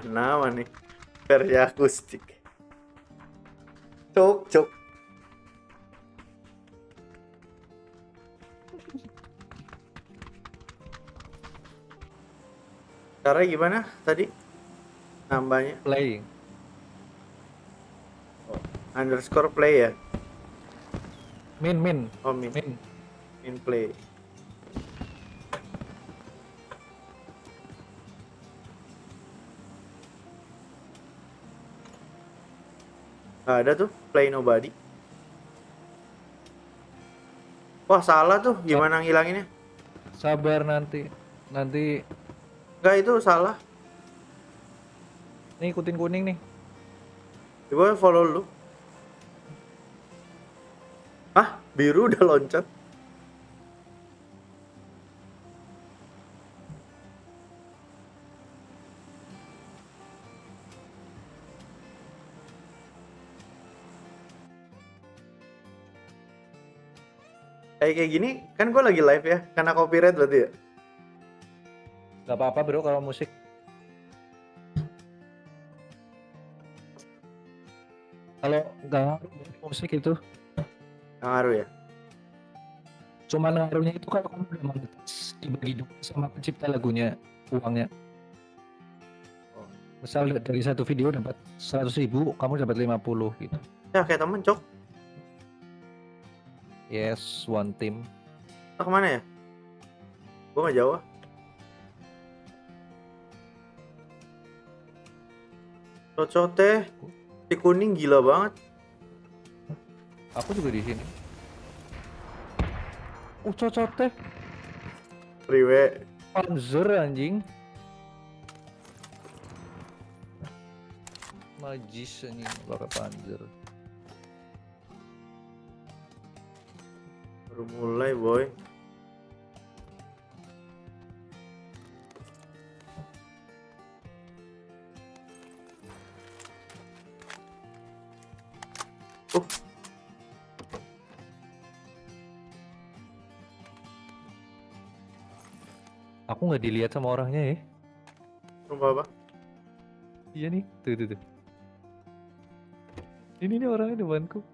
Nama nih versi akustik. Cok. Cara gimana tadi nambahnya? Play. Underscore play ya? Min. Oh min play. Nggak ada tuh play nobody. Wah salah tuh, gimana ngilanginnya? Sabar nanti. Enggak, itu salah. Nih ikutin kuning nih. Coba follow lu. Hah? Biru udah loncat. Kayak gini kan gue lagi live ya, karena copyright berarti ya? Gak apa-apa bro kalau musik. Kalau nggak ngaruh musik itu. Nggak ngaruh ya? Cuma ngaruhnya itu kalau kamu udah monetis dibagi dua sama pencipta lagunya uangnya. Misal dari satu video dapat 100.000, kamu dapat 50 gitu. Ya kayak temen cok. Yes, one team. Kita kemana ya? Gue nggak jauh. Cocote, si kuning gila banget. Aku juga di sini. Cocot teh. Priwe. Panzer anjing. Magis anjing pakai panzer. Baru mulai boy. Aku nggak dilihat sama orangnya ya. Sumpah apa? Iya nih, tuh. Ini nih orangnya depanku.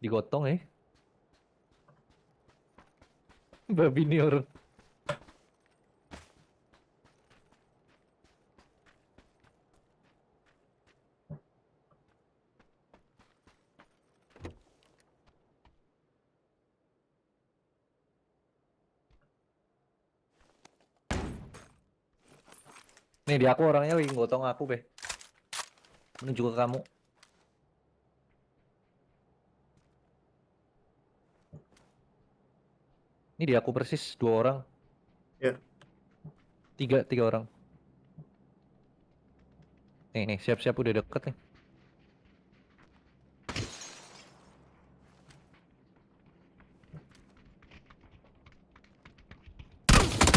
Digotong ya. Babi nih orang. Nih di aku orangnya lagi gotong aku be. Menuju ke kamu. Ini di aku persis 2 orang. Ya. 3 orang. Nih siap-siap udah deket nih.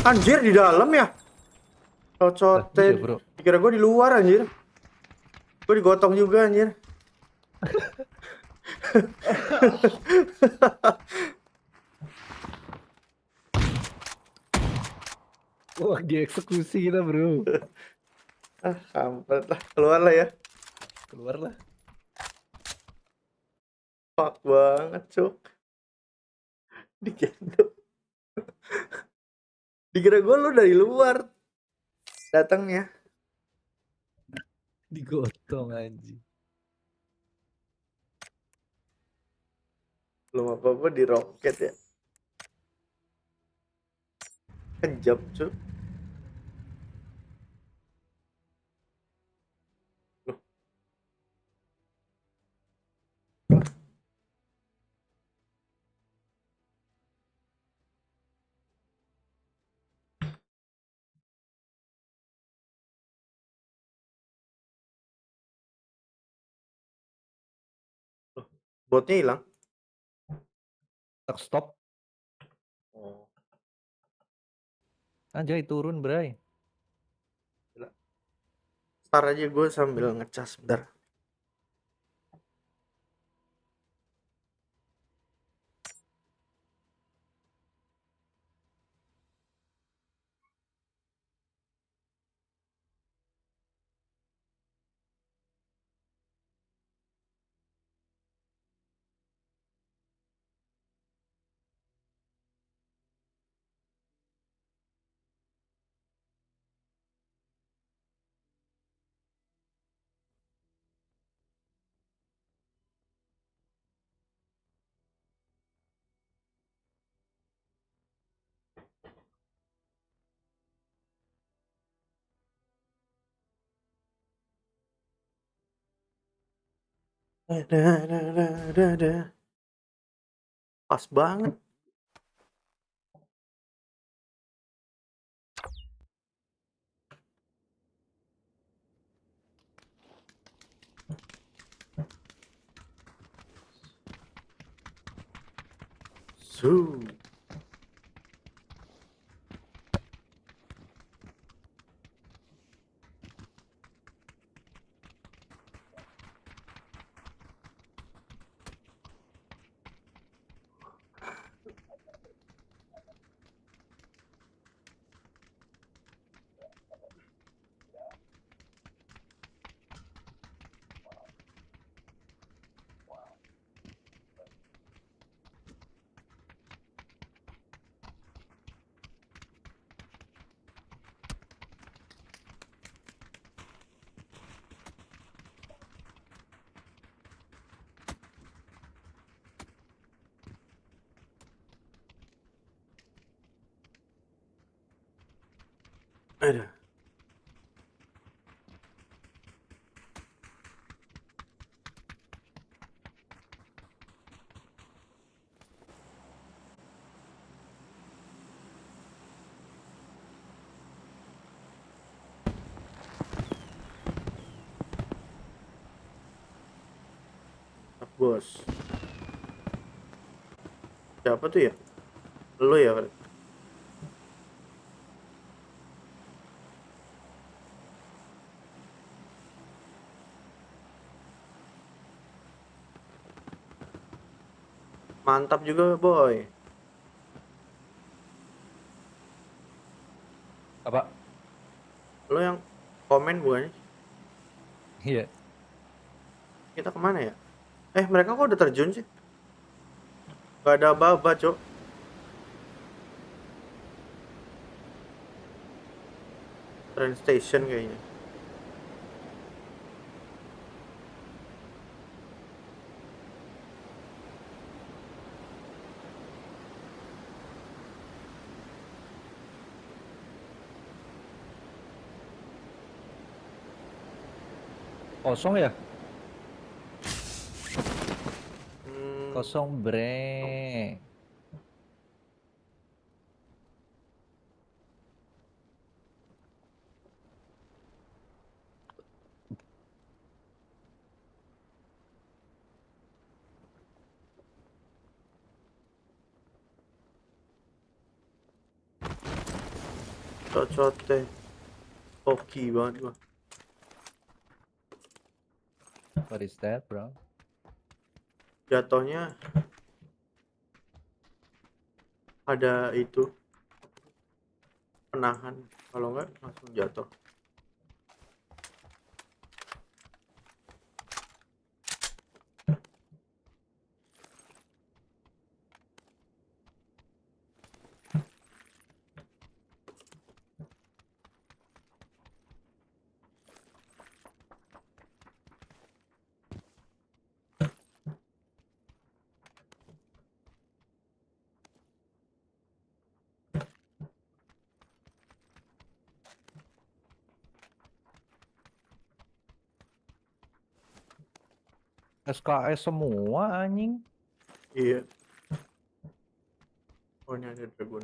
Anjir di dalam ya? Cocote. Iya bro. Dikira gue di luar anjir. Gue digotong juga anjir. Wah dieksekusi kita bro. Kampret lah. Keluar lah ya. Keluar lah. Fuck banget cok. Digendong. Dikira gue lu dari luar datangnya. Digotong anjing. Belum apa-apa di roket ya. Kejam cok. Botnya hilang. Tak stop. Oh. Anjay turun, Bray. Gila. Start aja gue sambil ngecas bentar. Pas banget. Su. Aduh. Bos. Siapa tuh ya? Lu ya, Fred? Mantap juga, boy. Apa? Lo yang komen bukannya? Iya. Kita kemana ya? Mereka kok udah terjun sih? Gak ada apa-apa, Cok. Train station kayaknya. Kosong ya? Hmm, Kosong, oh, Bre. cocote. Hoki banget gua. What is that, bro? Jatuhnya ada itu penahan. Kalau nggak langsung jatuh. SKS semua anjing. Iya. Oh, ini ada dragon.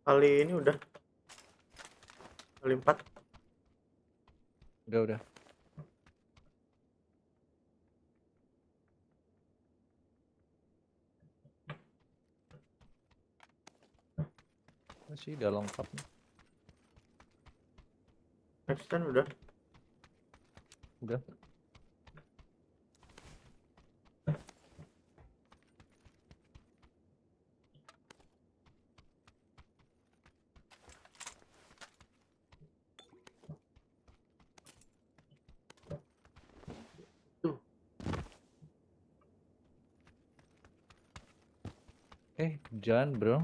Kali ini udah. Kali 4. Udah. Masih udah lengkap nih. Extend udah. Udah. Tuh. Jangan bro.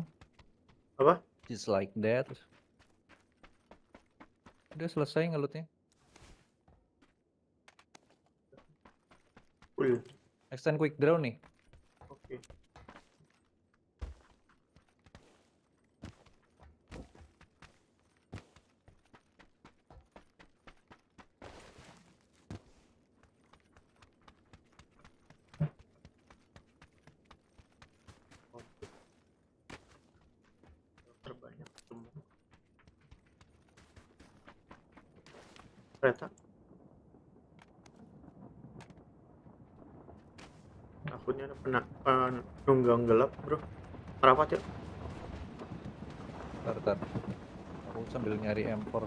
Apa? Just like that. Udah selesai ngelutnya. Full. Extend quick draw nih. Oke. Terbanyak semua. Kereta. Takutnya ada penunggang gelap, bro. Merapat ya? Tar. Aku sambil nyari M4.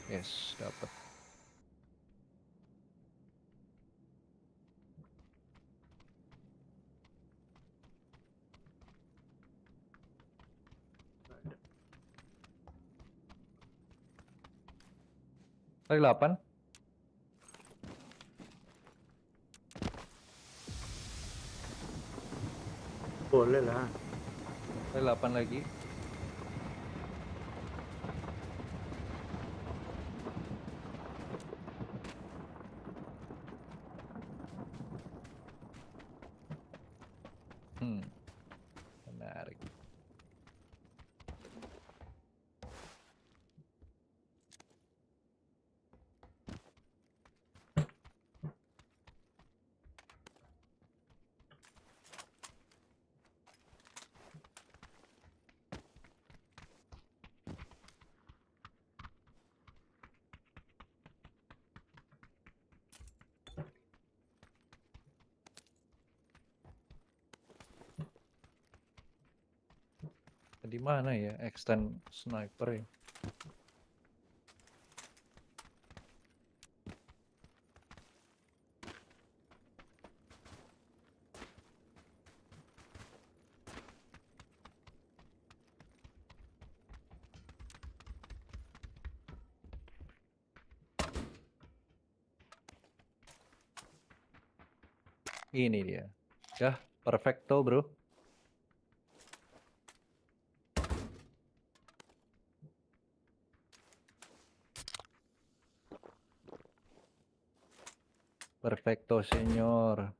Yes, dapat. Kali 8. Boleh lah. Kali 8 lagi. Menarik. Di mana ya extend sniper ya? Ini dia. Ya, perfecto, bro. Perfecto, señor.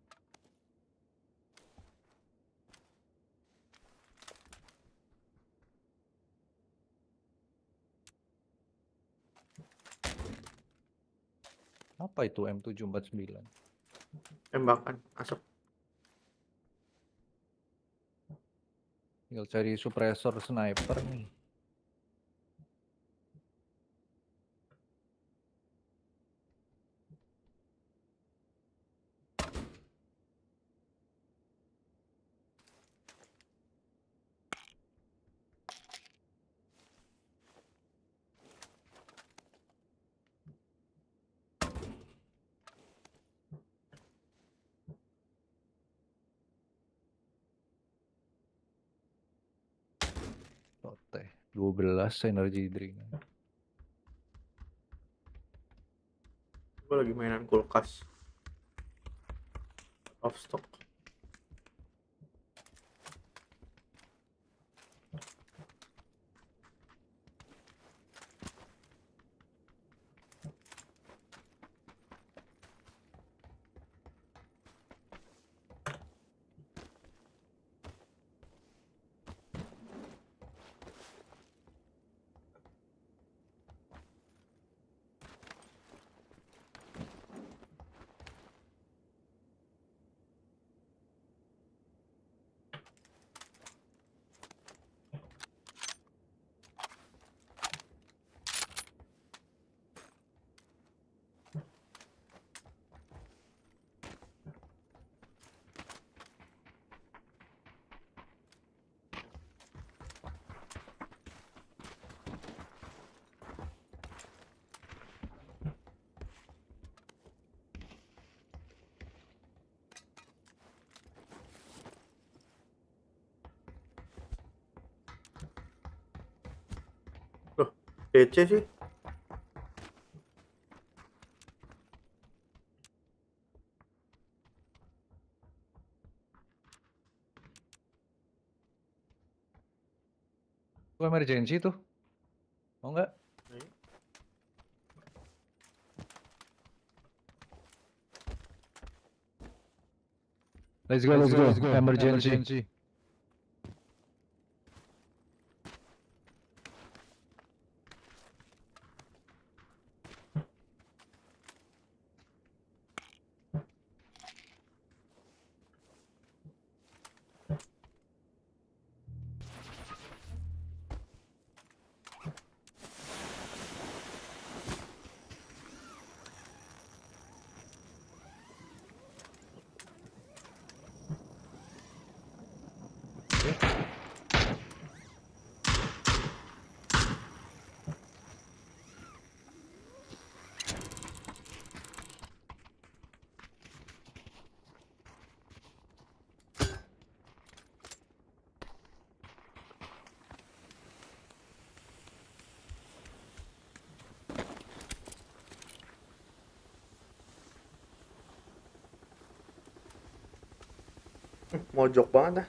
Apa itu M749? Tembakan. Asap. Tinggal cari suppressor sniper nih. Teh 12 energy drink. Gue lagi mainan kulkas. Off stock. DC sih. Itu emergency tuh. Mau nggak? Let's go. Emergency. Mojok banget dah.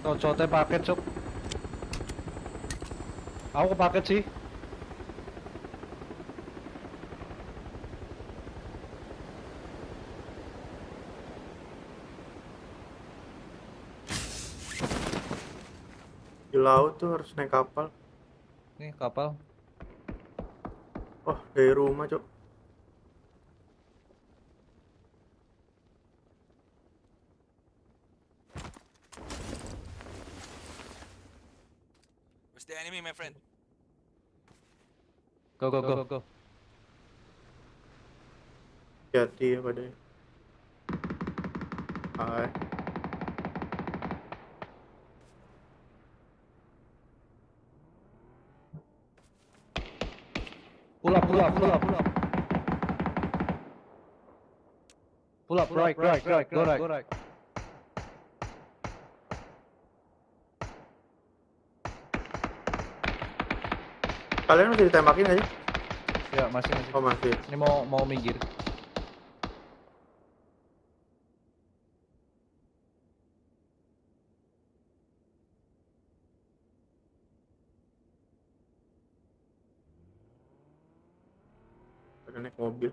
Cocoknya paket cok. Aku ke paket sih. Di laut tuh harus naik kapal. Nih kapal. Oh, dari rumah, Cok. Where's the enemy, my friend? Go. Hati-hati ya pada. Hai. Pull up. Pull up, right. Go right. Kalian masih ditembakin aja? Ya masih. Oh, masih. Ini mau minggir. Pada naik mobil.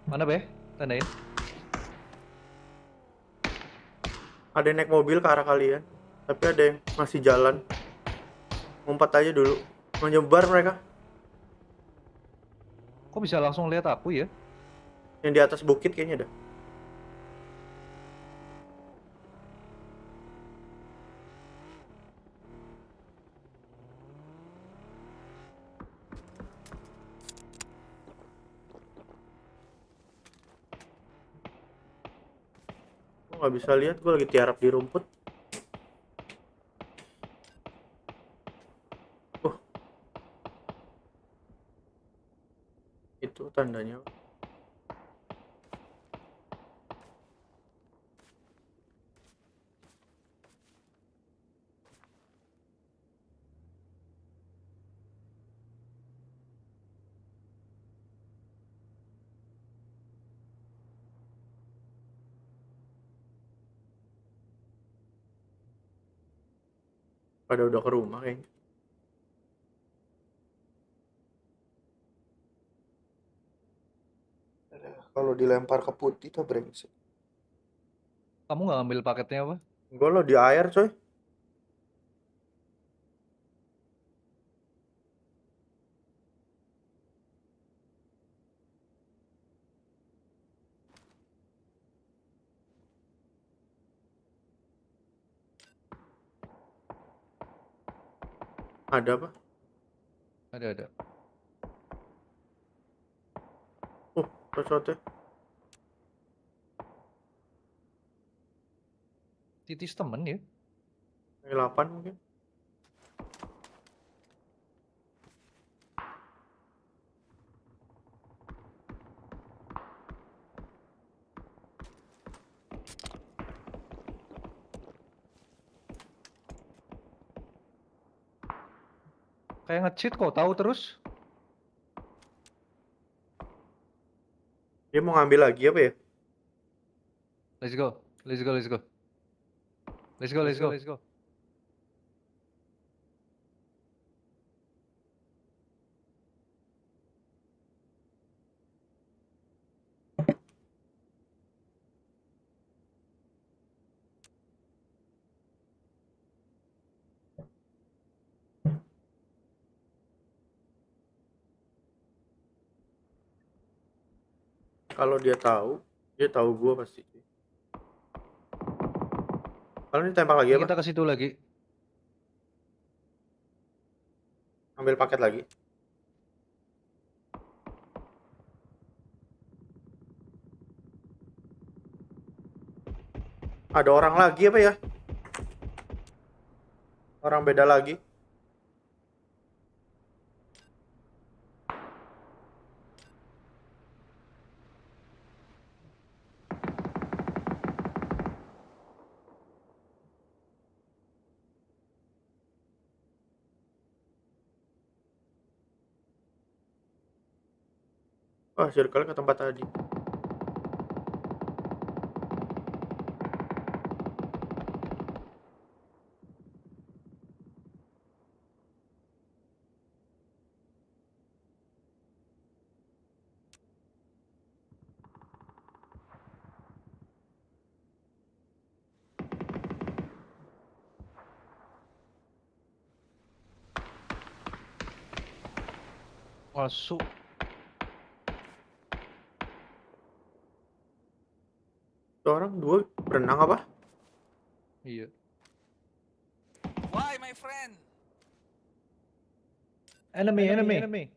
Mana be? Tandain. Ada yang naik mobil ke arah kalian, tapi ada yang masih jalan. Ngumpet aja dulu. Menyebar mereka. Kok bisa langsung lihat aku ya? Yang di atas bukit kayaknya ada. Gue nggak bisa lihat, gue lagi tiarap di rumput. Itu tandanya. Pada udah ke rumah kayaknya. Kalau dilempar ke putih tuh brengsek. Kamu nggak ngambil paketnya apa? Gue lo di air coy. Ada apa? Ada. Sesuatu. Titis temen ya? 8 mungkin. Kayak nge-cheat kok tahu terus. Dia mau ngambil lagi apa ya? Let's go. Let's go. Let's go. Let's go. Let's go. Let's go. Kalau dia tahu gue pasti. Kalau ini tembak lagi Ini apa? kita ke situ lagi. Ambil paket lagi. Ada orang lagi apa ya? Orang beda lagi. Wah, circle ke tempat tadi. Masuk. Itu orang dua berenang apa? Iya. Why, my friend? Enemy.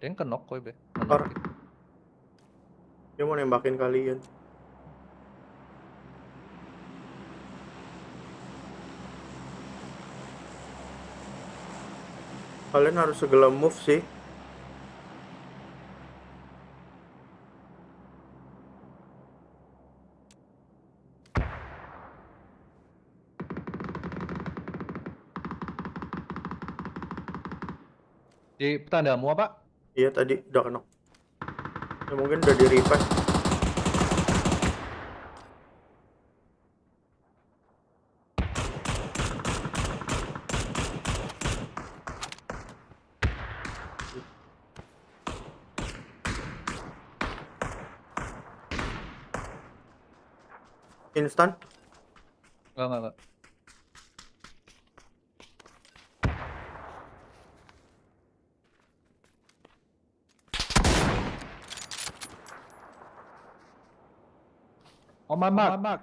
Dia yang kenok kok, be. Orang. Dia mau nembakin kalian. Kalian harus segala move sih. Di tandamu apa? Iya tadi udah kena. Ya mungkin udah di revive. Instan. Enggak. Oh, my mark.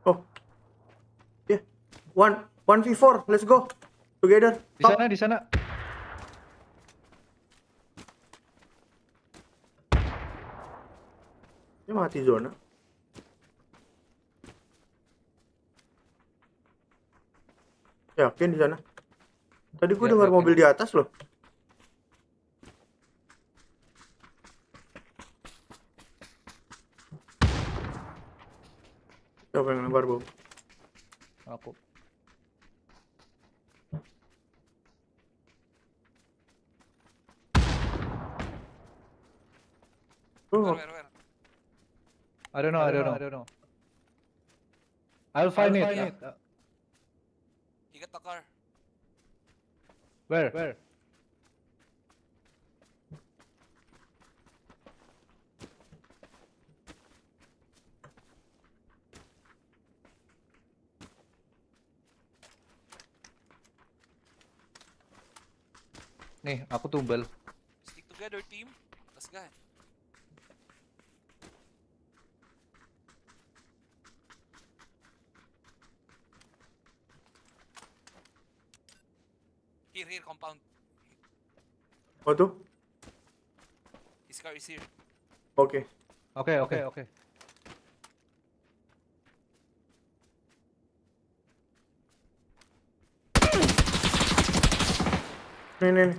Oh. Yeah. 1v4. Let's go. Together. Di sana. Ini mati zona. Yakin di sana? Tadi gue Ya, dengar yakin. mobil di atas loh. Siapa yang lempar bom? Aku. Oh, Where? I don't know. I'll find it. He got the car. Where? Nih, aku tumbal. Stick together, team. Let's go. Here, compound. oh tuh. His car is here. Oke. Oke. Nih.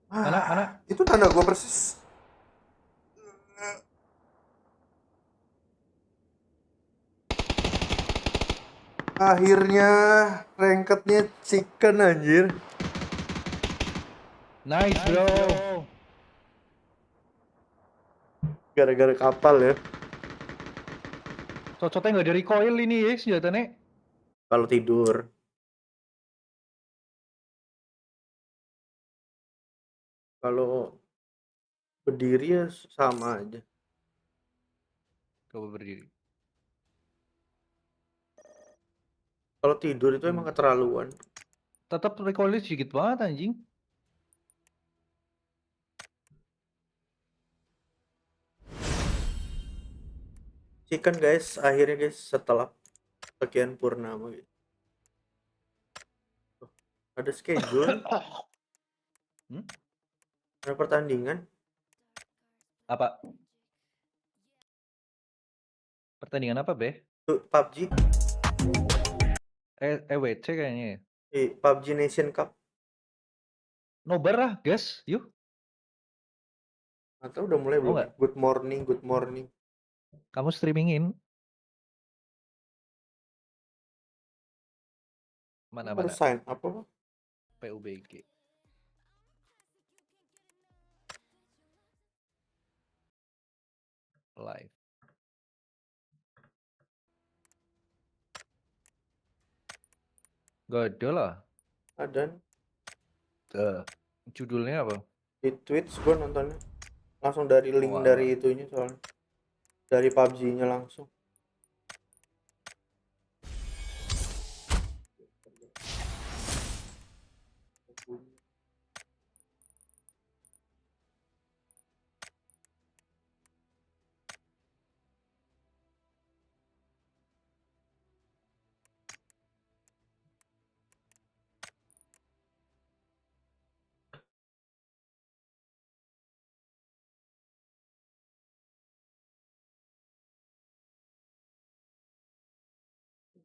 Mana? Itu tanda gue persis. Akhirnya rankednya chicken anjir. Nice, bro. Gara-gara kapal ya. Cocoknya nggak ada recoil ini ya senjatanya. Kalau tidur. Kalau berdiri ya sama aja. Coba berdiri. Kalau tidur itu emang keterlaluan. Tetap recoilnya sedikit banget anjing. Chicken guys, akhirnya guys setelah sekian purnama gitu. Ada schedule, ada pertandingan. Apa? Pertandingan apa, Be? Tuh, PUBG, EWC kayaknya ya. PUBG Nation Cup. Nobar lah, guys. Yuk. Atau udah mulai Mau belum? nggak? Good morning. Kamu streamingin. Mana? Harus sign up apa? PUBG. Live. Gak ada lah. Ada Judulnya apa? di Twitch gue nontonnya. Langsung dari link Oh, dari alah. itunya soalnya. Dari PUBG-nya langsung.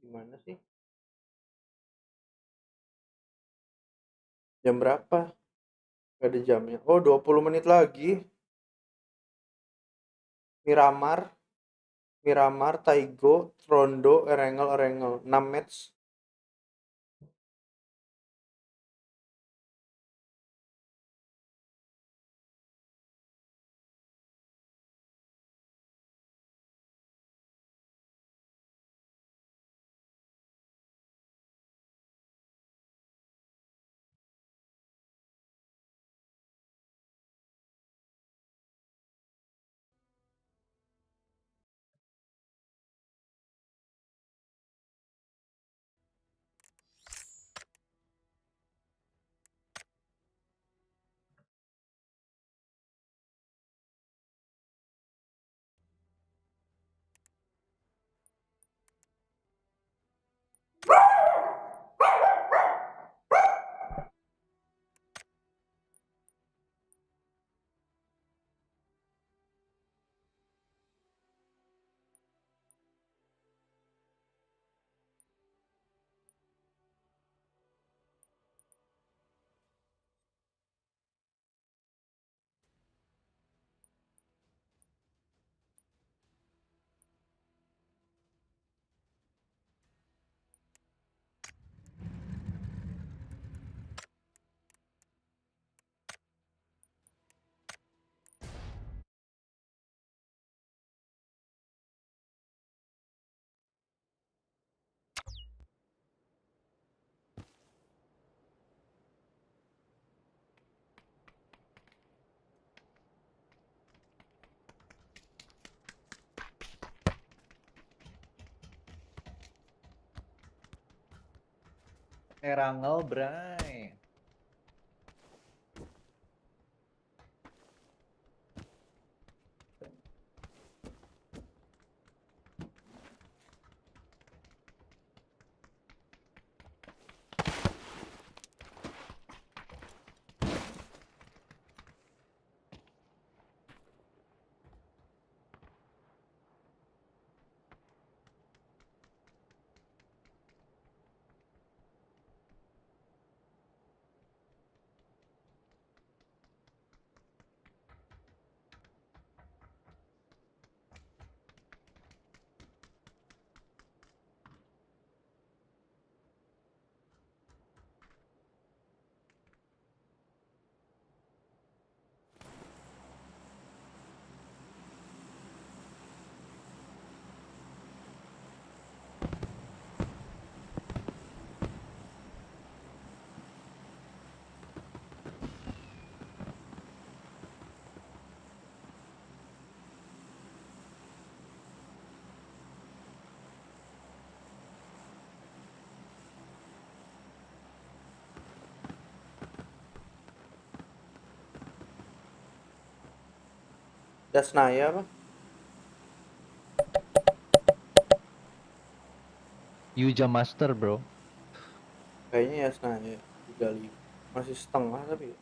Gimana sih? Jam berapa? Gak ada jamnya. Oh, 20 menit lagi. Miramar, Taigo, Rondo, Erengel. 6 match. Erangel, bray. Dasnaya apa? Yuja Master, bro. Kayaknya ya Dasnaya 35. Masih setengah tapi ya.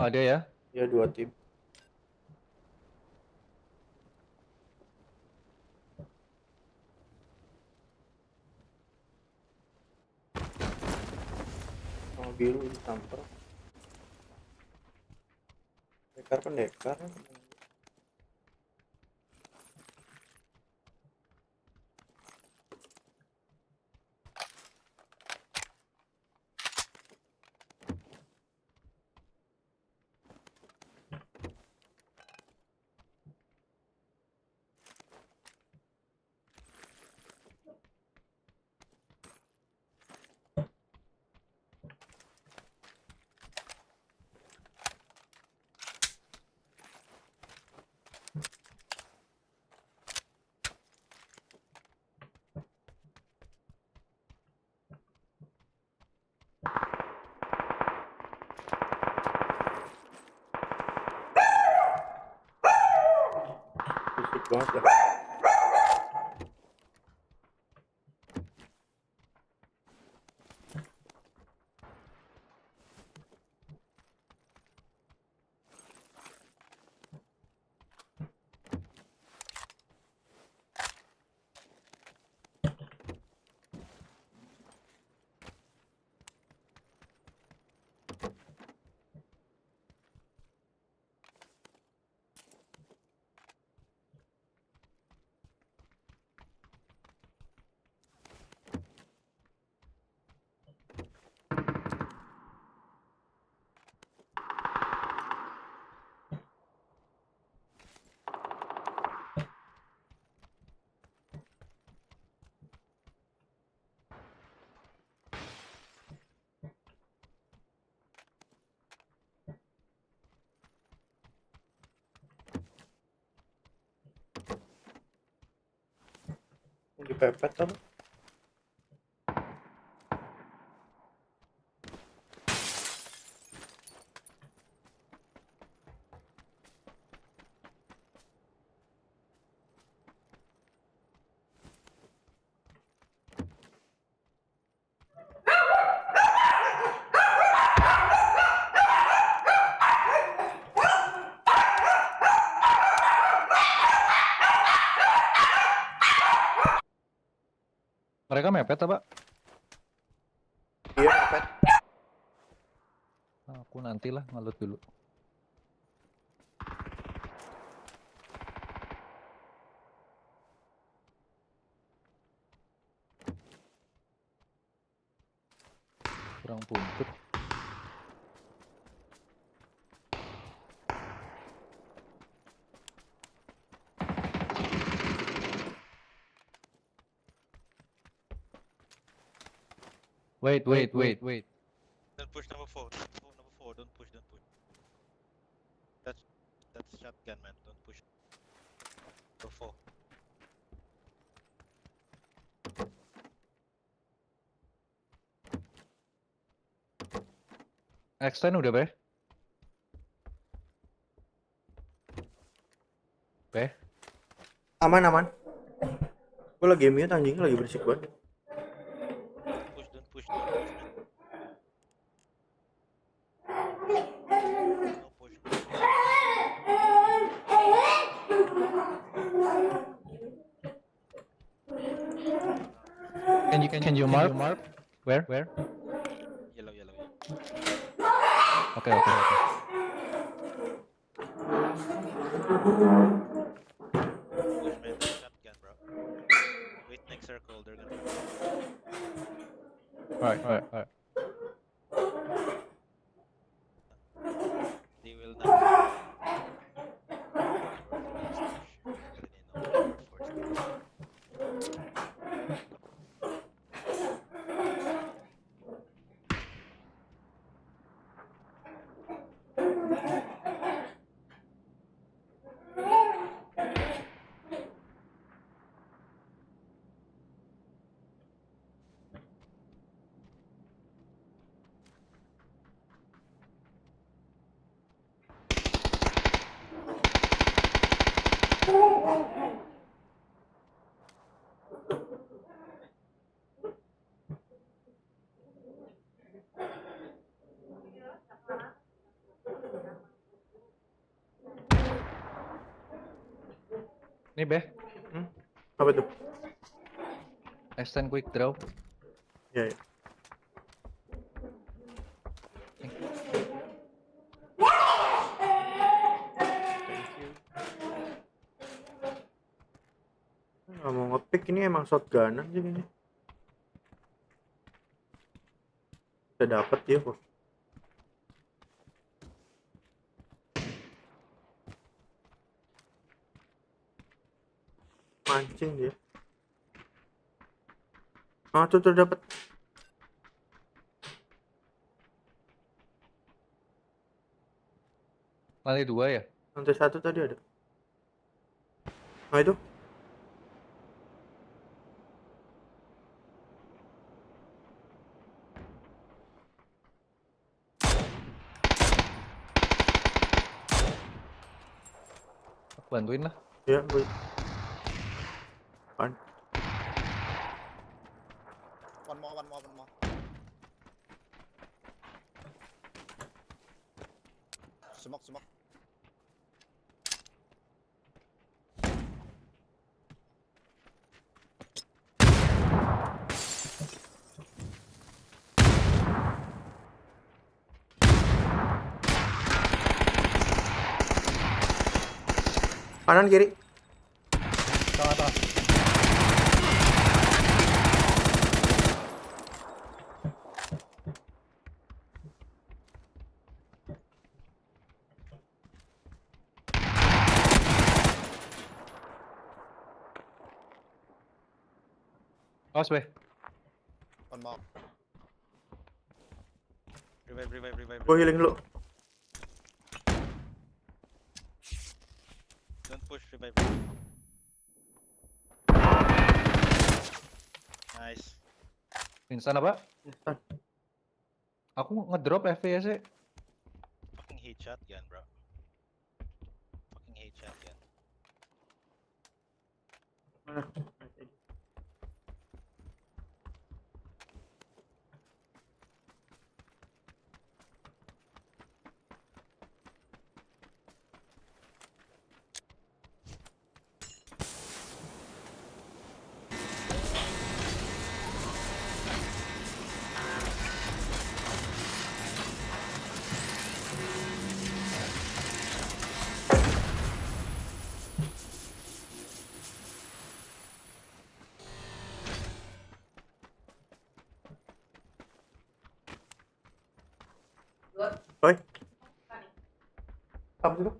Ada ya? Ya 2 tim. Sama biru disamper. Dekar pendekar. Fisik banget dah. Dipepet apa? Mereka mepet apa? Iya mepet. Aku nantilah ngalut dulu. Orang buntut. Wait. Don't push number four. Number four. Don't push. That's shotgun, man. Don't push. Number four. Extend udah, Be? Be? Aman. Gue lagi mute, anjingnya lagi berisik banget. Don't push, man. No push. Can you mark? Where? Yellow. Okay. Push, man. Shotgun, bro. Wait next circle. They're gonna. Alright. They will not. Nih, Be. Apa tuh? Extend quick draw. Ya. Nggak mau ngepick, ini emang shotgunan sih ini. Udah dapet dia kok. Mancing dia. Oh, tuh dapet. Lantai 2 ya? Lantai 1 tadi ada. Nah itu. Aku bantuin lah. Ya, gue. Pan. One more. Smoke. Kanan kiri. Tengah. Awas, Be. One more. Revive. Gue healing dulu. Don't push. Revive. Nice. Instan apa? Instan. Aku ngedrop FPS-nya. Fucking hate shotgun, bro. Fucking hate shotgun. Mana? Oi. Apa sih, Bang?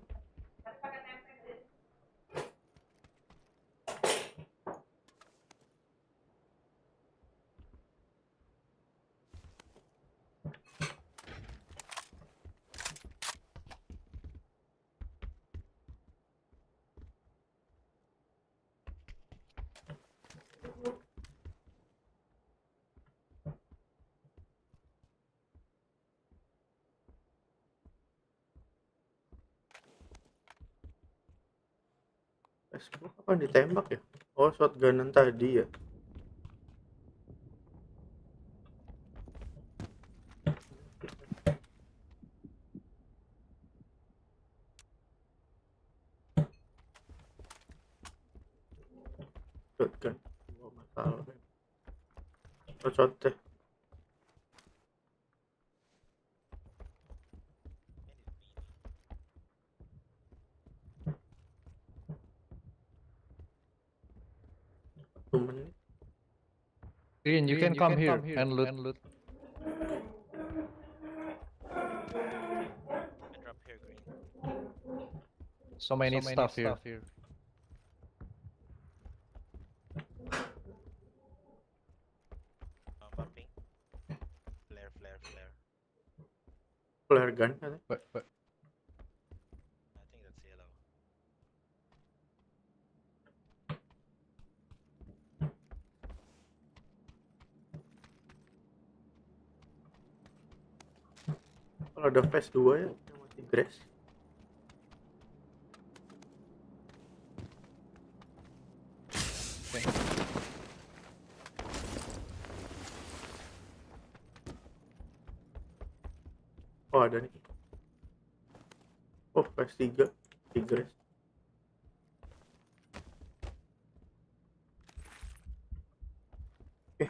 PS gua kapan ditembak ya? Oh, shotgunan tadi ya. Shotgun. Oh, masalah. Oh, shot deh. Menit. Green, you can come here and loot. I drop here, green. So many stuff here. Bumping. Flare. Flare gun katanya. But I think that's yellow. Kalau ada phase 2 ya, yang masih grass. okay. Oh, ada nih. Oh, phase 3 di grass. Oke.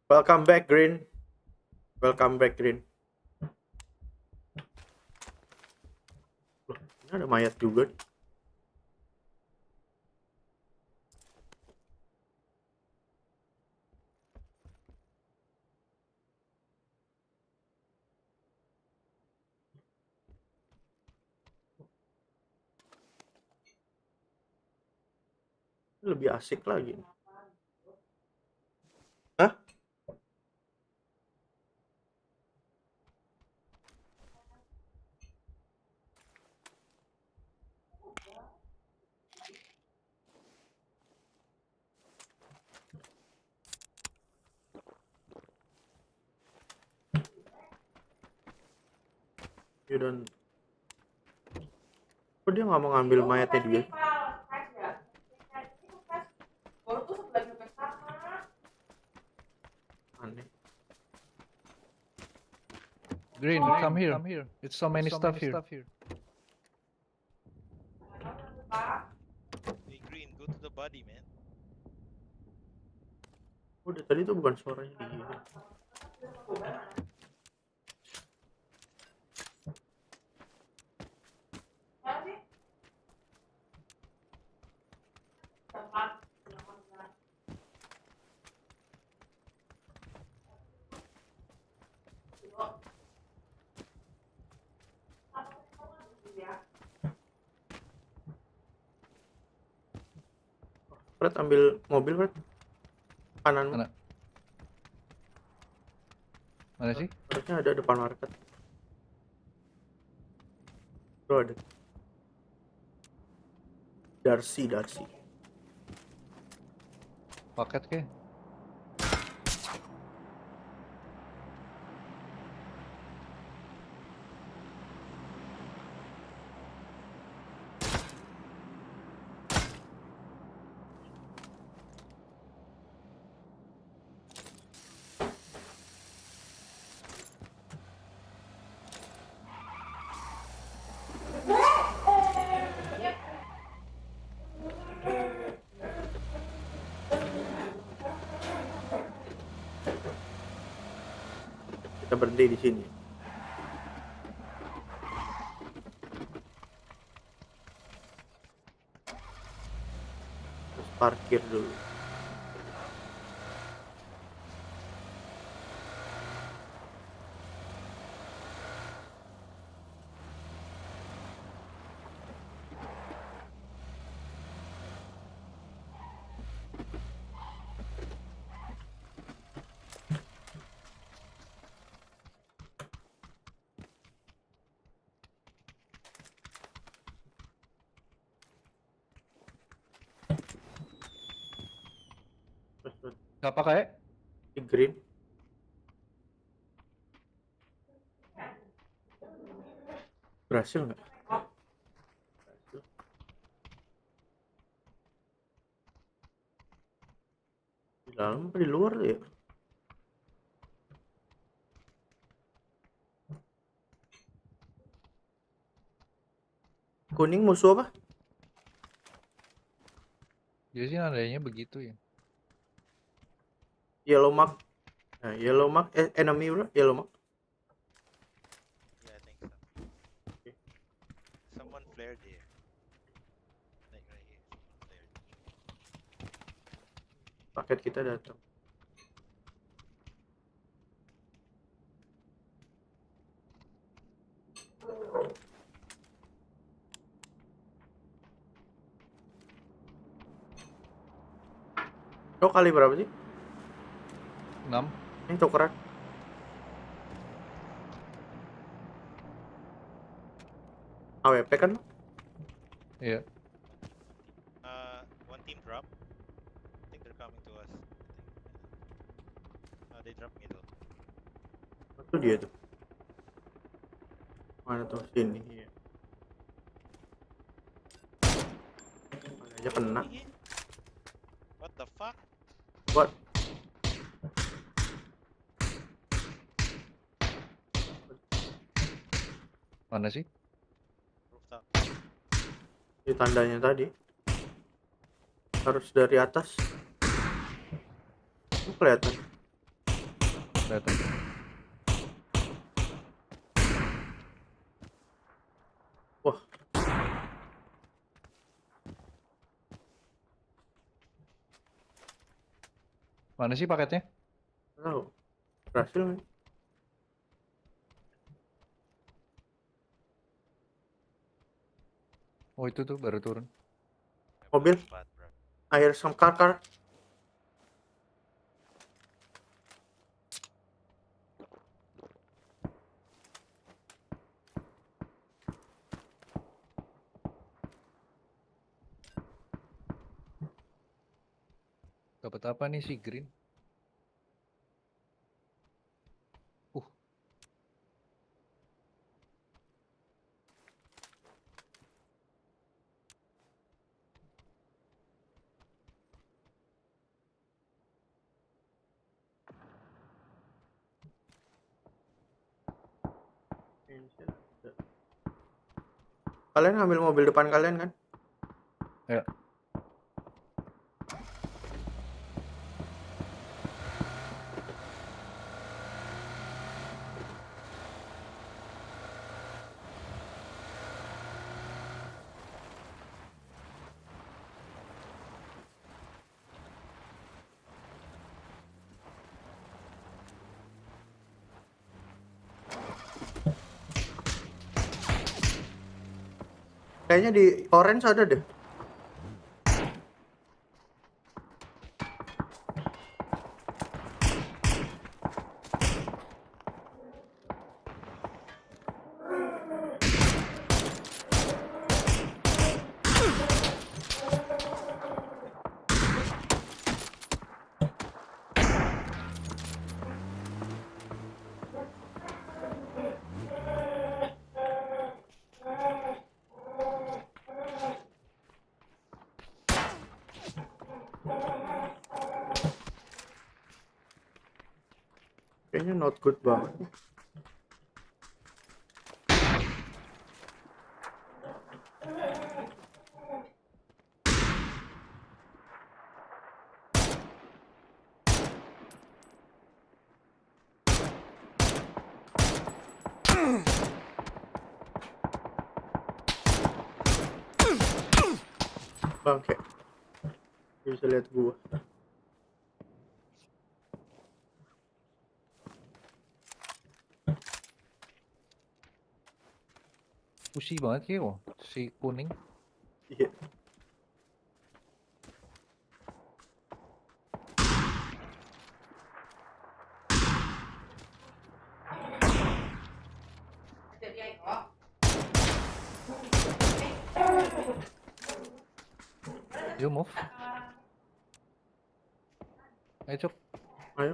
Welcome back, Green. Welcome back, Green. Loh, ini ada mayat juga nih. Ini lebih asik lagi nih. Hah? You don't. Kok dia nggak mau ngambil mayatnya dia? Aneh. Green, come here. It's so many stuff here. Hey, green, go to the body, man. Udah tadi tuh bukan suaranya dia. Fred ambil mobil, Fred. Kananmu. Mana sih? Harusnya ada depan market. Tuh ada. Darcy. Paket ke? Kita berhenti di sini. Terus parkir dulu. Nggak pakai? Di green. Berhasil nggak? Berhasil. Di dalam apa di luar ya? Kuning musuh apa? Biasanya adanya begitu ya. Yellow mark. Nah, yellow mark enemy bro, yellow mark. Yeah, I think so. Someone flared here. Like right here. Someone flared. Paket kita datang. Oh, kali berapa sih? 6. Ini tukeran. AWP kan? Iya. One team drop. I think they're coming to us. They drop middle. Itu dia tuh. Mana tuh sini? Iya. Mana aja kena. What the fuck? What? Mana sih? Rooftop. Di tandanya tadi. Harus dari atas. Oh, kelihatan. Kelihatan. Wah, Mana sih paketnya? nggak tahu. Berhasil nih. Oh itu tuh baru turun. Mobil. Bad, bro. Air some car. Dapat apa nih si green? Uh, Kalian ngambil mobil depan kalian kan? ya. Kayaknya di orange ada deh. Kayaknya not good banget. Bangke. Bisa lihat gua. Pusing banget ya, oh, si kuning. Iya. You move. Ayo Cok. Ayo.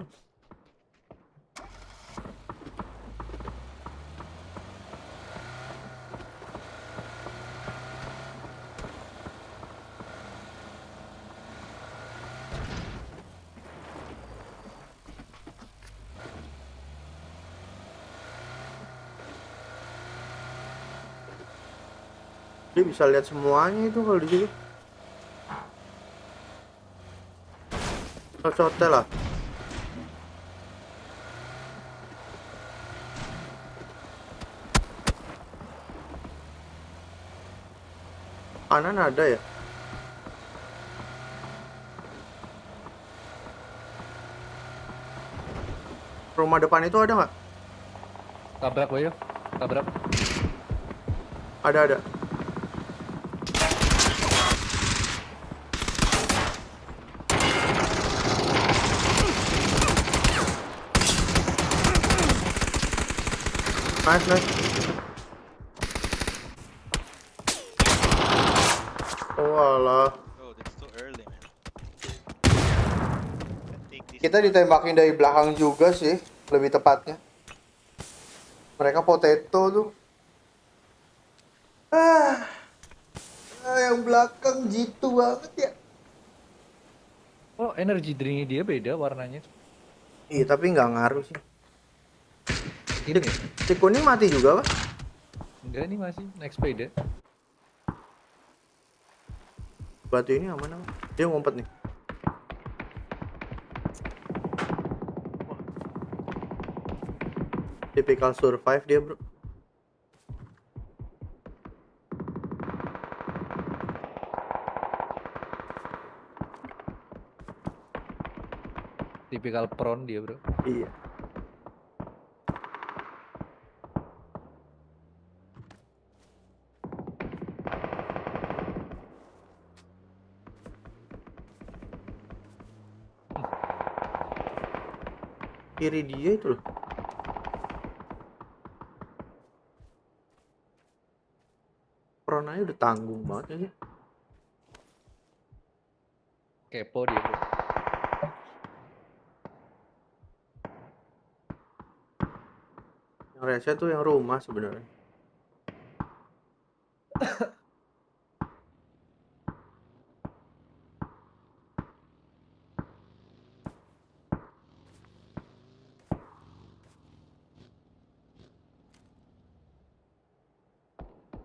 Dia bisa lihat semuanya itu kalau di situ. Hotel lah. Kanan ada ya? Rumah depan itu ada nggak? Tabrak Bayu. Tabrak. Ada. Nice. Oh alah. Oh, that's too early, man. Take this Kita one. ditembakin dari belakang juga sih, lebih tepatnya. Mereka potato tuh. Yang belakang jitu banget ya. Oh, energy drinknya dia beda warnanya. Iya, tapi nggak ngaruh sih. Ini ya? Si kuning mati juga, Pak? Enggak, ini masih naik sepeda. Batu ini aman apa? Dia ngumpet nih. Typical survive dia, bro. Tipikal prawn dia, bro. Iya. Kiri dia itu loh. Coronanya udah tanggung banget ya. Kepo dia, bro. Yang rese tuh yang rumah sebenarnya.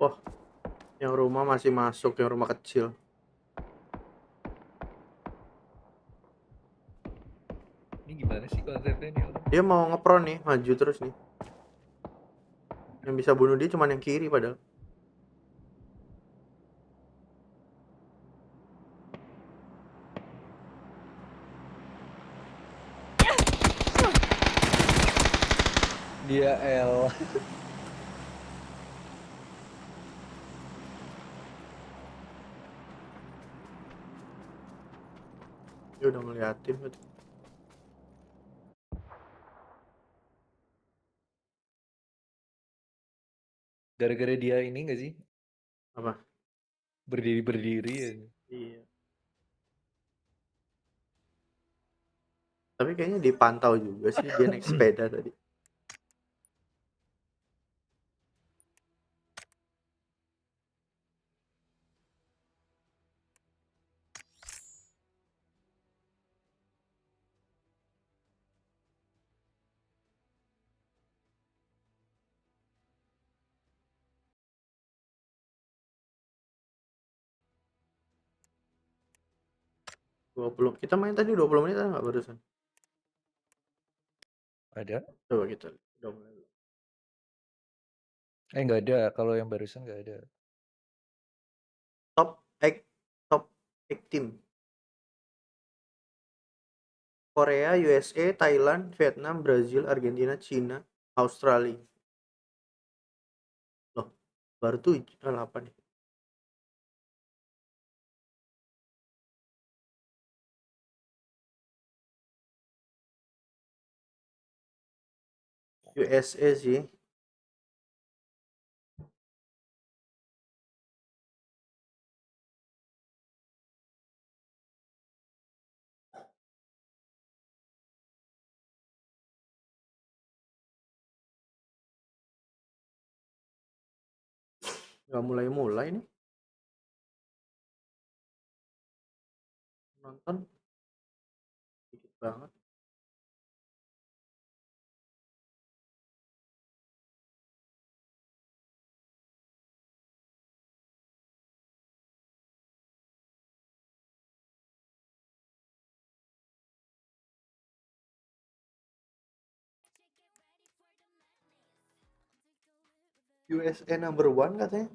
Wah, yang rumah masih masuk, yang rumah kecil. Ini gimana sih konsepnya nih orang? Dia mau ngepron nih, maju terus nih. Yang bisa bunuh dia cuma yang kiri padahal. Dia L. Dia udah ngeliatin gitu. Gara-gara dia ini nggak sih? Apa? Berdiri-berdiri ya. Iya. Tapi kayaknya dipantau juga sih dia naik sepeda tadi. Kita main tadi 20 menit ada nggak barusan? Ada? Coba kita lihat. Udah mulai. Nggak ada. Kalau yang barusan nggak ada. Top 8 top 8 team. Korea, USA, Thailand, Vietnam, Brazil, Argentina, Cina, Australia. Loh, baru 8 nih. USA sih. Nggak mulai-mulai nih. Nonton dikit banget. USA number one katanya.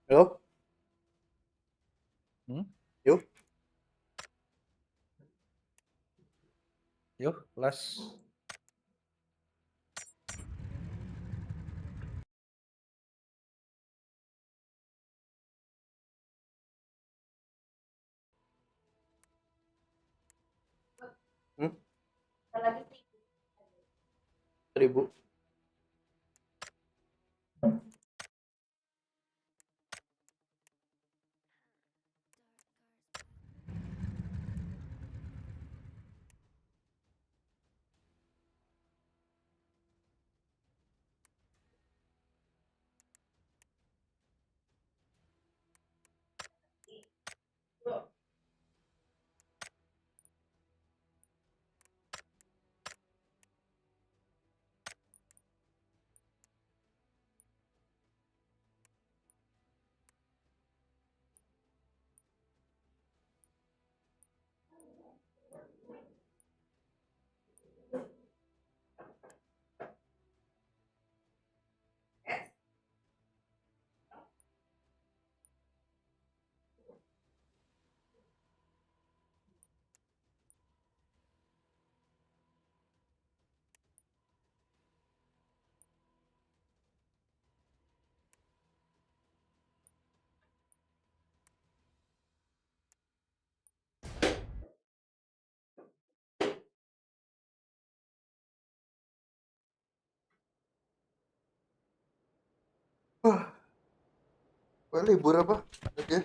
Halo? Hmm? Yuk. Yuk, last. Hmm? 1000. Wah, libur apa? Oke.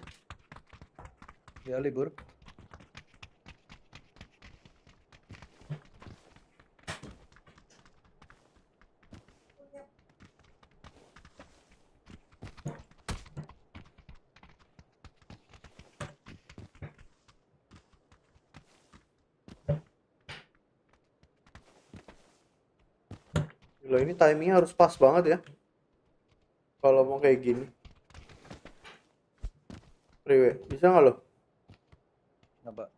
Ya, libur. Loh, ini timingnya harus pas banget ya. Kalau mau kayak gini. Priwe, bisa nggak lo? Kenapa?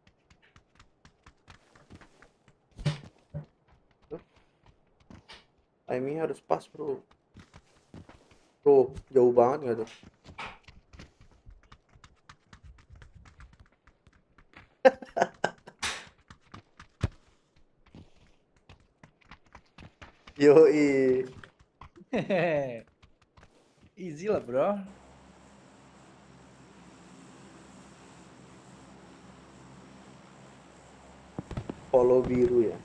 Timingnya harus pas, bro. Bro, jauh banget nggak tuh? Yoi. Easy lah bro. Follow biru ya.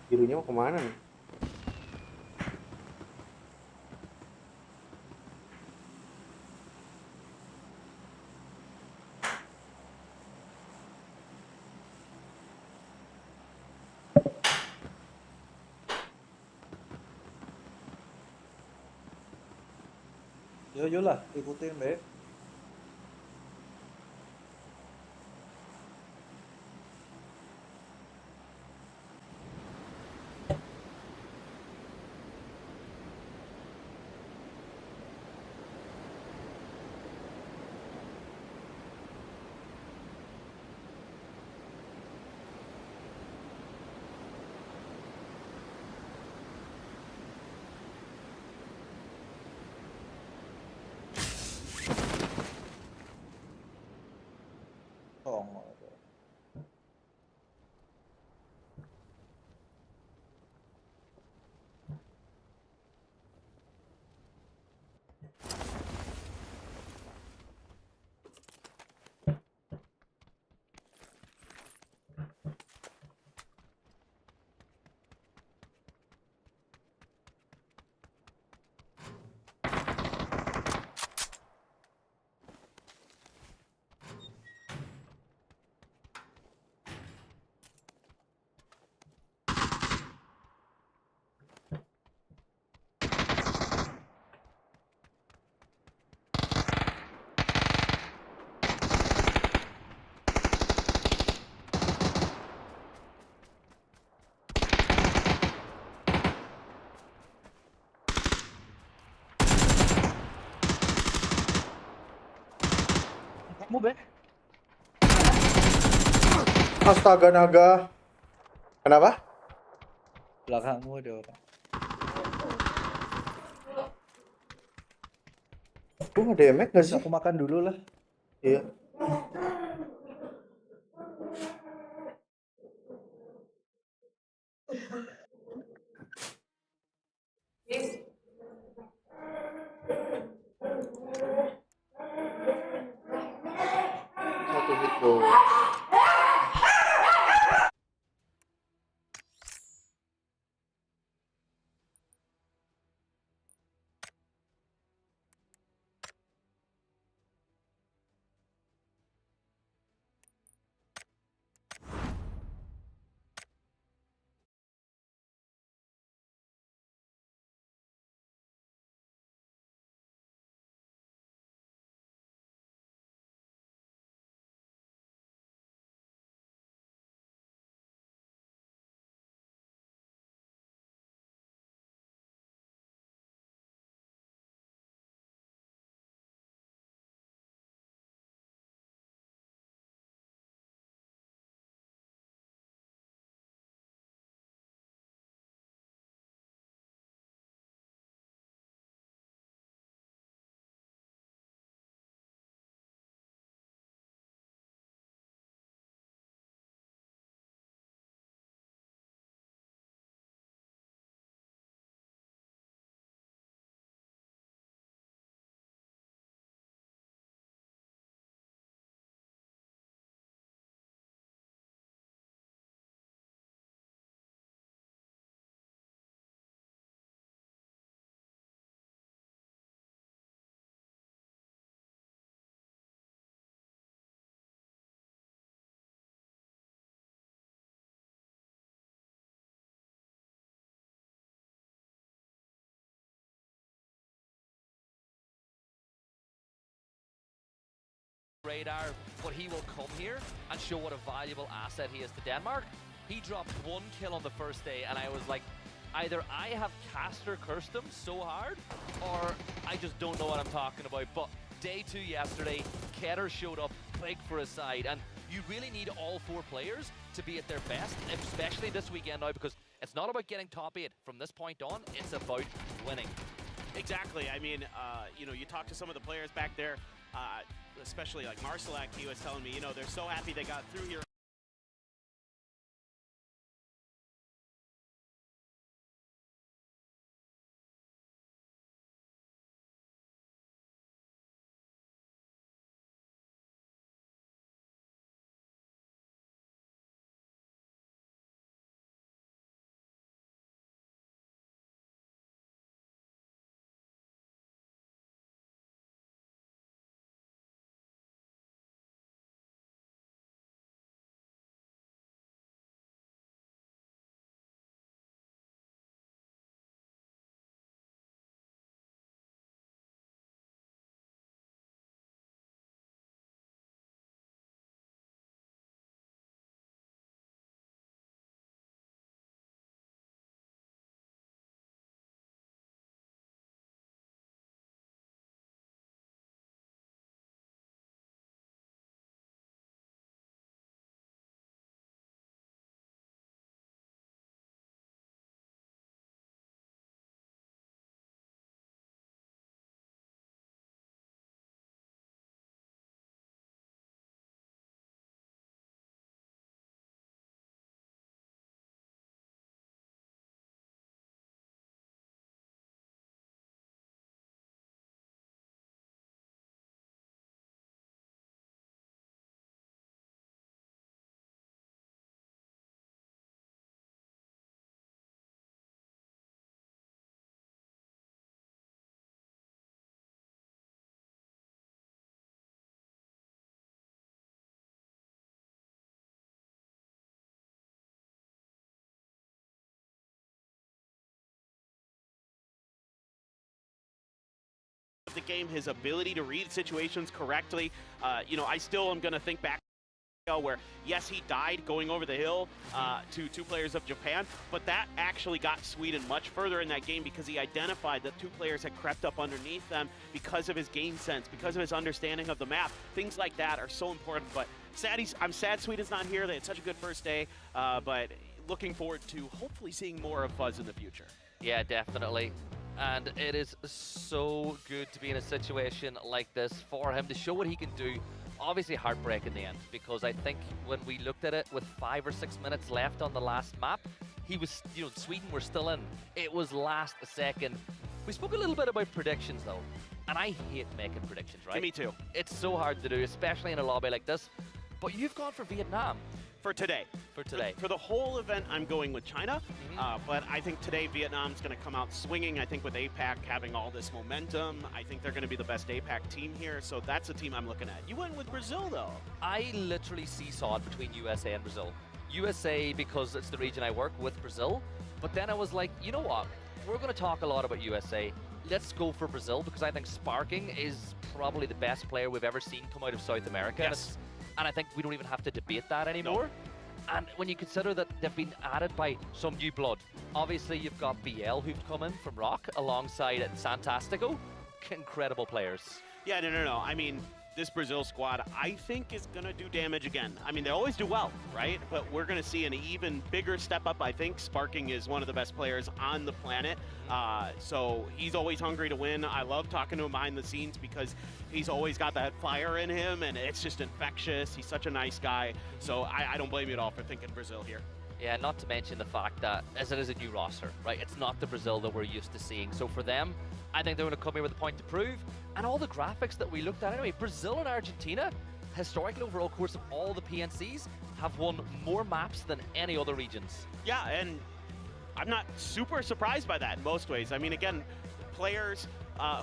Birunya mau kemana nih? Yo lah, ikutin be. Tongol. Kamu be? Astaga naga. Kenapa? Belakangmu ada orang. Gue nggak damage nggak Bisa sih? aku makan dulu lah. Iya. Satu hit bro. Radar, but he will come here and show what a valuable asset he is to Denmark. He dropped 1 kill on the first day, and I was like, either I have caster cursed him so hard, or I just don't know what I'm talking about. But day 2 yesterday, Keter showed up big for his side, and you really need all 4 players to be at their best, especially this weekend now, because it's not about getting top 8 from this point on, it's about winning. Exactly. I mean, you know, you talk to some of the players back there, especially like Marcelak, he was telling me, you know, they're so happy they got through here. The game, his ability to read situations correctly. You know, I still am going to think back where, yes, he died going over the hill to 2 players of Japan, but that actually got Sweden much further in that game because he identified that 2 players had crept up underneath them because of his game sense, because of his understanding of the map. Things like that are so important, but I'm sad Sweden's not here. They had such a good first day, but looking forward to hopefully seeing more of Fuzz in the future. Yeah, definitely. And it is so good to be in a situation like this for him to show what he can do. Obviously heartbreak in the end, because I think when we looked at it with 5 or 6 minutes left on the last map, he was, you know, Sweden were still in. It was last second. We spoke a little bit about predictions though, and I hate making predictions, right? Yeah, me too. It's so hard to do, especially in a lobby like this. But you've gone for Vietnam. For today. For today. For the whole event, I'm going with China, but I think today Vietnam's going to come out swinging. I think with APAC having all this momentum, I think they're going to be the best APAC team here, so that's the team I'm looking at. You went with Brazil, though. I literally seesawed between USA and Brazil. USA because it's the region I work with, Brazil, but then I was like, you know what? We're going to talk a lot about USA. Let's go for Brazil because I think Sparking is probably the best player we've ever seen come out of South America. Yes. And I think we don't even have to debate that anymore. No. And when you consider that they've been added by some new blood, obviously you've got BL who've come in from Rock alongside Santastico. Incredible players. Yeah, no. I mean, this Brazil squad, I think, is going to do damage again. I mean, they always do well, right? But we're going to see an even bigger step up, I think. Sparking is one of the best players on the planet. So he's always hungry to win. I love talking to him behind the scenes because he's always got that fire in him, and it's just infectious. He's such a nice guy. So I don't blame you at all for thinking Brazil here. Yeah, not to mention the fact that as it is a new roster, right? It's not the Brazil that we're used to seeing. So for them, I think they're going to come here with a point to prove. And all the graphics that we looked at anyway, Brazil and Argentina, historically over the course of all the PNCs, have won more maps than any other regions. Yeah, and I'm not super surprised by that in most ways. I mean, again, players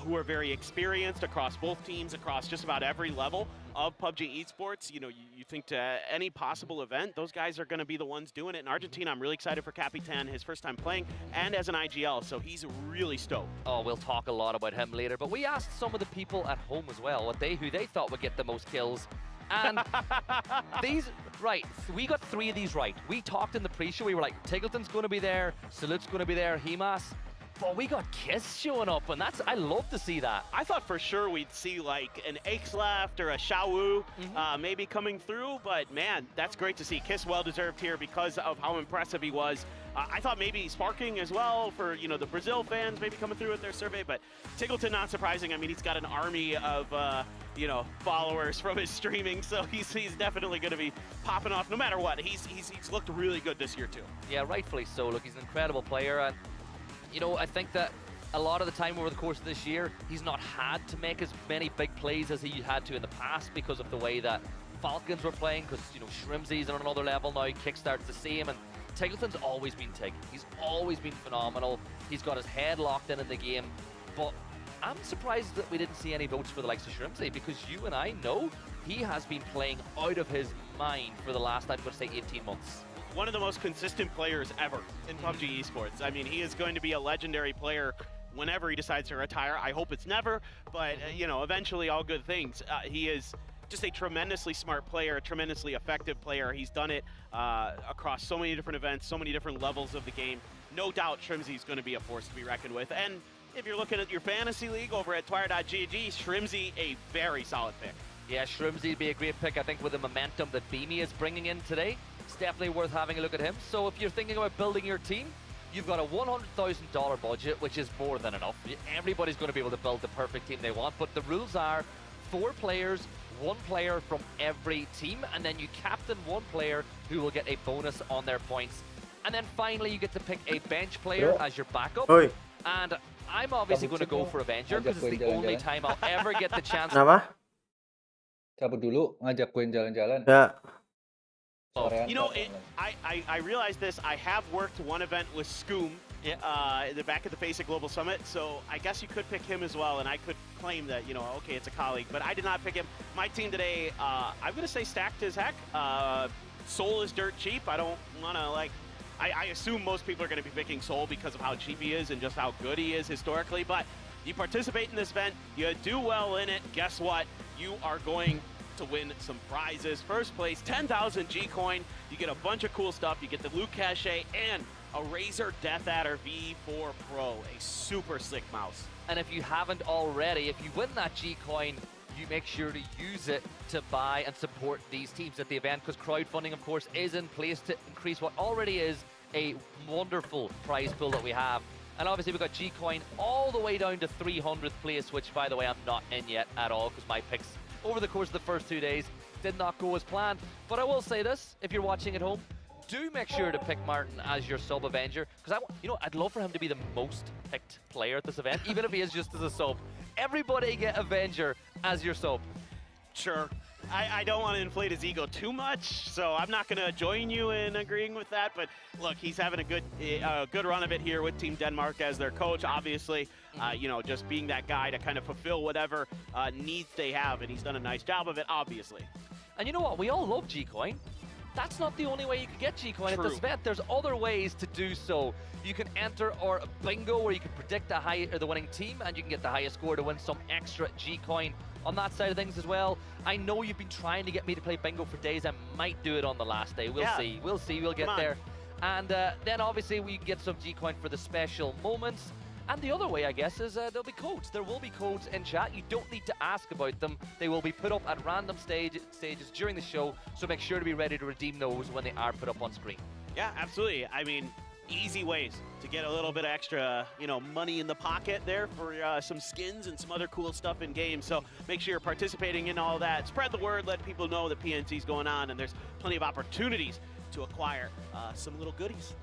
who are very experienced across both teams, across just about every level of PUBG esports. You know, you think to any possible event, those guys are going to be the ones doing it. In Argentina, I'm really excited for Capitan, his first time playing, and as an IGL, so he's really stoked. Oh, we'll talk a lot about him later, but we asked some of the people at home as well who they thought would get the most kills. And we got 3 of these right. We talked in the pre-show, we were like, Tiggleton's going to be there, Salute's going to be there, Hemas. But we got Kiss showing up, and I love to see that. I thought for sure we'd see like an Left or a Xiaowu maybe coming through, but man, that's great to see. Kiss well-deserved here because of how impressive he was. I thought maybe Sparking as well for, you know, the Brazil fans maybe coming through with their survey, but Tiggleton, not surprising. I mean, he's got an army of, you know, followers from his streaming, so he's definitely going to be popping off no matter what. He's looked really good this year too. Yeah, rightfully so. Look, he's an incredible player, and you know, I think that a lot of the time over the course of this year, he's not had to make as many big plays as he had to in the past because of the way that Falcons were playing, because, you know, Shrimsy's on another level now, Kickstart's the same, and Tiggleton's always been Tig. He's always been phenomenal. He's got his head locked in the game, but I'm surprised that we didn't see any votes for the likes of Shrimsy, because you and I know he has been playing out of his mind for the last, I'm going to say, 18 months. One of the most consistent players ever in PUBG esports. I mean, he is going to be a legendary player whenever he decides to retire. I hope it's never, but you know, eventually all good things. He is just a tremendously smart player, a tremendously effective player. He's done it across so many different events, so many different levels of the game. No doubt Shrimsy is going to be a force to be reckoned with. And if you're looking at your fantasy league over at Twire.gg, Shrimsy a very solid pick. Yeah, Shrimsy would be a great pick, I think, with the momentum that Beamy is bringing in today. It's definitely worth having a look at him. So if you're thinking about building your team, you've got a $100,000 budget, which is more than enough. Everybody's going to be able to build the perfect team they want, but the rules are 4 players, 1 player from every team, and then you captain 1 player who will get a bonus on their points. And then finally, you get to pick a bench player as your backup. Oi, And I'm obviously going to go for Avenger because it's the only time I'll ever get the chance. kenapa? Cabut dulu, ngajak gue jalan-jalan. Ya, Sorean You know, ntar. I realized this. I have worked one event with Scoom the back at the Basic Global Summit, so I guess you could pick him as well, and I could claim that, you know, okay, it's a colleague, but I did not pick him. My team today, I'm going to say stacked as heck. Soul is dirt cheap. I don't want to, like, I assume most people are going to be picking Soul because of how cheap he is and just how good he is historically, but you participate in this event, you do well in it, guess what? You are going to win some prizes. First place, 10,000 G-Coin. You get a bunch of cool stuff. You get the Loot Cache and a Razer Death Adder V4 Pro, a super slick mouse. And if you haven't already, if you win that G-Coin, you make sure to use it to buy and support these teams at the event, because crowdfunding, of course, is in place to increase what already is a wonderful prize pool that we have. And obviously we've got G-Coin all the way down to 300th place, which, by the way, I'm not in yet at all, because my picks over the course of the first 2 days did not go as planned. But I will say this, if you're watching at home, do make sure to pick Martin as your sub Avenger, because I'd love for him to be the most picked player at this event, even if he is just as a sub. Everybody get Avenger as your sub. Sure. I don't want to inflate his ego too much, so I'm not going to join you in agreeing with that. But look, he's having a good run of it here with Team Denmark as their coach. Obviously, you know, just being that guy to kind of fulfill whatever needs they have, and he's done a nice job of it, obviously. And you know what? We all love G-Coin. That's not the only way you can get G-Coin at True. this event. There's other ways to do so. You can enter or bingo, where you can predict the winning team, and you can get the highest score to win some extra G-Coin on that side of things as well. I know you've been trying to get me to play bingo for days. I might do it on the last day. We'll see. We'll see. We'll get there. And then obviously we get some G-Coin for the special moments. And the other way, I guess, is there'll be codes. There will be codes in chat. You don't need to ask about them. They will be put up at random stages during the show, so make sure to be ready to redeem those when they are put up on screen. Yeah, absolutely. I mean, easy ways to get a little bit of extra, you know, money in the pocket there for some skins and some other cool stuff in game. So make sure you're participating in all that. Spread the word, let people know that PNC is going on, and there's plenty of opportunities to acquire some little goodies.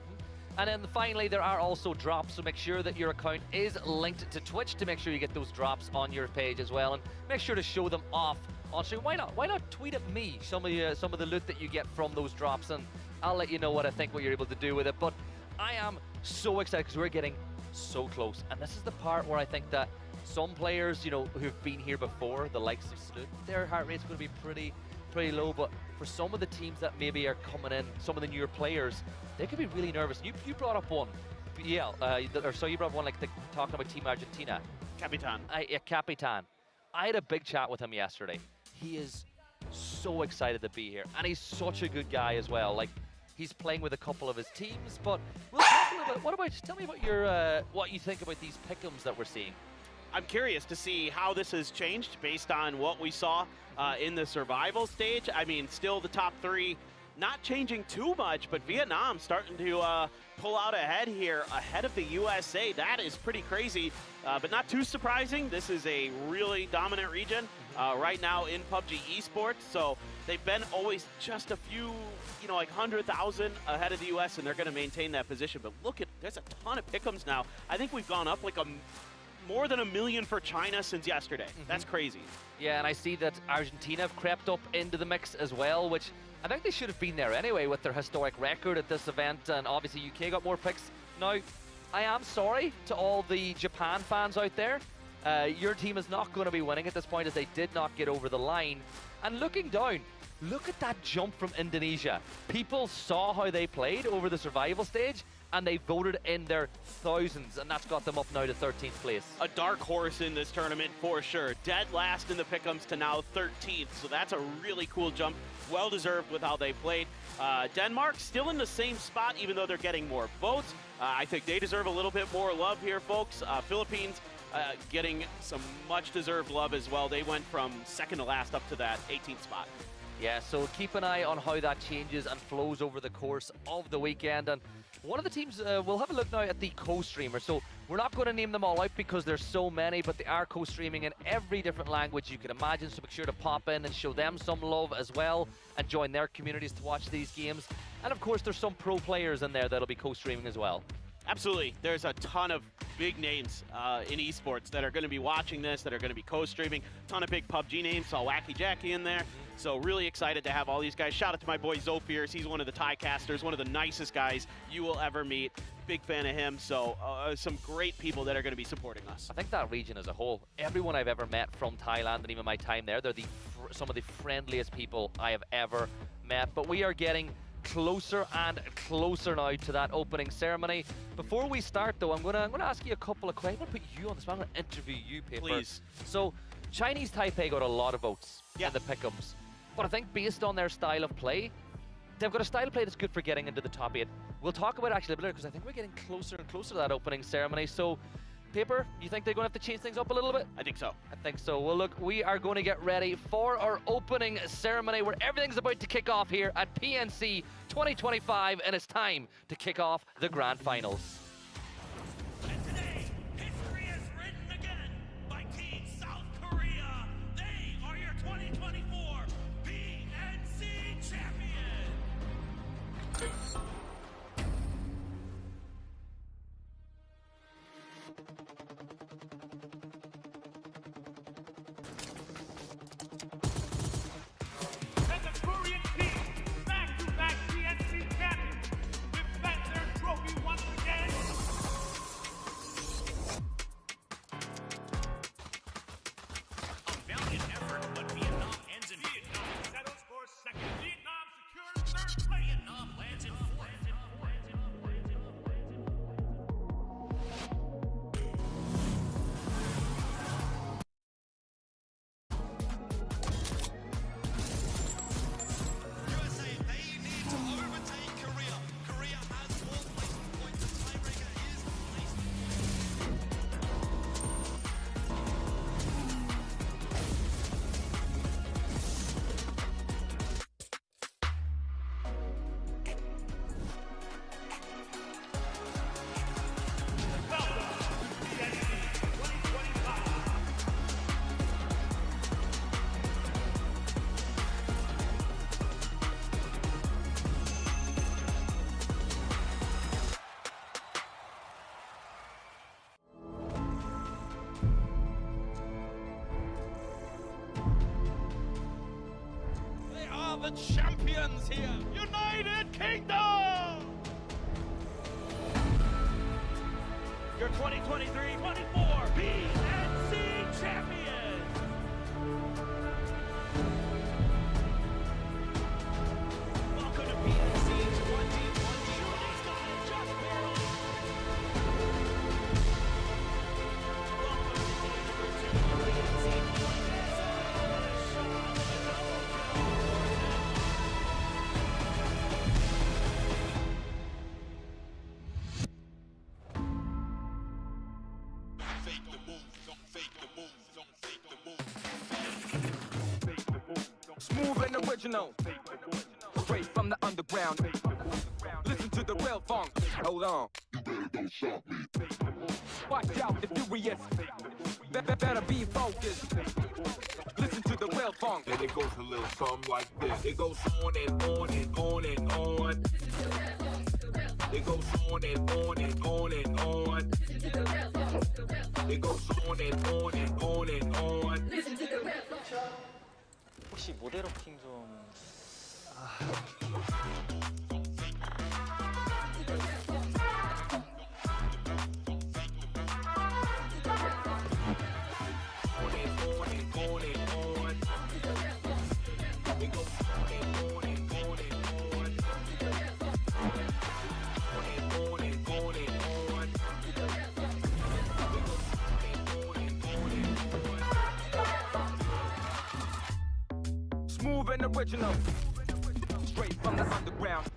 And then finally, there are also drops, so make sure that your account is linked to Twitch to make sure you get those drops on your page as well, and make sure to show them off on stream. Why not tweet at me some of the loot that you get from those drops, and I'll let you know what I think, what you're able to do with it. But I am so excited because we're getting so close, and this is the part where I think that some players, you know, who've been here before, the likes of Salute, their heart rate's going to be pretty low, but for some of the teams that maybe are coming in, some of the newer players, they could be really nervous. You brought up one, yeah, so you brought up one like talking about Team Argentina. Capitan. Capitan. I had a big chat with him yesterday. He is so excited to be here. And he's such a good guy as well. Like, he's playing with a couple of his teams, but we'll talk a little bit. What about, tell me about your, what you think about these pick'ems that we're seeing. I'm curious to see how this has changed based on what we saw in the survival stage. I mean, still the top three not changing too much, but Vietnam starting to pull out ahead here, ahead of the USA. That is pretty crazy, but not too surprising. This is a really dominant region right now in PUBG esports. So they've been always just a few, you know, like 100,000 ahead of the US, and they're going to maintain that position. But look at, there's a ton of pick'ems now. I think we've gone up like more than 1 million for China since yesterday. That's crazy. Yeah, and I see that Argentina have crept up into the mix as well, which I think they should have been there anyway with their historic record at this event, and obviously UK got more picks. Now, I am sorry to all the Japan fans out there. Your team is not going to be winning at this point as they did not get over the line. And looking down, look at that jump from Indonesia. People saw how they played over the survival stage, and they voted in their thousands, and that's got them up now to 13th place. A dark horse in this tournament for sure. Dead last in the pick'ems to now 13th, so that's a really cool jump. Well deserved with how they played. Denmark still in the same spot, even though they're getting more votes. I think they deserve a little bit more love here, folks. Philippines getting some much deserved love as well. They went from second to last up to that 18th spot. Yeah, so keep an eye on how that changes and flows over the course of the weekend. And one of the teams, we'll have a look now at the co-streamers. So we're not going to name them all out because there's so many, but they are co-streaming in every different language you can imagine. So make sure to pop in and show them some love as well and join their communities to watch these games. And of course, there's some pro players in there that'll be co-streaming as well. Absolutely. There's a ton of big names in esports that are going to be watching this, that are going to be co-streaming. Ton of big PUBG names. Saw Wacky Jackie in there. So really excited to have all these guys. Shout out to my boy Zofierce. He's one of the tie casters, one of the nicest guys you will ever meet. Big fan of him. So some great people that are going to be supporting us. I think that region as a whole, everyone I've ever met from Thailand and even my time there, they're some of the friendliest people I have ever met. But we are getting closer and closer now to that opening ceremony. Before we start though, I'm gonna ask you a couple of questions. I'm gonna put you on the spot. I'm gonna interview you, Paper. Please. So Chinese Taipei got a lot of votes Yeah. in the pick'ems, but I think based on their style of play, they've got a style of play that's good for getting into the top 8. We'll talk about it actually a bit later because I think we're getting closer and closer to that opening ceremony. So Paper, you think they're going to have to change things up a little bit? I think so. I think so. Well, look, we are going to get ready for our opening ceremony where everything's about to kick off here at PNC 2025, and it's time to kick off the grand finals. And today, history is written again by Team South Korea. They are your 2024 PNC champion. And the Korean team, back-to-back PNC champions, defend their trophy once again. A valiant effort, but Vietnam ends in Vietnam settles for second. Vietnam secures third place. Vietnam lands in fourth. USA, they need to overtake Korea. Korea has 4 placement points. The tiebreaker is placed. Welcome to PNC 2025. They are the champions here. United Kingdom! Your 2023-24 PNC champions! Welcome to PNC 2025. Just barely. Welcome to PNC 2025. Smooth and original. Straight from the underground. Listen to the real funk. Hold on. Watch out, the furious. Better be focused. Listen to the real funk. And it goes a little something like this. It goes on and on and on and on. It goes on and on and on and on. It goes on and on and on and on. 혹시 모델업킹 좀 Smooth and original. Straight from the underground.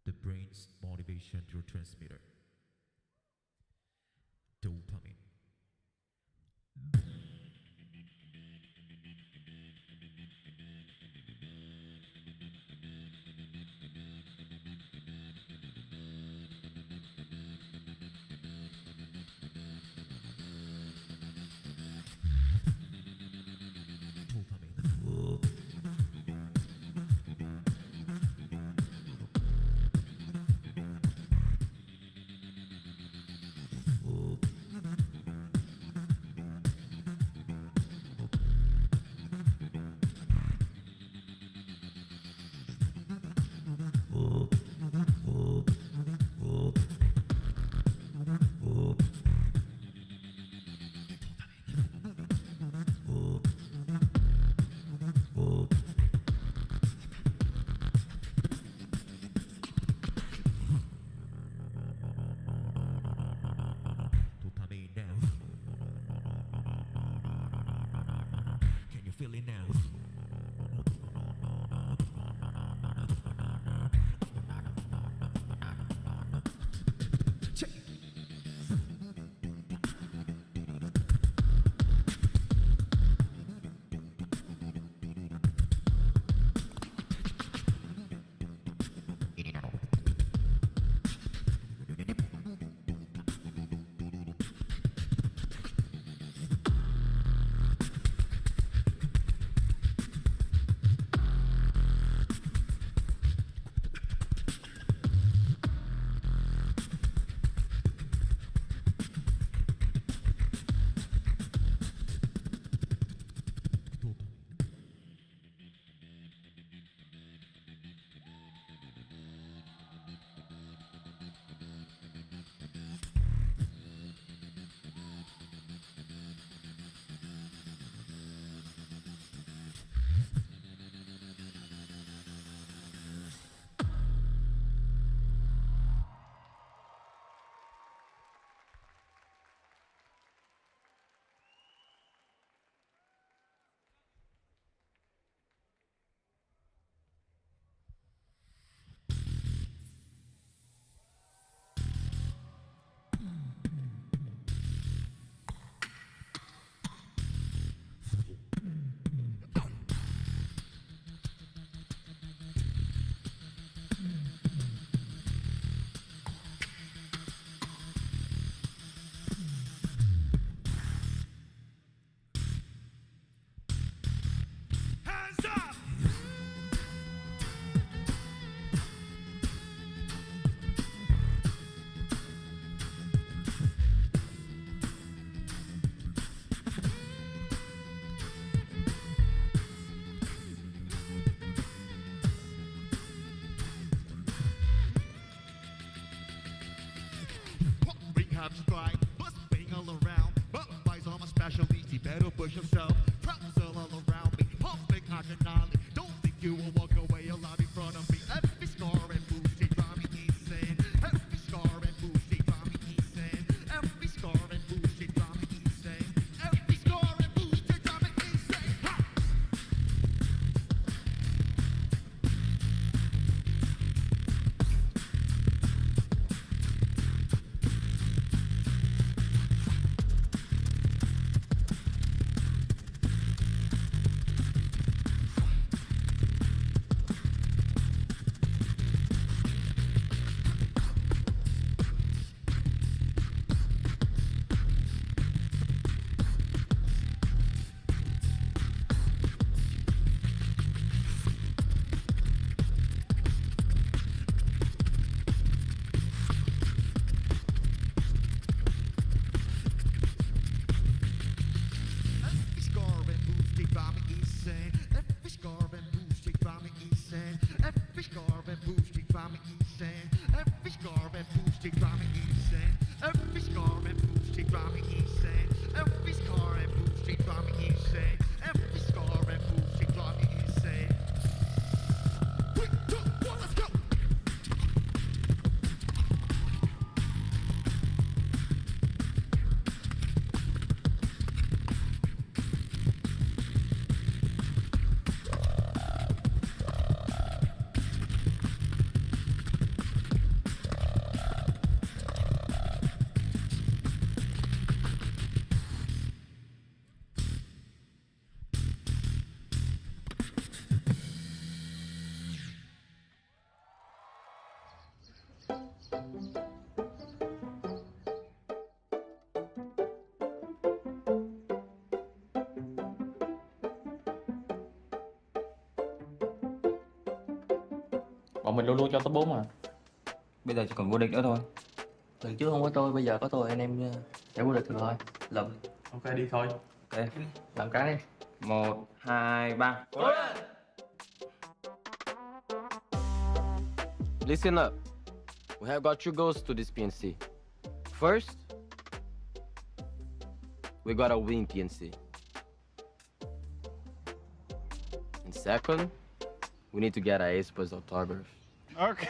The brain's motivation neurotransmitter, dopamine. especially, he better push himself. Problems are all around me, pumping adrenaline. Don't think you will walk away alive in front of me. Every scar and bruise, they drive me insane. Every scar and bruise, they drive me insane. Every scar and bruise, they drive me insane. Every scar and bruise, they drive me insane. Ha! Every scar and bruise, they drive me insane. Every scar and bruise, they drive me insane. Every scar and bruise, they drive me insane. Every scar and bruise, they drive me insane. Every scar and bruise, they drive me insane. Every scar and bruise, they drive me insane. Every scar and bruise, they drive me insane. 3, 2, 1, let's go! Bọn mình luôn luôn cho top 4 mà. Bây giờ chỉ còn vô địch nữa thôi. Lần trước không có tôi, bây giờ có tôi, anh em sẽ vô địch được thôi. Lầm. Ok đi thôi. Ok, làm cái đi. 1, 2, 3. Listen up. We have got 2 goals to this PNC. First, we gotta win PNC. And second, we need to get a ace plus autograph. Okay.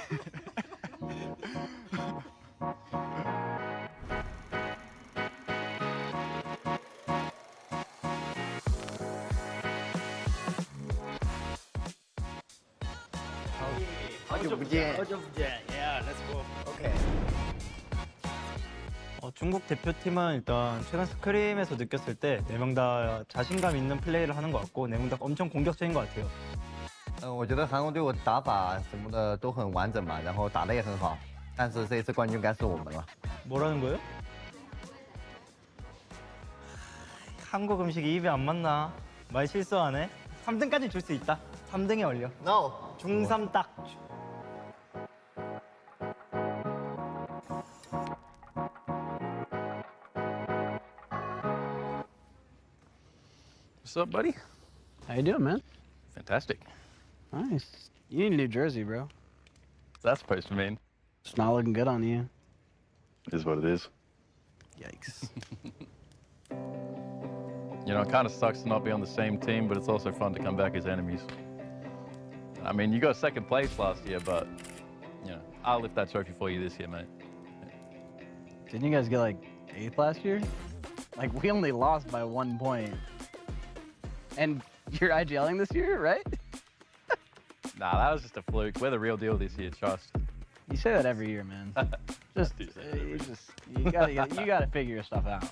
Yeah, let's go. Okay. 중국 대표팀은 일단 최근 스크림에서 느꼈을 때 4명 다 자신감 있는 플레이를 하는 것 같고 4명 다 엄청 공격적인 것 같아요. 我觉得韩国队伍打法什么的都很完整嘛，然后打得也很好，但是这一次冠军该是我们了。 뭐라는 거예요? 한국 음식이 입에 안 맞나? 말 실수하네. 3등까지 줄 수 있다. 3등에 올려. No. 중3 딱. What's up, buddy? How you doing, man? Fantastic. Nice. You need a new jersey, bro. What's that supposed to mean? It's not looking good on you. It is what it is. Yikes. You know, it kind of sucks to not be on the same team, but it's also fun to come back as enemies. I mean, you got second place last year, but, you know, I'll lift that trophy for you this year, mate. Didn't you guys get like 8th last year? Like, we only lost by 1 point. And you're IGLing this year, right? Nah, that was just a fluke. We're the real deal this year, trust. You say that every year, man. You gotta figure your stuff out.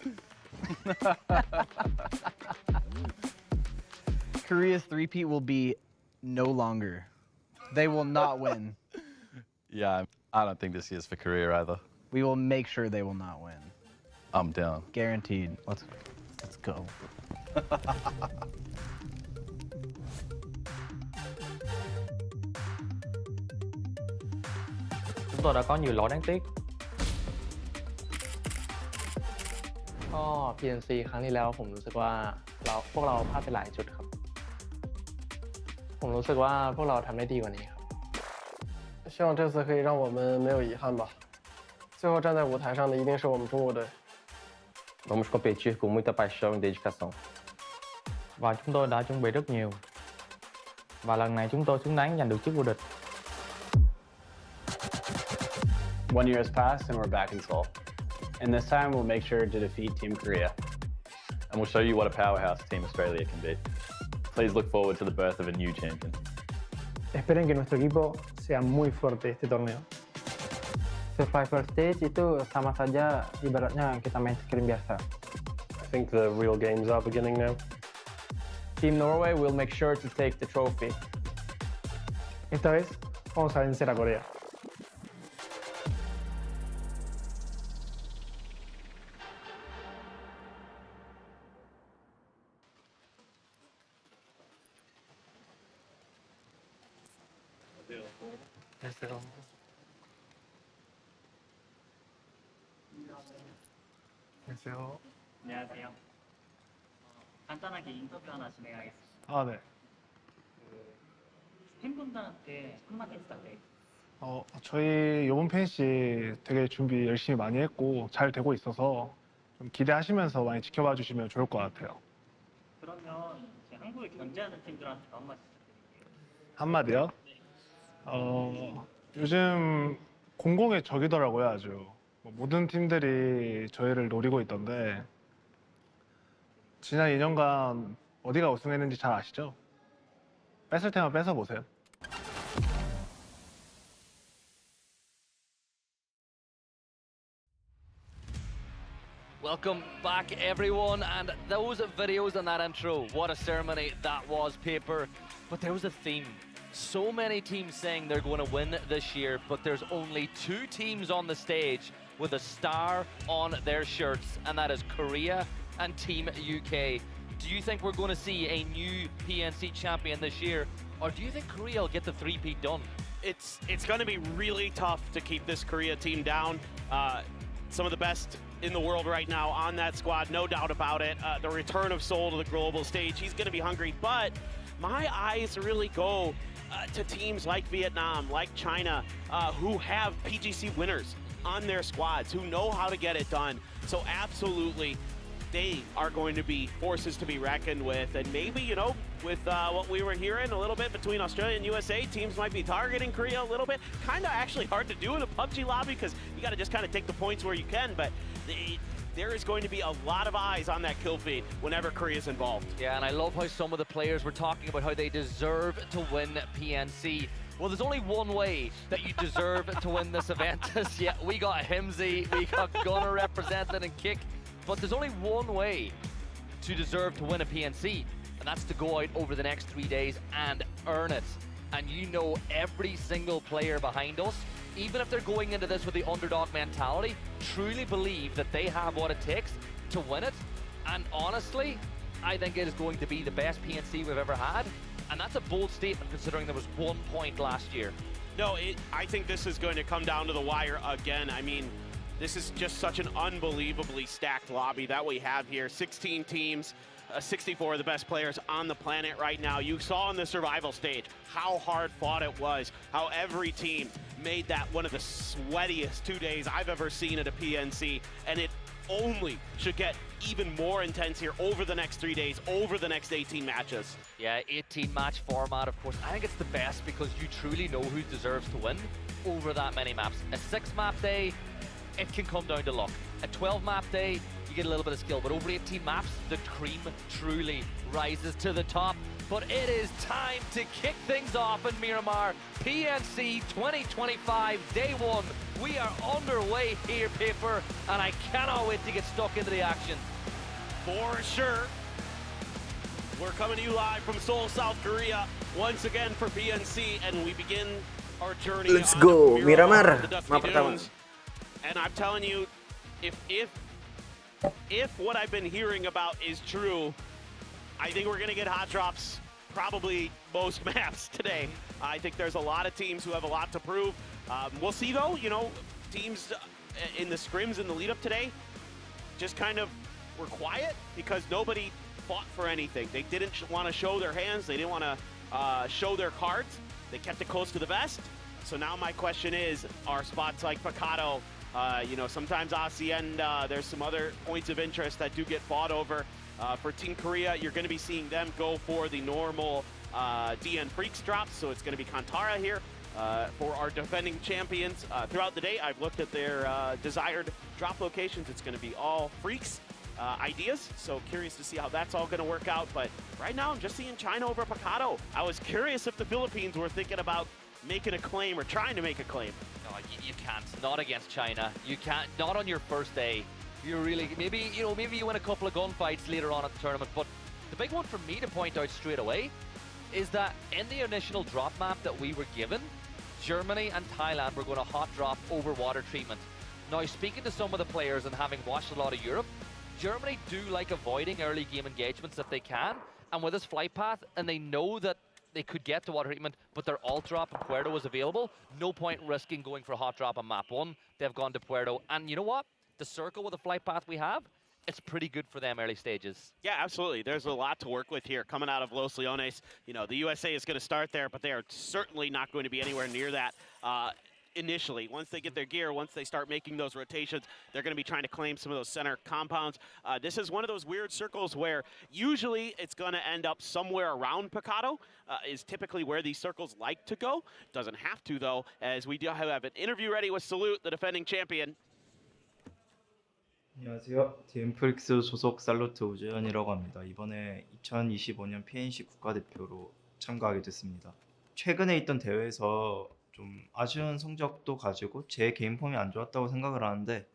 Korea's three-peat will be no longer. They will not win. Yeah, I don't think this year's for Korea either. We will make sure they will not win. I'm down. Guaranteed. Let's go. Chúng tôi đã có nhiều lỗi đáng tiếc. ก็ PNC ครั้งที่แล้วผมรู้สึกว่าพวกเราพลาดไปหลายจุดครับ ผมรู้สึกว่าพวกเราทำได้ดีกว่านี้ครับ 希望这次可以让我们没有遗憾吧。最后站在舞台上的一定是我们中国队。Vamos competir com muita paixão e dedicação. Và chúng tôi đã chuẩn bị rất nhiều. Và lần này chúng tôi xứng đáng giành được chức vô địch. 1 year has passed and we're back in Seoul. And this time we'll make sure to defeat Team Korea. And we'll show you what a powerhouse Team Australia can be. Please look forward to the birth of a new champion. Esperen que nuestro equipo sea muy fuerte este torneo. Survivor stage itu sama saja ibaratnya kita main scrim biasa. I think the real games are beginning now. Team Norway will make sure to take the trophy. Esta vez vamos a vencer a Corea. 안녕하세요. 안녕하세요. 간단하게 인터뷰 하나 진행하겠습니다. 아, 네. 팬분들한테 한마디 부탁드립니다. 저희 요번 팬시 되게 준비 열심히 많이 했고 잘 되고 있어서 좀 기대하시면서 많이 지켜봐 주시면 좋을 것 같아요. 그러면 이제 한국을 견제하는 팀들한테 한마디 부탁드릴게요. 한마디요? 요즘 공공의 적이더라고요, 아주. 모든 팀들이 저희를 노리고 있던데 지난 2년간 어디가 우승했는지 잘 아시죠? 뺏을 테면 뺏어보세요. Welcome back, everyone, and those videos and that intro, what a ceremony that was, Paper. But there was a theme. So many teams saying they're going to win this year, but there's only 2 teams on the stage with a star on their shirts, and that is Korea and Team UK. Do you think we're going to see a new PNC champion this year, or do you think Korea will get the 3-peat done? It's going to be really tough to keep this Korea team down. Some of the best in the world right now on that squad, no doubt about it. The return of Seoul to the global stage, he's going to be hungry, but my eyes really go to teams like Vietnam, like China, who have PGC winners on their squads, who know how to get it done. So absolutely, they are going to be forces to be reckoned with. And maybe, you know, with what we were hearing a little bit between Australia and USA, teams might be targeting Korea a little bit. Kind of actually hard to do in a PUBG lobby because you got to just kind of take the points where you can, but there is going to be a lot of eyes on that kill feed whenever Korea's involved. Yeah, and I love how some of the players were talking about how they deserve to win PNC. Well, there's only one way that you deserve to win this event. Yeah, we got Himsy, we got Gunner represented and Kick, but there's only one way to deserve to win a PNC, and that's to go out over the next 3 days and earn it. And you know every single player behind us, even if they're going into this with the underdog mentality, truly believe that they have what it takes to win it. And honestly, I think it is going to be the best PNC we've ever had. And that's a bold statement considering there was 1 point last year. No, I think this is going to come down to the wire again. I mean, this is just such an unbelievably stacked lobby that we have here. 16 teams, 64 of the best players on the planet right now. You saw in the survival stage how hard fought it was, how every team made that one of the sweatiest 2 days I've ever seen at a PNC, and it only should get even more intense here over the next 3 days, over the next 18 matches. Yeah, 18 match format, of course. I think it's the best because you truly know who deserves to win over that many maps. A 6-map day, it can come down to luck. A 12-map day, you get a little bit of skill, but over 18 maps, the cream truly rises to the top. But it is time to kick things off in Miramar. PNC 2025, day 1. We are underway here, Paper, and I cannot wait to get stuck into the action. For sure. We're coming to you live from Seoul, South Korea, once again for PNC, and we begin our journey. Let's go, Miramar. The Dusty Map pertama. Dunes. And I'm telling you, if what I've been hearing about is true, I think we're going to get hot drops probably most maps today. I think there's a lot of teams who have a lot to prove. We'll see, though. You know, teams in the scrims in the lead-up today just kind of were quiet because nobody fought for anything. They didn't want to show their hands. They didn't want to show their cards. They kept it close to the vest. So now my question is, are spots like Picado, You know, sometimes ASEAN, there's some other points of interest that do get fought over. For Team Korea, you're going to be seeing them go for the normal DN Freaks drops, so it's going to be Kantara here. For our defending champions, throughout the day, I've looked at their desired drop locations. It's going to be all Freaks ideas, so curious to see how that's all going to work out. But right now, I'm just seeing China over Picado. I was curious if the Philippines were thinking about making a claim or trying to make a claim. No, you can't. Not against China. You can't. Not on your first day. You really, maybe you win a couple of gunfights later on at the tournament. But the big one for me to point out straight away is that in the initial drop map that we were given, Germany and Thailand were going to hot drop over water treatment. Now, speaking to some of the players and having watched a lot of Europe, Germany do like avoiding early game engagements if they can. And with this flight path, and they know that they could get to water treatment, but their alt drop in Puerto was available, no point risking going for a hot drop on map 1. They've gone to Puerto. And you know what? The circle with the flight path we have, it's pretty good for them early stages. Yeah, absolutely. There's a lot to work with here coming out of Los Leones. You know, the USA is going to start there, but they are certainly not going to be anywhere near that initially. Once they get their gear, once they start making those rotations, they're going to be trying to claim some of those center compounds. This is one of those weird circles where usually it's going to end up somewhere around Picado, is typically where these circles like to go. Doesn't have to, though, as we do have an interview ready with Salute, the defending champion. 안녕하세요. DM프릭스 소속 살로트 우재현이라고 합니다. 이번에 2025년 PNC 국가대표로 참가하게 됐습니다. 최근에 있던 대회에서 좀 아쉬운 성적도 가지고 제 개인 폼이 안 좋았다고 생각을 하는데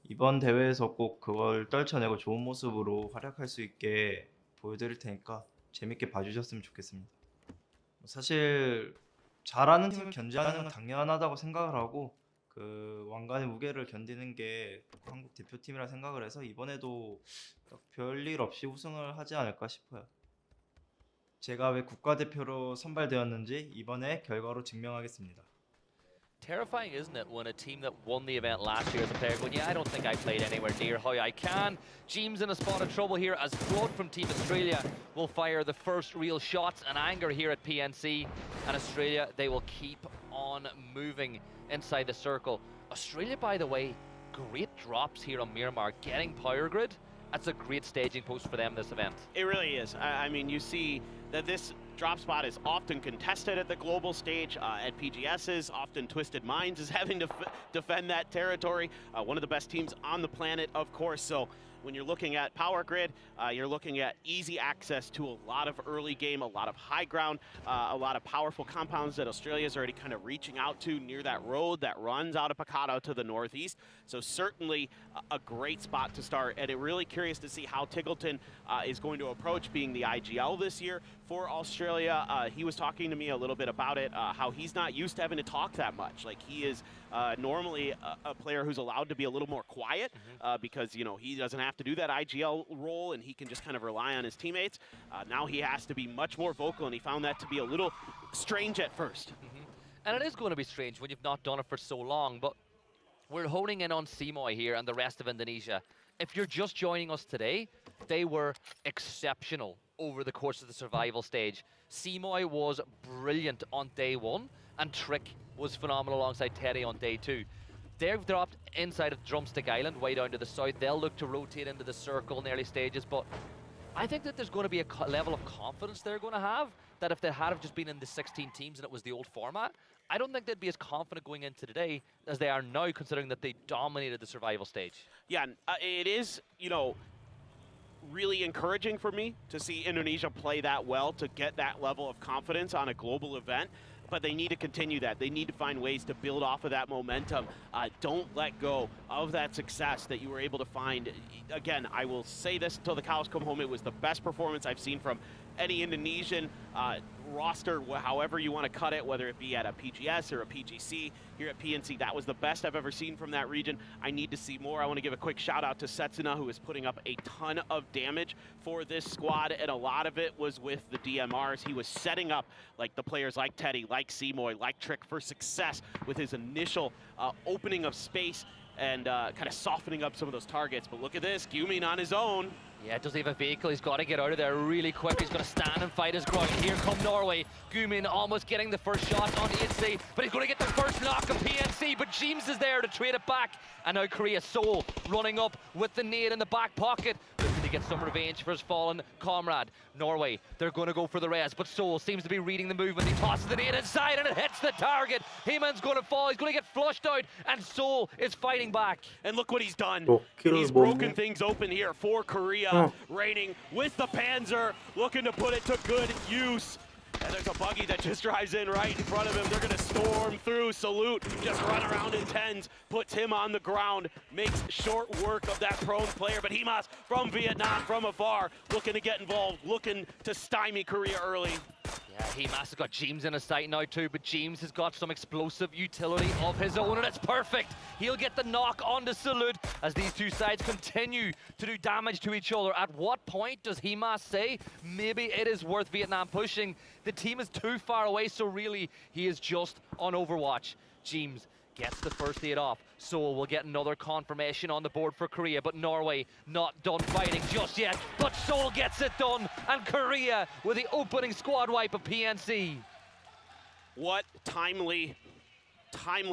이번 대회에서 꼭 그걸 떨쳐내고 좋은 모습으로 활약할 수 있게 보여드릴 테니까 재밌게 봐주셨으면 좋겠습니다. 사실 잘하는 팀을 견제하는 건 당연하다고 생각을 하고 그 왕관의 무게를 견디는 게 한국 대표팀이라 생각을 해서 이번에도 별일 없이 우승을 하지 않을까 싶어요. 제가 왜 국가대표로 선발되었는지 이번에 결과로 증명하겠습니다. Terrifying, isn't it, when a team that won the event last year as a player going, yeah, I don't think I played anywhere near how I can. James in a spot of trouble here as Flood from Team Australia will fire the first real shots and anger here at PNC. And Australia, they will keep on moving inside the circle. Australia, by the way, great drops here on Miramar, getting power grid. That's a great staging post for them this event. It really is. I mean, you see that this drop spot is often contested at the global stage. At PGS's, often Twisted Minds is having to defend that territory. One of the best teams on the planet, of course. So when you're looking at power grid, you're looking at easy access to a lot of early game, a lot of high ground, a lot of powerful compounds that Australia's already kind of reaching out to near that road that runs out of Picado to the northeast. So certainly a great spot to start, and I'm really curious to see how Tiggleton is going to approach being the IGL this year for Australia. He was talking to me a little bit about it, how he's not used to having to talk that much. Like, he is normally a player who's allowed to be a little more quiet because, you know, he doesn't have to do that IGL role and he can just kind of rely on his teammates. Now he has to be much more vocal, and he found that to be a little strange at first. And it is going to be strange when you've not done it for so long, but we're honing in on Simoy here and the rest of Indonesia. If you're just joining us today, they were exceptional over the course of the survival stage. Simoy was brilliant on day 1, and Trick was phenomenal alongside Teddy on day 2. They've dropped inside of Drumstick Island, way down to the south. They'll look to rotate into the circle in the early stages, but I think that there's going to be a level of confidence they're going to have that if they had have just been in the 16 teams and it was the old format, I don't think they'd be as confident going into today as they are now, considering that they dominated the survival stage. Yeah, it is, you know, really encouraging for me to see Indonesia play that well, to get that level of confidence on a global event. But they need to continue that. They need to find ways to build off of that momentum. Don't let go of that success that you were able to find. Again, I will say this until the cows come home. It was the best performance I've seen from any Indonesian roster, however you want to cut it, whether it be at a PGS or a PGC. Here at PNC, that was the best I've ever seen from that region. I need to see more. I want to give a quick shout out to Setsuna, who is putting up a ton of damage for this squad, and a lot of it was with the DMRs. He was setting up like the players like Teddy, like Simoy, like Trick for success with his initial opening of space and kind of softening up some of those targets. But look at this, Gyumin on his own. Yeah, does he have a vehicle? He's got to get out of there really quick. He's going to stand and fight his ground. Here come Norway. Gumin almost getting the first shot on HC, but he's going to get the first knock of PNC, but James is there to trade it back. And now Korea Seoul running up with the nade in the back pocket, looking to get some revenge for his fallen comrade. Norway, they're going to go for the res, but Seoul seems to be reading the movement. He tosses the nade inside and it hits the target. Heyman's going to fall. He's going to get flushed out, and Seoul is fighting back. And look what he's done. Gokil He's bomnya. broken things open here for Korea. Raining with the Panzer, looking to put it to good use. And there's a buggy that just drives in right in front of him. They're going to storm through. Salute, just run around in tens, puts him on the ground, makes short work of that prone player. But Himas from Vietnam, from afar, looking to get involved, looking to stymie Korea early. Yeah, Himas has got James in his sight now too, but James has got some explosive utility of his own, and it's perfect. He'll get the knock onto Salute as these two sides continue to do damage to each other. At what point does Himas say, maybe it is worth Vietnam pushing? The team is too far away, so really, he is just on Overwatch. James gets the first aid off. Seoul will get another confirmation on the board for Korea, but Norway not done fighting just yet. But Seoul gets it done, and Korea with the opening squad wipe of PNC. What timely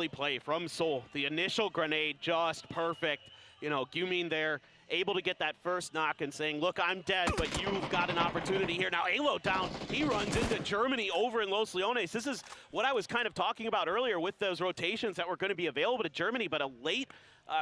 play from Seoul. The initial grenade just perfect. You know, Gumin there, able to get that first knock and saying, look, I'm dead, but you've got an opportunity here. Now, Alo down, he runs into Germany over in Los Leones. This is what I was kind of talking about earlier with those rotations that were going to be available to Germany, but a late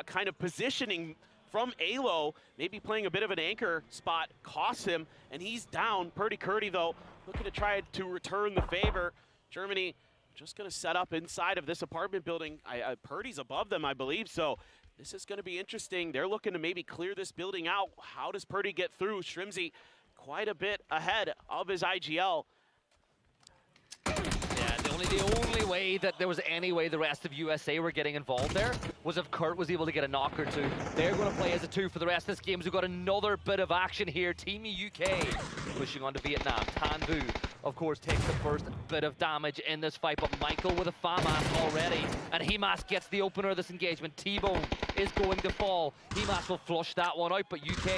kind of positioning from Alo, maybe playing a bit of an anchor spot, costs him, and he's down. Purdy Curdy, though, looking to try to return the favor. Germany just going to set up inside of this apartment building. Purdy's above them, I believe, so this is going to be interesting. They're looking to maybe clear this building out. How does Purdy get through? Shrimsy quite a bit ahead of his IGL. Yeah, the only way that there was any way the rest of USA were getting involved there was if Kurt was able to get a knock or two. They're going to play as a 2 for the rest of this game. So we've got another bit of action here. Team UK pushing on to Vietnam. Tan Vu, of course, takes the first bit of damage in this fight, but Michael with a FAMAS already, and Himas gets the opener of this engagement. T-Bone is going to fall. Himas will flush that one out, but UK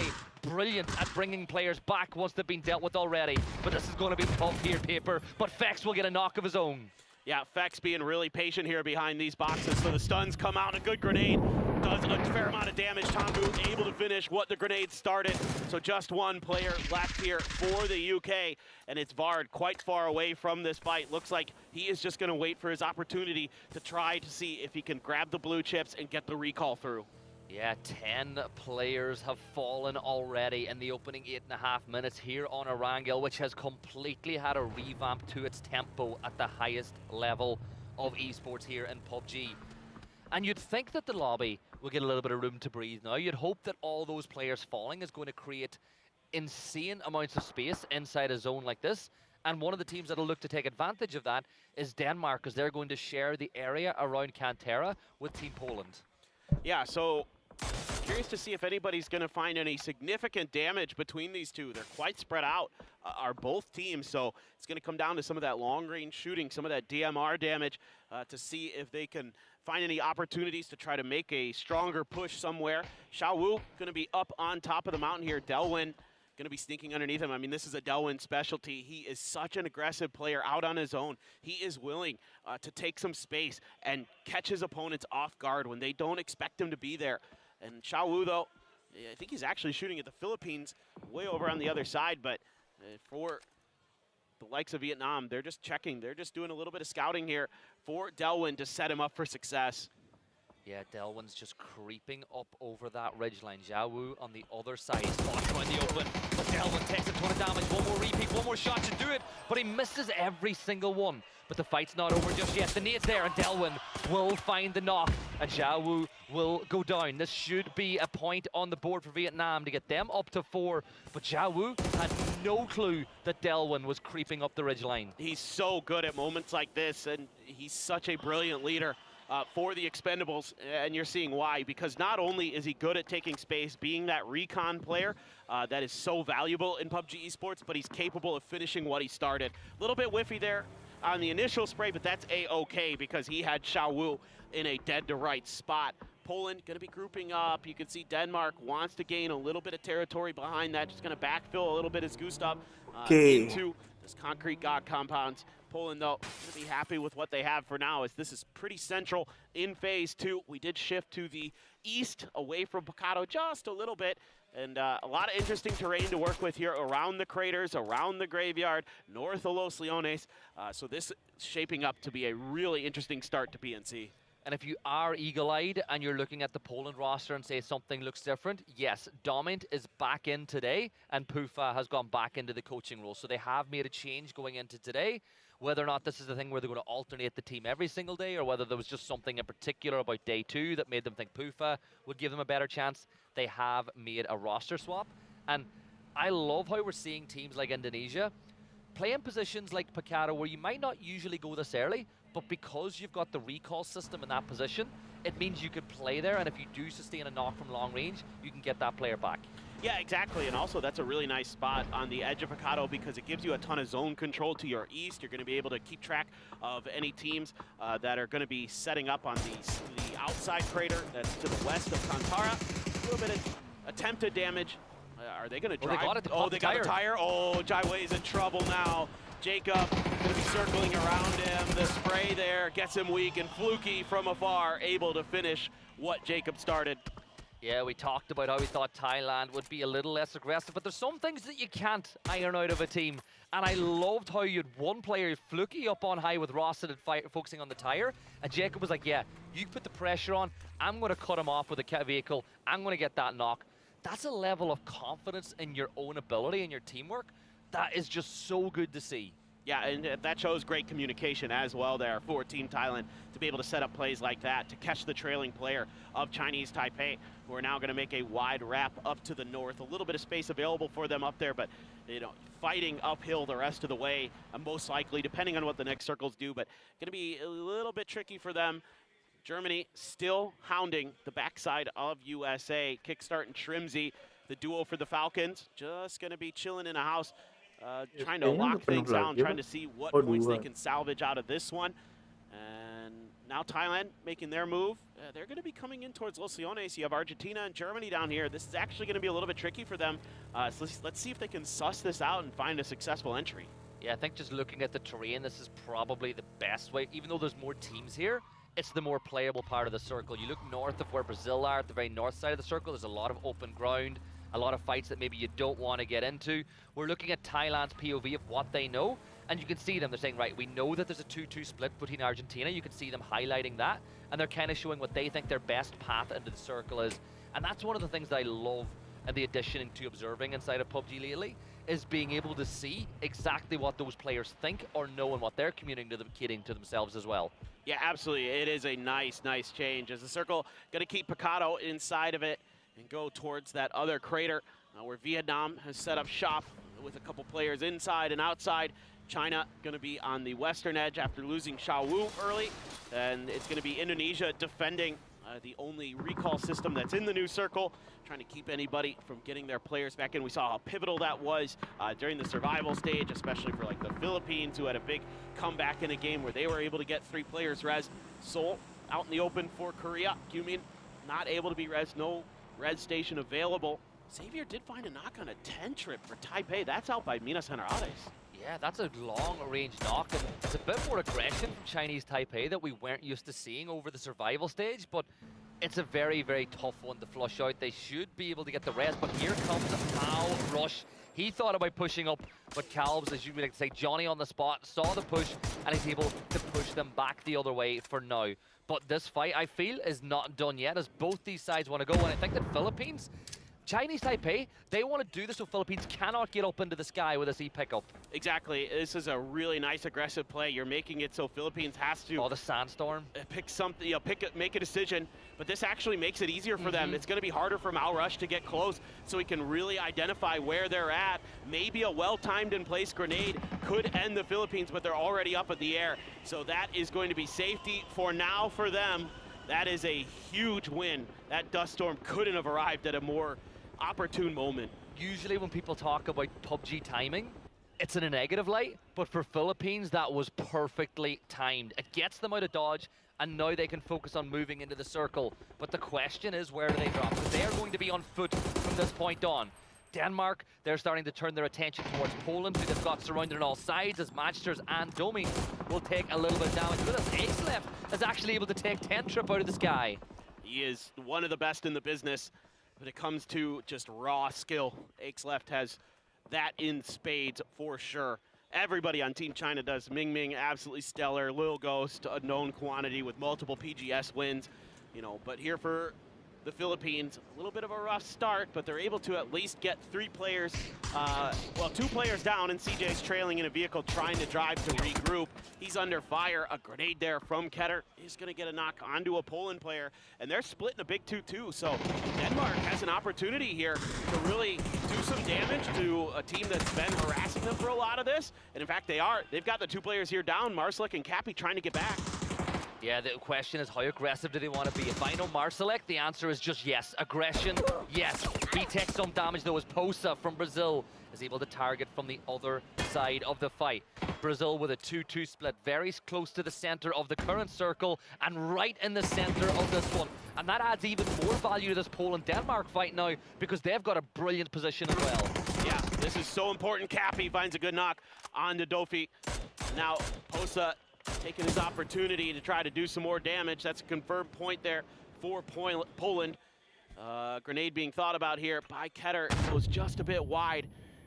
brilliant at bringing players back once they've been dealt with already. But this is going to be tough here, Paper, but Fex will get a knock of his own. Yeah, Fex being really patient here behind these boxes, so the stuns come out, a good grenade does a fair amount of damage. Tambu able to finish what the grenade started, so just one player left here for the UK, and it's Vard quite far away from this fight. Looks like he is just going to wait for his opportunity to try to see if he can grab the blue chips and get the recall through. Yeah, 10 players have fallen already in the opening 8.5 minutes here on Erangel, which has completely had a revamp to its tempo at the highest level of esports here in PUBG. And you'd think that the lobby will get a little bit of room to breathe now. You'd hope that all those players falling is going to create insane amounts of space inside a zone like this. And one of the teams that'll look to take advantage of that is Denmark, because they're going to share the area around Cantera with Team Poland. Yeah, so curious to see if anybody's going to find any significant damage between these two. They're quite spread out, are both teams, so it's going to come down to some of that long-range shooting, some of that DMR damage, to see if they can find any opportunities to try to make a stronger push somewhere. Xiaowu going to be up on top of the mountain here. Delwyn going to be sneaking underneath him. I mean, this is a Delwyn specialty. He is such an aggressive player out on his own. He is willing to take some space and catch his opponents off guard when they don't expect him to be there. And Xiaowu, though, I think he's actually shooting at the Philippines way over on the other side, but for the likes of Vietnam, they're just checking. They're just doing a little bit of scouting here for Delwyn to set him up for success. Yeah, Delwyn's just creeping up over that ridgeline. Xiaowu on the other side. Spot around the open, but Delwyn takes a ton of damage. One more repeat, one more shot to do it, but he misses every single one. But the fight's not over just yet. The nade's there, and Delwyn will find the knock, and Xiaowu will go down. This should be a point on the board for Vietnam to get them up to 4, but Xiaowu had no clue that Delwyn was creeping up the ridgeline. He's so good at moments like this, and he's such a brilliant leader for the Expendables, and you're seeing why, because not only is he good at taking space, being that recon player that is so valuable in PUBG esports, but he's capable of finishing what he started. A little bit whiffy there on the initial spray, but that's A-okay because he had Xiaowu in a dead to right spot. Poland going to be grouping up. You can see Denmark wants to gain a little bit of territory behind that. Just going to backfill a little bit as Gustav into this concrete god compound. Poland, though, going to be happy with what they have for now, as this is pretty central in phase 2. We did shift to the east, away from Picado just a little bit, and a lot of interesting terrain to work with here around the craters, around the graveyard, north of Los Leones. So this is shaping up to be a really interesting start to PNC. And if you are eagle-eyed and you're looking at the Poland roster and say something looks different, yes, Dominant is back in today, and Pufa has gone back into the coaching role. So they have made a change going into today. Whether or not this is the thing where they're going to alternate the team every single day, or whether there was just something in particular about day 2 that made them think Pufa would give them a better chance, they have made a roster swap. And I love how we're seeing teams like Indonesia playing positions like Picado where you might not usually go this early, but because you've got the recall system in that position, it means you can play there, and if you do sustain a knock from long range, you can get that player back. Yeah, exactly, and also that's a really nice spot on the edge of Picado because it gives you a ton of zone control to your east. You're going to be able to keep track of any teams that are going to be setting up on the outside crater that's to the west of Kantara. A little bit of attempted damage. Are they going to drive? They got a tire. Oh, Jaiwei's in trouble now. Jacob going to be circling around him. The spray there gets him weak, and Fluky from afar able to finish what Jacob started. Yeah, we talked about how we thought Thailand would be a little less aggressive, but there's some things that you can't iron out of a team. And I loved how you had one player, Fluky, up on high with Rosset focusing on the tire, and Jacob was like, yeah, you put the pressure on, I'm going to cut him off with a vehicle, I'm going to get that knock. That's a level of confidence in your own ability and your teamwork that is just so good to see. Yeah, and that shows great communication as well there for Team Thailand to be able to set up plays like that to catch the trailing player of Chinese Taipei, who are now going to make a wide wrap up to the north. A little bit of space available for them up there, but you know, fighting uphill the rest of the way, most likely, depending on what the next circles do, but going to be a little bit tricky for them. Germany still hounding the backside of USA. Kickstart and Trimsy, the duo for the Falcons, just going to be chilling in a house. Trying to lock things down, trying to see what points they can salvage out of this one. And now Thailand making their move. They're going to be coming in towards Los Leones. You have Argentina and Germany down here. This is actually going to be a little bit tricky for them. So let's see if they can suss this out and find a successful entry. Yeah, I think just looking at the terrain, this is probably the best way. Even though there's more teams here, it's the more playable part of the circle. You look north of where Brazil are, at the very north side of the circle, there's a lot of open ground. A lot of fights that maybe you don't want to get into. We're looking at Thailand's POV of what they know, and you can see them. They're saying, right, we know that there's a 2-2 split between Argentina. You can see them highlighting that, and they're kind of showing what they think their best path into the circle is. And that's one of the things that I love and the addition to observing inside of PUBG lately, is being able to see exactly what those players think or know and what they're communicating to themselves as well. Yeah, absolutely. It is a nice change as the circle going to keep Picado inside of it and go towards that other crater where Vietnam has set up shop with a couple players inside and outside. China going to be on the western edge after losing Xiaowu early, and it's going to be Indonesia defending the only recall system that's in the new circle, trying to keep anybody from getting their players back in. We saw how pivotal that was during the survival stage, especially for like the Philippines, who had a big comeback in a game where they were able to get 3 players res. Seoul out in the open for Korea. Gyumin not able to be res, no res station available. Xavier did find a knock on a 10 trip for Taipei. That's out by Minas Generales. Yeah, that's a long-range knock, and it's a bit more aggression from Chinese Taipei that we weren't used to seeing over the survival stage, but it's a very tough one to flush out. They should be able to get the res, but here comes Mao Rush. He thought about pushing up, but Calbs, as you would like to say, Johnny on the spot, saw the push, and he's able to push them back the other way for now. But this fight, I feel, is not done yet, as both these sides want to go, and I think that Philippines, Chinese Taipei, they want to do this so Philippines cannot get up into the sky with a C pickup. Exactly. This is a really nice aggressive play. You're making it so Philippines has to... Oh, the sandstorm. Pick something, make a decision. But this actually makes it easier for them. It's going to be harder for Mao Rush to get close so he can really identify where they're at. Maybe a well-timed in-place grenade could end the Philippines, but they're already up in the air. So that is going to be safety for now for them. That is a huge win. That dust storm couldn't have arrived at a more opportune moment. Usually when people talk about PUBG timing, it's in a negative light, but for Philippines, that was perfectly timed. It gets them out of dodge and now they can focus on moving into the circle. But the question is, where do they drop? Because they are going to be on foot from this point on. Denmark, they're starting to turn their attention towards Poland, who they've got surrounded on all sides, as Matchsters and Domi will take a little bit of damage. But this Acelef is actually able to take 10 trip out of the sky. He is one of the best in the business when it comes to just raw skill. Acelef has that in spades for sure. Everybody on Team China does. Ming Ming, absolutely stellar. Lil Ghost, a known quantity with multiple PGS wins. You know, but here for the Philippines, a little bit of a rough start, but they're able to at least get 3 players, well, 2 players down, and CJ's trailing in a vehicle trying to drive to regroup. He's under fire. A grenade there from Ketter. He's going to get a knock onto a Poland player, and they're splitting a big 2-2. So Denmark has an opportunity here to really do some damage to a team that's been harassing them for a lot of this. And in fact, they are. They've got the 2 players here down, Marsalek and Cappy, trying to get back. Yeah, the question is, how aggressive do they want to be? If I know Marsalek, the answer is just yes. Aggression, yes. He takes some damage, though, as Posa from Brazil is able to target from the other side of the fight. Brazil with a 2-2 split, very close to the center of the current circle and right in the center of this one. And that adds even more value to this Poland-Denmark fight now, because they've got a brilliant position as well. Yeah, this is so important. Cappy finds a good knock on the Dofi. Now, Posa taking his opportunity to try to do some more damage. That's a confirmed point there for Poland. Grenade being thought about here by Ketter. Goes just a bit wide.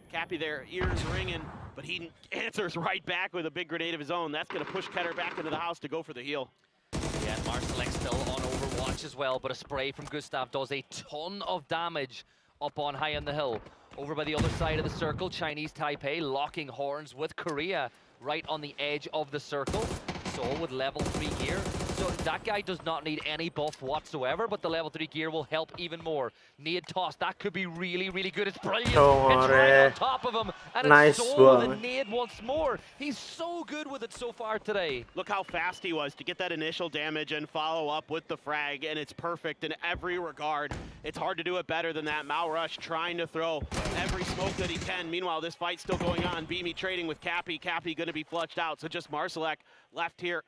Cappy there, ears ringing, but he answers right back with a big grenade of his own. That's going to push Ketter back into the house to go for the heal. Yeah, Marsalek still on Overwatch as well, but a spray from Gustav does a ton of damage up on high on the hill. Over by the other side of the circle, Chinese Taipei locking horns with Korea right on the edge of the circle. Seoul with level 3 gear. So that guy does not need any buff whatsoever, but the level 3 gear will help even more. Nade toss, that could be really, really good. It's brilliant. It's right on top of him. And Nice it's Seoul with a one. nade once more. He's so good with it so far today. Look how fast he was to get that initial damage and follow up with the frag, and it's perfect in every regard. It's hard to do it better than that. Malrush trying to throw every smoke that he can. Meanwhile, this fight's still going on. Beamy trading with Cappy. Cappy going to be flushed out. So just Marsalek left here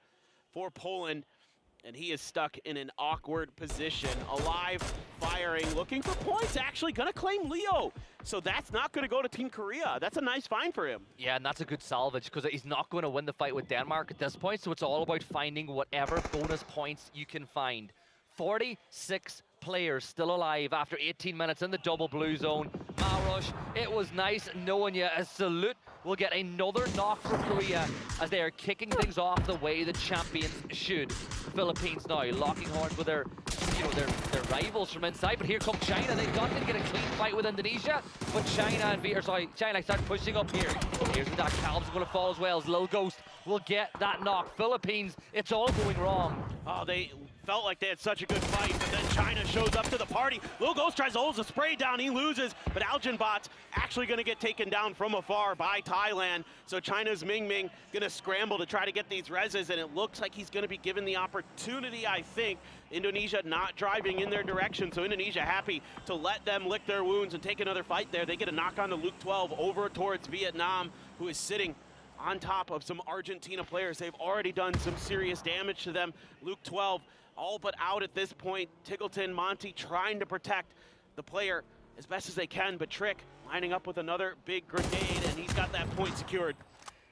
for Poland, and he is stuck in an awkward position. Alive, firing, looking for points, actually gonna claim Leo. So that's not gonna go to Team Korea. That's a nice find for him. Yeah, and that's a good salvage, because he's not going to win the fight with Denmark at this point, so it's all about finding whatever bonus points you can find. 46 players still alive after 18 minutes in the double blue zone. Malrush, it was nice knowing you. A salute. We'll get another knock for Korea as they are kicking things off the way the champions should. Philippines now locking horns with their rivals from inside, but here come China. They've got to get a clean fight with Indonesia, but China start pushing up here. Here's the that Calv's going to fall as well as Lil Ghost will get that knock. Philippines, it's all going wrong. Oh, they felt like they had such a good fight, but then China shows up to the party. Lil Ghost tries to hold the spray down, he loses, but Algenbot's actually going to get taken down from afar by Thailand. So China's Ming Ming going to scramble to try to get these reses, and it looks like he's going to be given the opportunity, I think. Indonesia not driving in their direction, so Indonesia happy to let them lick their wounds and take another fight there. They get a knock on to Luke 12 over towards Vietnam, who is sitting on top of some Argentina players. They've already done some serious damage to them. Luke 12 all but out at this point. Tiggleton, Monty trying to protect the player as best as they can, but Trick lining up with another big grenade, and he's got that point secured.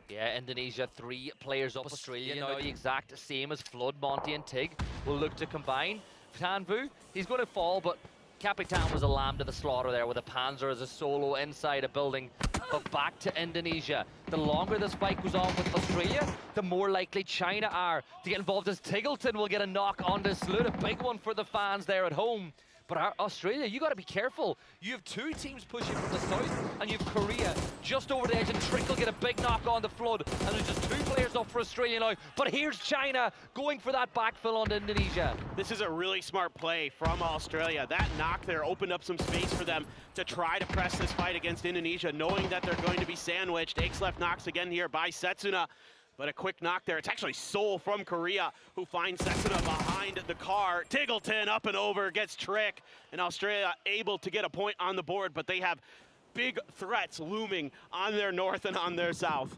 Yeah, Indonesia 3 players up. Australia now the exact same as Flood, Monty and Tig will look to combine. Tanvu, he's going to fall, but Capitan was a lamb to the slaughter there with a Panzer as a solo inside a building. But back to Indonesia. The longer this fight goes on with Australia, the more likely China are to get involved, as Tiggleton will get a knock on this salute. A big one for the fans there at home. But Australia, you got to be careful. You have 2 teams pushing from the south, and you have Korea just over the edge, and Trick will get a big knock on the Flood. And there's just 2 players up for Australia now. But here's China going for that backfill on Indonesia. This is a really smart play from Australia. That knock there opened up some space for them to try to press this fight against Indonesia, knowing that they're going to be sandwiched. Acelef knocks again here by Setsuna. But a quick knock there. It's actually Seoul from Korea who finds Setsuna behind the car. Tiggleton up and over, gets Trick. And Australia able to get a point on the board, but they have big threats looming on their north and on their south.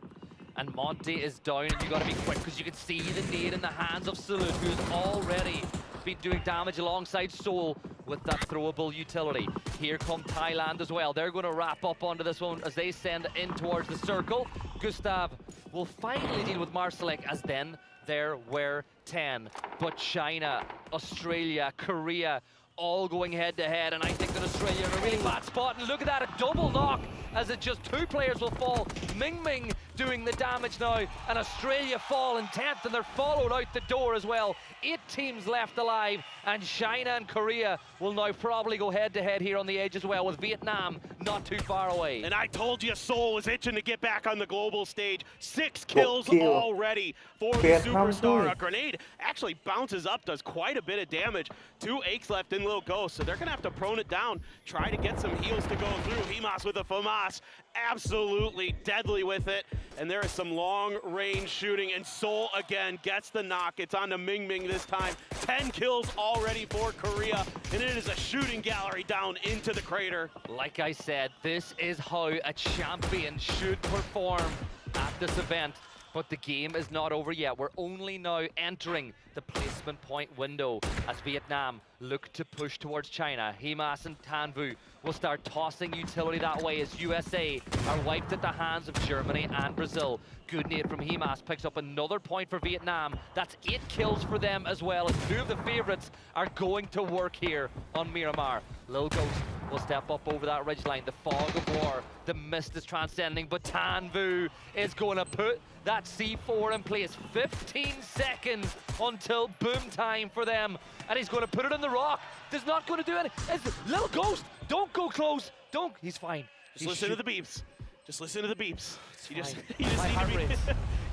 And Monty is down, and you got to be quick because you can see the nade in the hands of Salute, who's already been doing damage alongside Soul with that throwable utility. Here come Thailand as well. They're going to wrap up onto this one as they send in towards the circle. Gustav will finally deal with Marsalek, as then there were 10. But China, Australia, Korea, all going head to head, and I think that Australia are in a really bad spot. And look at that, a double knock as it just 2 players will fall. Ming Ming doing the damage now, and Australia fall in 10th, and they're followed out the door as well. 8 teams left alive, and China and Korea will now probably go head to head here on the edge as well, with Vietnam not too far away. And I told you Seoul was itching to get back on the global stage. 6 kills already for the superstar. A grenade actually bounces up, does quite a bit of damage. 2 Aches left in Lil Ghost, so they're gonna have to prone it down, try to get some heals to go through. Himas with a FAMAS, absolutely deadly with it. And there is some long-range shooting, and Seoul again gets the knock. It's on to Ming Ming this time. 10 kills already for Korea, and it is a shooting gallery down into the crater. Like I said, this is how a champion should perform at this event. But the game is not over yet. We're only now entering the placement point window as Vietnam look to push towards China. Himas and Tanvu will start tossing utility that way as USA are wiped at the hands of Germany and Brazil. Good nade from Himas picks up another point for Vietnam. That's 8 kills for them as well, as 2 of the favorites are going to work here on Miramar. Lil Ghost will step up over that ridgeline. The fog of war, the mist is transcending, but Tanvu is going to put that C4 in place. 15 seconds until boom time for them, and he's going to put it in the rock. There's not going to do anything. It's Lil Ghost, don't go close. Don't. He's fine. Just listen to the beeps. Just listen to the beeps. You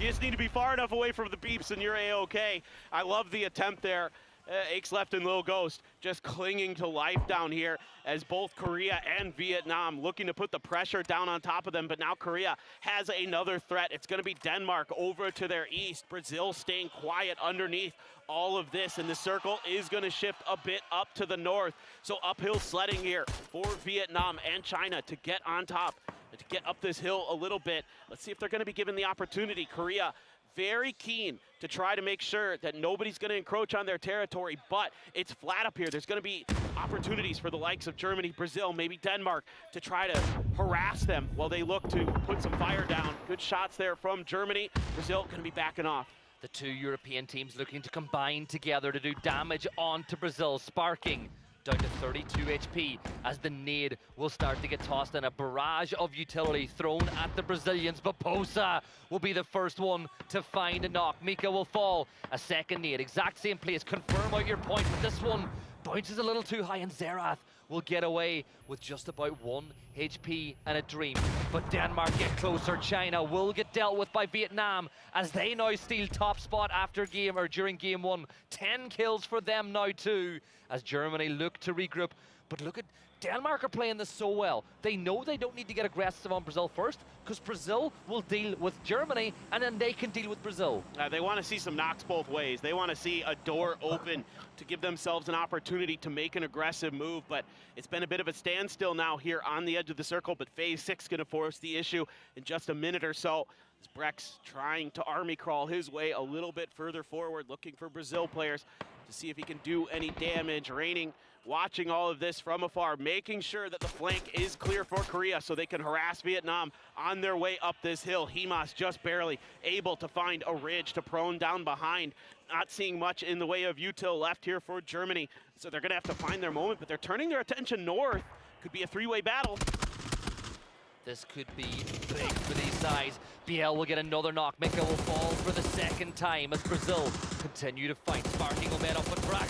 just need to be far enough away from the beeps and you're A-okay. I love the attempt there. Aches left and Lil Ghost just clinging to life down here as both Korea and Vietnam looking to put the pressure down on top of them. But now Korea has another threat. It's going to be Denmark over to their east. Brazil staying quiet underneath all of this, and the circle is going to shift a bit up to the north. So uphill sledding here for Vietnam and China to get on top, to get up this hill a little bit. Let's see if they're going to be given the opportunity. Korea very keen to try to make sure that nobody's going to encroach on their territory, but it's flat up here. There's going to be opportunities for the likes of Germany, Brazil, maybe Denmark to try to harass them while they look to put some fire down. Good shots there from Germany. Brazil going to be backing off. The 2 European teams looking to combine together to do damage onto Brazil, sparking down to 32 HP as the nade will start to get tossed in. A barrage of utility thrown at the Brazilians, but Posa will be the first one to find a knock. Mika will fall. A second nade, exact same place. Confirm out your point, but this one bounces a little too high, and Zerath will get away with just about 1 HP and a dream. But Denmark get closer. China will get dealt with by Vietnam as they now steal top spot after game, or during game 1. 10 kills for them now too, as Germany look to regroup. But look at Denmark are playing this so well. They know they don't need to get aggressive on Brazil first, because Brazil will deal with Germany, and then they can deal with Brazil. They want to see some knocks both ways. They want to see a door open to give themselves an opportunity to make an aggressive move, but it's been a bit of a standstill now here on the edge of the circle, but Phase 6 going to force the issue in just a minute or so. As Brex trying to army crawl his way a little bit further forward, looking for Brazil players to see if he can do any damage. Raining, watching all of this from afar, making sure that the flank is clear for Korea so they can harass Vietnam on their way up this hill. Himas just barely able to find a ridge to prone down behind. Not seeing much in the way of util left here for Germany, so they're going to have to find their moment, but they're turning their attention north. Could be a 3-way battle. This could be big for these sides. BL will get another knock. Mika will fall for the second time as Brazil continue to fight. Sparking will up, but Brax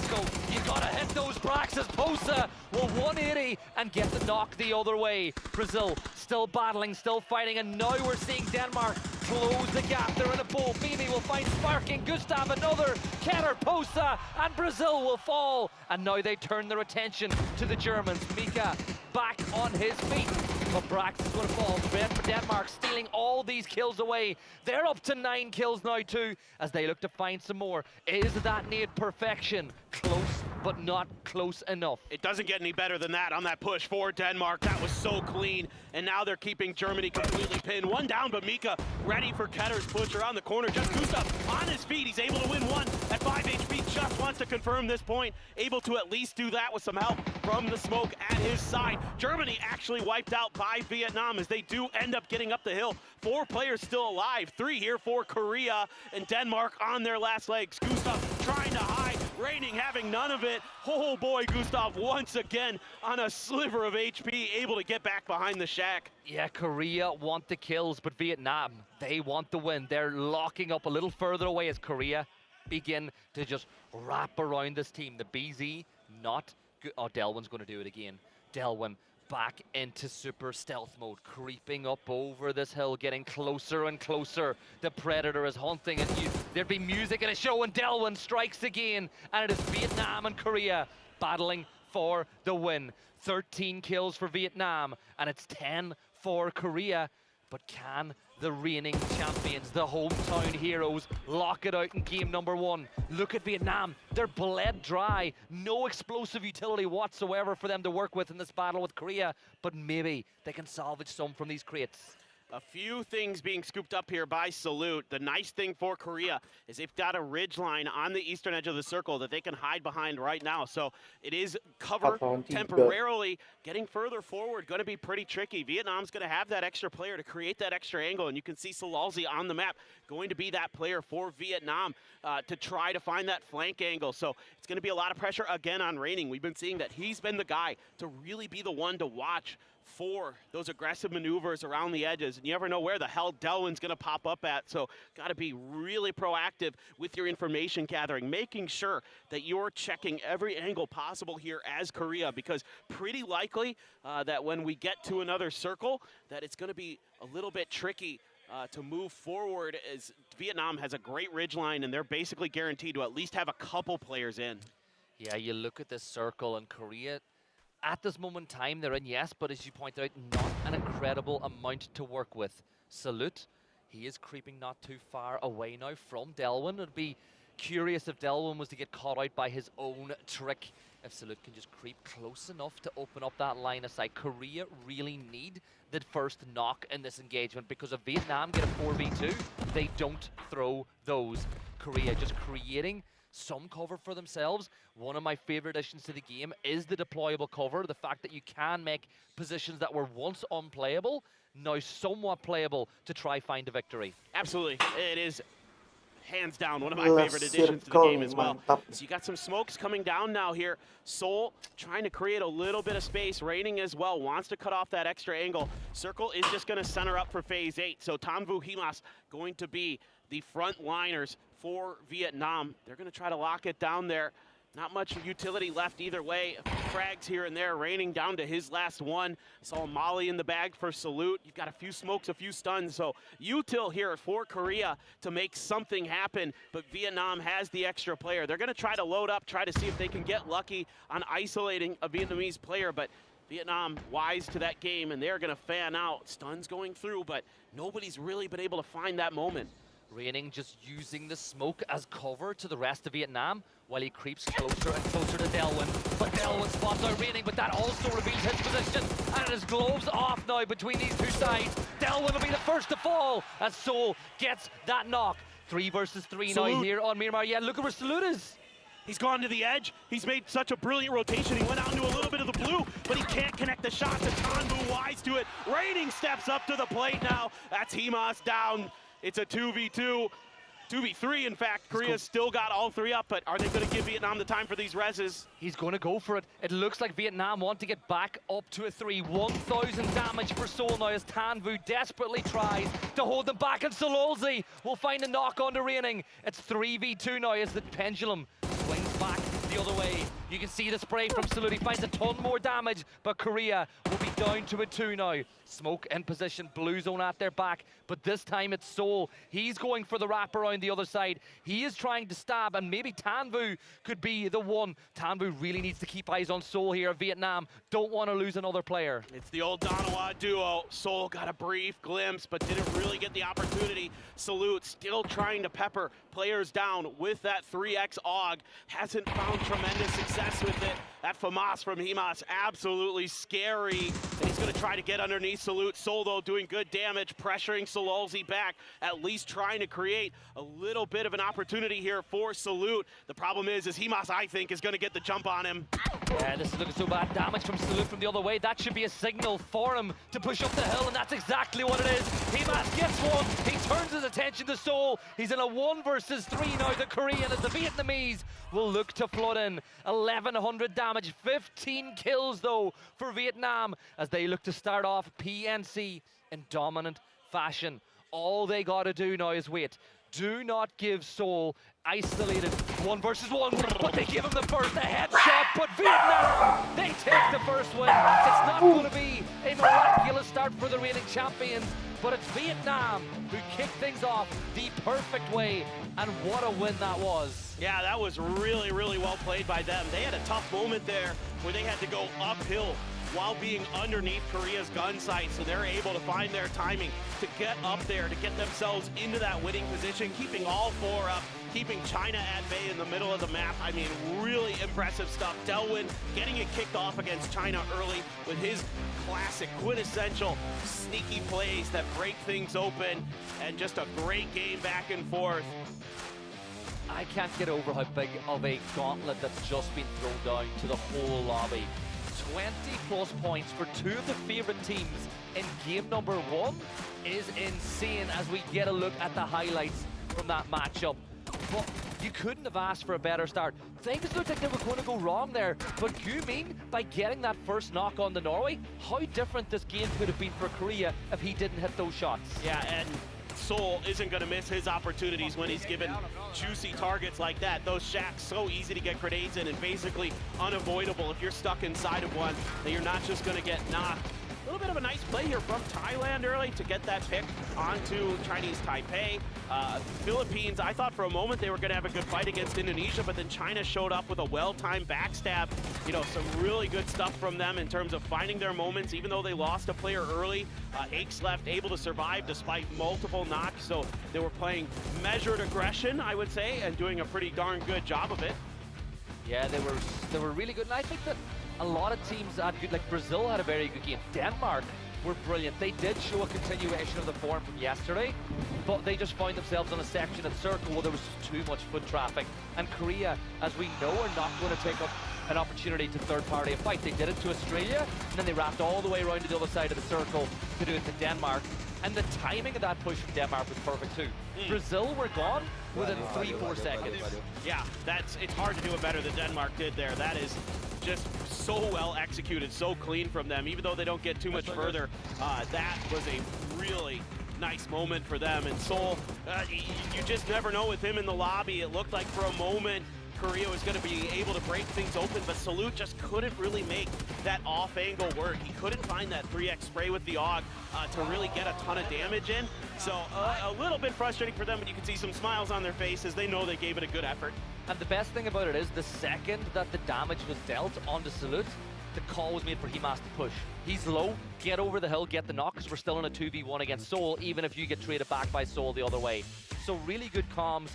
you gotta hit those Brax as Posa will 180 and get the knock the other way. Brazil still battling, still fighting, and now we're seeing Denmark close the gap. They're in a bowl. Mimi will find Sparking. Gustav another. Keller, Posa, and Brazil will fall. And now they turn their attention to the Germans. Mika back on his feet. But Brax is going to fall. Red for Denmark, stealing all these kills away. They're up to 9 kills now too, as they look to find some more. Is that nade perfection close but not close enough. It doesn't get any better than that on that push for Denmark. That was so clean, and now they're keeping Germany completely pinned. One down, but Mika ready for Ketter's push around the corner. Just Gustav on his feet. He's able to win one at 5 HP. Just wants to confirm this point. Able to at least do that with some help from the smoke at his side. Germany actually wiped out by Vietnam as they do end up getting up the hill. 4 players still alive. 3 here for Korea, and Denmark on their last legs. Gustav trying to hide. Raining having none of it. Oh boy, Gustav once again on a sliver of HP, able to get back behind the shack. Yeah, Korea want the kills, but Vietnam, they want the win. They're locking up a little further away as Korea begin to just wrap around this team. The BZ, not good. Oh, Delwyn's going to do it again. Delwyn back into super stealth mode, creeping up over this hill, getting closer and closer. The Predator is hunting, and there'd be music in a show, and Delwyn strikes again, and it is Vietnam and Korea battling for the win. 13 kills for Vietnam, and it's 10 for Korea. But can the reigning champions, the hometown heroes, lock it out in game number 1? Look at Vietnam. They're bled dry. No explosive utility whatsoever for them to work with in this battle with Korea. But maybe they can salvage some from these crates. A few things being scooped up here by Salute. The nice thing for Korea is they've got a ridge line on the eastern edge of the circle that they can hide behind right now. So it is cover temporarily. Getting further forward, going to be pretty tricky. Vietnam's going to have that extra player to create that extra angle, and you can see Salalzi on the map going to be that player for Vietnam to try to find that flank angle. So it's going to be a lot of pressure again on Raining. We've been seeing that he's been the guy to really be the one to watch for those aggressive maneuvers around the edges, and you never know where the hell Delwyn's going to pop up at. So got to be really proactive with your information gathering, making sure that you're checking every angle possible here as Korea, because pretty likely that when we get to another circle that it's going to be a little bit tricky to move forward, as Vietnam has a great ridge line and they're basically guaranteed to at least have a couple players in. Yeah, you look at this circle, and Korea, at this moment in time, they're in, yes, but as you point out, not an incredible amount to work with. Salute, he is creeping not too far away now from Delwyn. It'd be curious if Delwyn was to get caught out by his own trick. If Salute can just creep close enough to open up that line of sight. Korea really need the first knock in this engagement, because if Vietnam get a 4v2, they don't throw those. Korea just creating some cover for themselves. One of my favorite additions to the game is the deployable cover. The fact that you can make positions that were once unplayable now somewhat playable to try find a victory. Absolutely. It is hands down one of my favorite additions to the game as well. So you got some smokes coming down now here. Seoul trying to create a little bit of space. Raining as well, wants to cut off that extra angle. Circle is just going to center up for phase 8. So Tanvu Himas going to be the front liners for Vietnam. They're going to try to lock it down there. Not much utility left either way. Frags here and there, Raining down to his last one. Saw Molly in the bag for Salute. You've got a few smokes, a few stuns. So util here for Korea to make something happen, but Vietnam has the extra player. They're going to try to load up, try to see if they can get lucky on isolating a Vietnamese player, but Vietnam wise to that game, and they're going to fan out. Stuns going through, but nobody's really been able to find that moment. Raining just using the smoke as cover to the rest of Vietnam while he creeps closer and closer to Delwyn. But Delwyn spots out Raining, but that also reveals his position, and it is gloves off now between these two sides. Delwyn will be the first to fall as Seoul gets that knock. 3 versus 3 now here on Miramar. Yeah, look at where Salute is. He's gone to the edge. He's made such a brilliant rotation. He went out into a little bit of the blue, but he can't connect the shot. Tanvu wise to it. Raining steps up to the plate now. That's Himas down. It's a 2v2, 2v3 in fact. Korea's still got all 3 up, but are they going to give Vietnam the time for these reses? He's going to go for it. It looks like Vietnam want to get back up to a 3. 1,000 damage for Seoul now as Tanvu desperately tries to hold them back, and Salalzi will find a knock on the Raining. It's 3v2 now as the pendulum swings back the other way. You can see the spray from Salute. He finds a ton more damage, but Korea will be down to a 2 now. Smoke in position, Blue Zone at their back, but this time it's Seoul. He's going for the wrap around the other side. He is trying to stab, and maybe Tanvu could be the one. Tanvu really needs to keep eyes on Seoul here. Vietnam don't want to lose another player. It's the old Donawa duo. Seoul got a brief glimpse, but didn't really get the opportunity. Salute still trying to pepper players down with that 3x AUG. Hasn't found tremendous success success with it. That FAMAS from Himas, absolutely scary. And he's going to try to get underneath Salute. Sol, though, doing good damage, pressuring Solalzi back, at least trying to create a little bit of an opportunity here for Salute. The problem is Himas, I think, is going to get the jump on him. Yeah, this is looking so bad. Damage from Salute from the other way. That should be a signal for him to push up the hill, and that's exactly what it is. Himas gets one. He turns his attention to Sol. He's in a 1 versus 3 now. The Korean as the Vietnamese will look to flood in. 1,100 damage, 15 kills though for Vietnam as they look to start off PNC in dominant fashion. All they gotta do now is wait. Do not give Sol isolated 1 versus 1, but they give him the first, a headshot, but Vietnam, they take the first win. It's not going to be a miraculous start for the reigning champions, but it's Vietnam who kick things off the perfect way, and what a win that was. Yeah, that was really, really well played by them. They had a tough moment there where they had to go uphill while being underneath Korea's gun sight, so they're able to find their timing to get up there, to get themselves into that winning position, keeping all 4 up, keeping China at bay in the middle of the map. I mean, really impressive stuff. Delwyn getting it kicked off against China early with his classic, quintessential, sneaky plays that break things open, and just a great game back and forth. I can't get over how big of a gauntlet that's just been thrown down to the whole lobby. 20+ points for 2 of the favorite teams in game number 1 is insane as we get a look at the highlights from that matchup. But you couldn't have asked for a better start. Things looked like they were going to go wrong there, but Gu-Ming, by getting that first knock on the Norway, how different this game could have been for Korea if he didn't hit those shots. Yeah, and Sol isn't going to miss his opportunities when he's given juicy targets like that. Those shacks, so easy to get grenades in and basically unavoidable if you're stuck inside of one, that you're not just going to get knocked. A little bit of a nice play here from Thailand early to get that pick onto Chinese Taipei. Philippines, I thought for a moment they were going to have a good fight against Indonesia, but then China showed up with a well-timed backstab. You know, some really good stuff from them in terms of finding their moments, even though they lost a player early. Aches left able to survive despite multiple knocks, so they were playing measured aggression, I would say, and doing a pretty darn good job of it. Yeah, they were really good, and I think that a lot of teams had good, like Brazil had a very good game. Denmark were brilliant. They did show a continuation of the form from yesterday, but they just found themselves on a section at Circle where there was too much foot traffic. And Korea, as we know, are not going to take up an opportunity to third-party a fight. They did it to Australia, and then they wrapped all the way around to the other side of the circle to do it to Denmark. And the timing of that push from Denmark was perfect too. Brazil were gone within 3-4 seconds. Yeah, it's hard to do it better than Denmark did there. That is just so well executed, so clean from them. Even though they don't get too much further, that was a really nice moment for them. And Sol, you just never know with him in the lobby. It looked like for a moment Korea was going to be able to break things open, but Salute just couldn't really make that off angle work. He couldn't find that 3x spray with the AUG to really get a ton of damage in. So a little bit frustrating for them, but you can see some smiles on their faces. They know they gave it a good effort. And the best thing about it is the second that the damage was dealt onto Salute, the call was made for Himas to push. He's low, get over the hill, get the knock, because we're still in a 2v1 against Sol, even if you get traded back by Sol the other way. So really good comms.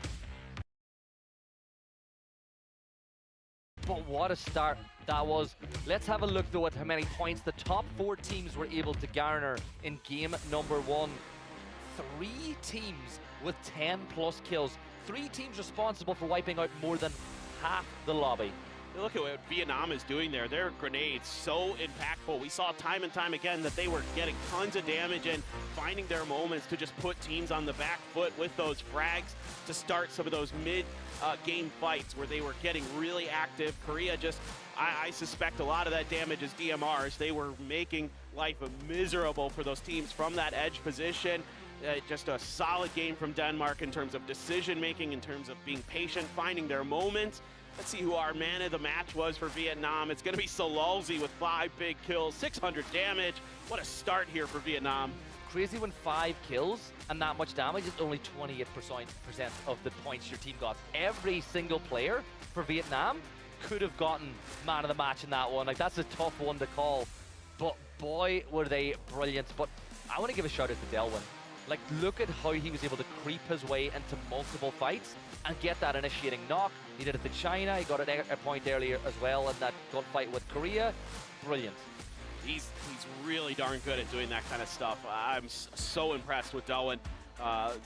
But what a start that was. Let's have a look though at how many points the top 4 teams were able to garner in game number 1. 3 teams with 10+ kills. 3 teams responsible for wiping out more than half the lobby. Look at what Vietnam is doing there. Their grenades so impactful. We saw time and time again that they were getting tons of damage and finding their moments to just put teams on the back foot with those frags to start some of those mid-game fights where they were getting really active. Korea just, I suspect a lot of that damage is DMRs. They were making life miserable for those teams from that edge position. Just a solid game from Denmark in terms of decision-making, in terms of being patient, finding their moments. Let's see who our man of the match was for Vietnam. It's going to be Solalzi with 5 big kills, 600 damage. What a start here for Vietnam. Crazy when 5 kills and that much damage is only 28% of the points your team got. Every single player for Vietnam could have gotten man of the match in that one. Like, that's a tough one to call. But boy, were they brilliant. But I want to give a shout out to Delwyn. Like, look at how he was able to creep his way into multiple fights and get that initiating knock. He did it to China. He got a point earlier as well in that gunfight with Korea. Brilliant. He's really darn good at doing that kind of stuff. I'm so impressed with Delwyn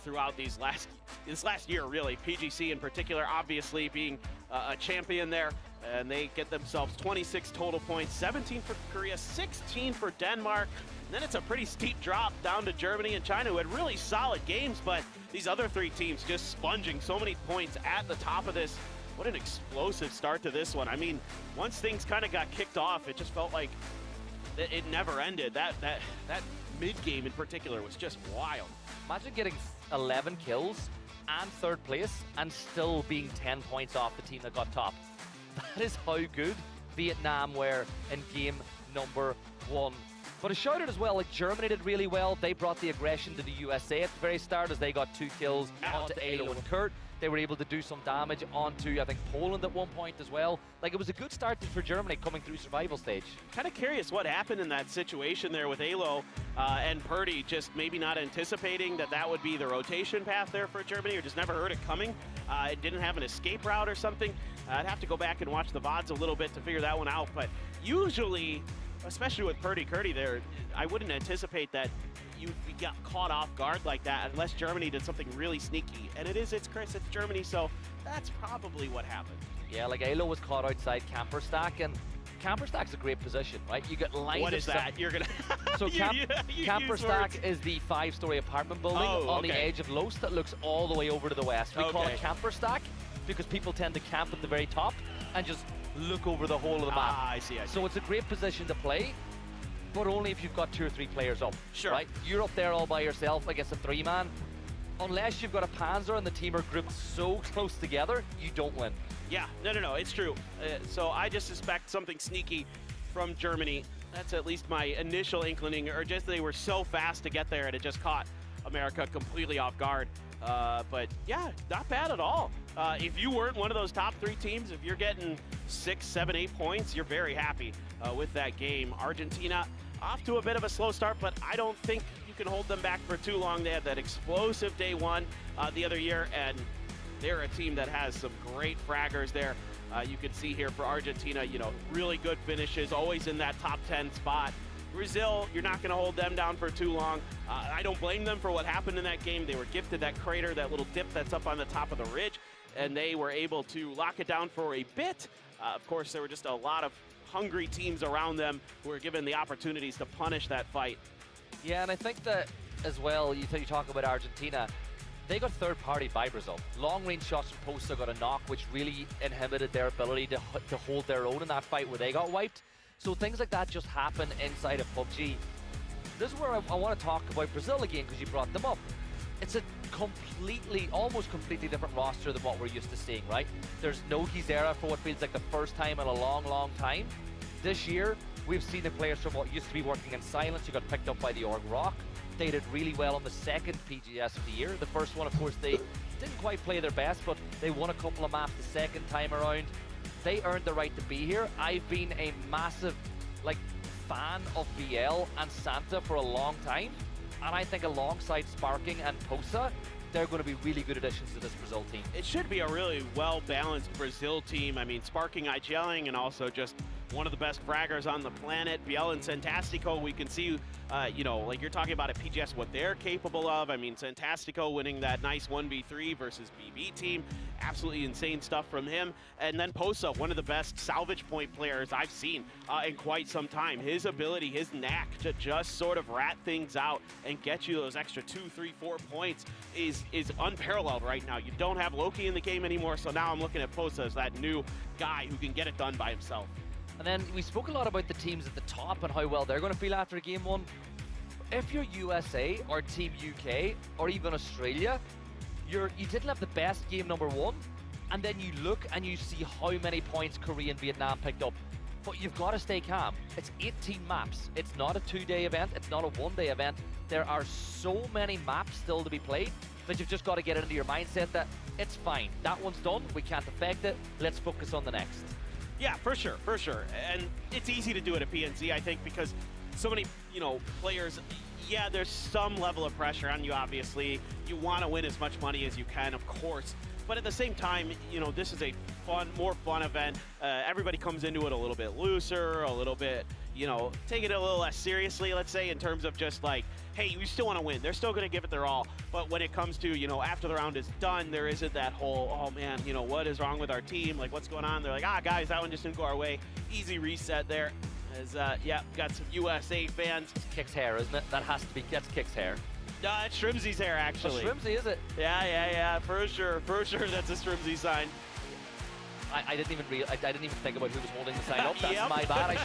throughout this last year, really. PGC in particular, obviously being a champion there, and they get themselves 26 total points, 17 for Korea, 16 for Denmark. And then it's a pretty steep drop down to Germany and China, who had really solid games, but these other three teams just sponging so many points at the top of this. What an explosive start to this one. I mean, once things kind of got kicked off, it just felt like it never ended. That mid-game in particular was just wild. Imagine getting 11 kills and third place and still being 10 points off the team that got top. That is how good Vietnam were in game number 1. But a shout out as well, like Germany did really well. They brought the aggression to the USA at the very start as they got 2 kills onto Alo and Kurt. They were able to do some damage onto, I think, Poland at one point as well. Like, it was a good start for Germany coming through survival stage. Kind of curious what happened in that situation there with Alo and Purdy, just maybe not anticipating that would be the rotation path there for Germany, or just never heard it coming. It didn't have an escape route or something. I'd have to go back and watch the VODs a little bit to figure that one out. But usually, especially with Purdy there, I wouldn't anticipate that you got caught off guard like that unless Germany did something really sneaky. And it's Chris, it's Germany, so that's probably what happened. Yeah, like Alo was caught outside camper stack, and camper stack's a great position, right? You get lines What of is that? You're gonna So you camper use stack words. is the 5-story apartment building on the edge of Los that looks all the way over to the west. We call it camper stack because people tend to camp at the very top and just look over the whole of the map. I see. So it's a great position to play, but only if you've got 2 or 3 players up. Sure. Right? You're up there all by yourself against a 3-man. Unless you've got a Panzer and the team are grouped so close together, you don't win. Yeah, no, it's true. So I just suspect something sneaky from Germany. That's at least my initial inclining, or just they were so fast to get there and it just caught America completely off guard. But yeah, not bad at all. If you weren't one of those top 3 teams, if you're getting 6, 7, 8 points, you're very happy with that game. Argentina off to a bit of a slow start, but I don't think you can hold them back for too long. They had that explosive day 1 the other year, and they're a team that has some great fraggers there. You can see here for Argentina, really good finishes, always in that top 10 spot. Brazil, you're not going to hold them down for too long. I don't blame them for what happened in that game. They were gifted that crater, that little dip that's up on the top of the ridge, and they were able to lock it down for a bit. Of course, there were just a lot of hungry teams around them who were given the opportunities to punish that fight. Yeah, and I think that as well, you talk about Argentina, they got third party by Brazil. Long range shots from Posta got a knock, which really inhibited their ability to hold their own in that fight where they got wiped. So things like that just happen inside of PUBG. This is where I want to talk about Brazil again, because you brought them up. It's a almost completely different roster than what we're used to seeing, right? There's no Gizera for what feels like the first time in a long, long time. This year, we've seen the players from what used to be working in silence who got picked up by the Org Rock. They did really well on the second PGS of the year. The first one, of course, they didn't quite play their best, but they won a couple of maps the second time around. They earned the right to be here. I've been a massive, fan of BL and Santa for a long time, and I think alongside Sparking and Posa, they're going to be really good additions to this Brazil team. It should be a really well-balanced Brazil team. I mean, Sparking, Igelling, and also just one of the best fraggers on the planet. Biel and Santastico, we can see, like you're talking about at PGS, what they're capable of. I mean, Santastico winning that nice 1v3 versus BB team. Absolutely insane stuff from him. And then Posa, one of the best salvage point players I've seen in quite some time. His ability, his knack to just sort of rat things out and get you those extra 2, 3, 4 points is unparalleled right now. You don't have Loki in the game anymore, so now I'm looking at Posa as that new guy who can get it done by himself. And then we spoke a lot about the teams at the top and how well they're going to feel after game 1. If you're USA or Team UK or even Australia, you didn't have the best game number 1, and then you look and you see how many points Korea and Vietnam picked up. But you've got to stay calm. It's 18 maps. It's not a 2-day event. It's not a 1-day event. There are so many maps still to be played that you've just got to get into your mindset that it's fine. That one's done. We can't affect it. Let's focus on the next. Yeah, for sure. And it's easy to do it at PNC, I think, because so many, players, Yeah, there's some level of pressure on you, obviously. You want to win as much money as you can, of course. But at the same time, you know, this is a more fun event. Everybody comes into it a little bit looser, a little bit, you know, take it a little less seriously, let's say, in terms of just like, hey, you still want to win. They're still going to give it their all. But when it comes to, you know, after the round is done, there isn't that whole, oh man, you know, what is wrong with our team? Like, what's going on? They're like, guys, that one just didn't go our way. Easy reset there. As, yeah, got some USA fans. Kick's hair, isn't it? That has to be, that's Kick's hair. It's Shrimzy's hair, actually. Oh, Shrimzy, is it? Yeah, for sure, that's a Shrimzy sign. I didn't even think about who was holding the sign up. That's my bad.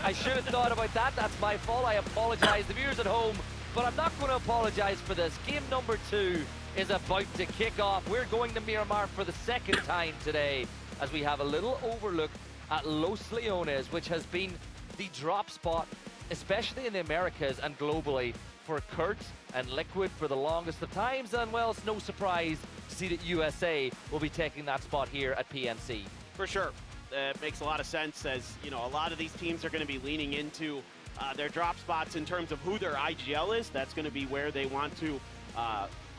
I should have thought about that. That's my fault. I apologize, the viewers at home, but I'm not going to apologize for this. Game number 2 is about to kick off. We're going to Miramar for the second time today, as we have a little overlook at Los Leones, which has been the drop spot, especially in the Americas and globally, for Kurt and Liquid for the longest of times, and well, it's no surprise to see that USA will be taking that spot here at PNC. For sure. It makes a lot of sense, as you know, a lot of these teams are going to be leaning into their drop spots in terms of who their IGL is. That's going to be where they want to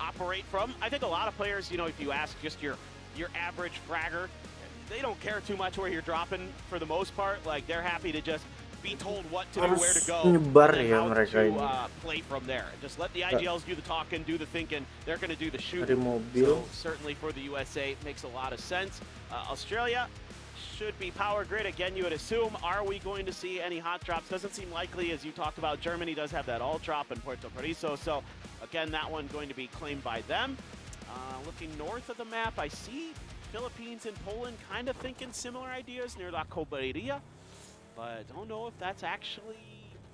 operate from. I think a lot of players, you know, if you ask just your average fragger, they don't care too much where you're dropping for the most part. Like, they're happy to just be told what to do, where to go, nyebar and ya how mereka to ini. play from there. Just let the IGLs do the talking, do the thinking. They're going to do the Dari shooting. mobil. So certainly for the USA, it makes a lot of sense. Australia should be power grid again, you would assume. Are we going to see any hot drops? Doesn't seem likely, as you talked about. Germany does have that all drop in Puerto Paraiso, so again, that one going to be claimed by them. Looking north of the map, I see Philippines and Poland kind of thinking similar ideas near La Coberia, but I don't know if that's actually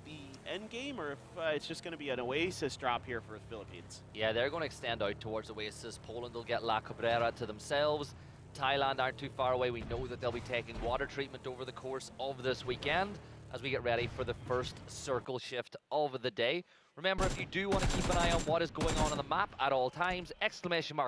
the end game or if it's just going to be an Oasis drop here for the Philippines. Yeah, they're going to extend out towards Oasis. Poland will get La Cabrera to themselves. Thailand aren't too far away. We know that they'll be taking water treatment over the course of this weekend as we get ready for the first circle shift of the day. Remember, if you do want to keep an eye on what is going on the map at all times, !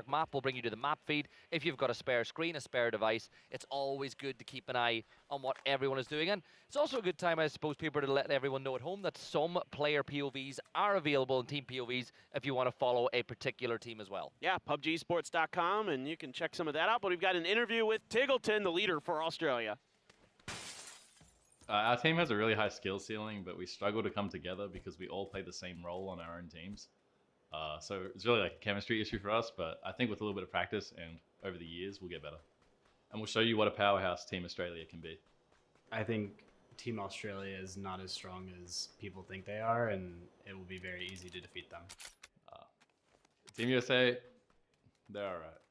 map will bring you to the map feed. If you've got a spare screen, a spare device, it's always good to keep an eye on what everyone is doing. And it's also a good time, I suppose, people, to let everyone know at home that some player POVs are available in team POVs if you want to follow a particular team as well. Yeah, PUBGsports.com, and you can check some of that out. But we've got an interview with Tiggleton, the leader for Australia. Our team has a really high skill ceiling, but we struggle to come together because we all play the same role on our own teams. So it's really like a chemistry issue for us, but I think with a little bit of practice and over the years, we'll get better. And we'll show you what a powerhouse Team Australia can be. I think Team Australia is not as strong as people think they are, and it will be very easy to defeat them. Team USA, they're all right.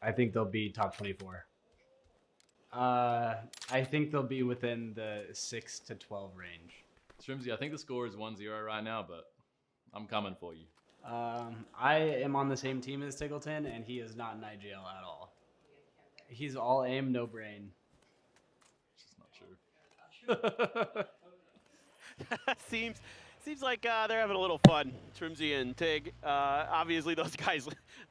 I think they'll be top 24. I think they'll be within the 6 to 12 range. Shrimzy, I think the score is 1-0 right now, but I'm coming for you. I am on the same team as Tiggleton, and he is not an IGL at all. He's all aim, no brain. Which is not true. Seems like they're having a little fun, Shrimzy and Tig. Obviously, those guys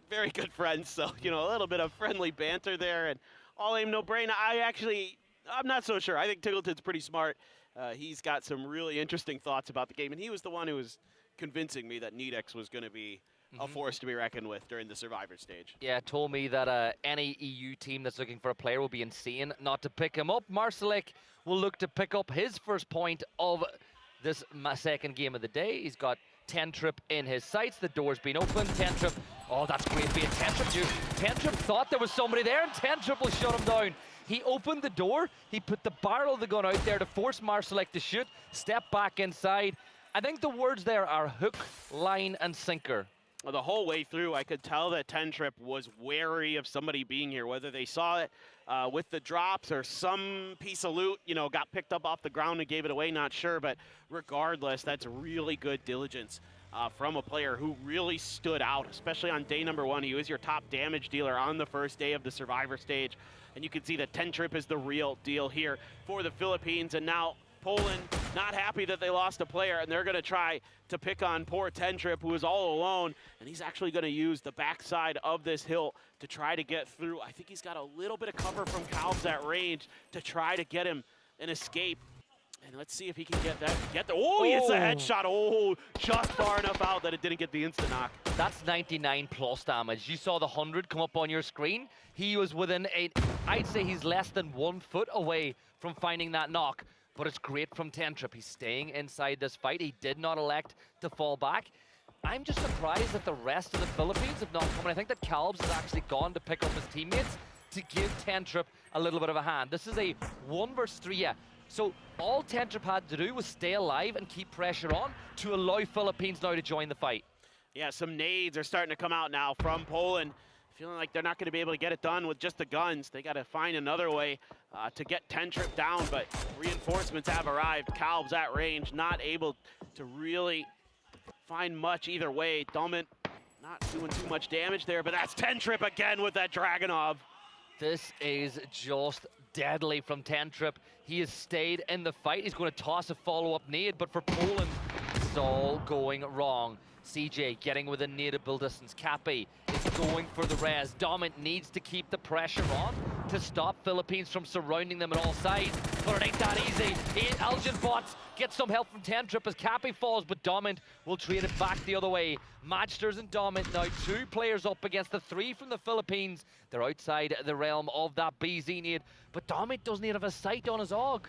very good friends, so you know, a little bit of friendly banter there, and all aim, no brain. I'm not so sure. I think Tiggleton's pretty smart. He's got some really interesting thoughts about the game, and he was the one who was convincing me that Nedex was going to be a force to be reckoned with during the Survivor stage. Yeah, told me that any EU team that's looking for a player will be insane not to pick him up. Marcelik will look to pick up his first point of this second game of the day. He's got Tentrip in his sights. The door's been opened. Tentrip, oh, that's great being Tentrip. Tentrip thought there was somebody there, and Tentrip will shut him down. He opened the door. He put the barrel of the gun out there to force Marcelik to shoot. Step back inside. I think the words there are hook, line, and sinker. Well, the whole way through, I could tell that Tentrip was wary of somebody being here, whether they saw it with the drops or some piece of loot, you know, got picked up off the ground and gave it away, not sure. But regardless, that's really good diligence from a player who really stood out, especially on day number 1. He was your top damage dealer on the first day of the Survivor stage. And you can see that Tentrip is the real deal here for the Philippines. And now Poland not happy that they lost a player, and they're going to try to pick on poor Tentrip, who is all alone, and he's actually going to use the backside of this hill to try to get through. I think he's got a little bit of cover from Calves at range to try to get him an escape. And let's see if he can get that. Oh, he hits the headshot. Oh, just far enough out that it didn't get the instant knock. That's 99 plus damage. You saw the 100 come up on your screen. He was within I'd say he's less than 1 foot away from finding that knock. But it's great from Tentrip. He's staying inside this fight. He did not elect to fall back. I'm just surprised that the rest of the Philippines have not come. And I think that Calbs has actually gone to pick up his teammates to give Tentrip a little bit of a hand. This is a 1 versus 3, yeah. So all Tentrip had to do was stay alive and keep pressure on to allow Philippines now to join the fight. Yeah, some nades are starting to come out now from Poland. Feeling like they're not going to be able to get it done with just the guns. They got to find another way to get Tentrip down, but reinforcements have arrived. Calbs at range, not able to really find much either way. Dummett not doing too much damage there, but that's Tentrip again with that Dragunov. This is just deadly from Tentrip. He has stayed in the fight. He's going to toss a follow-up nade, but for Poland, it's all going wrong. CJ getting within nadeable distance. Cappy is going for the res. Domint needs to keep the pressure on to stop Philippines from surrounding them on all sides. But it ain't that easy. Elgin Bots gets some help from Tentrip as Cappy falls, but Domint will trade it back the other way. Matchsters and Domint now 2 players up against the 3 from the Philippines. They're outside the realm of that BZ nade, but Domint doesn't even have a sight on his AUG.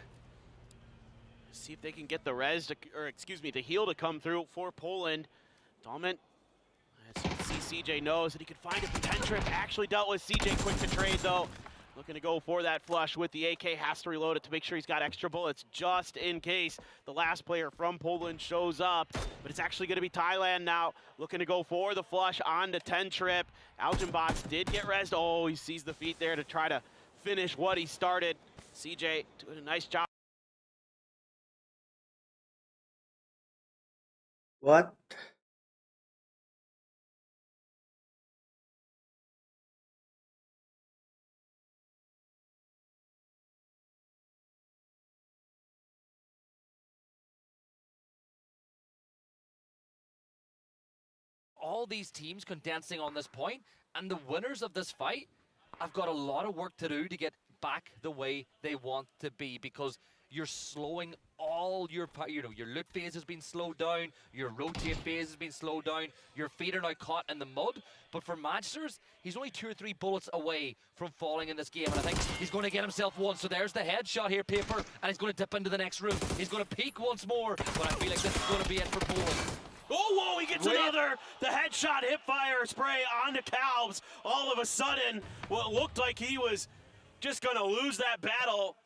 See if they can get the res, the heal to come through for Poland. Domint, as you can see, CJ knows that he could find it. Tentrip actually dealt with CJ quick to trade though. Looking to go for that flush with the AK, has to reload it to make sure he's got extra bullets just in case the last player from Poland shows up. But it's actually going to be Thailand now, looking to go for the flush onto Tentrip. Algenbox did get rezzed. Oh, he sees the feet there to try to finish what he started. CJ doing a nice job. What? All these teams condensing on this point, and the winners of this fight have got a lot of work to do to get back the way they want to be, because you're slowing all your loot phase has been slowed down, your rotate phase has been slowed down, your feet are now caught in the mud. But for Matchsters, he's only 2 or 3 bullets away from falling in this game, and I think he's going to get himself one. So there's the headshot here, Paper, and he's going to dip into the next room. He's going to peek once more, but I feel like this is going to be it for Poland. Oh, whoa, he gets another. The headshot hip fire spray onto Calbs. All of a sudden, what looked like he was just going to lose that battle.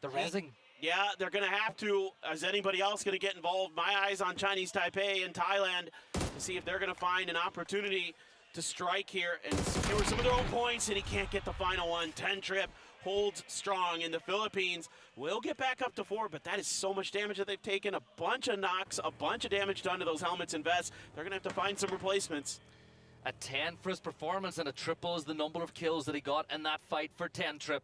The rezzing. Yeah, they're going to have to. Is anybody else going to get involved? My eyes on Chinese Taipei and Thailand to see if they're going to find an opportunity to strike here and secure some of their own points, and he can't get the final one. Tentrip holds strong, and the Philippines will get back up to 4, but that is so much damage that they've taken. A bunch of knocks, a bunch of damage done to those helmets and vests. They're going to have to find some replacements. A 10 for his performance, and a triple is the number of kills that he got in that fight for Tentrip,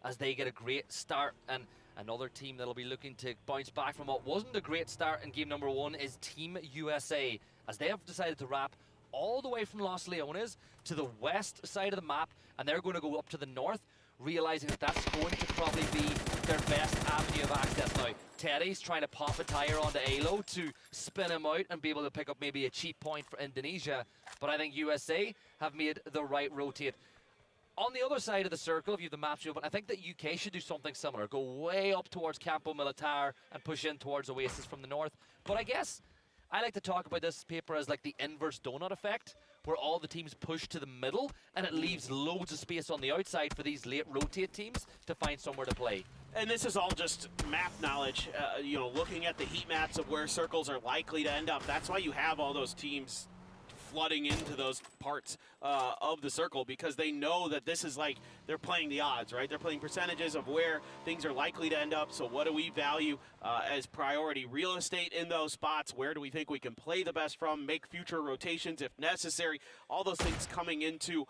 as they get a great start. And another team that'll be looking to bounce back from what wasn't a great start in game number 1 is Team USA, as they have decided to wrap all the way from Los Leones to the west side of the map, and they're going to go up to the north, realizing that that's going to probably be their best avenue of access now. Teddy's trying to pop a tire onto Alo to spin him out and be able to pick up maybe a cheap point for Indonesia, but I think USA have made the right rotate. On the other side of the circle, if you have the maps open, I think that UK should do something similar. Go way up towards Campo Militar and push in towards Oasis from the north. But I guess I like to talk about this paper as like the inverse donut effect, where all the teams push to the middle and it leaves loads of space on the outside for these late rotate teams to find somewhere to play. And this is all just map knowledge, looking at the heat maps of where circles are likely to end up. That's why you have all those teams flooding into those parts of the circle, because they know that this is like they're playing the odds, right? They're playing percentages of where things are likely to end up. So what do we value as priority? Real estate in those spots. Where do we think we can play the best from? Make future rotations if necessary. All those things coming into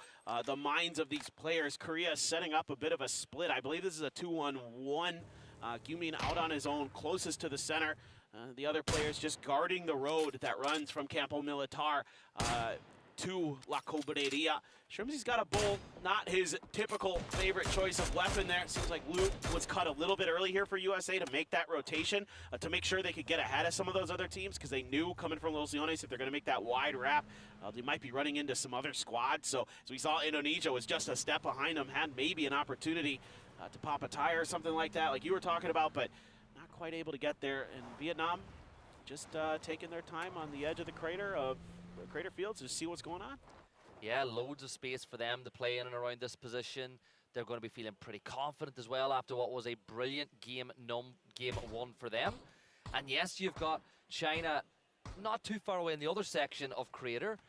the minds of these players. Korea setting up a bit of a split. I believe this is a 2-1-1. Gyumin out on his own, closest to the center. The other players just guarding the road that runs from Campo Militar. to La Cobraderia. Shrimsy's got a bull, not his typical favorite choice of weapon there. It seems like loot was cut a little bit early here for USA to make that rotation, to make sure they could get ahead of some of those other teams, because they knew coming from Los Leones, if they're going to make that wide wrap, they might be running into some other squads. So as we saw, Indonesia was just a step behind them, had maybe an opportunity to pop a tire or something like that, like you were talking about, but not quite able to get there. And Vietnam just taking their time on the edge of the crater fields to see what's going on. Yeah, loads of space for them to play in and around this position. They're going to be feeling pretty confident as well after what was a brilliant game one for them. And yes, you've got China not too far away in the other section of Crater,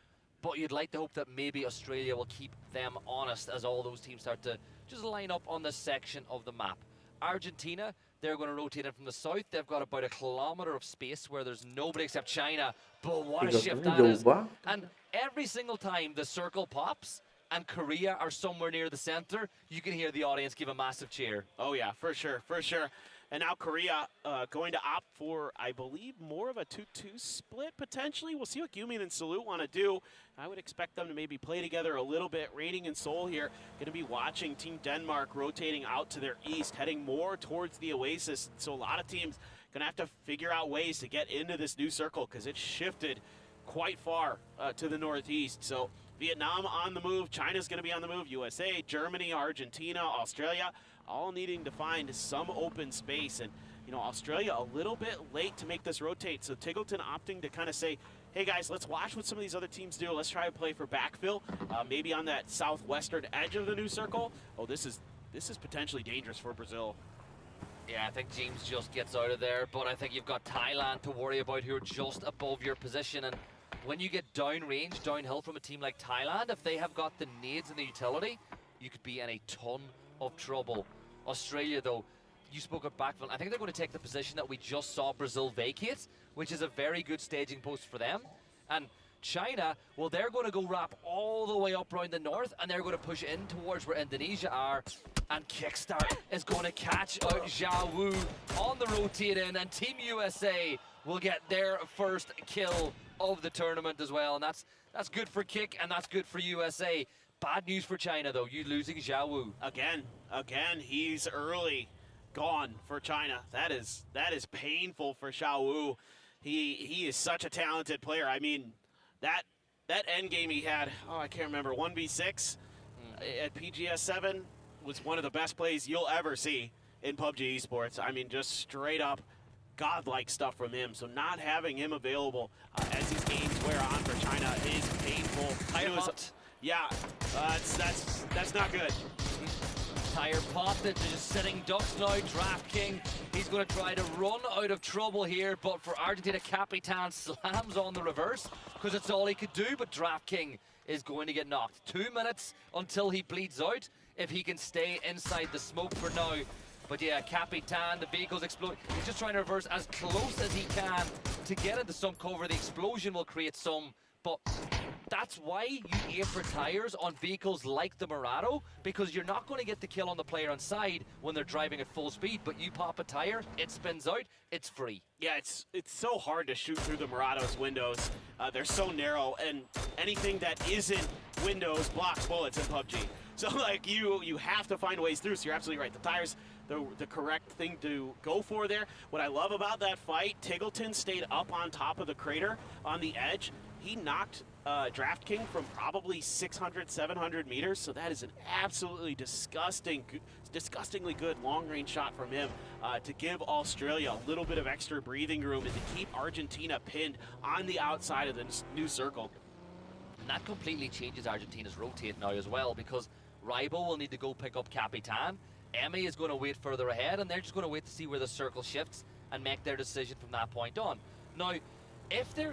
but you'd like to hope that maybe Australia will keep them honest as all those teams start to just line up on this section of the map. Argentina, they're going to rotate in from the south. They've got about a kilometer of space where there's nobody except China. But what a shift that is. And every single time the circle pops and Korea are somewhere near the center, you can hear the audience give a massive cheer. Oh yeah, for sure, for sure. And now Korea going to opt for, I believe, more of a 2-2 split, potentially. We'll see what Gumin and Salute want to do. I would expect them to maybe play together a little bit. Reigning in Seoul here, going to be watching Team Denmark rotating out to their east, heading more towards the Oasis. So a lot of teams going to have to figure out ways to get into this new circle, because it's shifted quite far to the northeast. So Vietnam on the move, China's going to be on the move, USA, Germany, Argentina, Australia, all needing to find some open space. And, you know, Australia a little bit late to make this rotate. So Tiggleton opting to kind of say, hey guys, let's watch what some of these other teams do. Let's try to play for backfill, maybe on that southwestern edge of the new circle. Oh, this is potentially dangerous for Brazil. Yeah, I think James just gets out of there, but I think you've got Thailand to worry about, who are just above your position. And when you get downrange, downhill from a team like Thailand, if they have got the nades and the utility, you could be in a ton of trouble. Australia, though, you spoke of backfill. I think they're going to take the position that we just saw Brazil vacate, which is a very good staging post for them. And China, well, they're going to go wrap all the way up around the north, and they're going to push in towards where Indonesia are. And Kickstart is going to catch out Zhao Wu on the rotate in, and Team USA will get their first kill of the tournament as well. And that's good for Kick, and that's good for USA. Bad news for China, though, you losing Zhao Wu. Again, he's early gone for China. That is painful for Zhao Wu. He is such a talented player. I mean, that end game he had, I can't remember, 1v6 at PGS 7 was one of the best plays you'll ever see in PUBG esports. I mean, just straight up godlike stuff from him. So not having him available as these games wear on for China is painful. Yeah, that's not good. Tire popped it, just sitting ducks now. DraftKing, he's going to try to run out of trouble here, but for Argentina, Capitan slams on the reverse because it's all he could do, but DraftKing is going to get knocked. 2 minutes until he bleeds out if he can stay inside the smoke for now. But yeah, Capitan, the vehicle's exploding. He's just trying to reverse as close as he can to get into some cover. The explosion will create some, but that's why you aim for tires on vehicles like the Murado, because you're not going to get the kill on the player on side when they're driving at full speed, but you pop a tire, it spins out, it's free. Yeah, it's so hard to shoot through the Murado's windows. They're so narrow, and anything that isn't windows blocks bullets in PUBG. So like you have to find ways through, so you're absolutely right. The tires, the correct thing to go for there. What I love about that fight, Tiggleton stayed up on top of the crater on the edge. He knocked DraftKing from probably 600, 700 meters, so that is an absolutely disgustingly good long-range shot from him to give Australia a little bit of extra breathing room and to keep Argentina pinned on the outside of the new circle. And that completely changes Argentina's rotate now as well, because Ribo will need to go pick up Capitan. Emmy is going to wait further ahead, and they're just going to wait to see where the circle shifts and make their decision from that point on. Now, if they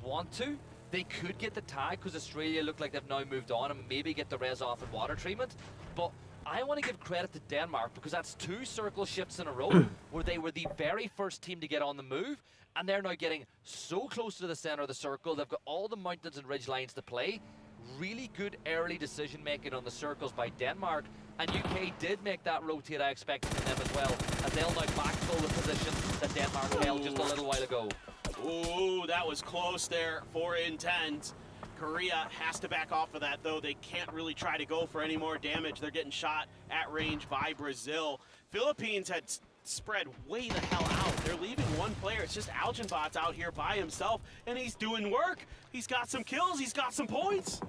want to, they could get the tag, because Australia look like they've now moved on, and maybe get the res off and water treatment. But I want to give credit to Denmark, because that's 2 circle shifts in a row where they were the very first team to get on the move, and they're now getting so close to the center of the circle. They've got all the mountains and ridge lines to play. Really good early decision making on the circles by Denmark, and UK did make that rotate I expected from them as well, as they'll now backfill the position that Denmark held just a little while ago. Ooh, that was close there for intent. Korea has to back off of that, though. They can't really try to go for any more damage. They're getting shot at range by Brazil. Philippines had spread way the hell out. They're leaving one player. It's just Algenbot's out here by himself, and he's doing work. He's got some kills. He's got some points.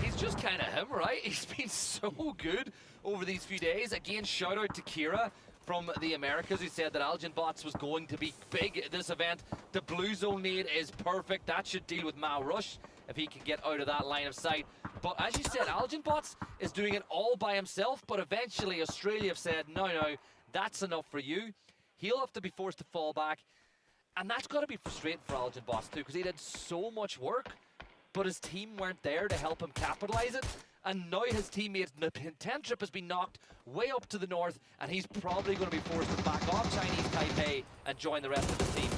He's just kind of him, right? He's been so good over these few days. Again, shout out to Kira from the Americas, who said that Algenbots was going to be big at this event. The blue zone nade is perfect. That should deal with Mao Rush if he can get out of that line of sight. But as you said, Algenbots is doing it all by himself, but eventually Australia have said, no, that's enough for you. He'll have to be forced to fall back. And that's got to be frustrating for Algenbots too, because he did so much work, but his team weren't there to help him capitalize it. And now his teammate Tentrip has been knocked way up to the north, and he's probably going to be forced to back off Chinese Taipei and join the rest of the team.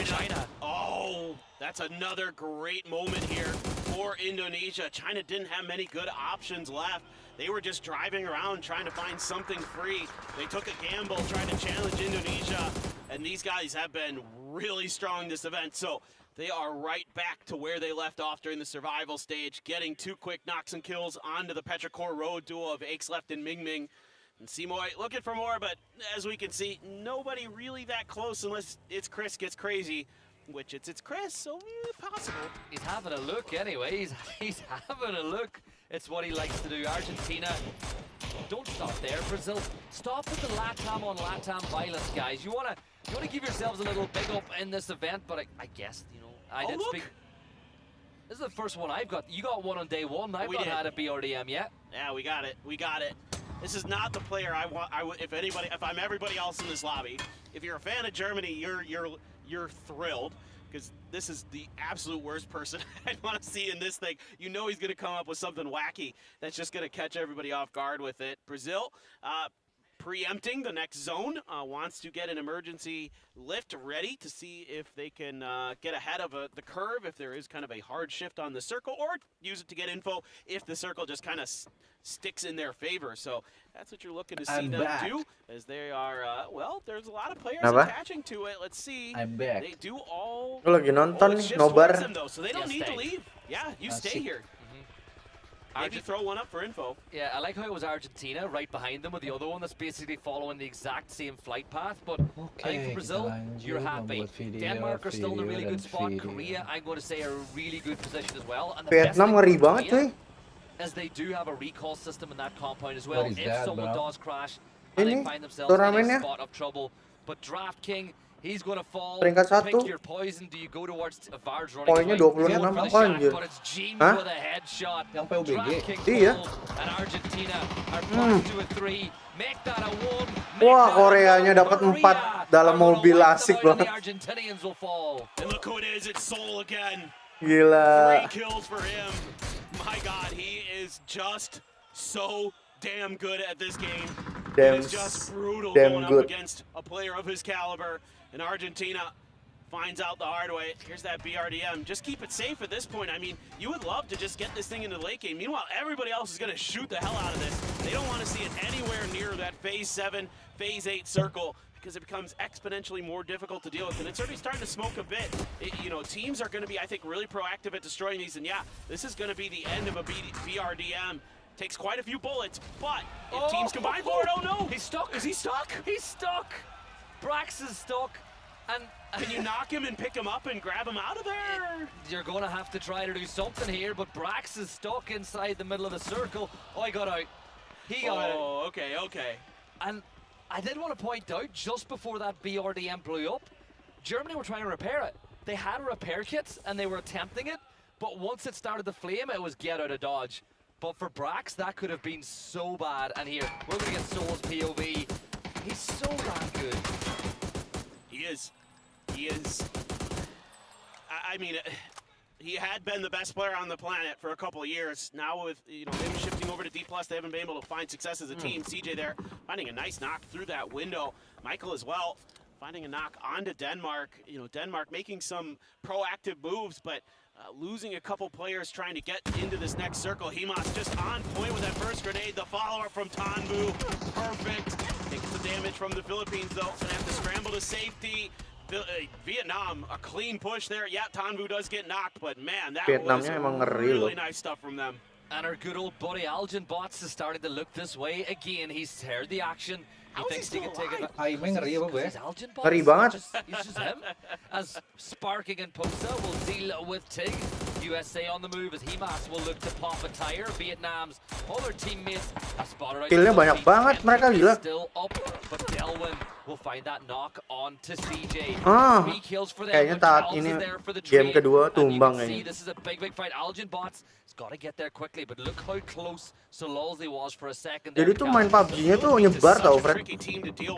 China. Oh, that's another great moment here for Indonesia. China didn't have many good options left. They were just driving around trying to find something free. They took a gamble trying to challenge Indonesia, and these guys have been really strong this event. So they are right back to where they left off during the survival stage, getting 2 quick knocks and kills onto the Petrichor Road duo of Left and Ming. And Simoy looking for more, but as we can see, nobody really that close unless it's Chris gets crazy, which it's Chris, so possible. He's having a look anyway. He's having a look. It's what he likes to do. Argentina, don't stop there. Brazil, stop with the LATAM on LATAM violence, guys. You wanna give yourselves a little big up in this event, but I guess, I did speak. This is the first one I've got. You got one on day one. I've not had a BRDM yet. Yeah, we got it. We got it. This is not the player I want. If I'm everybody else in this lobby, if you're a fan of Germany, you're thrilled, because this is the absolute worst person I'd want to see in this thing. You know he's going to come up with something wacky that's just going to catch everybody off guard with it. Brazil, preempting the next zone, wants to get an emergency lift ready to see if they can get ahead of the curve if there is kind of a hard shift on the circle, or use it to get info if the circle just kind of sticks in their favor. So that's what you're looking to see them do, as they are, well, there's a lot of players attaching to it. Let's see. I'm back. They do all Lagi nonton nih, nobar. them, though, so they don't need to leave. Yeah, you stay here. Maybe throw one up for info. Yeah, I like how it was Argentina right behind them with the other one that's basically following the exact same flight path. But I think for Brazil, you're happy. Denmark are still in a really good spot. Korea, I'm going to say, are a really good position as well. And the Vietnam ngeri banget cuy. As they do have a recall system in that compound as well. If someone does crash and they find themselves in a spot of trouble. But DraftKing, he's going to fall. Peringkat Pick 1. your poison. Do you go towards Vards running Poinnya away? 26 Going for the apa shot, anjir? but it's James Hah? with a headshot. Yang PUBG. DraftKing Iya. hold, and Argentina are back to a 3. Make that a 1. Wah, Koreanya dapat 4 dalam mobil asik The banget. Argentinians will fall. And look who it is, it's Sol again. Gila. 3 kills for him. My God, he is just so damn good at this game. It is just brutal going up against a player of his caliber. And Argentina finds out the hard way. Here's that BRDM. Just keep it safe at this point. I mean, you would love to just get this thing into the late game. Meanwhile, everybody else is going to shoot the hell out of this. They don't want to see it anywhere near that Phase 7, Phase 8 circle, because it becomes exponentially more difficult to deal with. And it's already starting to smoke a bit. Teams are going to be, I think, really proactive at destroying these. And yeah, this is going to be the end of a BRDM. Takes quite a few bullets, but if teams combine for it, oh no! He's stuck. Is he stuck? He's stuck. Brax is stuck. And can you knock him and pick him up and grab him out of there? You're going to have to try to do something here, but Brax is stuck inside the middle of the circle. Oh, he got out. He got out. Oh, okay. And I did want to point out, just before that BRDM blew up, Germany were trying to repair it. They had repair kits, and they were attempting it, but once it started to flame, it was get out of dodge. But for Brax, that could have been so bad. And here, we're going to get Sol's POV. He's so damn good. He is. I mean, he had been the best player on the planet for a couple of years. Now with him shifting over to D+, they haven't been able to find success as a team. CJ there finding a nice knock through that window. Michael as well finding a knock onto Denmark. Denmark making some proactive moves, but losing a couple players trying to get into this next circle. Himas just on point with that first grenade. The follower from Tanbu, perfect. Takes the damage from the Philippines though, gonna have to scramble to safety. Vietnam, a clean push there. Yeah, Tanvu does get knocked, but man, that Vietnamnya was emang ngeri loh. really nice stuff from them. And our good old buddy Algin Bots is starting to look this way again. He's heard the action. He thinks he can take it. Ngeri apa, Be? Ngeri banget. He's just him. As Sparking and Posa will deal with Tig. USA on the move as Himas will look to pop a tire. Vietnam's other teammates have spotted out. Killnya banyak banget mereka gila. Still up, but Delwyn will find that knock on to CJ. Ah, 3 kills for them. kayaknya saat ini game kedua tumbang kayaknya. This is a big fight. Algin Bots has got to get there quickly, but look how close Sololzy was for a second. Jadi tuh main PUBG-nya tuh nyebar tau, Fred.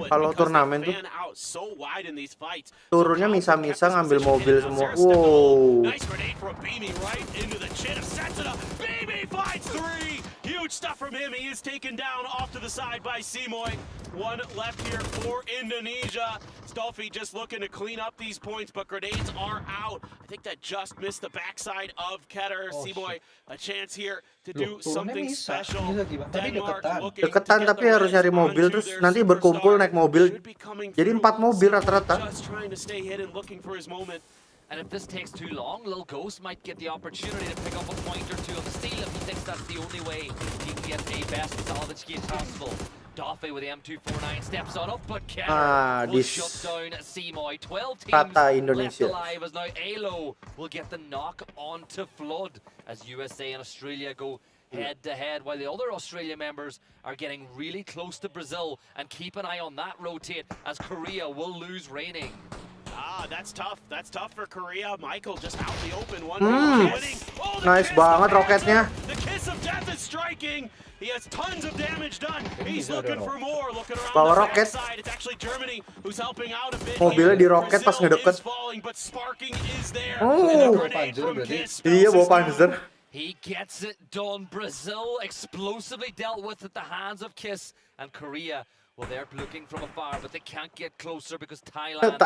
Kalau turnamen tuh turunnya misa-misa ngambil mobil semua. Wow. Nice grenade from Beamy right into the chin of Sentinel. Beamy finds 3. Huge stuff from him. He is taken down off to the side by Simoy. 1 left here for Indonesia. Stolfi just looking to clean up these points, but grenades are out. I think that just missed the backside of Keter. Simoy, a chance here to do something special. Denmark looking Deketan tapi harus nyari mobil terus nanti berkumpul naik mobil. Jadi 4 mobil rata-rata. Just trying to stay hidden, looking for his moment. And if this takes too long, Lil Ghost might get the opportunity to pick up a point or two of steal if he thinks that's the only way he can get a best salvage game possible. Doffy with the M249 steps on up, but Keter will shut down Simoy. 12 teams left alive as now Alo will get the knock on to Flood as USA and Australia go head-to-head, while the other Australia members are getting really close to Brazil. And keep an eye on that rotate as Korea will lose reigning. That's tough. That's tough for Korea. Michael just out in the open. Winning. Oh, nice banget roketnya. The kiss of death is striking. He has tons of damage done. He's looking for more. Looking around bawa the roket. backside. It's actually Germany who's helping out a bit. Mobilnya di roket pas ngedeket. But Sparking is there. Oh, iya bawa Panzer. He gets it done. Brazil explosively dealt with at the hands of Kiss, and Korea, well, they're looking from afar, but they can't get closer because Thailand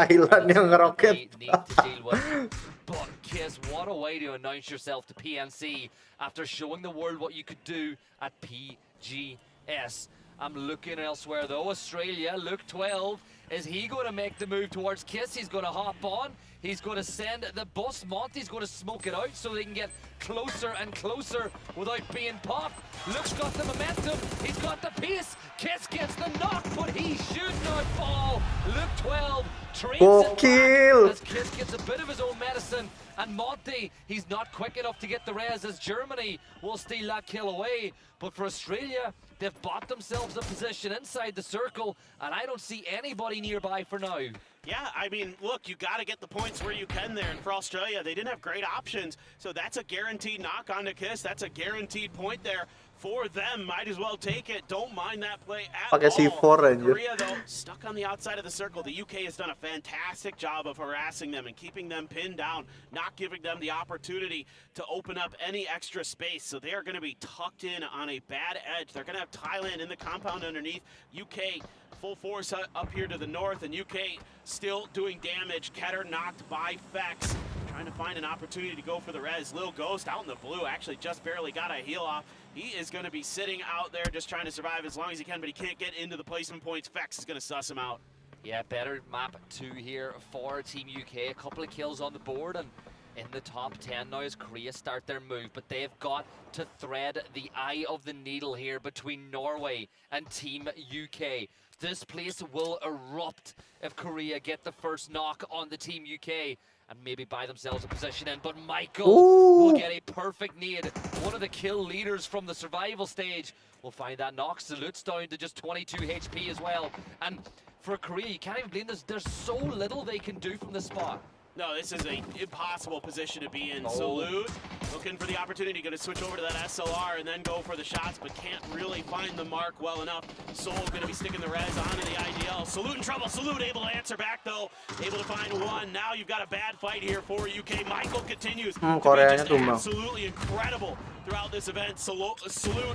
yang ngeroket. need to deal with. But Kiss, what a way to announce yourself to PNC after showing the world what you could do at PGS. I'm looking elsewhere though. Australia, Luke 12. Is he going to make the move towards Kiss? He's going to hop on. He's going to send the bus. Monty's going to smoke it out so they can get closer and closer without being popped. Luke's got the momentum. He's got the pace. Kiss gets the knock, but he should not fall. Luke 12 trades it back as Kiss gets a bit of his own medicine. And Monty, he's not quick enough to get the res as Germany will steal that kill away. But for Australia, they've bought themselves a position inside the circle, and I don't see anybody nearby for now. Yeah, I mean, look, you got to get the points where you can there. And for Australia, they didn't have great options. So that's a guaranteed knock on to Kiss. That's a guaranteed point there for them. Might as well take it. Don't mind that play at all. C4 Korea, though, stuck on the outside of the circle. The UK has done a fantastic job of harassing them and keeping them pinned down, not giving them the opportunity to open up any extra space. So they are going to be tucked in on a bad edge. They're going to have Thailand in the compound underneath. UK full force up here to the north, and UK still doing damage. Keter knocked by Fex, trying to find an opportunity to go for the res. Lil Ghost out in the blue, actually just barely got a heal off. He is going to be sitting out there just trying to survive as long as he can, but he can't get into the placement points. Fex is going to suss him out. Yeah, better map 2 here for Team UK. A couple of kills on the board, and in the top 10 now as Korea start their move, but they've got to thread the eye of the needle here between Norway and Team UK. This place will erupt if Korea get the first knock on the Team UK and maybe buy themselves a position in. But Michael will get a perfect nade. One of the kill leaders from the survival stage will find that knock. Salutes down to just 22 HP as well. And for Korea, you can't even blame this. There's so little they can do from this spot. No, this is an impossible position to be in. Salute, looking for the opportunity, going to switch over to that SLR and then go for the shots, but can't really find the mark well enough. Soul going to be sticking the res onto the IDL. Salute in trouble. Salute able to answer back, though. Able to find one. Now you've got a bad fight here for UK. Michael continues to be just absolutely incredible throughout this event. Salute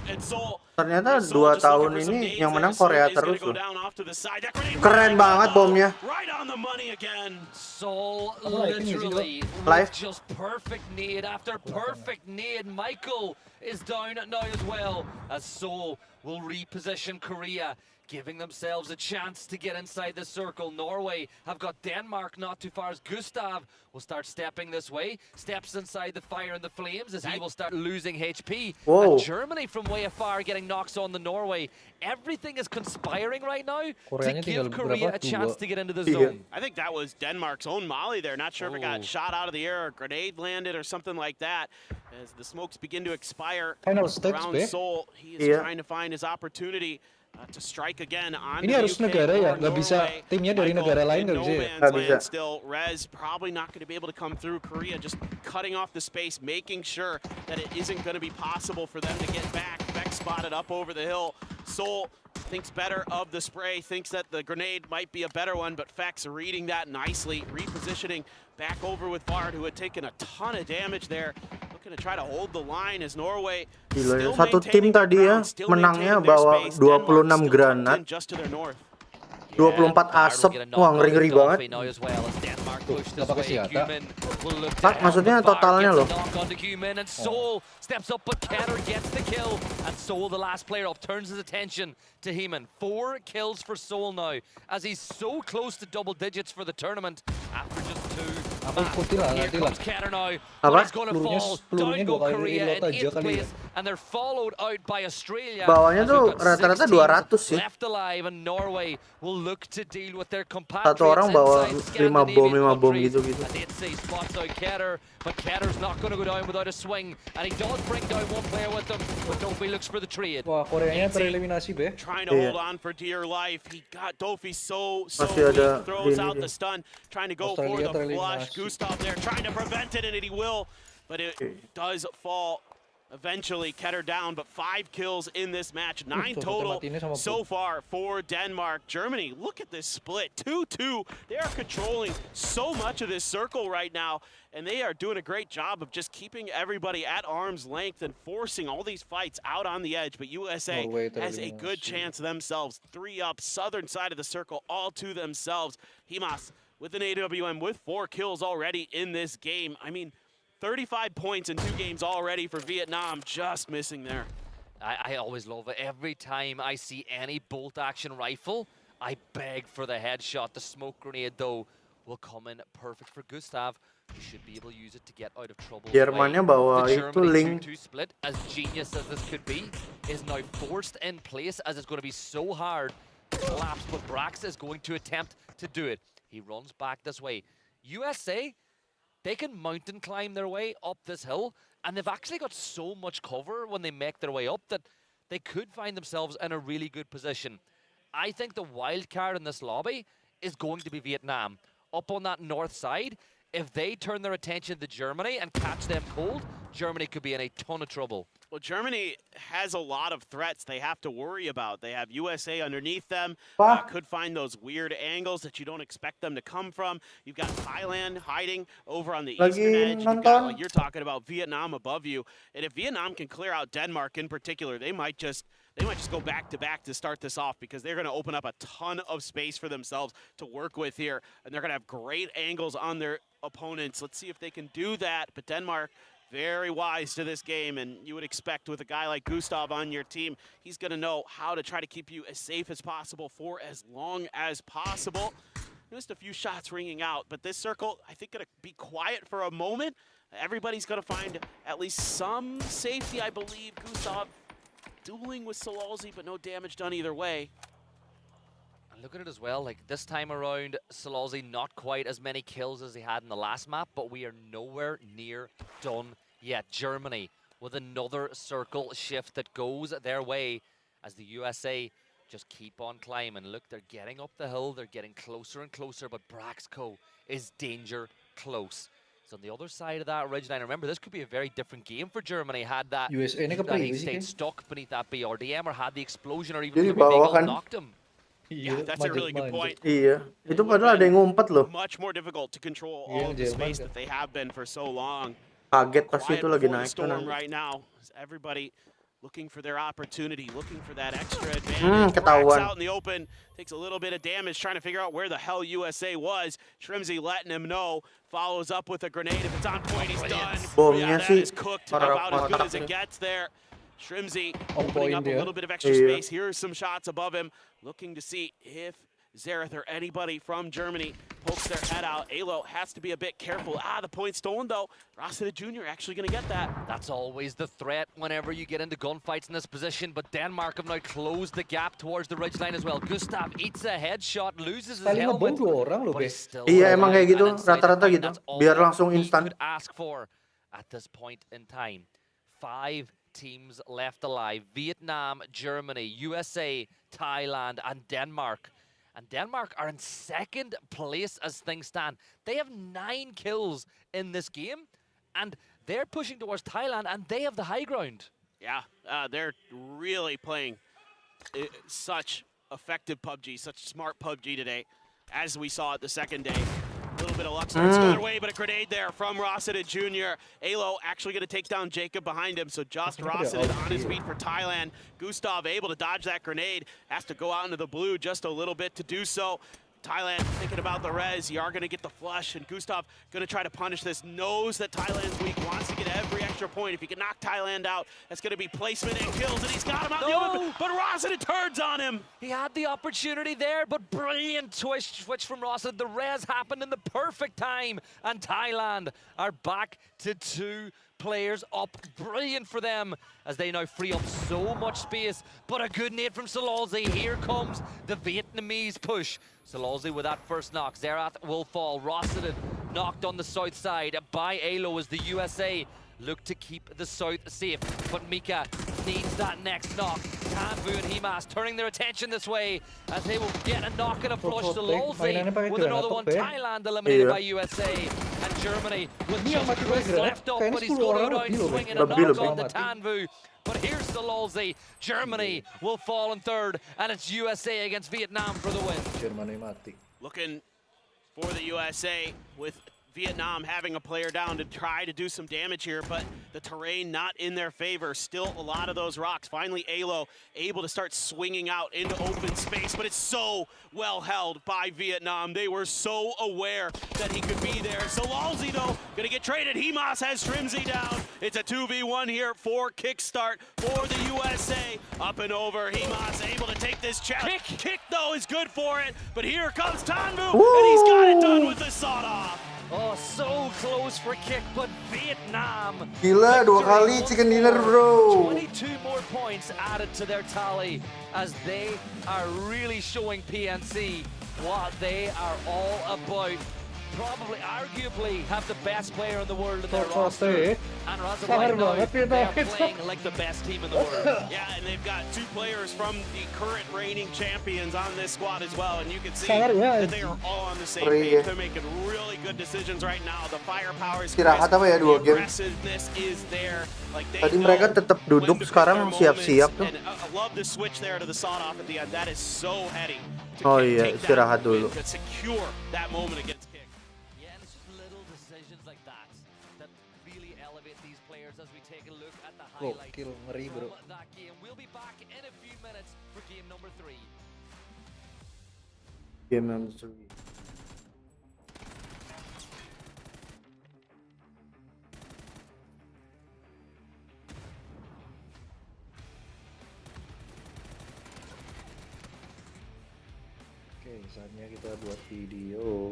and Soul. Ternyata 2 tahun ini yang menang Korea terus loh. Keren banget bomnya. Right on the money again. Soul literally with just perfect nade after perfect nade. Michael is down now as well as Soul will reposition Korea. giving themselves a chance to get inside the circle. Norway have got Denmark not too far as Gustav will start stepping this way. Steps inside the fire and the flames as he will start losing HP. Whoa. And Germany from way afar getting knocks on the Norway. Everything is conspiring right now to give Korea a chance to get into the zone. I think that was Denmark's own Molly there. Not sure if it got shot out of the air or a grenade landed or something like that. As the smokes begin to expire around Seoul, he is trying to find his opportunity to strike again on Ini harus negara ya, nggak bisa timnya dari negara lain nggak bisa ya? Nggak bisa. Still, Rez probably not going to be able to come through. Korea just cutting off the space, making sure that it isn't going to be possible for them to get back. Beck spotted up over the hill. Seoul thinks better of the spray, thinks that the grenade might be a better one, but Fex reading that nicely, repositioning back over with Bard, who had taken a ton of damage there. Looking to try to hold the line as Norway Gila ya, satu tim tadi ya menangnya bawa 26 granat, 24 asap, wah ngeri-ngeri banget. Maksudnya totalnya loh. Seoul steps up, but Ketter gets the kill, and Seoul, the last player up, turns his attention to Heeman. 4 kills for Seoul now, as he's so close to double digits for the tournament after just 2. Here comes Ketter now, but he's gonna fall. Down go Korea in 8th place, and they're followed out by Australia. Bawahnya tuh rata-rata 200 sih. Left alive, and Norway will look to deal with their compatriots. Satu orang bawa 5 bom gitu-gitu. And they'd say spots out Ketter, but Ketter's not going to go down without a swing, and he does bring down one player with him, but Dofi looks for the trade. Wah, Koreanya tereliminasi, Be. Trying to hold on for dear life. He got Dofi so Masih weak, ada throws ini out dia. the stun, trying to go for the flush. Gustav there trying to prevent it, and he will, but it does fall. Eventually, Ketter down, but 5 kills in this match. 9 total so far for Denmark. Germany, look at this split. 2-2. They are controlling so much of this circle right now, and they are doing a great job of just keeping everybody at arm's length and forcing all these fights out on the edge. But USA has a good chance themselves. 3 up, southern side of the circle, all to themselves. Himas with an AWM with 4 kills already in this game. I mean, 35 points in 2 games already for Vietnam, just missing there. I always love it. Every time I see any bolt-action rifle, I beg for the headshot. The smoke grenade, though, will come in perfect for Gustav. He should be able to use it to get out of trouble. Jermannya bawa The itu link. Germany 2-2 split, as genius as this could be, is now forced in place, as it's going to be so hard to collapse. But Brax is going to attempt to do it. He runs back this way. USA, they can mountain climb their way up this hill, and they've actually got so much cover when they make their way up that they could find themselves in a really good position. I think the wild card in this lobby is going to be Vietnam. Up on that north side, if they turn their attention to Germany and catch them cold, Germany could be in a ton of trouble. Well, Germany has a lot of threats they have to worry about. They have USA underneath them, could find those weird angles that you don't expect them to come from. You've got Thailand hiding over on the eastern edge. You've got, like you're talking about, Vietnam above you. And if Vietnam can clear out Denmark in particular, they might just go back-to-back to start this off, because they're going to open up a ton of space for themselves to work with here. And they're going to have great angles on their opponents. Let's see if they can do that. But Denmark, very wise to this game, and you would expect with a guy like Gustav on your team, he's going to know how to try to keep you as safe as possible for as long as possible. Just a few shots ringing out, but this circle, I think, going to be quiet for a moment. Everybody's going to find at least some safety, I believe. Gustav dueling with Solalzi, but no damage done either way. Look at it as well, like this time around, Solalzi not quite as many kills as he had in the last map, but we are nowhere near done yet. Germany with another circle shift that goes their way as the USA just keep on climbing. Look, they're getting up the hill, they're getting closer and closer, but Braxco is danger close. So on the other side of that ridge line, remember, this could be a very different game for Germany had that he stayed stuck beneath that BRDM, or had the explosion, or even knocked him. Yeah, that's a really good point. Iya, itu padahal ada yang ngumpet loh. Much more difficult to control all of the space that they have been for so long. Kaget pasti itu lagi naik storm right now. Everybody looking for their opportunity, looking for that extra advantage. Ketahuan. Out in the open, takes a little bit of damage, trying to figure out where the hell USA was. Shrimsy letting him know. Follows up with a grenade. If it's on point, he's done. Bomnya that sih is cooked about as good as it gets there. Shrimzy On opening point up a dia. little bit of extra Iya. space. Here are some shots above him, looking to see if Zareth or anybody from Germany pokes their head out. Alo has to be a bit careful. The point stolen though. Rossida Jr. actually going to get that. That's always the threat whenever you get into gunfights in this position, but Denmark have now closed the gap towards the ridgeline as well. Gustav eats a headshot, loses his Sekali ngebom helmet, 2 orang loh, but Be. he's still Iya emang alive kayak gitu and inside the rata-rata fight. gitu. That's Biar all langsung he instan. could ask for at this point in time. 5 teams left alive: Vietnam, Germany, USA, Thailand, and Denmark. And Denmark are in second place as things stand. They have 9 kills in this game, and they're pushing towards Thailand, and they have the high ground. Yeah, they're really playing such effective PUBG, such smart PUBG today, as we saw it the second day. A little bit of luck starts to go their way, but a grenade there from Rossida Jr. Alo actually going to take down Jacob behind him, so just Rossida on his feet for Thailand. Gustav able to dodge that grenade, has to go out into the blue just a little bit to do so. Thailand thinking about the res. You are going to get the flush, and Gustav going to try to punish this. Knows that Thailand's weak, wants to get every extra point. If he can knock Thailand out, that's going to be placement and kills, and he's got him out the open, but Rossida turns on him. He had the opportunity there, but brilliant switch from Rossida. The res happened in the perfect time, and Thailand are back to 2 players up. Brilliant for them as they now free up so much space. But a good nade from Salolzi. Here comes the Vietnamese push. Salolzi with that first knock. Zerath will fall. Rossiden knocked on the south side by Alo as the USA look to keep the south safe. But Mika needs that next knock. Tanvu and Himas turning their attention this way as they will get a knock and a flush. Salolzi with another one. Thailand eliminated by USA. And Germany with just Chris left off, but he's going to go down swinging a knock on the Tanvu. But here's Salolzi. Germany will fall in third, and it's USA against Vietnam for the win. Germany mati. Looking for the USA with Vietnam having a player down to try to do some damage here, but the terrain not in their favor. Still a lot of those rocks. Finally, Alo able to start swinging out into open space, but it's so well held by Vietnam. They were so aware that he could be there. Salolzi, though, gonna get traded. Himas has Shrimzy down. It's a 2v1 here for Kickstart for the USA. Up and over, Himas able to take this challenge. Kick, though, is good for it, but here comes Tanvu, and he's got it done with the sawed-off. Oh, so close for kick, but Vietnam. Gila, 2 kali chicken dinner, bro. 22 more points added to their tally as they are really showing PNC what they are all about. Probably, arguably, have the best player in the world in their roster. And as of right now, they are playing like the best team in the world. Yeah, and they've got 2 players from the current reigning champions on this squad as well, and you can see that they are all on the same page. They're making really good decisions right now. The firepower is Istirahat apa ya 2 game? aggressiveness is there. Like they Tadi mereka tetap duduk, sekarang siap-siap tuh. And I love the switch there to the sawed off at the end. That is so heady. Oh iya, istirahat dulu. To secure that moment against Kick. Yeah, and it's just little decisions like that that really elevate these players as we take a look at the highlights Gokil, ngeri bro. from that game. We'll be back in a few minutes for game number 3. Game number 3. Oke, saatnya kita buat video.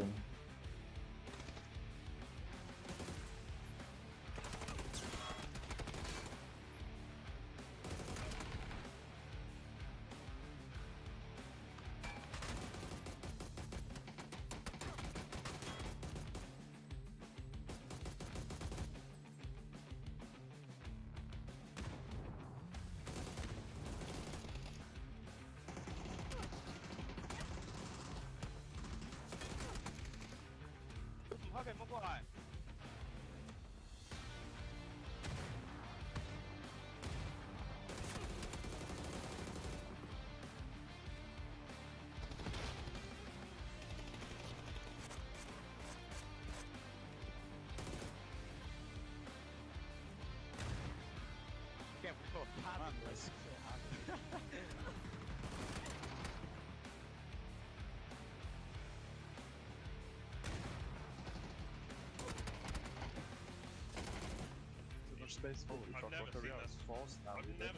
space. Holy fuck, what a real false now. We did.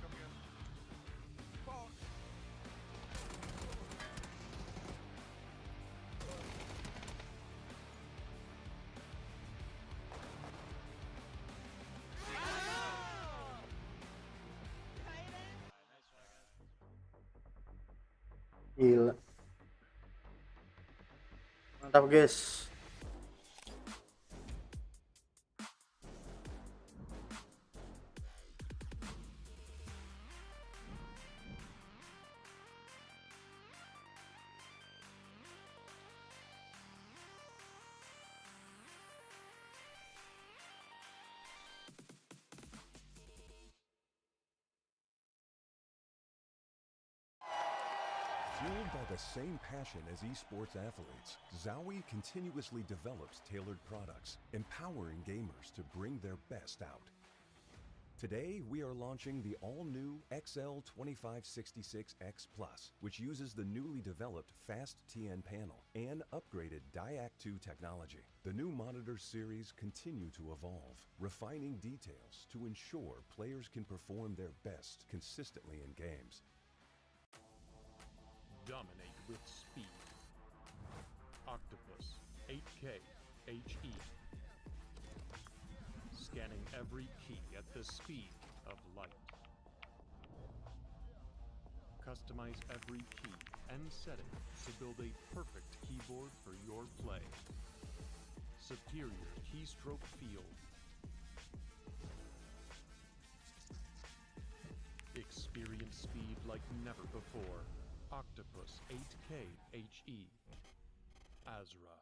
Come again. Fuck. Gila. Mantap guys. Fueled by the same passion as esports athletes, Zowie continuously develops tailored products, empowering gamers to bring their best out. Today, we are launching the all-new XL2566X Plus, which uses the newly developed Fast TN panel and upgraded Diac2 technology. The new monitor series continue to evolve, refining details to ensure players can perform their best consistently in games. Dominate with speed. Octopus 8K HE. Scanning every key at the speed of light. Customize every key and setting to build a perfect keyboard for your play. Superior keystroke feel. Experience speed like never before. Octopus 8K HE. Azra.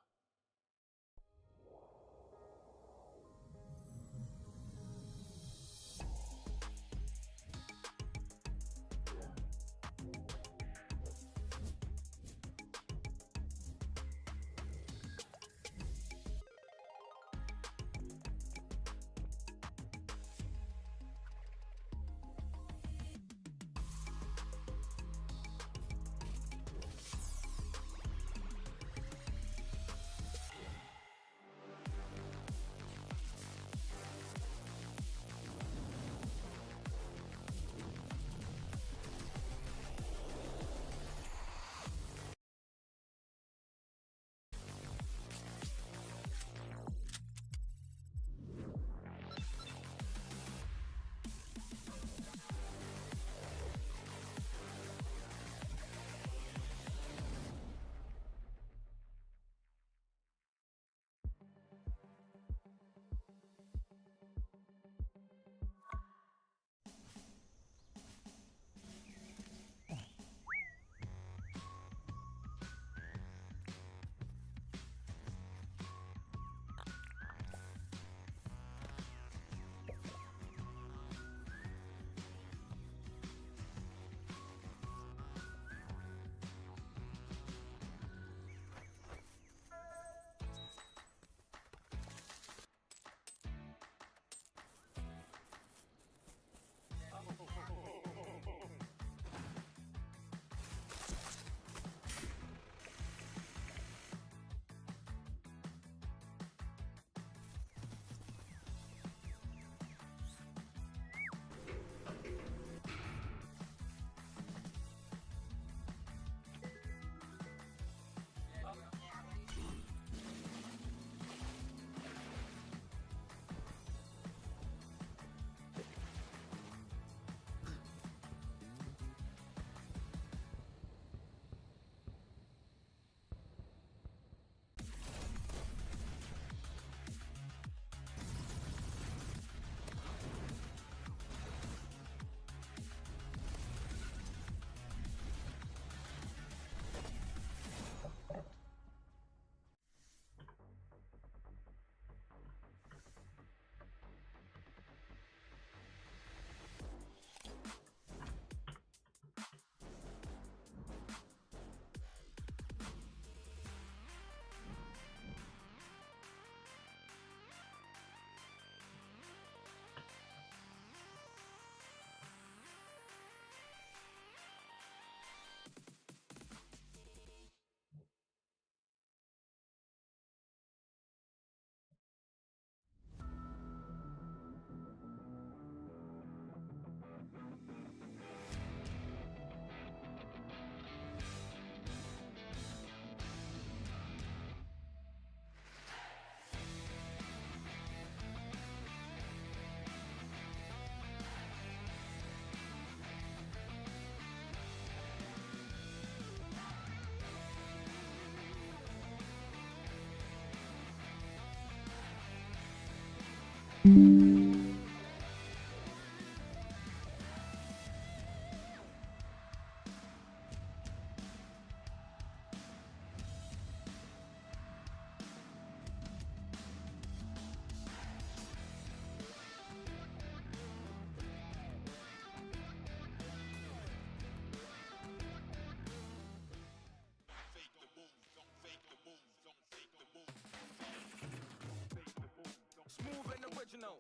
Smooth and original,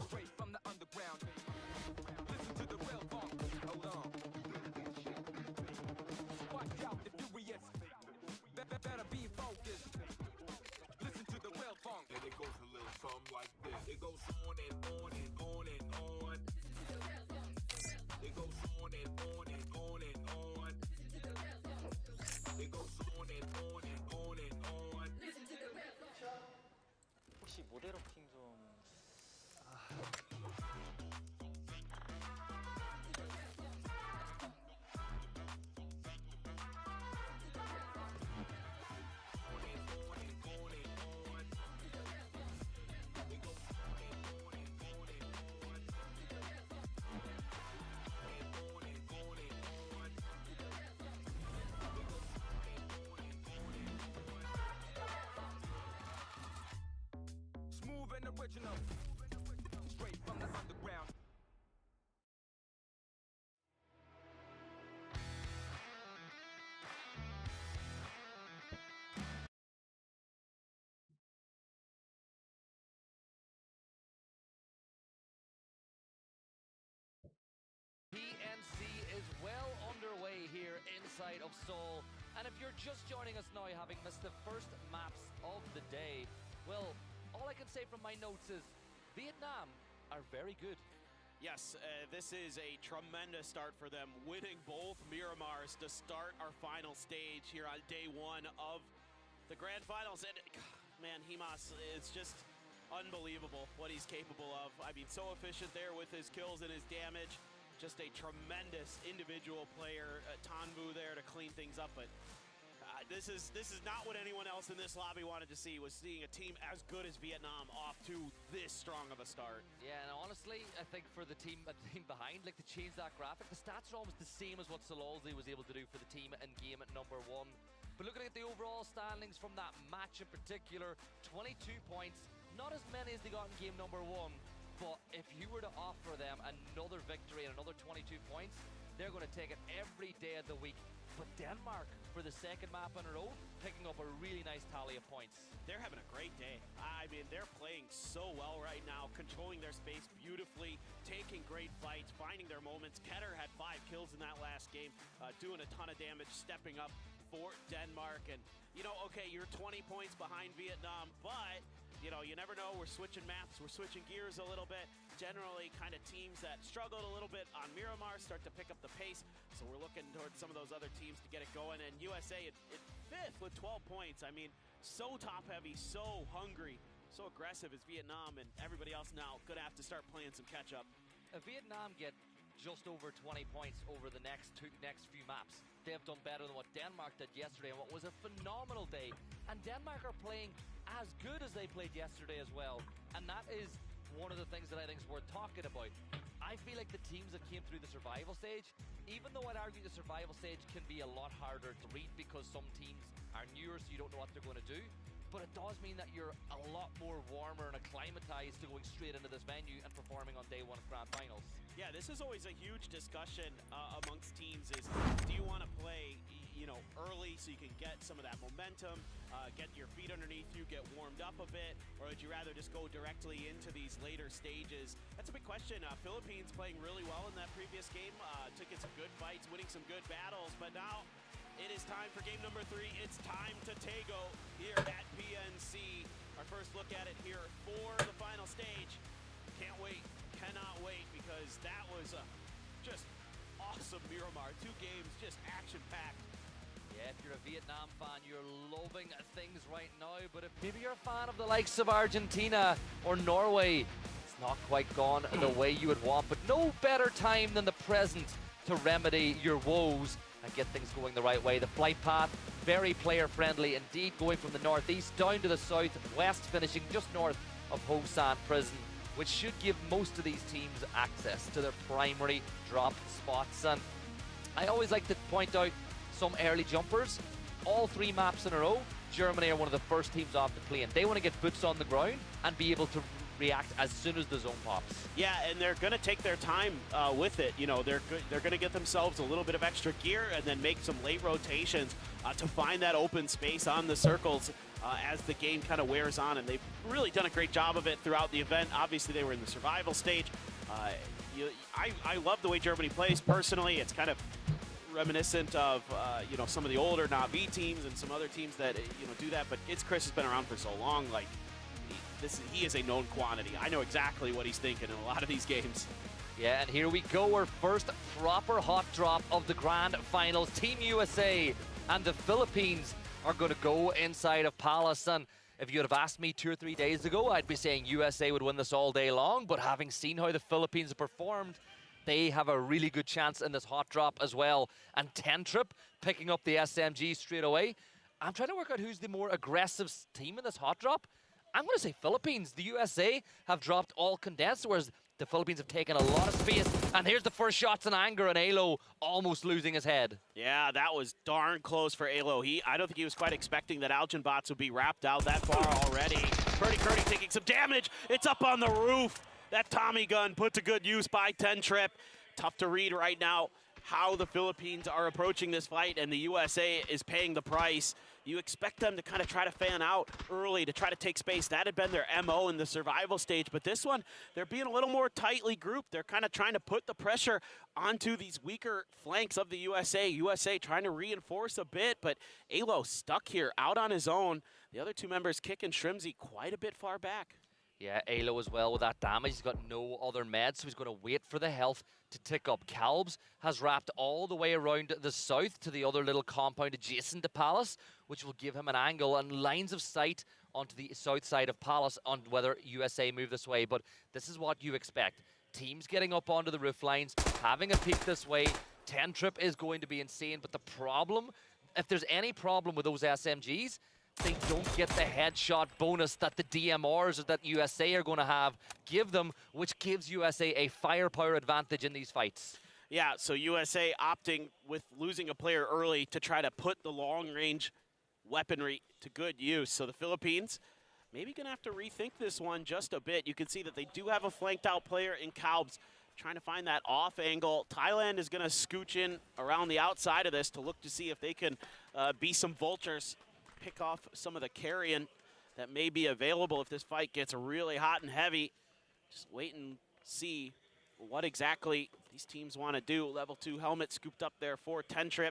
straight from the underground. Listen to the real funk. Hold on. Watch out, the furious. Better be focused. Listen to the real funk. And it goes a little something like this. It goes on and on and on and on. It goes on and on and on and on. It goes on and on and on and on. 혹시 모델업팅 좀 Smooth and original, straight from the underground. PNC is well underway here inside of Seoul. And if you're just joining us now, having missed the first maps of the day, well, all I can say from my notes is Vietnam are very good. Yes, this is a tremendous start for them, winning both Miramars to start our final stage here on day one of the grand finals. And man, Himas, it's just unbelievable what he's capable of. I mean, so efficient there with his kills and his damage. Just a tremendous individual player, Tanvu there to clean things up. But this is not what anyone else in this lobby wanted to see, was seeing a team as good as Vietnam off to this strong of a start. Yeah, and honestly, I think for the team behind, like to change that graphic, the stats are almost the same as what Sololzi was able to do for the team in game at number 1. But looking at the overall standings from that match in particular, 22 points, not as many as they got in game number 1. But if you were to offer them another victory and another 22 points, they're going to take it every day of the week. But Denmark, for the second map in a row, picking up a really nice tally of points. They're having a great day. I mean, they're playing so well right now, controlling their space beautifully, taking great fights, finding their moments. Ketter had 5 kills in that last game, doing a ton of damage, stepping up for Denmark. And, you know, okay, you're 20 points behind Vietnam, but you know, you never know. We're switching maps. We're switching gears a little bit. Generally, kind of teams that struggled a little bit on Miramar start to pick up the pace. So we're looking towards some of those other teams to get it going. And USA at 5th with 12 points. I mean, so top-heavy, so hungry, so aggressive is Vietnam. And everybody else now going to have to start playing some catch-up. If Vietnam get just over 20 points over the next few maps, they have done better than what Denmark did yesterday, and what was a phenomenal day. And Denmark are playing as good as they played yesterday as well, and that is one of the things that I think is worth talking about. I feel like the teams that came through the survival stage, even though I'd argue the survival stage can be a lot harder to read because some teams are newer, so you don't know what they're going to do, but it does mean that you're a lot more warmer and acclimatized to going straight into this venue and performing on day 1 of Grand Finals. Yeah, this is always a huge discussion amongst teams is, do you want to play, you know, early so you can get some of that momentum, get your feet underneath you, get warmed up a bit, or would you rather just go directly into these later stages? That's a big question. Philippines playing really well in that previous game, took in some good fights, winning some good battles, but now it is time for game number 3. It's time to Tego here at PNC. Our first look at it here for the final stage. Can't wait, cannot wait, because that was a just awesome Miramar. 2 games, just action-packed. Yeah, if you're a Vietnam fan, you're loving things right now, but if maybe you're a fan of the likes of Argentina or Norway, it's not quite gone the way you would want, but no better time than the present to remedy your woes and get things going the right way. The flight path, very player-friendly indeed, going from the northeast down to the southwest, finishing just north of Hosan Prison, which should give most of these teams access to their primary drop spots. And I always like to point out some early jumpers. All 3 maps in a row, Germany are one of the first teams off the plane. They want to get boots on the ground and be able to react as soon as the zone pops. Yeah, and they're going to take their time with it. You know, they're going to get themselves a little bit of extra gear and then make some late rotations to find that open space on the circles as the game kind of wears on. And they've really done a great job of it throughout the event. Obviously, they were in the survival stage. I love the way Germany plays personally. It's kind of reminiscent of you know, some of the older Na'Vi teams and some other teams that do that. But Chris has been around for so long. Like, he is a known quantity. I know exactly what he's thinking in a lot of these games. Yeah, and here we go, our first proper hot drop of the grand finals. Team USA and the Philippines are going to go inside of Palace. And if you would have asked me 2 or 3 days ago, I'd be saying USA would win this all day long. But having seen how the Philippines have performed, they have a really good chance in this hot drop as well. And Tentrip picking up the SMG straight away. I'm trying to work out who's the more aggressive team in this hot drop. I'm going to say Philippines. The USA have dropped all condensed, whereas the Philippines have taken a lot of space. And here's the first shots in anger, and Alo almost losing his head. Yeah, that was darn close for Alo. I don't think he was quite expecting that Algenbots would be wrapped out that far already. Purdy Curdy taking some damage. It's up on the roof. That Tommy gun put to good use by Tentrip. Tough to read right now how the Philippines are approaching this fight, and the USA is paying the price. You expect them to kind of try to fan out early to try to take space. That had been their MO in the survival stage, but this one, they're being a little more tightly grouped. They're kind of trying to put the pressure onto these weaker flanks of the USA. USA trying to reinforce a bit, but Alo stuck here out on his own. The other 2 members, Kick and Shrimzy, quite a bit far back. Yeah, Alo as well with that damage. He's got no other meds, so he's going to wait for the health to tick up. Calbs has wrapped all the way around the south to the other little compound adjacent to Palace, which will give him an angle and lines of sight onto the south side of Palace on whether USA move this way. But this is what you expect. Teams getting up onto the roof lines, having a peek this way. Tentrip is going to be insane, but the problem, if there's any problem with those SMGs, they don't get the headshot bonus that the DMRs or that USA are going to give them, which gives USA a firepower advantage in these fights. Yeah, so USA opting with losing a player early to try to put the long-range weaponry to good use. So the Philippines maybe going to have to rethink this one just a bit. You can see that they do have a flanked out player in Calbs trying to find that off angle. Thailand is going to scooch in around the outside of this to look to see if they can be some vultures, pick off some of the carrion that may be available if this fight gets really hot and heavy. Just wait and see what exactly these teams want to do. Level 2 helmet scooped up there for Tentrip.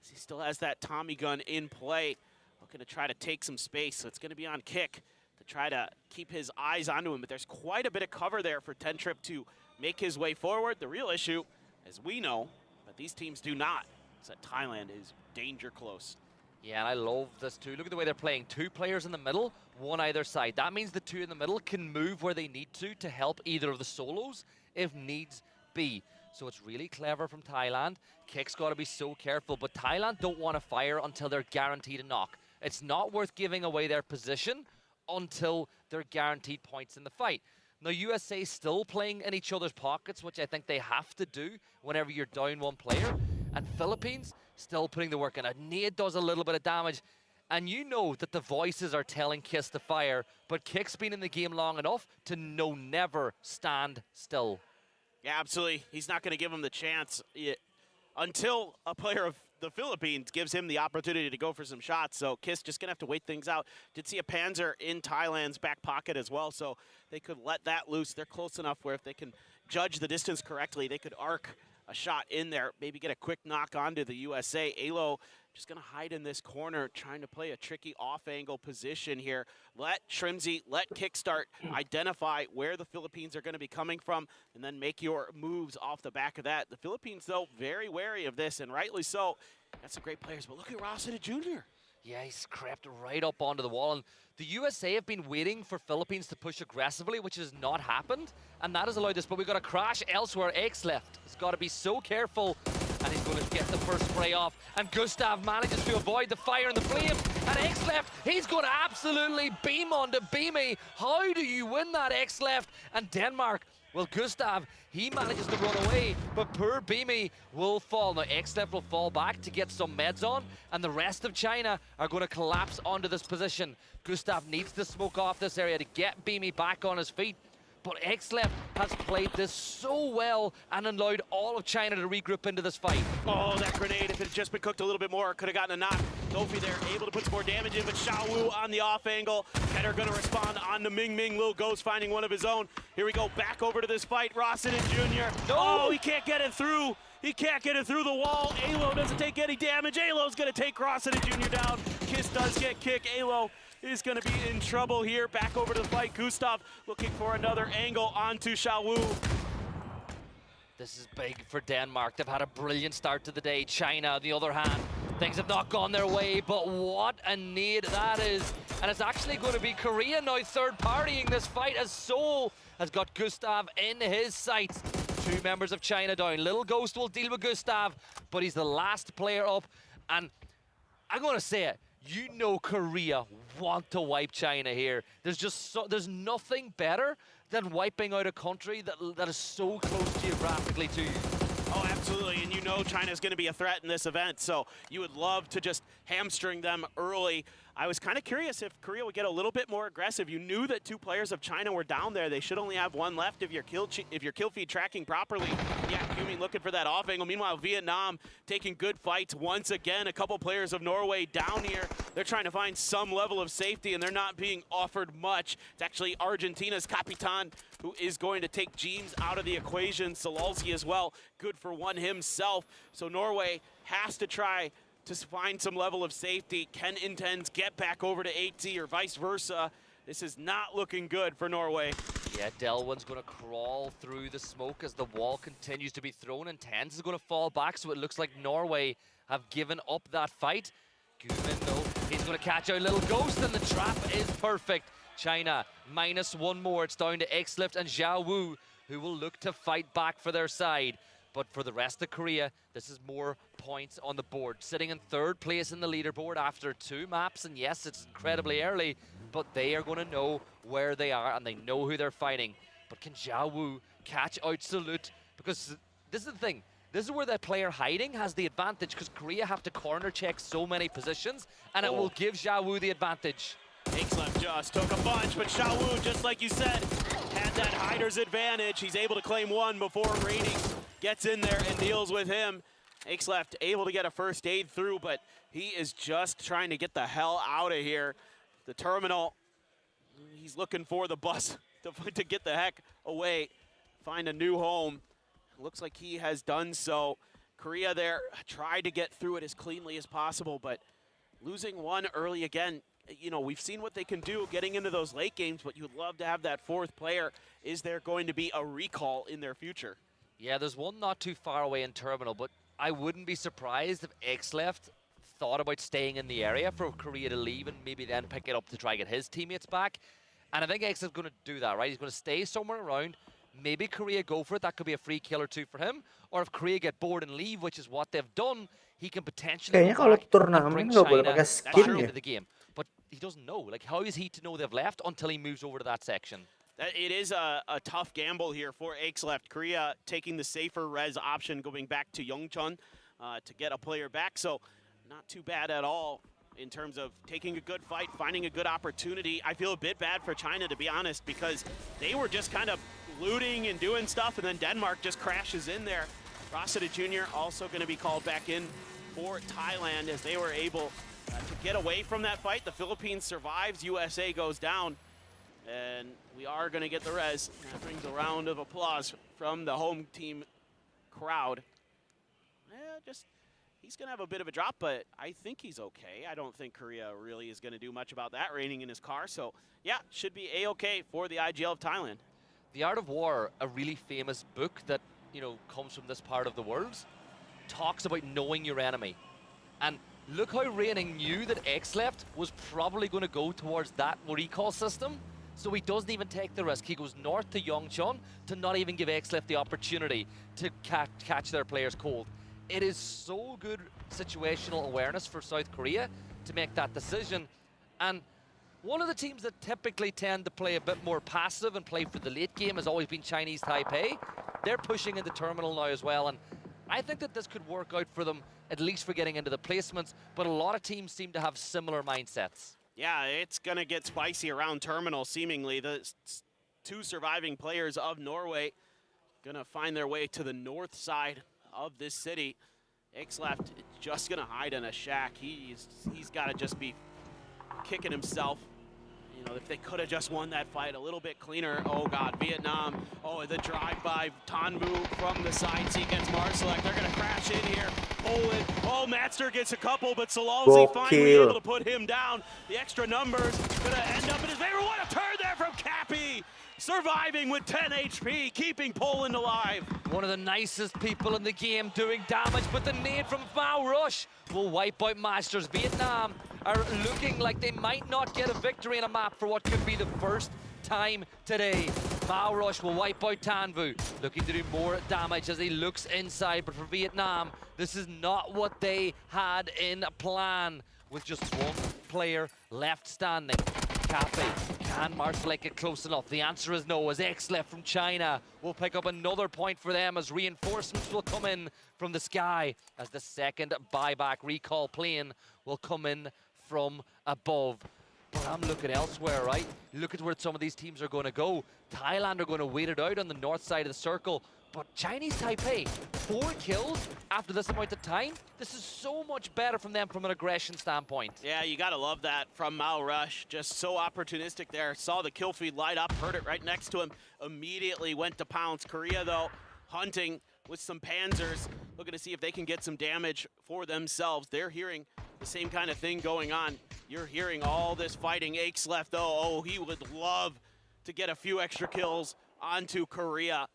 He still has that Tommy gun in play. Looking to try to take some space, so it's going to be on Kick to try to keep his eyes onto him. But there's quite a bit of cover there for Tentrip to make his way forward. The real issue, as we know, but these teams do not, is that Thailand is danger close. Yeah, and I love this too. Look at the way they're playing. 2 players in the middle, 1 either side. That means the 2 in the middle can move where they need to help either of the solos if needs be. So it's really clever from Thailand. Kick's got to be so careful, but Thailand don't want to fire until they're guaranteed a knock. It's not worth giving away their position until they're guaranteed points in the fight. Now, USA still playing in each other's pockets, which I think they have to do whenever you're down 1 player. And Philippines still putting the work in. A nade does a little bit of damage. And you know that the voices are telling Kiss to fire, but Kick's been in the game long enough to know never stand still. Yeah, absolutely. He's not going to give him the chance until a player of the Philippines gives him the opportunity to go for some shots. So Kiss just going to have to wait things out. Did see a Panzer in Thailand's back pocket as well, so they could let that loose. They're close enough where if they can judge the distance correctly, they could arc a shot in there, maybe get a quick knock onto the USA. Alo just going to hide in this corner, trying to play a tricky off-angle position here. Let Shrimzy, let Kickstart identify where the Philippines are going to be coming from, and then make your moves off the back of that. The Philippines, though, very wary of this, and rightly so. Got some great players, but look at Rossiter Jr. Yeah, he's crept right up onto the wall. And the USA have been waiting for Philippines to push aggressively, which has not happened. And that has allowed this, but we've got a crash elsewhere. X left. He's got to be so careful. And he's going Absolute gets the first spray off, and Gustav manages to avoid the fire and the flames. And X-Left, he's going to absolutely beam onto Beamy. How do you win that, X-Left? And Denmark, well, Gustav, he manages to run away, but poor Beamy will fall. Now, X-Left will fall back to get some meds on, and the rest of China are going to collapse onto this position. Gustav needs to smoke off this area to get Beamy back on his feet. But X-Left has played this so well and allowed all of China to regroup into this fight. Oh, that grenade, if it had just been cooked a little bit more, could have gotten a knock. Dofi there, able to put some more damage in, but Xiaowu on the off angle. Keter gonna respond on the Ming Ming. Lil Ghost finding one of his own. Here we go, back over to this fight. Rossinen Jr. No! Oh, he can't get it through. He can't get it through the wall. Alo doesn't take any damage. Alo's gonna take Rossinen Jr. down. Kiss does get kicked. Alo is going to be in trouble here. Back over to the fight. Gustav looking for another angle onto Xiaowu. This is big for Denmark. They've had a brilliant start to the day. China, on the other hand, things have not gone their way, but what a need that is. And it's actually going to be Korea now third-partying this fight, as Seoul has got Gustav in his sights. Two members of China down. Little Ghost will deal with Gustav, but he's the last player up. And I'm going to say it. You know Korea want to wipe China here. There's nothing better than wiping out a country that is so close geographically to you. Oh, absolutely, and you know China's going to be a threat in this event, so you would love to just hamstring them early. I was kind of curious if Korea would get a little bit more aggressive. You knew that 2 players of China were down there. They should only have 1 left if your kill feed tracking properly. Yeah, Kuming looking for that off angle. Meanwhile, Vietnam taking good fights once again. A couple players of Norway down here. They're trying to find some level of safety, and they're not being offered much. It's actually Argentina's Capitan who is going to take James out of the equation. Salalski as well, good for 1 himself. So Norway has to try to find some level of safety. Ken intends get back over to 8T or vice versa. This is not looking good for Norway. Yeah, Delwyn's going to crawl through the smoke as the wall continues to be thrown, and Tens is going to fall back, so it looks like Norway have given up that fight. Gumin, though, he's going to catch out Little Ghost, and the trap is perfect. China -1 more. It's down to X-Lift and Xiaowu, who will look to fight back for their side. But for the rest of Korea, this is more points on the board. Sitting in 3rd place in the leaderboard after 2 maps, and yes, it's incredibly early, but they are going to know where they are, and they know who they're fighting. But can Xiaowu catch out Salute? Because this is the thing. This is where the player hiding has the advantage, because Korea have to corner check so many positions, and it will give Xiaowu the advantage. X-Left just took a bunch, but Xiaowu, just like you said, had that hider's advantage. He's able to claim 1 before Rating gets in there and deals with him. X-Left able to get a first aid through, but he is just trying to get the hell out of here. The terminal, he's looking for the bus to get the heck away, find a new home. Looks like he has done so. Korea there tried to get through it as cleanly as possible, but losing 1 early again, you know, we've seen what they can do getting into those late games, but you'd love to have that 4th player. Is there going to be a recall in their future? Yeah, there's one not too far away in Terminal, but I wouldn't be surprised if X-Left thought about staying in the area for Korea to leave and maybe then pick it up to try and get his teammates back. And I think X-Left's going to do that, right? He's going to stay somewhere around. Maybe Korea go for it. That could be a free kill or 2 for him. Or if Korea get bored and leave, which is what they've done, he can potentially Kayaknya go kalau back and turnamen bring nggak boleh China pakai skin back ya. into the game. But he doesn't know. Like, how is he to know they've left until he moves over to that section? It is a tough gamble here for X-Left. Korea taking the safer res option, going back to Yeongcheon to get a player back. So not too bad at all in terms of taking a good fight, finding a good opportunity. I feel a bit bad for China, to be honest, because they were just kind of looting and doing stuff, and then Denmark just crashes in there. Rossida Jr. also going to be called back in for Thailand as they were able to get away from that fight. The Philippines survives, USA goes down. And we are going to get the res. That brings a round of applause from the home team crowd. He's going to have a bit of a drop, but I think he's okay. I don't think Korea really is going to do much about that raining in his car. So, yeah, should be A-okay for the IGL of Thailand. The Art of War, a really famous book that, you know, comes from this part of the world, talks about knowing your enemy. And look how Raining knew that X-Left was probably going to go towards that recall system. So he doesn't even take the risk. He goes north to Yeongcheon to not even give X-Left the opportunity to catch their players cold. it is so good situational awareness for South Korea to make that decision. And one of the teams that typically tend to play a bit more passive and play for the late game has always been Chinese Taipei. They're pushing into terminal now as well, and I think that this could work out for them, at least for getting into the placements, but a lot of teams seem to have similar mindsets. Yeah, it's going to get spicy around terminal, seemingly. The two surviving players of Norway going to find their way to the north side of this city. Ixleft just going to hide in a shack. He's got to just be kicking himself. You know, if they could have just won that fight a little bit cleaner. Oh God, Vietnam. Oh, the drive by Tanvu from the side seat gets Marsalek. They're gonna crash in here. Poland. Oh, Matster gets a couple, but Salalzi finally able to put him down. The extra numbers gonna end up in his favor. What a turn there from Cappy! Surviving with 10 HP, keeping Poland alive. One of the nicest people in the game doing damage, but the nade from Mao Rush will wipe out Masters. Vietnam are looking like they might not get a victory in a map for what could be the first time today. Mao Rush will wipe out Tanvu, looking to do more damage as he looks inside, but for Vietnam, this is not what they had in plan, with just one player left standing. Cafe, can Marsalek get close enough? The answer is no, as Ixleft from China will pick up another point for them as reinforcements will come in from the sky, as the second buyback recall plane will come in from above. But I'm looking elsewhere, right? Look at where some of these teams are going to go. Thailand are going to wait it out on the north side of the circle. But Chinese Taipei, 4 kills after this amount of time. This is so much better from them from an aggression standpoint. Yeah, you gotta love that from Mao Rush. Just so opportunistic there. Saw the kill feed light up, heard it right next to him. Immediately went to pounce. Korea, though, hunting with some Panzers, looking to see if they can get some damage for themselves. They're hearing the same kind of thing going on. You're hearing all this fighting. Ixleft, though, oh, he would love to get a few extra kills onto Korea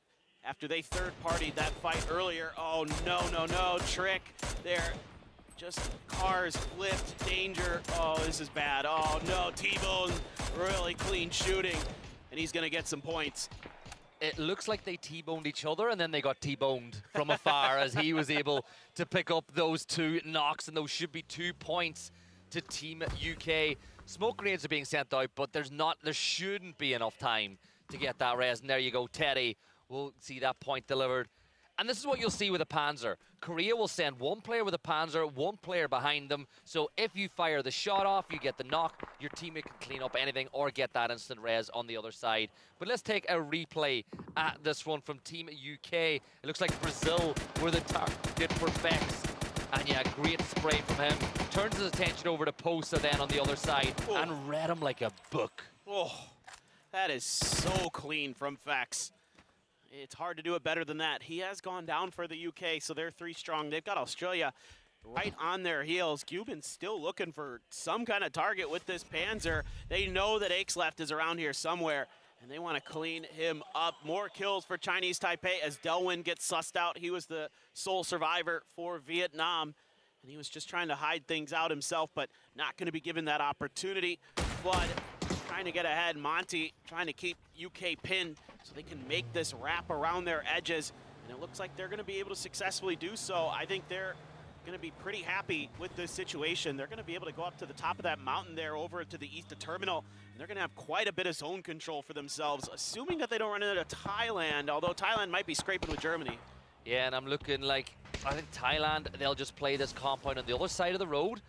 after they third-partied that fight earlier. Oh, no, Trick there. Just cars flipped, danger. Oh, this is bad. Oh, no, T-Bone, really clean shooting, and he's gonna get some points. It looks like they T-boned each other, and then they got T-boned from afar as he was able to pick up those 2 knocks, and those should be 2 points to Team UK. Smoke grenades are being sent out, but there shouldn't be enough time to get that res, and there you go, Teddy. We'll see that point delivered. And this is what you'll see with a Panzer. Korea will send 1 player with a Panzer, 1 player behind them. So if you fire the shot off, you get the knock, your teammate can clean up anything or get that instant res on the other side. But let's take a replay at this one from Team UK. It looks like Brazil were the target for Vex. And yeah, great spray from him. Turns his attention over to Posa then on the other side and read him like a book. Oh, that is so clean from Vex. It's hard to do it better than that. He has gone down for the UK, so they're 3 strong. They've got Australia right on their heels. Cuban's still looking for some kind of target with this Panzer. They know that Ixleft is around here somewhere, and they want to clean him up. More kills for Chinese Taipei as Delwyn gets sussed out. He was the sole survivor for Vietnam, and he was just trying to hide things out himself, but not going to be given that opportunity. Flood trying to get ahead. Monty trying to keep UK pinned so they can make this wrap around their edges. And it looks like they're going to be able to successfully do so. I think they're going to be pretty happy with this situation. They're going to be able to go up to the top of that mountain there over to the east of Terminal. And they're going to have quite a bit of zone control for themselves, assuming that they don't run into Thailand, although Thailand might be scraping with Germany. Yeah, and I'm looking like, I think Thailand, they'll just play this compound on the other side of the road.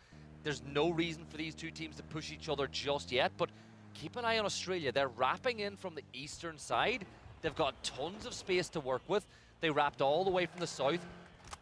There's no reason for these 2 teams to push each other just yet, but keep an eye on Australia. They're wrapping in from the eastern side. They've got tons of space to work with. They wrapped all the way from the south.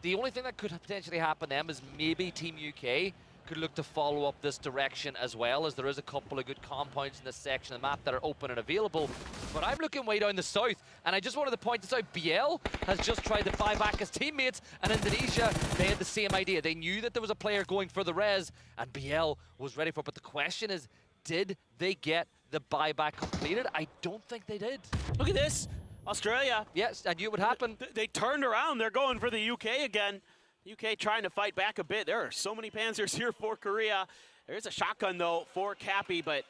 The only thing that could potentially happen to them is maybe Team UK could look to follow up this direction as well, as there is a couple of good compounds in this section of the map that are open and available. But I'm looking way down the south, and I just wanted to point this out. BL has just tried to buy back his teammates, and Indonesia, they had the same idea. They knew that there was a player going for the res, and BL was ready for it. But the question is, did they get the buyback completed? I don't think they did. Look at this. Australia. Yes, I knew it would happen. They turned around. They're going for the UK again. UK trying to fight back a bit. There are so many Panzers here for Korea. There's a shotgun, though, for Cappy, but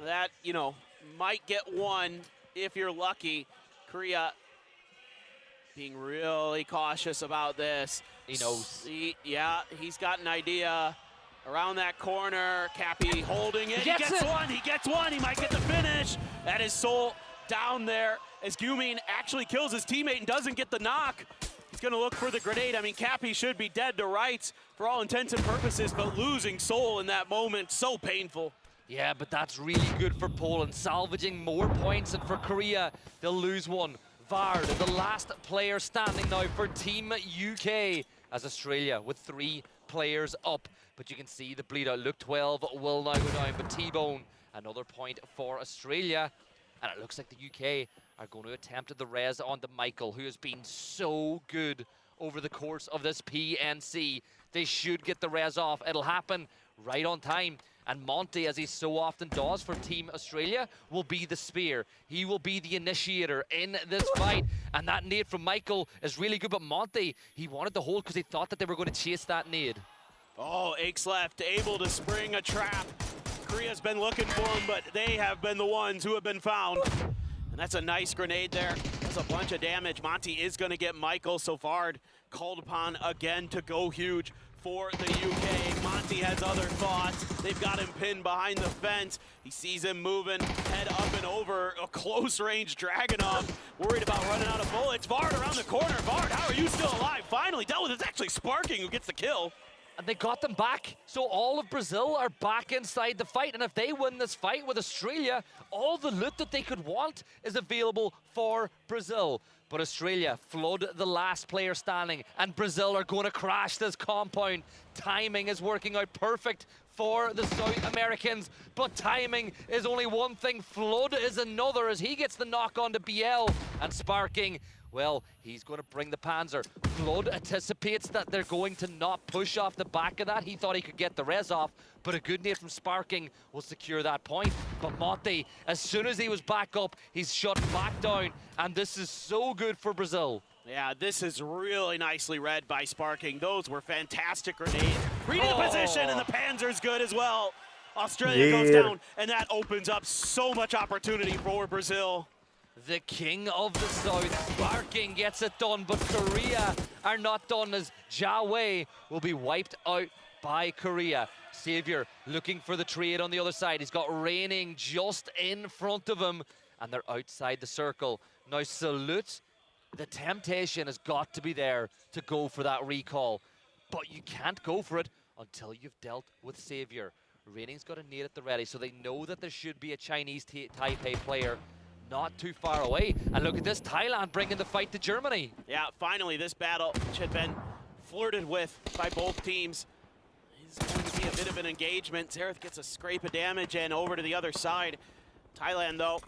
that, you know, might get one if you're lucky. Korea being really cautious about this. He knows. Yeah, he's got an idea. Around that corner, Cappy holding it. He gets one. He gets one. He might get the finish. That is Soul down there as Gumin actually kills his teammate and doesn't get the knock. He's going to look for the grenade. I mean, Cappy should be dead to rights for all intents and purposes, but losing Soul in that moment, so painful. Yeah, but that's really good for Poland, salvaging more points, and for Korea, they'll lose one. Vard, the last player standing now for Team UK, as Australia with 3 players up. But you can see the bleed out. Luke 12 will now go down, but T-Bone, another point for Australia. And it looks like the UK are going to attempt the res onto Michael, who has been so good over the course of this PNC. They should get the res off. It'll happen right on time. And Monty, as he so often does for Team Australia, will be the spear. He will be the initiator in this fight. And that nade from Michael is really good. But Monty, he wanted to hold because he thought that they were going to chase that nade. Oh, Aches left, able to spring a trap. Korea's been looking for him, but they have been the ones who have been found. And that's a nice grenade there. That's a bunch of damage. Monty is going to get Michael. So Vard called upon again to go huge for the UK. Monty has other thoughts. They've got him pinned behind the fence. He sees him moving, head up and over. A close-range Dragunov, worried about running out of bullets. Vard around the corner. Vard, how are you still alive? Finally dealt with it. It's actually Sparking who gets the kill. And they got them back. So all of Brazil are back inside the fight. And if they win this fight with Australia, all the loot that they could want is available for Brazil. But Australia flood the last player standing, and Brazil are going to crash this compound. Timing is working out perfect for the South Americans, but timing is only one thing. Flood is another as he gets the knock on to BL, and Sparking, well, he's going to bring the Panzer. Flood anticipates that they're going to not push off the back of that. He thought he could get the res off, but a good nade from Sparking will secure that point. But Monty, as soon as he was back up, he's shut back down, and this is so good for Brazil. Yeah, this is really nicely read by Sparking. Those were fantastic grenades. Reading the position, and the Panzer's good as well. Australia goes down, and that opens up so much opportunity for Brazil. The king of the south, Sparking gets it done, but Korea are not done as Jia will be wiped out by Korea. Savior looking for the trade on the other side. He's got Raining just in front of him, and they're outside the circle. Now Salute, the temptation has got to be there to go for that recall, but you can't go for it until you've dealt with Savior. Raining's got a nade at the ready, so they know that there should be a Chinese Taipei player not too far away. And look at this, Thailand bringing the fight to Germany. Yeah, finally this battle, which had been flirted with by both teams, is going to be a bit of an engagement. Zareth gets a scrape of damage and over to the other side. Thailand, though,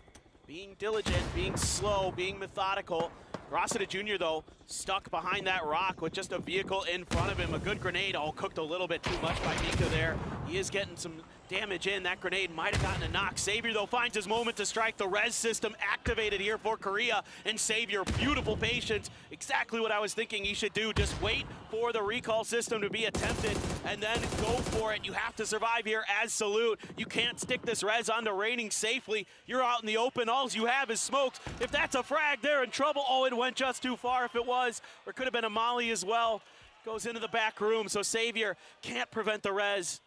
being diligent, being slow, being methodical. Rossiter Jr., though, stuck behind that rock with just a vehicle in front of him. A good grenade, all cooked a little bit too much by Mika there. He is getting some damage in. That grenade might have gotten a knock. Savior, though, finds his moment to strike. The res system activated here for Korea. And Savior, beautiful patience. Exactly what I was thinking he should do. Just wait for the recall system to be attempted and then go for it. You have to survive here as Salute. You can't stick this res onto Raining safely. You're out in the open. All you have is smokes. If that's a frag, they're in trouble. Oh, it went just too far if it was. Or it could have been a molly as well. Goes into the back room, so Savior can't prevent the res.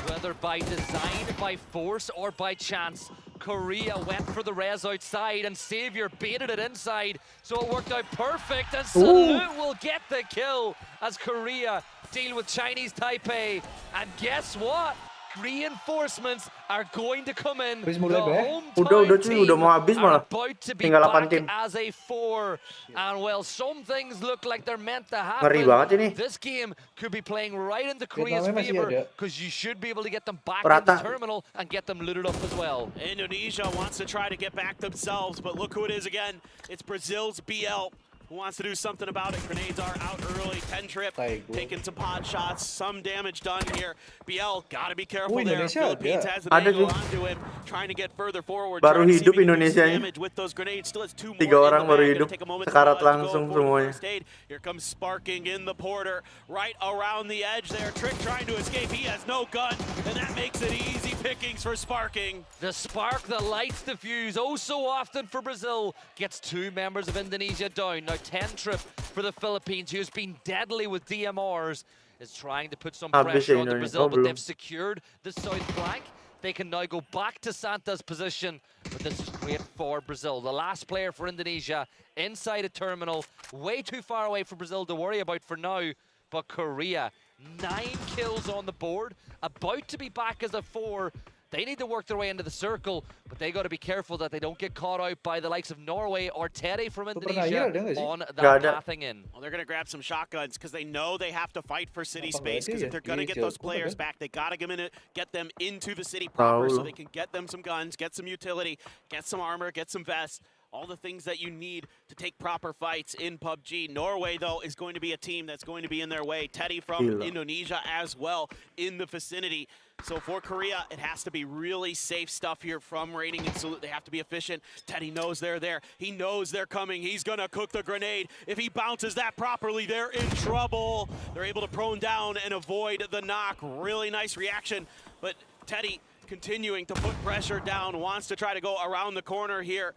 Whether by design, by force, or by chance, Korea went for the res outside and Savior baited it inside, so it worked out perfect, and Salute will get the kill as Korea deal with Chinese Taipei. And guess what? Reinforcements are going to come in. The Udah cuy, udah mau habis malah. About to be Tinggal 8 back tim. as a 4, and well, some things look like they're meant to Ngeri happen. banget ini. This game could be playing right into Korea's Vietnamnya masih favor ada. because you should be able to get them back Rata. in the terminal and get them looted up as well. Indonesia wants to try to get back themselves, but look who it is again. It's Brazil's BL who wants to do something about it. Grenades are out early. 10 trip, taking some pod shots, some damage done here. BL, gotta be careful there. Indonesia Philippines ada. has an Ada angle tuh. onto him, trying to get further forward. Baru trying to see hidup if he can do some Indonesianya. damage with those grenades. Still has 2 more 3 in orang the baru bag. hidup. Gonna take a moment to Sekarat pause to go langsung for the semuanya. first aid. Here comes Sparking in the Porter, right around the edge there. Trick trying to escape. He has no gun, and that makes it easy pickings for sparking. The spark that lights the fuse oh so often for Brazil gets 2 members of Indonesia down. Now 10 trip for the Philippines, who's been deadly with DMRs, is trying to put some pressure on Brazil, but they've secured the south flank. They can now go back to Santa's position, but this is great for Brazil. The last player for Indonesia inside a terminal, way too far away for Brazil to worry about for now, but Korea, 9 kills on the board, about to be back as a 4. They need to work their way into the circle, but they got to be careful that they don't get caught out by the likes of Norway or Teddy from Indonesia on that pathing in. Well, they're going to grab some shotguns because they know they have to fight for city space, because if they're going to get those players back, they got to get them into the city proper so they can get them some guns, get some utility, get some armor, get some vests. All the things that you need to take proper fights in PUBG. Norway, though, is going to be a team that's going to be in their way. Teddy from Indonesia as well in the vicinity. So for Korea, it has to be really safe stuff here from Raining and Salute. They have to be efficient. Teddy knows they're there. He knows they're coming. He's going to cook the grenade. If he bounces that properly, they're in trouble. They're able to prone down and avoid the knock. Really nice reaction. But Teddy continuing to put pressure down, wants to try to go around the corner here.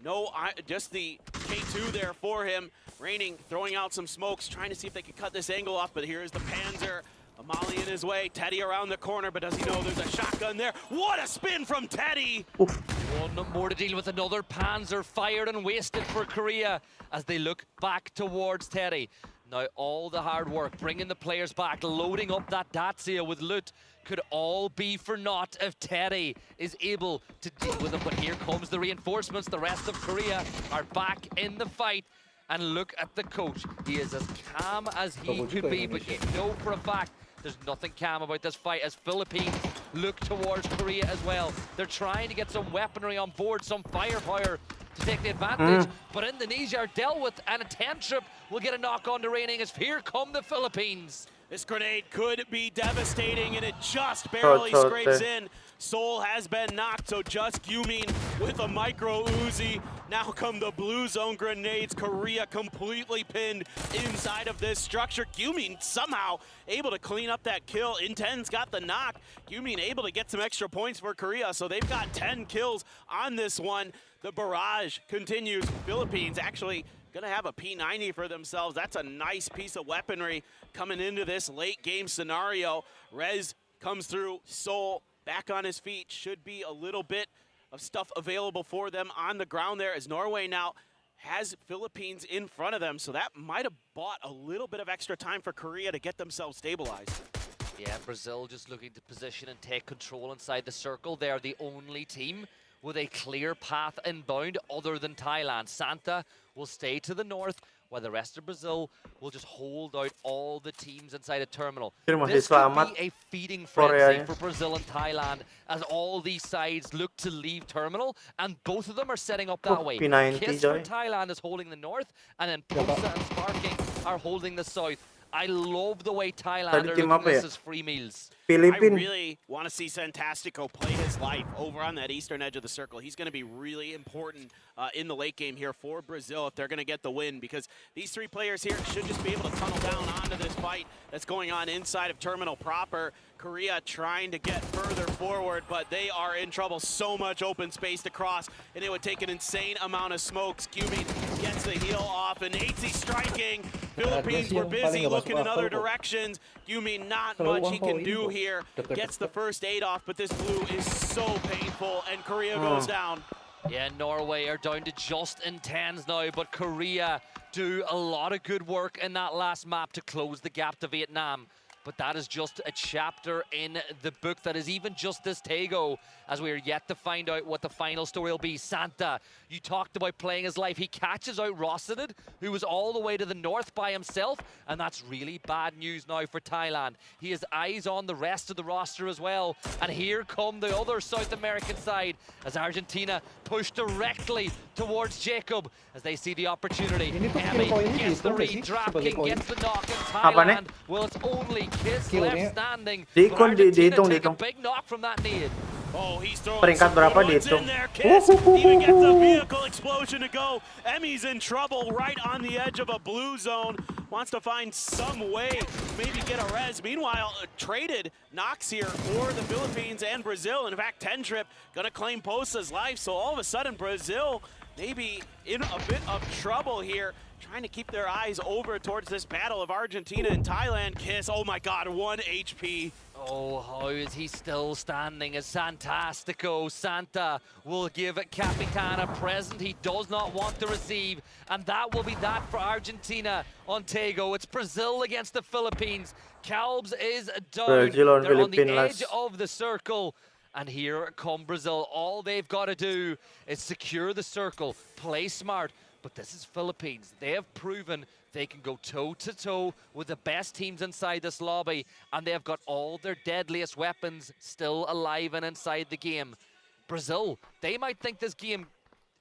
No, just the K2 there for him. Raining, throwing out some smokes, trying to see if they can cut this angle off, but here's the Panzer. Amali in his way, Teddy around the corner, but does he know there's a shotgun there? What a spin from Teddy! One more to deal with, another Panzer fired and wasted for Korea as they look back towards Teddy. Now all the hard work, bringing the players back, loading up that Dacia with loot, could all be for naught if Teddy is able to deal with them. But here comes the reinforcements. The rest of Korea are back in the fight. And look at the coach. He is as calm as he could be, but you know for a fact there's nothing calm about this fight as Philippines look towards Korea as well. They're trying to get some weaponry on board, some firepower to take the advantage, but Indonesia are dealt with, and a 10 trip will get a knock on to Raining as here come the Philippines. This grenade could be devastating, and it just barely scrapes in. Soul has been knocked, so just Gyumin with a micro Uzi. Now come the blue zone grenades. Korea completely pinned inside of this structure. Gyumin somehow able to clean up that kill. Inten's got the knock. Gyumin able to get some extra points for Korea, so they've got 10 kills on this one. The barrage continues. Philippines actually gonna have a P90 for themselves. That's a nice piece of weaponry coming into this late game scenario. Rez comes through, Soul back on his feet. Should be a little bit of stuff available for them on the ground there, as Norway now has Philippines in front of them. So that might have bought a little bit of extra time for Korea to get themselves stabilized. Yeah, Brazil just looking to position and take control inside the circle. They're the only team with a clear path inbound other than Thailand. Santa will stay to the north, while the rest of Brazil will just hold out all the teams inside a terminal. This could be a feeding frenzy for Brazil and Thailand as all these sides look to leave terminal, and both of them are setting up that way. Kiss for Thailand is holding the north, and then Posa and Sparking are holding the south. I love the way Thailand are looking at this as free meals. I really want to see Santastico play his life over on that eastern edge of the circle. He's going to be really important in the late game here for Brazil if they're going to get the win, because these 3 players here should just be able to tunnel down onto this fight that's going on inside of terminal proper. Korea trying to get further forward, but they are in trouble. So much open space to cross, and it would take an insane amount of smokes. Gyumin gets the heal off, and Nazi striking. Philippines were busy looking in other directions. Gyumin, not much he can do here. Gets the first aid off, but this blue is so painful, and Korea goes down. Yeah, Norway are down to just in 10s now, but Korea do a lot of good work in that last map to close the gap to Vietnam. But that is just a chapter in the book that is even just this Tego, as we are yet to find out what the final story will be. Santa, you talked about playing his life. He catches out Rocinid, who was all the way to the north by himself, and that's really bad news now for Thailand. He has eyes on the rest of the roster as well, and here come the other South American side as Argentina push directly towards Jacob as they see the opportunity. Emi gets the read, DraftKings gets the knock, and Thailand, well, it's only Kiss left standing. Argentina take a big knock from that nade. Oh, he's throwing Peringkat some berapa good ones dihitung? in there. Kiss even gets a vehicle explosion to go. Emmy's in trouble right on the edge of a blue zone. Wants to find some way, maybe get a res. Meanwhile, traded Knox here for the Philippines and Brazil. In fact, 10-Trip gonna claim Posa's life. So all of a sudden, Brazil maybe in a bit of trouble here, trying to keep their eyes over towards this battle of Argentina and Thailand. Kiss, oh my God, 1 HP. Oh, how is he still standing as Santastico? Santa will give Capitan a present he does not want to receive, and that will be that for Argentina. Ontego, it's Brazil against the Philippines. Calbs is down. Brazil on They're on the Philippines edge of the circle. And here come Brazil. All they've got to do is secure the circle, play smart. But this is Philippines. They have proven they can go toe-to-toe with the best teams inside this lobby, and they have got all their deadliest weapons still alive and inside the game. Brazil, they might think this game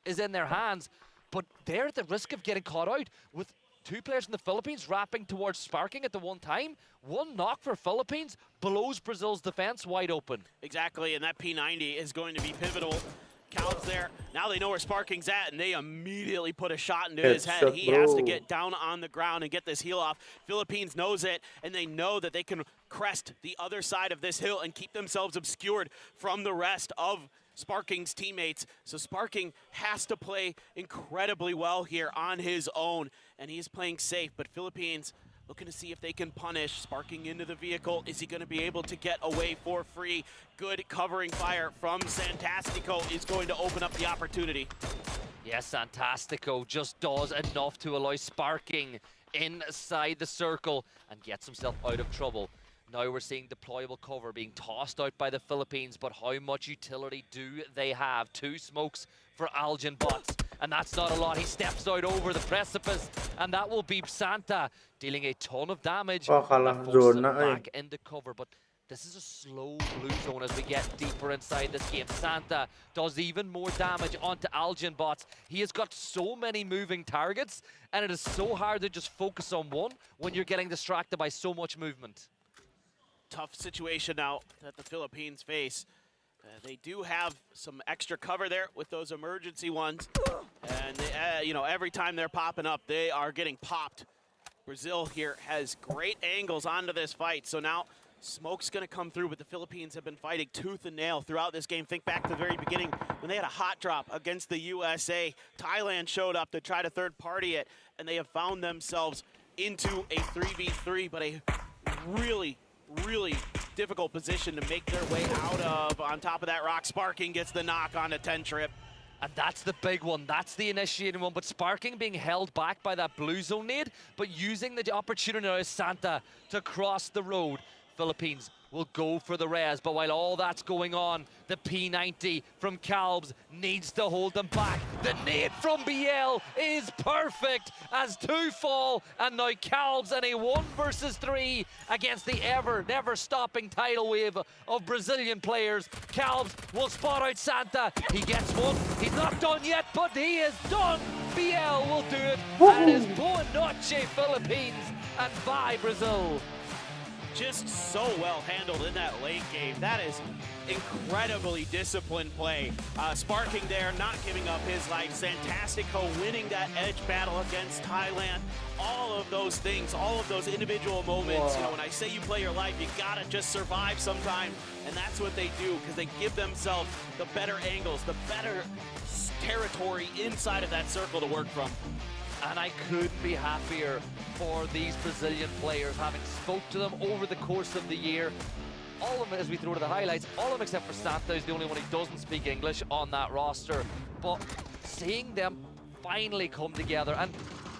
is in their hands, but they're at the risk of getting caught out with 2 players from the Philippines wrapping towards Sparking at the one time. 1 knock for Philippines blows Brazil's defense wide open. Exactly, and that P90 is going to be pivotal. Calb's there. Now they know where Sparking's at, and they immediately put a shot into his head. He has to get down on the ground and get this heal off. Philippines knows it, and they know that they can crest the other side of this hill and keep themselves obscured from the rest of Sparking's teammates. So Sparking has to play incredibly well here on his own, and he's playing safe, but Philippines looking to see if they can punish. Sparking into the vehicle. Is he going to be able to get away for free? Good covering fire from Santastico is going to open up the opportunity. Yes, Santastico just does enough to allow Sparking inside the circle and gets himself out of trouble. Now we're seeing deployable cover being tossed out by the Philippines, but how much utility do they have? 2 smokes for Algin Bots, and that's not a lot. He steps out over the precipice, and that will be Santa dealing a ton of damage. Wah, kalah That forces him zona, back into cover, but this is a slow blue zone as we get deeper inside this game. Santa does even more damage onto Algin Bots. He has got so many moving targets, and it is so hard to just focus on one when you're getting distracted by so much movement. Tough situation now that the Philippines face. They do have some extra cover there with those emergency ones. And, they, you know, every time they're popping up, they are getting popped. Brazil here has great angles onto this fight. So now smoke's going to come through, but the Philippines have been fighting tooth and nail throughout this game. Think back to the very beginning when they had a hot drop against the USA. Thailand showed up to try to third party it, and they have found themselves into a 3v3, but a really difficult position to make their way out of. On top of that, rock, Sparking gets the knock on a 10-Trip. And that's the big one. That's the initiating one. But Sparking being held back by that blue zone nade, but using the opportunity now as Santa to cross the road. Philippines will go for the res, but while all that's going on, the P90 from Calbs needs to hold them back. The nade from BL is perfect as 2 fall, and now Calbs in a 1 versus 3 against the never stopping tidal wave of Brazilian players. Calbs will spot out Santa. He gets one. He's not done yet, but he is done. BL will do it. And it is Boa Noche Philippines and bye Brazil. Just so well handled in that late game. That is incredibly disciplined play. Sparking there, not giving up his life. Santastico winning that edge battle against Thailand. All of those things, all of those individual moments. You know, when I say you play your life, you gotta just survive sometimes. And that's what they do, because they give themselves the better angles, the better territory inside of that circle to work from. And I couldn't be happier for these Brazilian players, having spoke to them over the course of the year. All of them, as we throw to the highlights, all of them except for Santa is the only one who doesn't speak English on that roster. But seeing them finally come together, and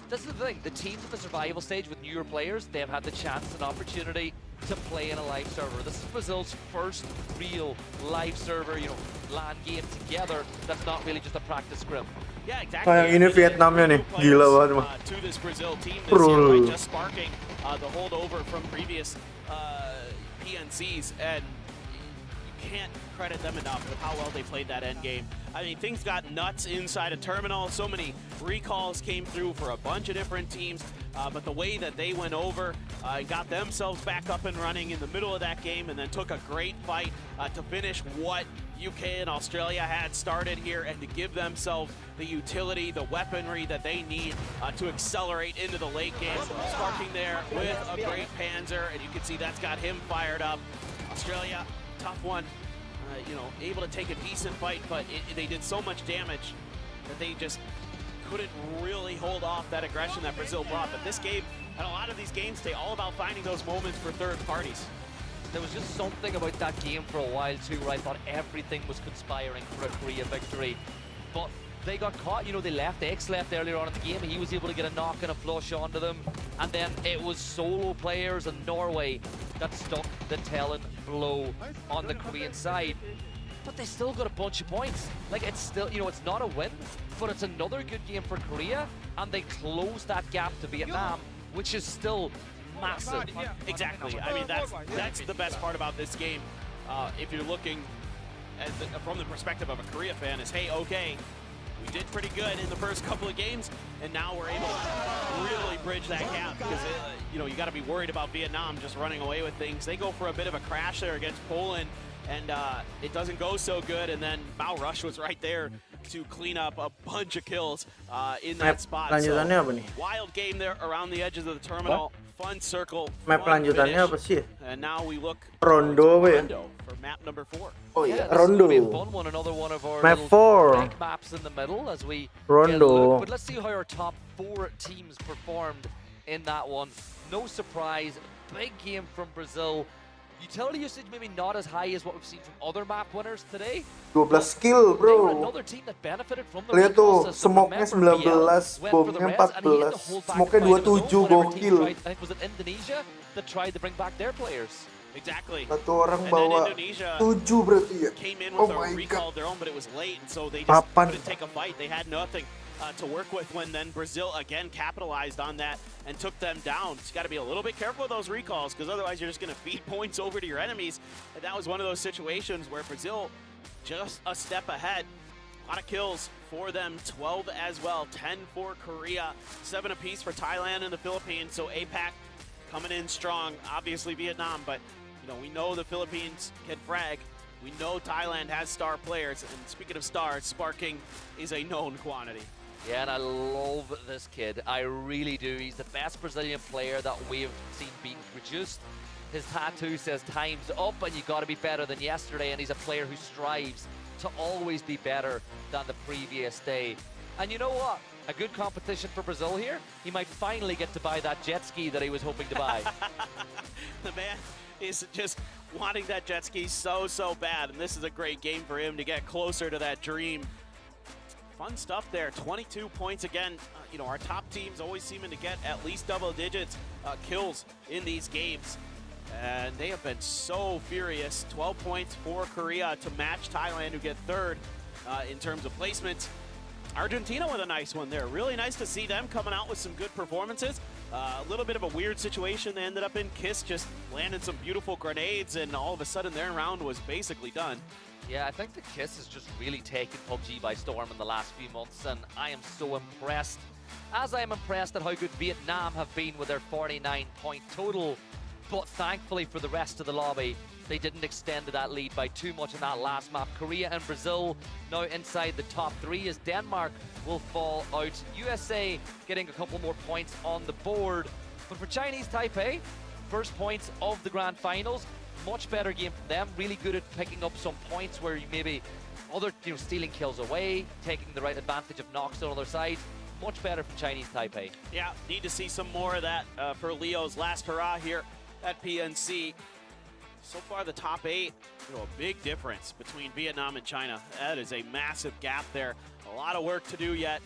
this is the thing, the teams in the survival stage with newer players, they've had the chance and opportunity to play in a live server. This is Brazil's first real live server, you know, LAN game together that's not really just a practice scrim. Yeah, exactly. Kayak ini Vietnamnya nih, gila banget mah. To this Brazil team this year, right? Just Sparking the holdover from previous PNCs, and you can't credit them enough with how well they played that end game. I mean, things got nuts inside a terminal. So many recalls came through for a bunch of different teams, but the way that they went over and got themselves back up and running in the middle of that game, and then took a great fight to finish what UK and Australia had started here, and to give themselves the utility, the weaponry that they need to accelerate into the late game. Sparking there with a great Panzer, and you can see that's got him fired up. Australia, tough one, you know, able to take a decent fight, but they did so much damage that they just couldn't really hold off that aggression that Brazil brought. But this game, and a lot of these games, stay all about finding those moments for third parties. There was just something about that game for a while too where I thought everything was conspiring for a Korea victory. But they got caught, you know, they left, X left earlier on in the game, and he was able to get a knock and a flush onto them. And then it was solo players in Norway that stuck the telling blow on the Korean side. But they still got a bunch of points. Like, it's still, you know, it's not a win, but it's another good game for Korea, and they closed that gap to Vietnam, which is still massive. Exactly. I mean, that's the best part about this game. If you're looking at from the perspective of a Korea fan, is, hey, okay, we did pretty good in the first couple of games, and now we're able to really bridge that gap, because you know, you got to be worried about Vietnam just running away with things. They go for a bit of a crash there against Poland, and it doesn't go so good, and then Bao Rush was right there to clean up a bunch of kills in that spot. Lanjutannya apa nih? Wild game there around the edges of the terminal. Fun circle. Map fun lanjutannya finish. apa sih? And now we look Rondo apa ya? Rondo for map number 4. Oh yeah, this Rondo. is gonna be a fun one, another one of our Map little 4. big maps in the middle as we Rondo. get a look. But let's see how our top 4 teams performed in that one. No surprise, big game from Brazil. Utility usage maybe not as high as what we've seen from other map winners today. 12 skill, They were bro. another team that benefited from the Lihat recall tuh, system. smoke-nya Remember, 19, went for the bomb-nya res, and he had to 14. hold back Smoke-nya the fight of his own 27, whenever teams gokil. tried- I think was it Indonesia that tried to bring back their players. Exactly. Satu orang And then bawa Indonesia 7 berarti ya. came in Oh with my a recall god. of their own, but it was late, and so they just Papan. couldn't take a fight. They had nothing to work with when then Brazil again capitalized on that and took them down. So you got to be a little bit careful with those recalls, because otherwise you're just going to feed points over to your enemies. And that was one of those situations where Brazil just a step ahead. A lot of kills for them, 12 as well, 10 for Korea, 7 apiece for Thailand and the Philippines. So APAC coming in strong. Obviously Vietnam, but you know, we know the Philippines can frag. We know Thailand has star players, and speaking of stars, Sparking is a known quantity. Yeah, and I love this kid. I really do. He's the best Brazilian player that we've seen being produced. His tattoo says time's up and you got to be better than yesterday, and he's a player who strives to always be better than the previous day. And you know what? A good competition for Brazil here. He might finally get to buy that jet ski that he was hoping to buy. The man is just wanting that jet ski so bad, and this is a great game for him to get closer to that dream. Fun stuff there. 22 points again. You know, our top teams always seeming to get at least double digits kills in these games, and they have been so furious. 12 points for Korea to match Thailand, who get third in terms of placements. Argentina with a nice one there. Really nice to see them coming out with some good performances. A little bit of a weird situation they ended up in. Kiss just landed some beautiful grenades, and all of a sudden their round was basically done. Yeah, I think the Kiss has just really taken PUBG by storm in the last few months, and I am so impressed. As I am impressed at how good Vietnam have been with their 49-point total, but thankfully for the rest of the lobby, they didn't extend to that lead by too much in that last map. Korea and Brazil now inside the top 3 as Denmark will fall out. USA getting a couple more points on the board. But for Chinese Taipei, first points of the grand finals, much better game from them. Really good at picking up some points where you maybe stealing kills away, taking the right advantage of knocks on other sides. Much better from Chinese Taipei. Yeah, need to see some more of that for Leo's last hurrah here at PNC. So far, the top 8, a big difference between Vietnam and China. That is a massive gap there. A lot of work to do yet.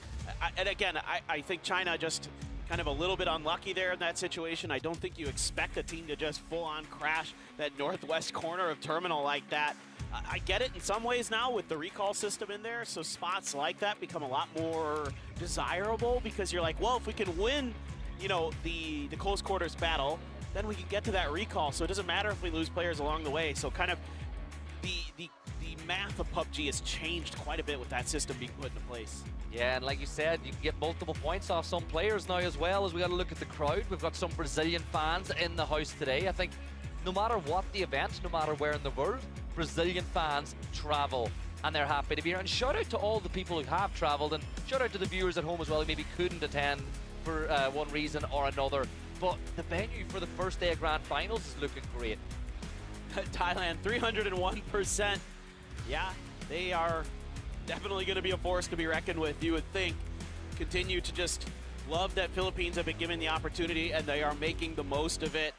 And again, I think China just kind of a little bit unlucky there in that situation. I don't think you expect a team to just full-on crash that northwest corner of terminal like that. I get it in some ways now with the recall system in there, so spots like that become a lot more desirable, because you're like, well, if we can win, the close quarters battle, then we can get to that recall, so it doesn't matter if we lose players along the way. So kind of the math of PUBG has changed quite a bit with that system being put into place. Yeah, and like you said, you can get multiple points off some players now as well. As we got to look at the crowd, we've got some Brazilian fans in the house today. I think no matter what the event, no matter where in the world, Brazilian fans travel and they're happy to be here. And shout out to all the people who have traveled, and shout out to the viewers at home as well who maybe couldn't attend for one reason or another. But the venue for the first day of Grand Finals is looking great. Thailand, 301%. Yeah, they are definitely going to be a force to be reckoned with, you would think. Continue to just love that Philippines have been given the opportunity and they are making the most of it.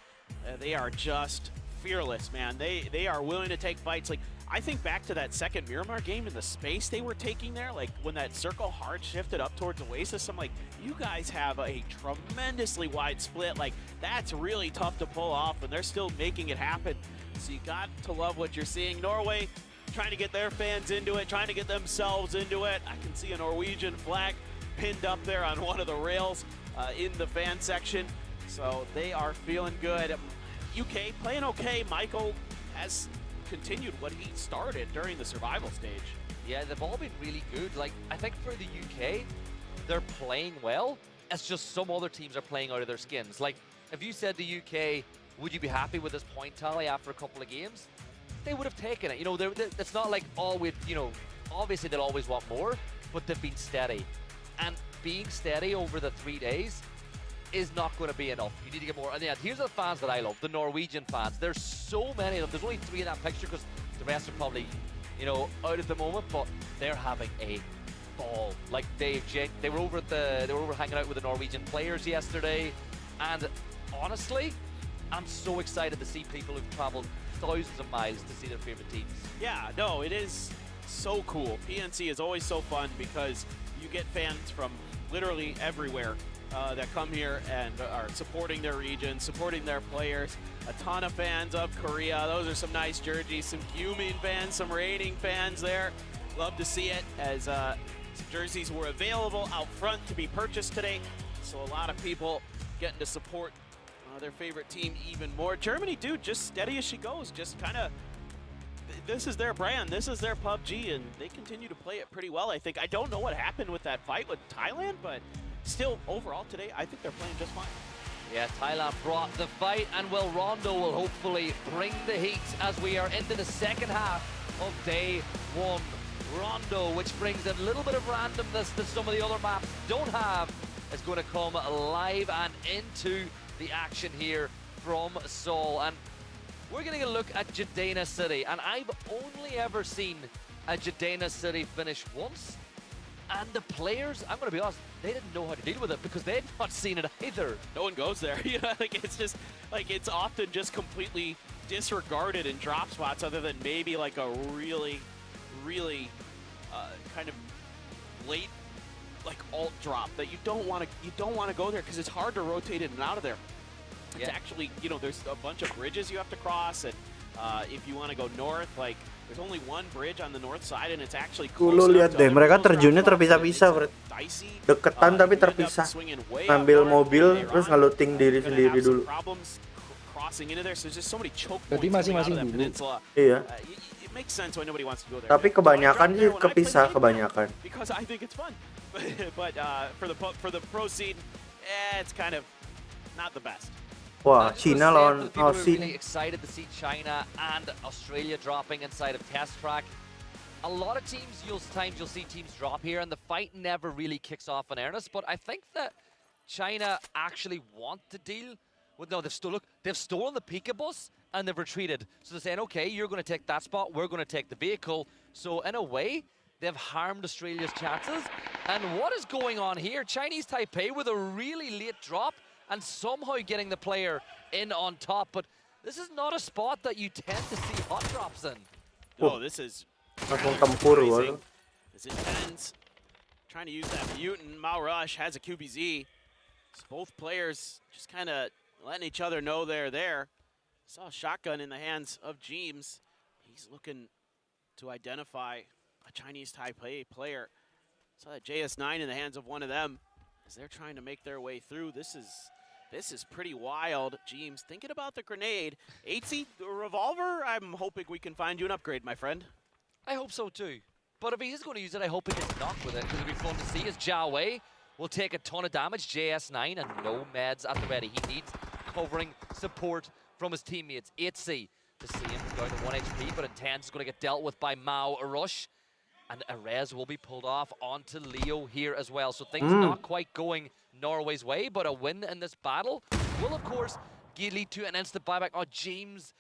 They are just fearless, man. They are willing to take fights. Like, I think back to that second Miramar game and the space they were taking there, like when that circle hard shifted up towards Oasis, I'm like, you guys have a tremendously wide split. Like, that's really tough to pull off, and they're still making it happen. So you got to love what you're seeing. Norway trying to get their fans into it, trying to get themselves into it. I can see a Norwegian flag pinned up there on one of the rails in the fan section. So they are feeling good. UK playing okay. Michael has continued what he started during the survival stage. Yeah, they've all been really good. Like, I think for the UK, they're playing well. It's just some other teams are playing out of their skins. Like, if you said the UK, would you be happy with this point tally after a couple of games? They would have taken it. You know, it's not like obviously they'll always want more, but they've been steady. And being steady over the 3 days is not going to be enough. You need to get more. And yeah, here's the fans that I love, the Norwegian fans. There's so many of them. There's only 3 in that picture because the rest are probably, out at the moment, but they're having a ball. Like, they were over hanging out with the Norwegian players yesterday, and honestly, I'm so excited to see people who've traveled thousands of miles to see their favorite teams. Yeah, no, it is so cool. PNC is always so fun because you get fans from literally everywhere that come here and are supporting their region, supporting their players. A ton of fans of Korea. Those are some nice jerseys. Some Gyumin fans, some reigning fans there. Love to see it, as some jerseys were available out front to be purchased today. So a lot of people getting to support their favorite team even more. Germany, dude, just steady as she goes. Just kind of, this is their brand. This is their PUBG, and they continue to play it pretty well, I think. I don't know what happened with that fight with Thailand, but still, overall today, I think they're playing just fine. Yeah, Thailand brought the fight, and Rondo will hopefully bring the heat as we are into the second half of day 1. Rondo, which brings a little bit of randomness that some of the other maps don't have, is going to come live and into the action here from Seoul. And we're getting a look at Jadena City, and I've only ever seen a Jadena City finish once, and the players, I'm going to be honest, they didn't know how to deal with it because they'd not seen it either. No one goes there. Like, it's just, like, it's often just completely disregarded in drop spots, other than maybe like a really kind of late, like, alt drop that you don't want to go there because it's hard to rotate in and out of there. It's actually, there's a bunch of bridges you have to cross, and if you want to go north, like, there's only one bridge on the north side, and it's actually close. Lu lihat deh, mereka terjunnya terpisah-pisah, deketan tapi terpisah. Ngambil mobil terus ngeluting diri sendiri dulu. Berarti masing-masing dulu. Iya. Tapi kebanyakan sih kepisah kebanyakan. Because I think it's fun, but for the pro scene, it's kind of not the best. Wah, China lawan Aussie. Really excited to see China and Australia dropping inside of Test Track. A lot of teams, you'll see teams drop here, and the fight never really kicks off in earnest. But I think that China actually want to deal with. No, they've stolen the Pika bus and they've retreated. So they're saying, okay, you're going to take that spot, we're going to take the vehicle. So in a way, they've harmed Australia's chances. And what is going on here? Chinese Taipei with a really late drop, and somehow getting the player in on top. But this is not a spot that you tend to see hot drops in. No, this is tempur. It's intense. Trying to use that mutant. Mao Rush has a QBZ. So both players just kind of letting each other know they're there. Saw a shotgun in the hands of James. He's looking to identify a Chinese Taipei player. Saw that JS9 in the hands of one of them as they're trying to make their way through. This is pretty wild. James thinking about the grenade. 8C revolver, I'm hoping we can find you an upgrade, my friend. I hope so too. But if he is going to use it, I hope he gets knocked with it, because it'll be fun to see as Jia Wei will take a ton of damage. JS9 and no meds at the ready. He needs covering support from his teammates. 8C to see him down to 1 HP, but Intense is going to get dealt with by Mao Rush. And Arez will be pulled off onto Leo here as well. So things not quite going Norway's way, but a win in this battle will, of course, lead to an instant buyback. Oh, James,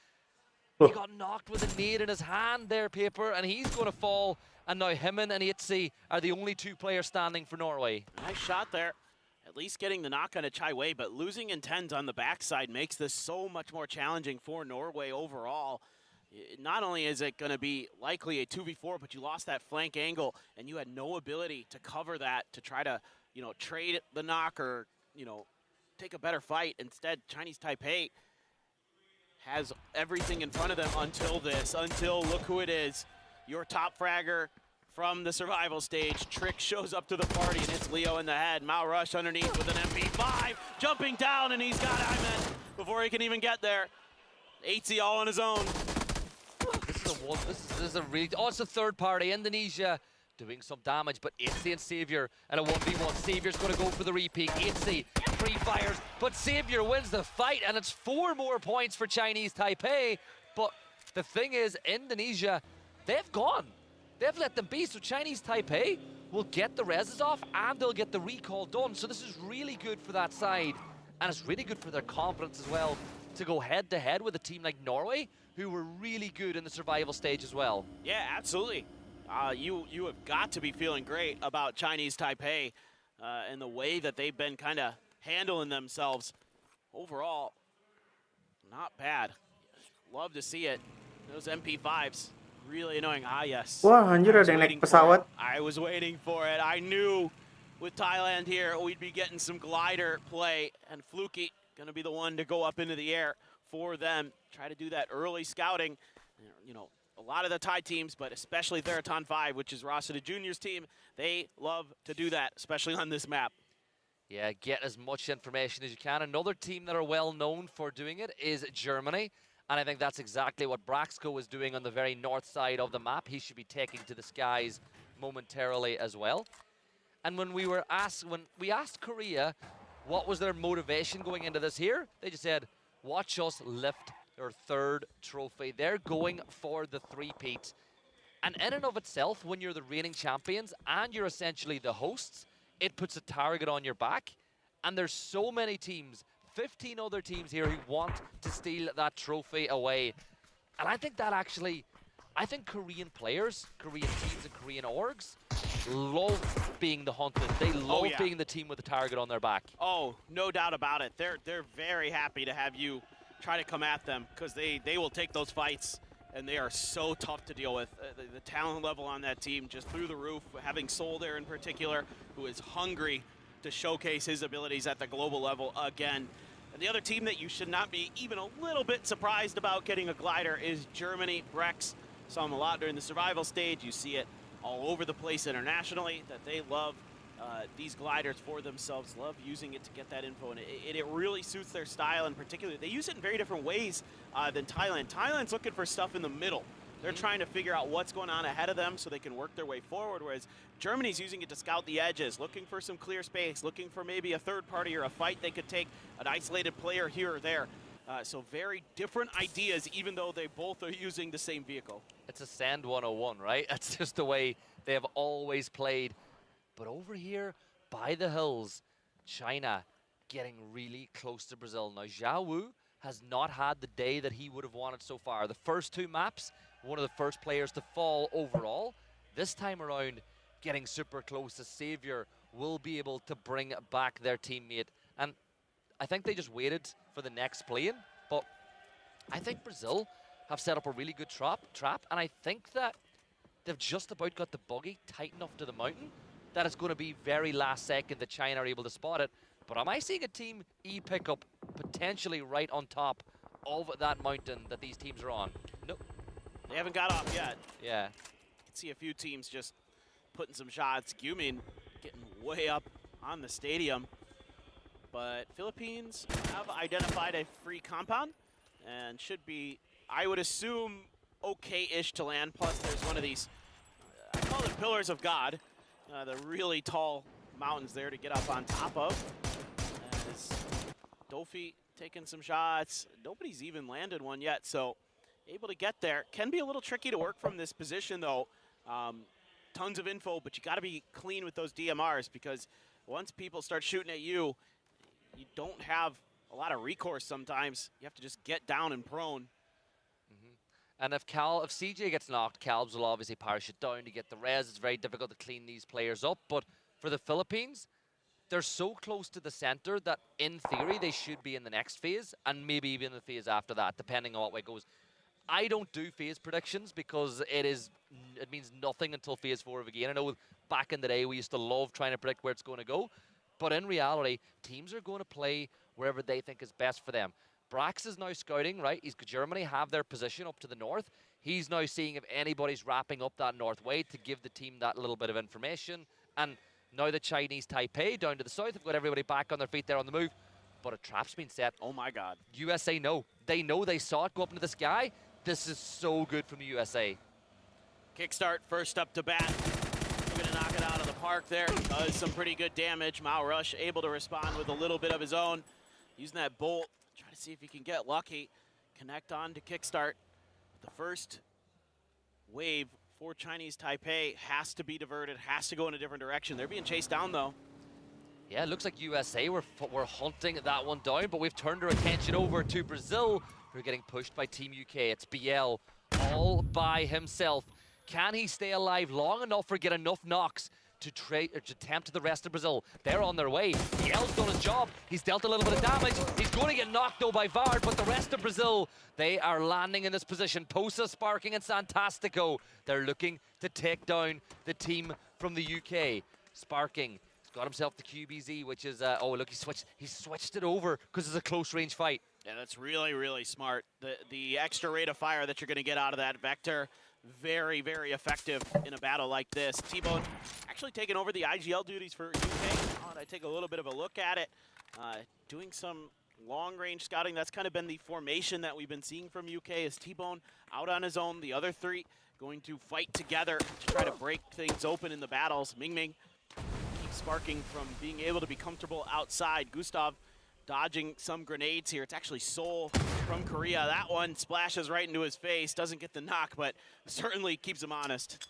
he got knocked with a nade in his hand there, Paper, and he's going to fall. And now him and 8C are the only 2 players standing for Norway. Nice shot there. At least getting the knock on a Chai Wei, but losing Intense on the backside makes this so much more challenging for Norway overall. Not only is it going to be likely a 2v4, but you lost that flank angle, and you had no ability to cover that to try to, you know, trade the knock or, you know, take a better fight. Instead, Chinese Taipei has everything in front of them until look who it is. Your top fragger from the survival stage. Trick shows up to the party, and it's Leo in the head. Mao Rush underneath with an MP5, jumping down, and he's got Iman before he can even get there. 8C all on his own. This is a really, oh, it's a third party. Indonesia doing some damage, but 8C and Savior and a 1v1. Savior's going to go for the repeat. 8C pre-fires, but Savior wins the fight, and it's 4 more points for Chinese Taipei. But the thing is, Indonesia, they've gone. They've let them be, so Chinese Taipei will get the reses off, and they'll get the recall done. So this is really good for that side, and it's really good for their confidence as well to go head-to-head with a team like Norway, who were really good in the survival stage as well. Yeah, absolutely. You have got to be feeling great about Chinese Taipei and the way that they've been kind of handling themselves. Overall, not bad. Love to see it. Those MP5s, really annoying. Ah, yes. Wah, anjir ada yang naik pesawat. I was waiting for it. I knew with Thailand here, we'd be getting some glider play, and Fluky gonna be the one to go up into the air for them. Try to do that early scouting. You know, a lot of the Thai teams, but especially Theraton 5, which is Rossiter Junior's team, they love to do that, especially on this map. Yeah, get as much information as you can. Another team that are well known for doing it is Germany. And I think that's exactly what Braxco is doing on the very north side of the map. He should be taking to the skies momentarily as well. And when we asked Korea what was their motivation going into this here, they just said, watch us lift their 3rd trophy. They're going for the 3-peat. And in and of itself, when you're the reigning champions and you're essentially the hosts, it puts a target on your back. And there's so many teams, 15 other teams here who want to steal that trophy away. And I think that actually, I think Korean players, Korean teams and Korean orgs love being the hunted. They love being the team with the target on their back. Oh, no doubt about it. They're very happy to have you try to come at them, because they will take those fights, and they are so tough to deal with. The talent level on that team just through the roof, having Sol there in particular, who is hungry to showcase his abilities at the global level again. And the other team that you should not be even a little bit surprised about getting a glider is Germany. Brex saw him a lot during the survival stage. You see it all over the place internationally, that they love these gliders for themselves, love using it to get that info, and it really suits their style in particular. They use it in very different ways than Thailand. Thailand's looking for stuff in the middle. They're trying to figure out what's going on ahead of them so they can work their way forward, whereas Germany's using it to scout the edges, looking for some clear space, looking for maybe a third party or a fight they could take, an isolated player here or there. So very different ideas, even though they both are using the same vehicle. It's a Sand 101, right? That's just the way they have always played. But over here, by the hills, China getting really close to Brazil. Now, Zhao Wu has not had the day that he would have wanted so far. The first 2 maps, one of the first players to fall overall. This time around, getting super close. The Savior will be able to bring back their teammate. And I think they just waited for the next plane. But I think Brazil have set up a really good trap. And I think that they've just about got the buggy tight enough to the mountain that it's going to be very last second that China are able to spot it. But am I seeing a team E pick up potentially right on top of that mountain that these teams are on? Nope. They haven't got off yet. Yeah. You can see a few teams just putting some shots. Gumin getting way up on the stadium. But Philippines have identified a free compound and should be, I would assume, okay-ish to land. Plus, there's one of these Pillars of God, the really tall mountains there to get up on top of. As Dofi taking some shots. Nobody's even landed one yet, so able to get there. Can be a little tricky to work from this position, though. Tons of info, but you got to be clean with those DMRs, because once people start shooting at you, you don't have a lot of recourse sometimes. You have to just get down and prone. And if CJ gets knocked, Calbs will obviously parachute down to get the res. It's very difficult to clean these players up. But for the Philippines, they're so close to the center that in theory they should be in the next phase, and maybe even the phase after that, depending on what way it goes. I don't do phase predictions because it means nothing until phase 4 of a game. I know back in the day we used to love trying to predict where it's going to go, but in reality, teams are going to play wherever they think is best for them. Brax is now scouting, right? Germany have their position up to the north. He's now seeing if anybody's wrapping up that north way to give the team that little bit of information. And now the Chinese Taipei down to the south have got everybody back on their feet there on the move. But a trap's been set. Oh my God. USA know. They know, they saw it go up into the sky. This is so good from the USA. Kickstart first up to bat. Gonna knock it out of the park there. Does some pretty good damage. Mao Rush able to respond with a little bit of his own. Using that bolt. Try to see if he can get lucky. Connect on to Kickstart. The first wave for Chinese Taipei has to be diverted, has to go in a different direction. They're being chased down, though. Yeah, it looks like USA were hunting that one down, but we've turned our attention over to Brazil, who are getting pushed by Team UK. It's BL all by himself. Can he stay alive long enough or get enough knocks to tempt the rest of Brazil? They're on their way. BL's done his job. He's dealt a little bit of damage. He's going to get knocked, though, by Vard, but the rest of Brazil, they are landing in this position. Posa, Sparking, and Santastico. They're looking to take down the team from the UK. Sparking got himself the QBZ, which is, oh, look, he switched it over because it's a close-range fight. Yeah, that's really, really smart. The extra rate of fire that you're going to get out of that Vector, very, very effective in a battle like this. T-Bone actually taking over the IGL duties for UK. I take a little bit of a look at it. Doing some long-range scouting. That's kind of been the formation that we've been seeing from UK, is T-Bone out on his own. The other three going to fight together to try to break things open in the battles. Ming Ming keeps Sparking from being able to be comfortable outside. Gustav dodging some grenades here. It's actually Seoul from Korea. That one splashes right into his face. Doesn't get the knock, but certainly keeps him honest.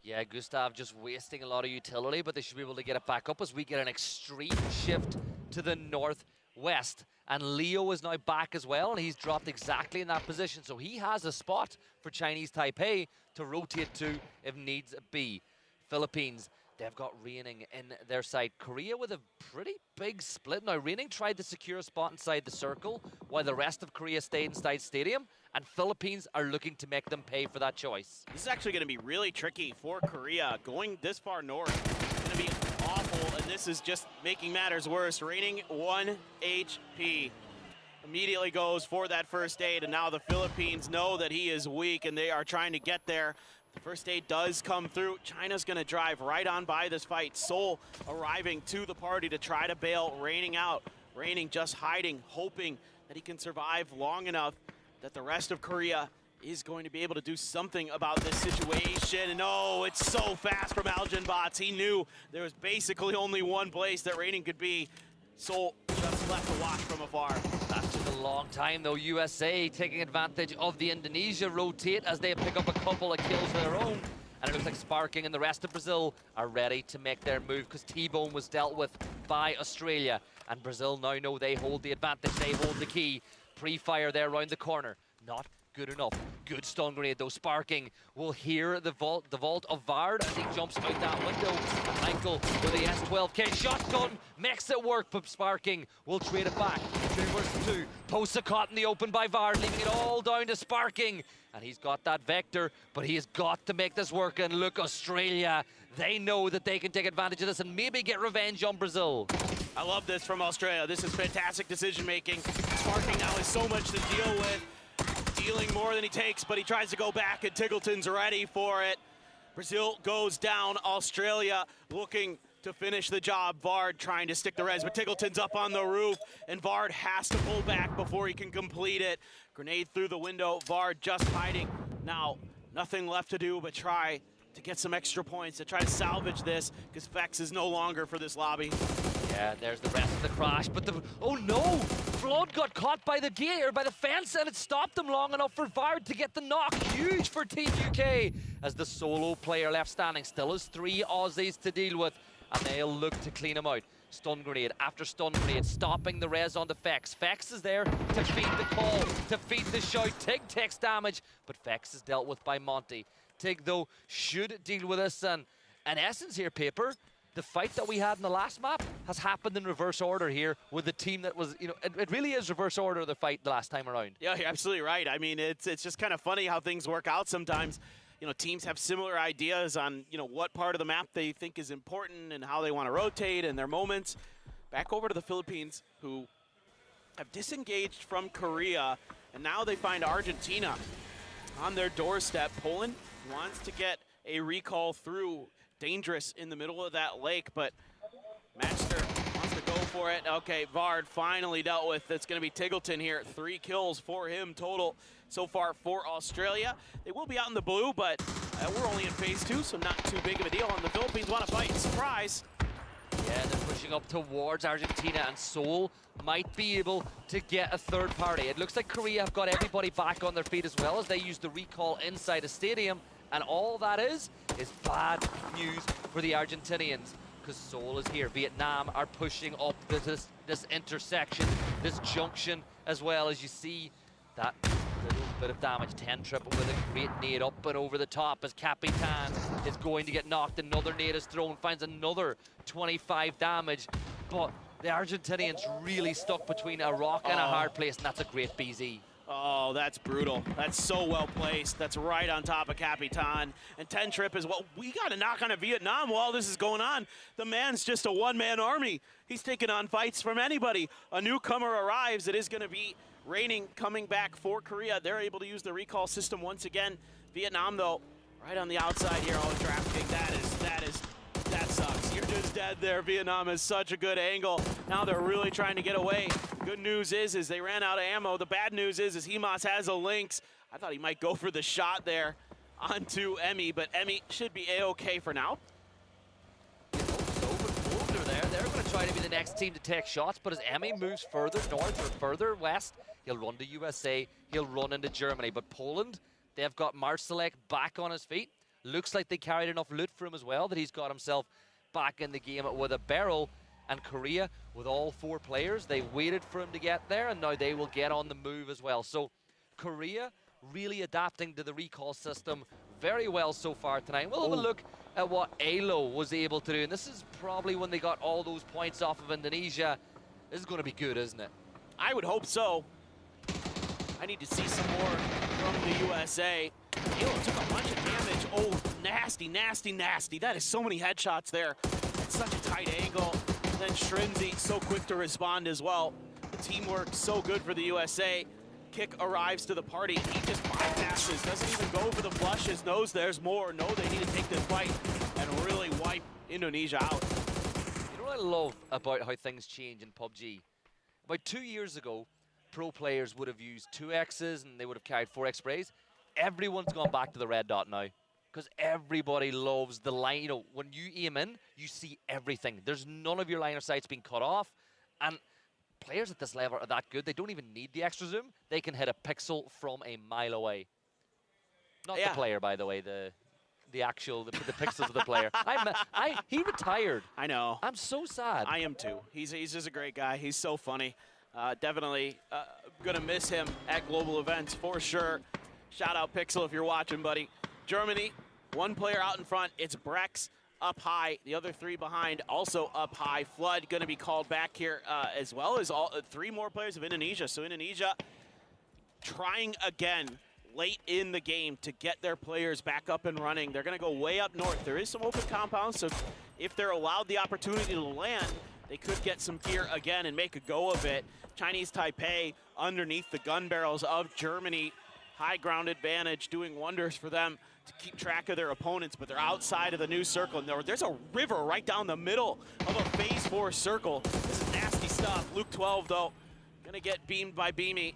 Yeah, Gustav just wasting a lot of utility, but they should be able to get it back up as we get an extreme shift to the northwest. And Leo is now back as well, and he's dropped exactly in that position. So he has a spot for Chinese Taipei to rotate to if needs be. Philippines, they've got Reining in their side. Korea with a pretty big split. Now, Reining tried to secure a spot inside the circle while the rest of Korea stayed inside stadium, and Philippines are looking to make them pay for that choice. This is actually going to be really tricky for Korea. Going this far north is going to be awful, and this is just making matters worse. Reining 1 HP. Immediately goes for that first aid, and now the Philippines know that he is weak, and they are trying to get there. The first aid does come through. China's going to drive right on by this fight. Seoul arriving to the party to try to bail Reining out. Reining just hiding, hoping that he can survive long enough that the rest of Korea is going to be able to do something about this situation. And oh, it's so fast from Algenbots. He knew there was basically only one place that Reining could be. Seoul just left to watch from afar. That took a long time, though. USA taking advantage of the Indonesia rotate as they pick up a couple of kills of their own. And it looks like Sparking and the rest of Brazil are ready to make their move because T-Bone was dealt with by Australia. And Brazil now know they hold the advantage. They hold the key. Pre-fire there around the corner. Not good enough. Good stun grenade, though. Sparking will hear the vault of Vard as he jumps out that window. And Michael with the S12K shotgun makes it work, but Sparking will trade it back. 2 versus 2. Posa caught in the open by Vard, leaving it all down to Sparking. And he's got that Vector, but he has got to make this work. And look, Australia, they know that they can take advantage of this and maybe get revenge on Brazil. I love this from Australia. This is fantastic decision-making. Sparking now has so much to deal with. Dealing more than he takes, but he tries to go back, and Tiggleton's ready for it. Brazil goes down. Australia looking to finish the job. Vard trying to stick the res, but Tiggleton's up on the roof, and Vard has to pull back before he can complete it. Grenade through the window. Vard just hiding. Now, nothing left to do but try to get some extra points, to try to salvage this, because Fex is no longer for this lobby. Yeah, there's the rest of the crash, but oh no! Flood got caught by the gate, or by the fence, and it stopped him long enough for Vard to get the knock. Huge for Team UK, as the solo player left standing still has 3 Aussies to deal with, and they'll look to clean him out. Stun grenade after stun grenade, stopping the res on the Fex. Fex is there to feed the call, to feed the shout. Tig takes damage, but Fex is dealt with by Monty. Tig, though, should deal with this, and in essence here, Paper, the fight that we had in the last map has happened in reverse order here with the team that was, you know, it really is reverse order of the fight the last time around. Yeah, you're absolutely right. I mean, it's just kind of funny how things work out sometimes. You know, teams have similar ideas on, you know, what part of the map they think is important and how they want to rotate and their moments. Back over to the Philippines, who have disengaged from Korea, and now they find Argentina on their doorstep. Poland wants to get a recall through. Dangerous in the middle of that lake, but Matchster wants to go for it. Okay, Vard finally dealt with. It's going to be Tiggleton here. 3 kills for him total so far for Australia. They will be out in the blue, but we're only in phase 2, so not too big of a deal. And the Philippines want to fight. Surprise! Yeah, they're pushing up towards Argentina, and Seoul might be able to get a third party. It looks like Korea have got everybody back on their feet as well, as they use the recall inside a stadium. And all that is bad news for the Argentinians, because Seoul is here. Vietnam are pushing up this intersection, this junction, as well as you see that little bit of damage. 10 triple with a great nade up and over the top as Capitan is going to get knocked. Another nade is thrown, finds another 25 damage. But the Argentinians really stuck between a rock and a hard place, and that's a great BZ. Oh, that's brutal. That's so well placed. That's right on top of Capitan. And 10 trip is what we got to knock on a Vietnam while this is going on. The man's just a one-man army. He's taking on fights from anybody. A newcomer arrives. It is going to be raining coming back for Korea. They're able to use the recall system once again. Vietnam, though, right on the outside here. Oh, drafting. That sucks. You're just dead there. Vietnam has such a good angle. Now they're really trying to get away. Good news is they ran out of ammo. The bad news is Hemas has a Lynx. I thought he might go for the shot there onto Emmy, but Emmy should be A-okay for now. They're going to try to be the next team to take shots, but as Emmy moves further north or further west, he'll run to USA, he'll run into Germany. But Poland, they've got Marsalek back on his feet. Looks like they carried enough loot for him as well that he's got himself back in the game with a barrel. And Korea, with all 4 players, they waited for him to get there, and now they will get on the move as well. So Korea really adapting to the recall system very well so far tonight. We'll have a look at what ALO was able to do, and this is probably when they got all those points off of Indonesia. This is going to be good, isn't it? I would hope so. I need to see some more from the USA. ALO took a bunch of damage. Oh, nasty, nasty, nasty. That is so many headshots there. It's such a tight angle. And then Shrinzy so quick to respond as well. The teamwork so good for the USA. Kick arrives to the party. He just bypasses, doesn't even go for the flushes, knows there's more. No, they need to take this fight and really wipe Indonesia out. You know what I love about how things change in PUBG? About 2 years ago, pro players would have used 2Xs and they would have carried 4X sprays. Everyone's gone back to the red dot now, because everybody loves the line. You know, when you aim in, you see everything. There's none of your line of sights being cut off, and players at this level are that good. They don't even need the extra zoom. They can hit a pixel from a mile away. Not the player, by the way. The pixels of the player. He retired. I know. I'm so sad. I am too. He's just a great guy. He's so funny. Definitely gonna miss him at global events for sure. Shout out Pixel if you're watching, buddy. Germany, 1 player out in front. It's Brex up high. The other 3 behind, also up high. Flood going to be called back here, as well as 3 more players of Indonesia. So Indonesia trying again late in the game to get their players back up and running. They're going to go way up north. There is some open compounds, so if they're allowed the opportunity to land, they could get some gear again and make a go of it. Chinese Taipei underneath the gun barrels of Germany. High ground advantage doing wonders for them to keep track of their opponents, but they're outside of the new circle. And there's a river right down the middle of a phase 4 circle. This is nasty stuff. Luke 12, though, gonna get beamed by Beamy.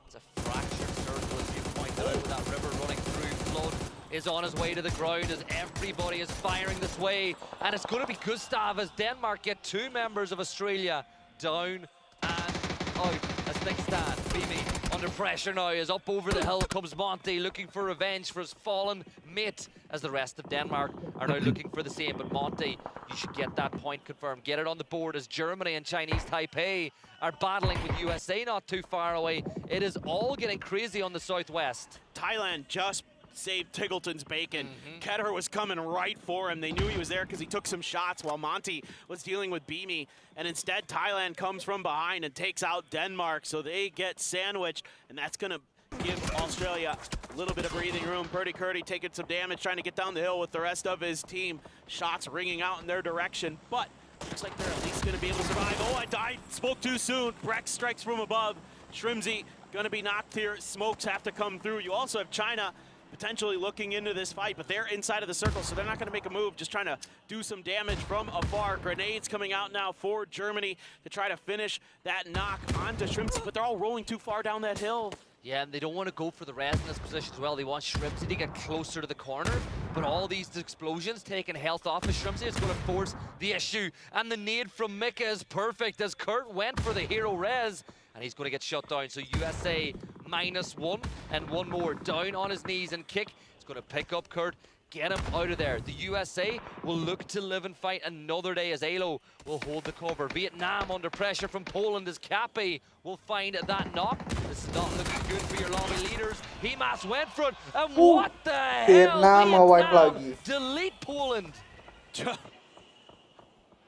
It's a fractured circle, as you pointed out, with that river running through. Flood is on his way to the ground as everybody is firing this way. And it's going to be Gustav as Denmark get 2 members of Australia down and out as things stand. Mimi under pressure now as up over the hill comes Monty looking for revenge for his fallen mate as the rest of Denmark are now looking for the same. But Monty, you should get that point confirmed. Get it on the board as Germany and Chinese Taipei are battling with USA not too far away. It is all getting crazy on the southwest. Thailand just saved Tiggleton's bacon. Ketter was coming right for him. They knew he was there because he took some shots while Monty was dealing with Beamy. And instead, Thailand comes from behind and takes out Denmark. So they get sandwiched, and that's going to give Australia a little bit of breathing room. Purdy Curdy taking some damage, trying to get down the hill with the rest of his team. Shots ringing out in their direction, but looks like they're at least going to be able to survive. Oh, I died. Spoke too soon. Brex strikes from above. Shrimsy going to be knocked here. Smokes have to come through. You also have China potentially looking into this fight, but they're inside of the circle, so they're not going to make a move, just trying to do some damage from afar. Grenades coming out now for Germany to try to finish that knock onto Shrimsy, but they're all rolling too far down that hill. Yeah, and they don't want to go for the res in this position as well. They want Shrimsy to get closer to the corner, but all these explosions taking health off of Shrimsy is going to force the issue. And the nade from Mika is perfect as Kurt went for the hero res, and he's going to get shut down. So USA -1 and one more down on his knees and kick. He's going to pick up Kurt, get him out of there. The USA will look to live and fight another day as Alo will hold the cover. Vietnam under pressure from Poland as Kapi will find that knock. This is not looking good for your lobby leaders. Himas went for it, and what the hell? Vietnam mau wipe lagi. Delete Poland.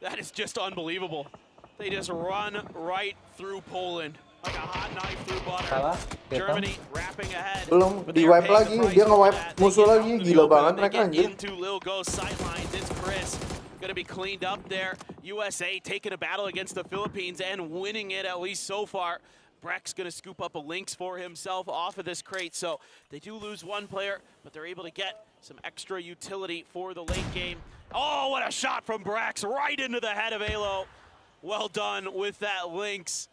That is just unbelievable. They just run right through Poland like a hot knife through butter. Salah, Germany wrapping ahead. Belum di wipe lagi, dia nge-wipe musuh lagi, gila banget mereka anjir. Into Lil Ghost sidelines, it's Chris. Going to be cleaned up there. USA taking a battle against the Philippines and winning it, at least so far. Breck's going to scoop up a Lynx for himself off of this crate. So they do lose one player, but they're able to get some extra utility for the late game. Oh, what a shot from Brex right into the head of Alo. Well done with that Lynx.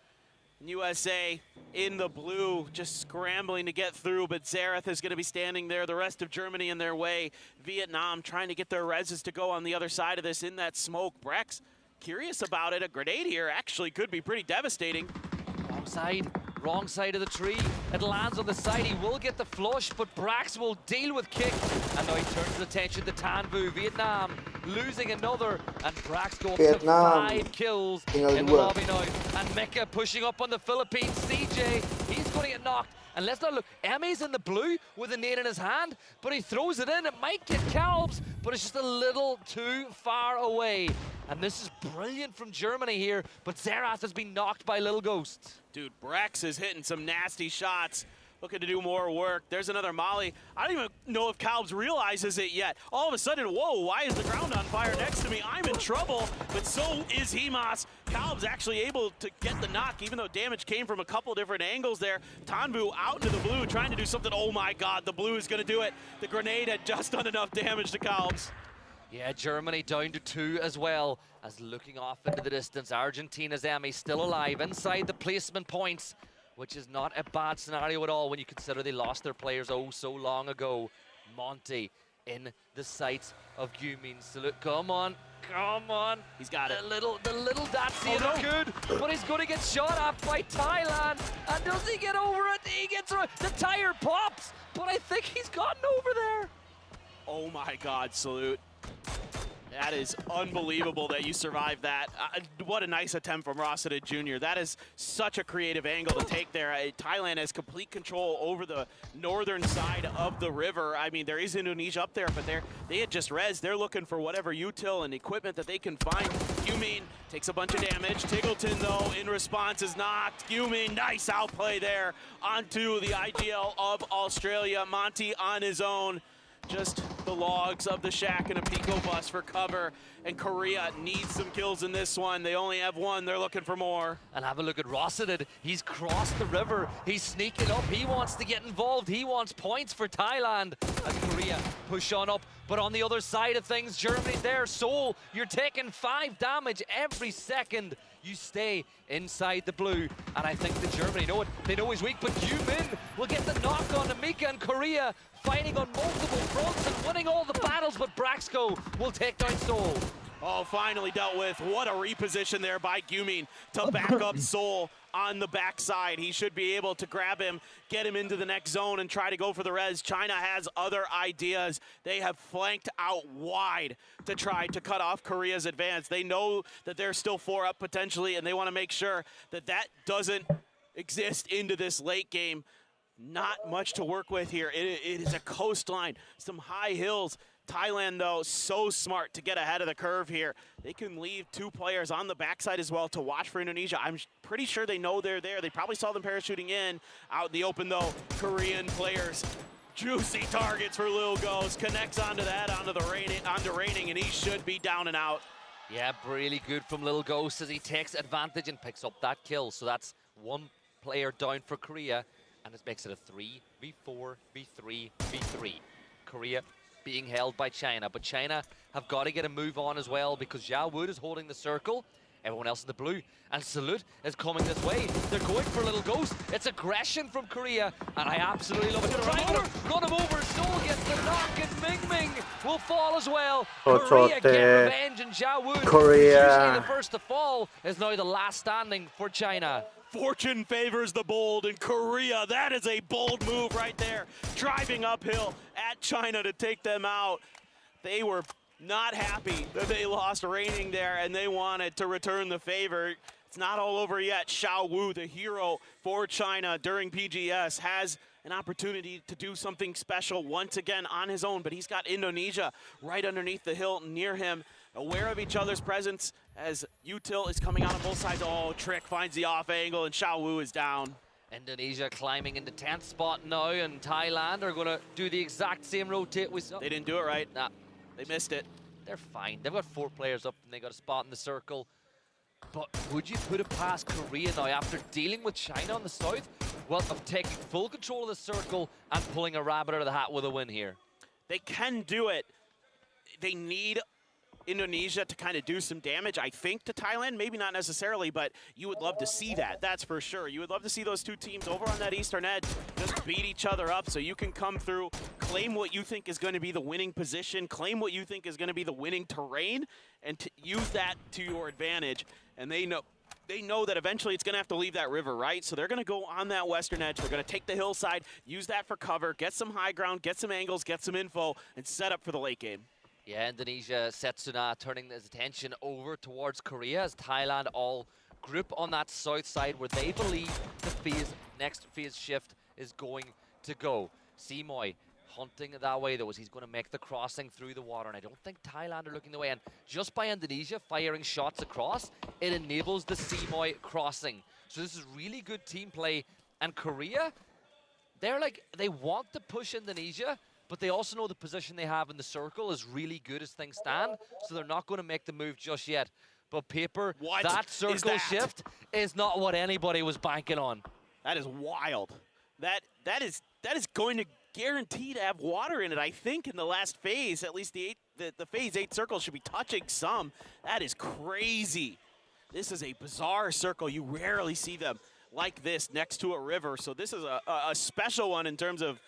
USA in the blue, just scrambling to get through, but Zareth is going to be standing there. The rest of Germany in their way. Vietnam trying to get their reses to go on the other side of this in that smoke. Brex curious about it. A grenade here actually could be pretty devastating. Wrong side of the tree. It lands on the side. He will get the flush, but Brax will deal with kick. And now he turns his attention to Tanvu. Vietnam losing another, and Brax going to 5 kills in the lobby now. And Mika pushing up on the Philippines. CJ, he's going to get knocked. And let's not look, Emmy's in the blue with a nade in his hand, but he throws it in. It might get Calbs, but it's just a little too far away. And this is brilliant from Germany here, but Zerath has been knocked by Little Ghost. Dude, Brex is hitting some nasty shots. Looking to do more work. There's another Molly. I don't even know if Calbs realizes it yet. All of a sudden, whoa, why is the ground on fire next to me? I'm in trouble, but so is Himas. Calbs actually able to get the knock, even though damage came from a couple different angles there. Tanvu out into the blue, trying to do something. Oh my God, the blue is gonna do it. The grenade had just done enough damage to Calbs. Yeah, Germany down to 2 as well, as looking off into the distance. Argentina's Emmy still alive inside the placement points, which is not a bad scenario at all when you consider they lost their players oh so long ago. Monty in the sights of Yumin. Salute, come on. He's got it. The little Datsy is good, but he's going to get shot at by Thailand. And does he get over it? He gets over it. The tire pops, but I think he's gotten over there. Oh my God, Salute. That is unbelievable that you survived that. What a nice attempt from Rossiter Jr. That is such a creative angle to take there. Thailand has complete control over the northern side of the river. I mean, there is Indonesia up there, but they had just res. They're looking for whatever util and equipment that they can find. Yumin takes a bunch of damage. Tiggleton, though, in response is knocked. Yumin, nice outplay there onto the IGL of Australia. Monty on his own. Just the logs of the shack and a Pico bus for cover. And Korea needs some kills in this one. They only have one. They're looking for more. And have a look at Rossiter. He's crossed the river. He's sneaking up. He wants to get involved. He wants points for Thailand. As Korea push on up. But on the other side of things, Germany's there. Seoul, you're taking 5 damage every second You stay inside the blue, and I think the Germany know it. They know he's weak, but Yumin will get the knock on Mika, and Korea fighting on multiple fronts and winning all the battles, but Braxco will take down Seoul. Oh, finally dealt with. What a reposition there by Gyumin to back up Seoul on the backside. He should be able to grab him, get him into the next zone, and try to go for the res. China has other ideas. They have flanked out wide to try to cut off Korea's advance. They know that they're still 4 up potentially, and they want to make sure that that doesn't exist into this late game. Not much to work with here. It is a coastline, some high hills. Thailand, though, so smart to get ahead of the curve here. They can leave 2 players on the backside as well to watch for Indonesia. I'm pretty sure they know they're there. They probably saw them parachuting in. Out in the open, though, Korean players. Juicy targets for Lil Ghost. Connects onto that, onto Raining, and he should be down and out. Yeah, really good from Lil Ghost as he takes advantage and picks up that kill. So that's 1 player down for Korea, and it makes it a 3v4, v3, v3. Korea being held by China, but China have got to get a move on as well because Zhao Wood is holding the circle, everyone else in the blue, and Salute is coming this way. They're going for Little Ghost. It's aggression from Korea, and I absolutely love it. Got him over, Seoul gets the knock, and Ming Ming will fall as well. Korea get revenge, and Zhao Wood, who's usually the first to fall, is now the last standing for China. Fortune favors the bold in Korea. That is a bold move right there. Driving uphill at China to take them out. They were not happy that they lost Raining there, and they wanted to return the favor. It's not all over yet. Xiao Wu, the hero for China during PGS, has an opportunity to do something special once again on his own, but he's got Indonesia right underneath the hill near him, aware of each other's presence as Util is coming out on both sides. Oh, Trick finds the off angle, and Xiao Wu is down. Indonesia climbing into 10th spot now, and Thailand are going to do the exact same rotate we saw. They didn't do it right. Nah. They missed it. They're fine. They've got 4 players up, and they got a spot in the circle. But would you put it past Korea now after dealing with China on the south? Well, of taking full control of the circle and pulling a rabbit out of the hat with a win here. They can do it. They need Indonesia to kind of do some damage, I think, to Thailand. Maybe not necessarily, but you would love to see that. That's for sure. You would love to see those 2 teams over on that eastern edge just beat each other up so you can come through, claim what you think is going to be the winning position, claim what you think is going to be the winning terrain, and to use that to your advantage. And they know that eventually it's going to have to leave that river, right? So they're going to go on that western edge. They're going to take the hillside, use that for cover, get some high ground, get some angles, get some info, and set up for the late game. Yeah, Indonesia, Setsuna turning his attention over towards Korea as Thailand all group on that south side where they believe the next phase shift is going to go. Simoy hunting that way though, as he's going to make the crossing through the water, and I don't think Thailand are looking the way, and just by Indonesia firing shots across, it enables the Simoy crossing. So this is really good team play, and Korea, they want to push Indonesia, but they also know the position they have in the circle is really good as things stand, so they're not going to make the move just yet. But Paper, that circle shift is not what anybody was banking on. That is wild. That is going to guarantee to have water in it, I think, in the last phase. At least the phase 8 circle should be touching some. That is crazy. This is a bizarre circle. You rarely see them like this next to a river, so this is a special one in terms of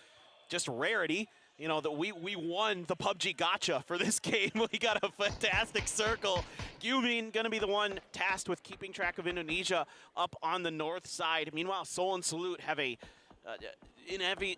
just rarity. You know, that we won the PUBG gacha for this game. We got a fantastic circle. Gyumin gonna be the one tasked with keeping track of Indonesia up on the north side. Meanwhile, Seoul and Salute have a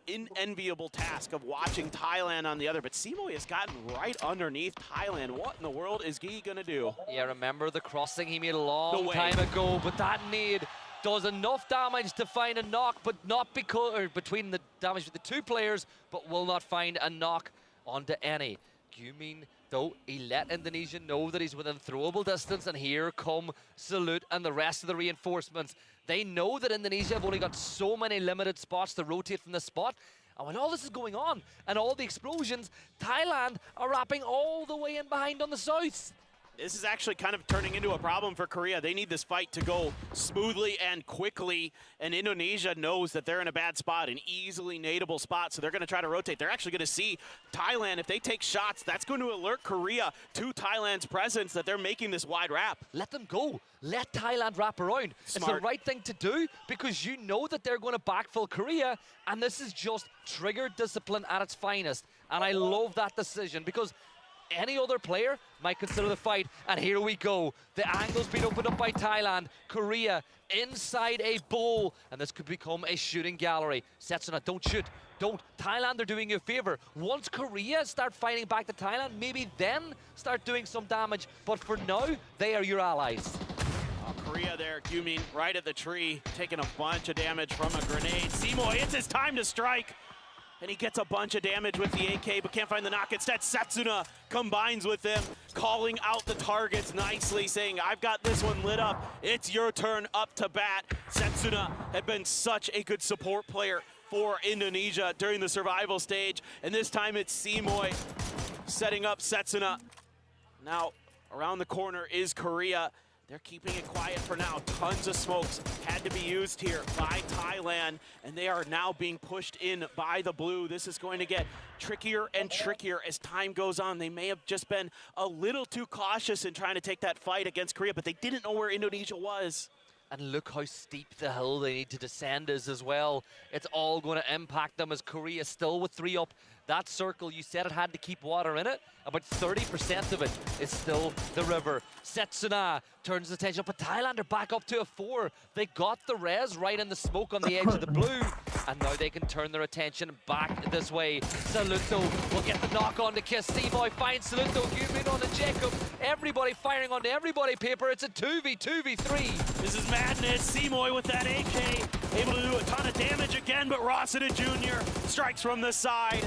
inenviable task of watching Thailand on the other. But Simoy has gotten right underneath Thailand. What in the world is he gonna do? Yeah, remember the crossing he made a long time ago, but that nade does enough damage to find a knock, but not between the damage with the 2 players, but will not find a knock onto any. Gyumin, though, he let Indonesia know that he's within throwable distance, and here come Salute and the rest of the reinforcements. They know that Indonesia have only got so many limited spots to rotate from this spot, and when all this is going on, and all the explosions, Thailand are wrapping all the way in behind on the south. This is actually kind of turning into a problem for Korea. They need this fight to go smoothly and quickly, and Indonesia knows that they're in a bad spot, an easily nadeable spot, so they're going to try to rotate. They're actually going to see Thailand. If they take shots, that's going to alert Korea to Thailand's presence, that they're making this wide wrap. Let them go. Let Thailand wrap around. Smart. It's the right thing to do because you know that they're going to backfill Korea, and this is just trigger discipline at its finest. And I love that decision because any other player might consider the fight, and here we go. The angle's been opened up by Thailand. Korea inside a bowl, and this could become a shooting gallery. Setsuna, don't shoot. Don't. Thailand, they're doing you a favor. Once Korea start fighting back to Thailand, maybe then start doing some damage. But for now, they are your allies. Korea there, Gyumin right at the tree, taking a bunch of damage from a grenade. Simoy, it's his time to strike. And he gets a bunch of damage with the AK, but can't find the knock. Instead, Setsuna combines with him, calling out the targets nicely, saying, I've got this one lit up. It's your turn up to bat. Setsuna had been such a good support player for Indonesia during the survival stage. And this time it's Simoy setting up Setsuna. Now, around the corner is Korea. They're keeping it quiet for now. Tons of smokes had to be used here by Thailand, and they are now being pushed in by the blue. This is going to get trickier and trickier as time goes on. They may have just been a little too cautious in trying to take that fight against Korea, but they didn't know where Indonesia was. And look how steep the hill they need to descend is as well. It's all going to impact them as Korea still with 3 up. That circle, you said it had to keep water in it. About 30% of it is still the river. Setsuna turns the attention up, but Thailand are back up to a 4. They got the res right in the smoke on the edge of the blue, and now they can turn their attention back this way. Saluto will get the knock on to Kiss. Simoy finds Saluto, Gyumin on the Jacob. Everybody firing onto everybody, Paper. It's a 2v3. This is madness. Simoy with that AK, able to do a ton of damage again, but Rossiter Jr. strikes from the side.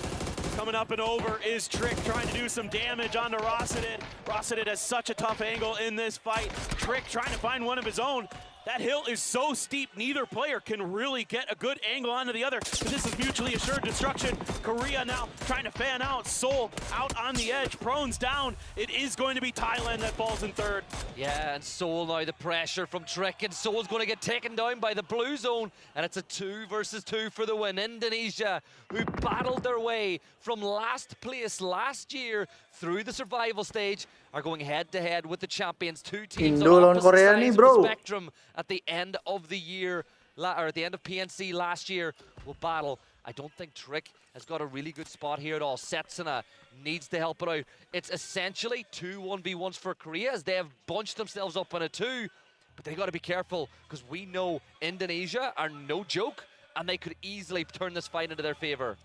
Coming up and over is Trick, trying to do some damage onto Rossiter. Rossiter has such a tough angle in this fight. Trick trying to find one of his own. That hill is so steep, neither player can really get a good angle onto the other. But this is mutually assured destruction. Korea now trying to fan out. Seoul out on the edge, Prone's down. It is going to be Thailand that falls in third. Yeah, and Seoul now the pressure from Trick, and Seoul's going to get taken down by the blue zone, and it's a 2 versus 2 for the win. Indonesia, who battled their way from last place last year through the survival stage, are going head-to-head with the champions. 2 teams Indo on lawan opposite Korea sides nih, of bro. the spectrum at the end of the year, or at the end of PNC last year, will battle. I don't think Trick has got a really good spot here at all. Setsuna needs to help it out. It's essentially 2 1v1s for Korea as they have bunched themselves up in a 2, but they got to be careful because we know Indonesia are no joke, and they could easily turn this fight into their favor.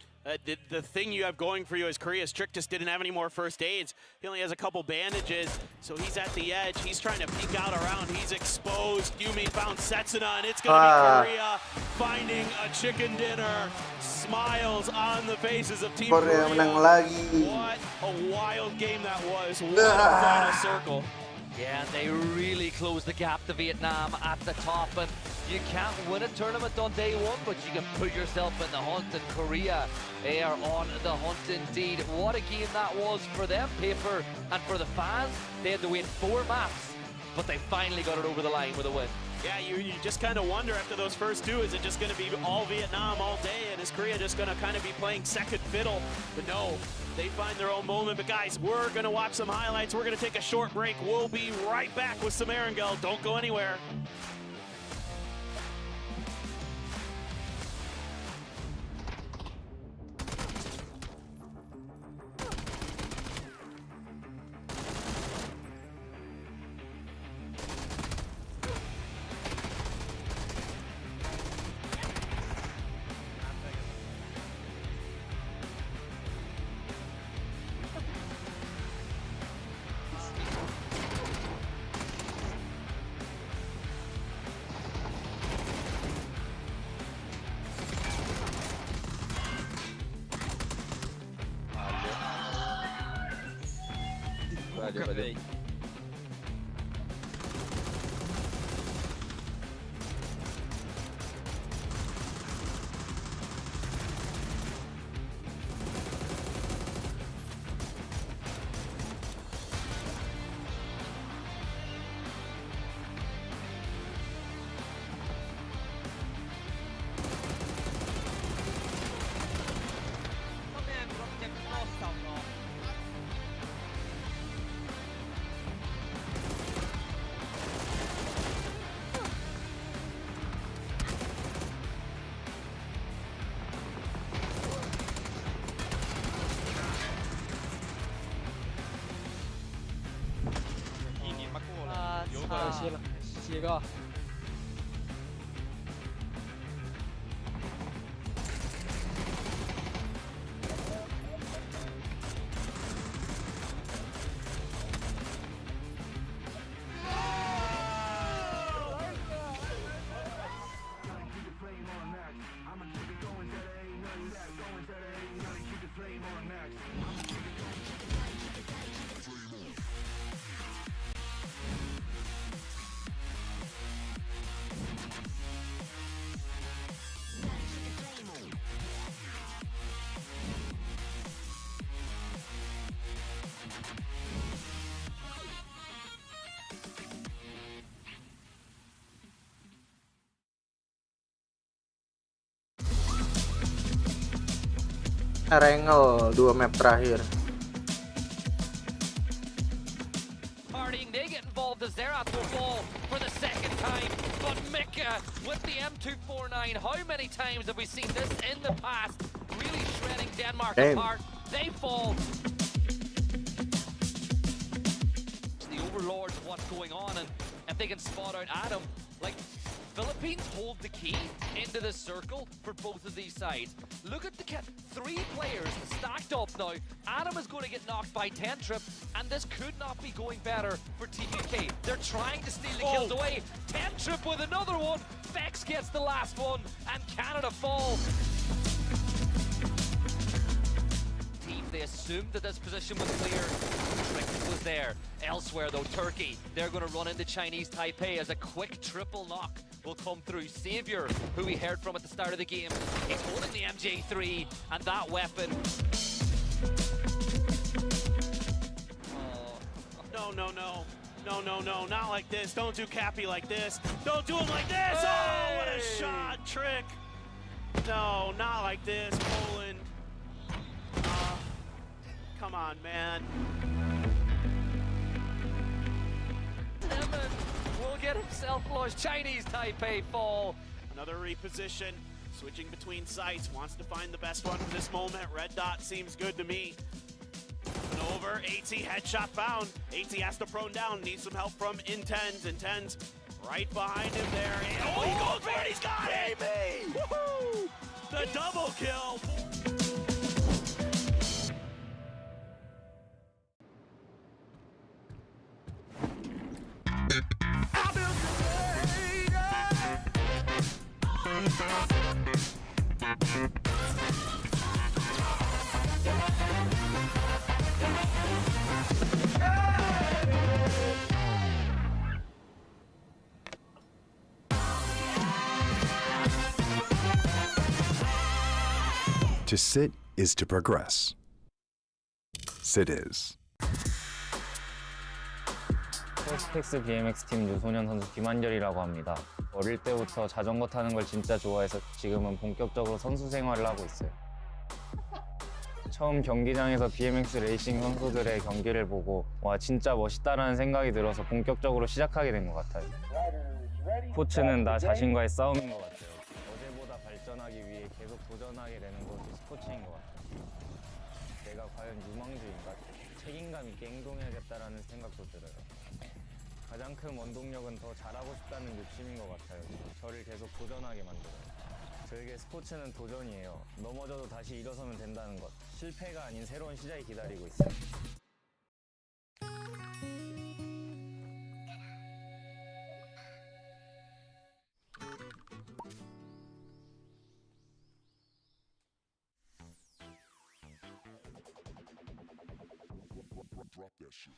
The thing you have going for you is Korea's Trick just didn't have any more first aids. He only has a couple bandages, so he's at the edge. He's trying to peek out around. He's exposed. Gyumin found Setsuna, and it's going to be Korea finding a chicken dinner. Smiles on the faces of Team Korea. menang lagi. What a wild game that was. What a final circle. Yeah, and they really closed the gap to Vietnam at the top, and you can't win a tournament on day 1, but you can put yourself in the hunt, and Korea, they are on the hunt indeed. What a game that was for them, Paper, and for the fans. They had to wait 4 maps, but they finally got it over the line with a win. Yeah, you just kind of wonder after those first 2, is it just going to be all Vietnam all day, and is Korea just going to kind of be playing second fiddle? But no, they find their own moment. But guys, we're going to watch some highlights. We're going to take a short break. We'll be right back with some Erangel. Don't go anywhere. Valeu. 几个？ Erangel 2 map terakhir. Partying, they get involved as Zerat will fall for the second time. But Mika with the M249, how many times have we seen this in the past? Really shredding Denmark apart. They fall. The overlords of what's going on, and if they can spot out Adam, like, Philippines hold the key into this circle for both of these sides. Look at the 3 players stacked up now. Adam is going to get knocked by Tentrip, and this could not be going better for Team UK. They're trying to steal the kills away. Tentrip with another one. Vex gets the last one, and Canada fall. They assumed that this position was clear. Trick was there. Elsewhere though, Turkey, they're going to run into Chinese Taipei as a quick triple knock will come through. Savior, who we heard from at the start of the game, he's holding the MJ3 and that weapon. No, no, no. No, no, no, not like this. Don't do Cappy like this. Don't do him like this. Oh, what a shot, Trick. No, not like this, Poland. Come on, man. Lemon will get himself lost. Chinese Taipei fall. Another reposition, switching between sites, wants to find the best one for this moment. Red dot seems good to me. And over, AT headshot found. AT has to prone down, needs some help from Intens. Intens right behind him there. Oh, he goes for it, he's got it! Baby! Woohoo! The double kill! To sit is to progress. Sit is. 스펙스 BMX 팀 유소년 선수 김한결이라고 합니다. 어릴 때부터 자전거 타는 걸 진짜 좋아해서 지금은 본격적으로 선수 생활을 하고 있어요. 처음 경기장에서 BMX 레이싱 선수들의 경기를 보고 와 진짜 멋있다라는 생각이 들어서 본격적으로 시작하게 된 것 같아요. 스포츠는 나 자신과의 싸움인 것 같아요. 어제보다 발전하기 위해 계속 도전하게 되는 것도 스포츠인 것 같아요. 내가 과연 유망주인가? 책임감 있게 행동해야겠다라는 생각도 들어요. 가장 큰 원동력은 더 잘하고 싶다는 욕심인 것 같아요. 저를 계속 도전하게 만들어요. 저에게 스포츠는 도전이에요. 넘어져도 다시 일어서면 된다는 것. 실패가 아닌 새로운 시작이 기다리고 있어요. Drop that shit.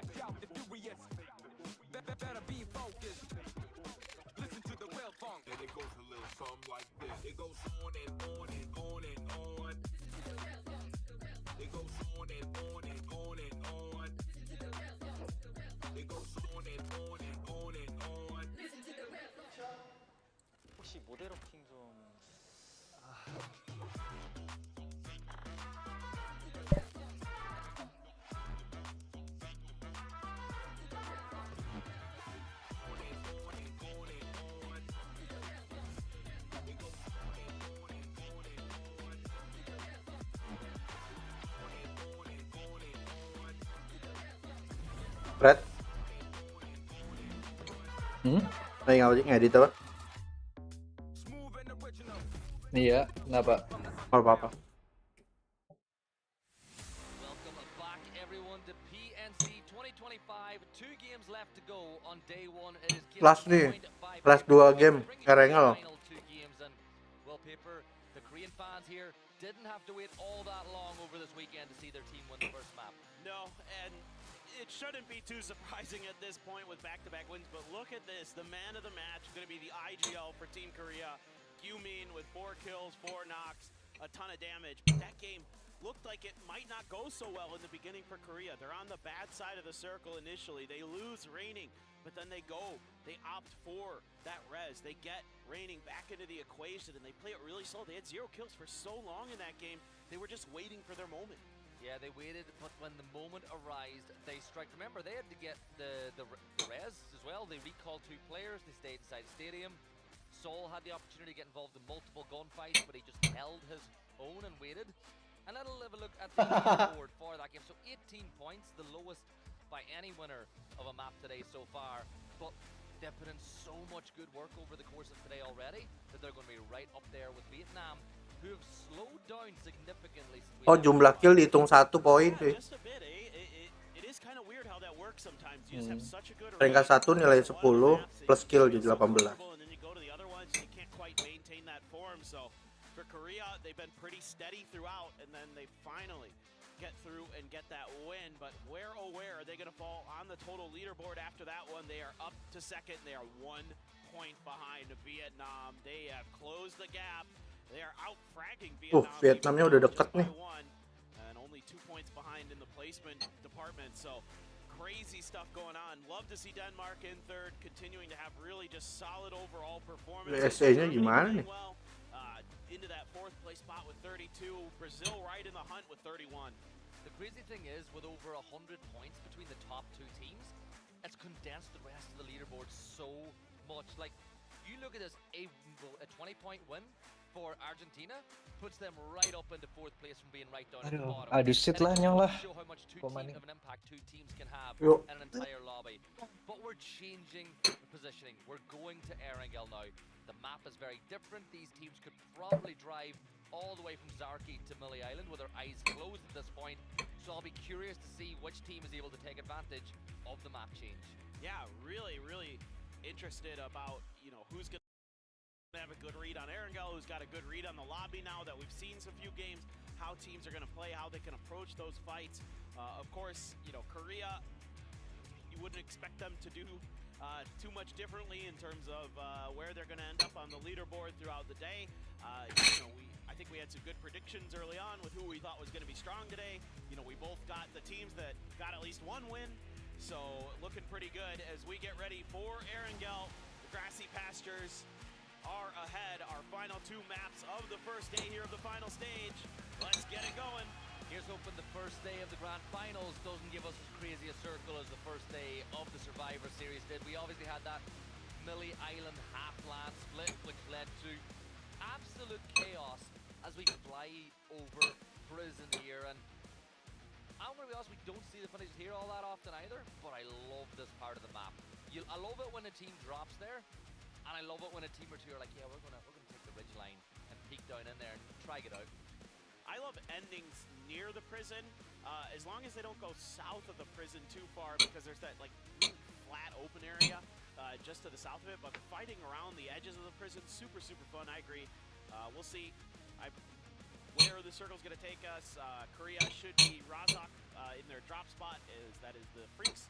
watch out, the furious. Better be focused. Listen to the real funk. And it goes a little something like this. It goes on and on and on and on. It goes on and on and on and on. It goes on and on and on and on. 혹시 모델업팅 좀 Brad, lagi ngedit apa? Iya, kenapa? Oh, apa-apa. Welcome back, everyone, to PNC 2025. 2 games left to go on day 1. It is Last nih, last 2 game, Erengel. final 2 games, and well, Paper, the Korean fans here didn't have to wait all that long over this weekend to see their team win the first map. No, and it shouldn't be too surprising at this point with back-to-back wins, but look at this. The man of the match is going to be the IGL for Team Korea. Gyu-min with 4 kills, 4 knocks, a ton of damage. But that game looked like it might not go so well in the beginning for Korea. They're on the bad side of the circle initially. They lose Raining, but then they opt for that res. They get Raining back into the equation, and they play it really slow. They had 0 kills for so long in that game. They were just waiting for their moment. Yeah, they waited, but when the moment arrived, they struck. Remember, they had to get the res as well. They recalled 2 players. They stayed inside the stadium. Sol had the opportunity to get involved in multiple gunfights, but he just held his own and waited. And then we'll have a look at the leaderboard for that game. So 18 points, the lowest by any winner of a map today so far. But they've put in so much good work over the course of today already that they're going to be right up there with Vietnam, who have slowed down significantly. Oh, jumlah kill dihitung 1 poin sih. Just a bit, eh? It is kind of weird how that works sometimes. You just have such a good Peringkat 1 nilai 10 plus kill jadi 18. and then you go to the other ones, you can't quite maintain that form. So for Korea, they've been pretty steady throughout, and then they finally get through and get that win. But where, oh where, are they going to fall on the total leaderboard after that one? They are up to second. They are 1 point behind Vietnam. They have closed the gap. They are out fragging Vietnam. Vietnamnya udah deket nih. And only 2 points behind in the placement department. So crazy stuff going on. Love to see Denmark in third, continuing to have really just solid overall performance. SA-nya gimana nih? Into that 4th place spot with 32. Brazil right in the hunt with 31. The crazy thing is, with over 100 points between the top 2 teams, it's condensed the rest of the leaderboard so much. Like, you look at this, a 20-point win for Argentina puts them right up into 4th place from being right down at the bottom. Aduh, sit lah nyong lah. Show how much of an impact 2 teams can have Yo. in an entire lobby. But we're changing the positioning. We're going to Erengel now. The map is very different. These teams could probably drive all the way from Zarki to Millie Island with their eyes closed at this point. So I'll be curious to see which team is able to take advantage of the map change. Yeah, really, really interested about, who's going to have a good read on Erengel, who's got a good read on the lobby now that we've seen some few games, how teams are going to play, how they can approach those fights. Of course, Korea, you wouldn't expect them to do too much differently in terms of where they're going to end up on the leaderboard throughout the day. I think we had some good predictions early on with who we thought was going to be strong today. We both got the teams that got at least 1 win, so looking pretty good as we get ready for Erengel. The grassy pastures are ahead. Our final 2 maps of the first day here of the final stage. Let's get it going. Here's hoping the first day of the Grand Finals doesn't give us as crazy a circle as the first day of the Survivor Series did. We obviously had that Millie Island half-land split, which led to absolute chaos as we fly over prison here. And I'm going to be honest, we don't see the finishes here all that often either, but I love this part of the map. I love it when a team drops there, and I love it when a team or two are like, yeah, we're gonna take the ridge line and peek down in there and try it out. I love endings near the prison, as long as they don't go south of the prison too far, because there's that really flat open area just to the south of it. But fighting around the edges of the prison, super fun. I agree. We'll see. where the circle's going to take us. Korea should be Razak in their drop spot. That is the Freaks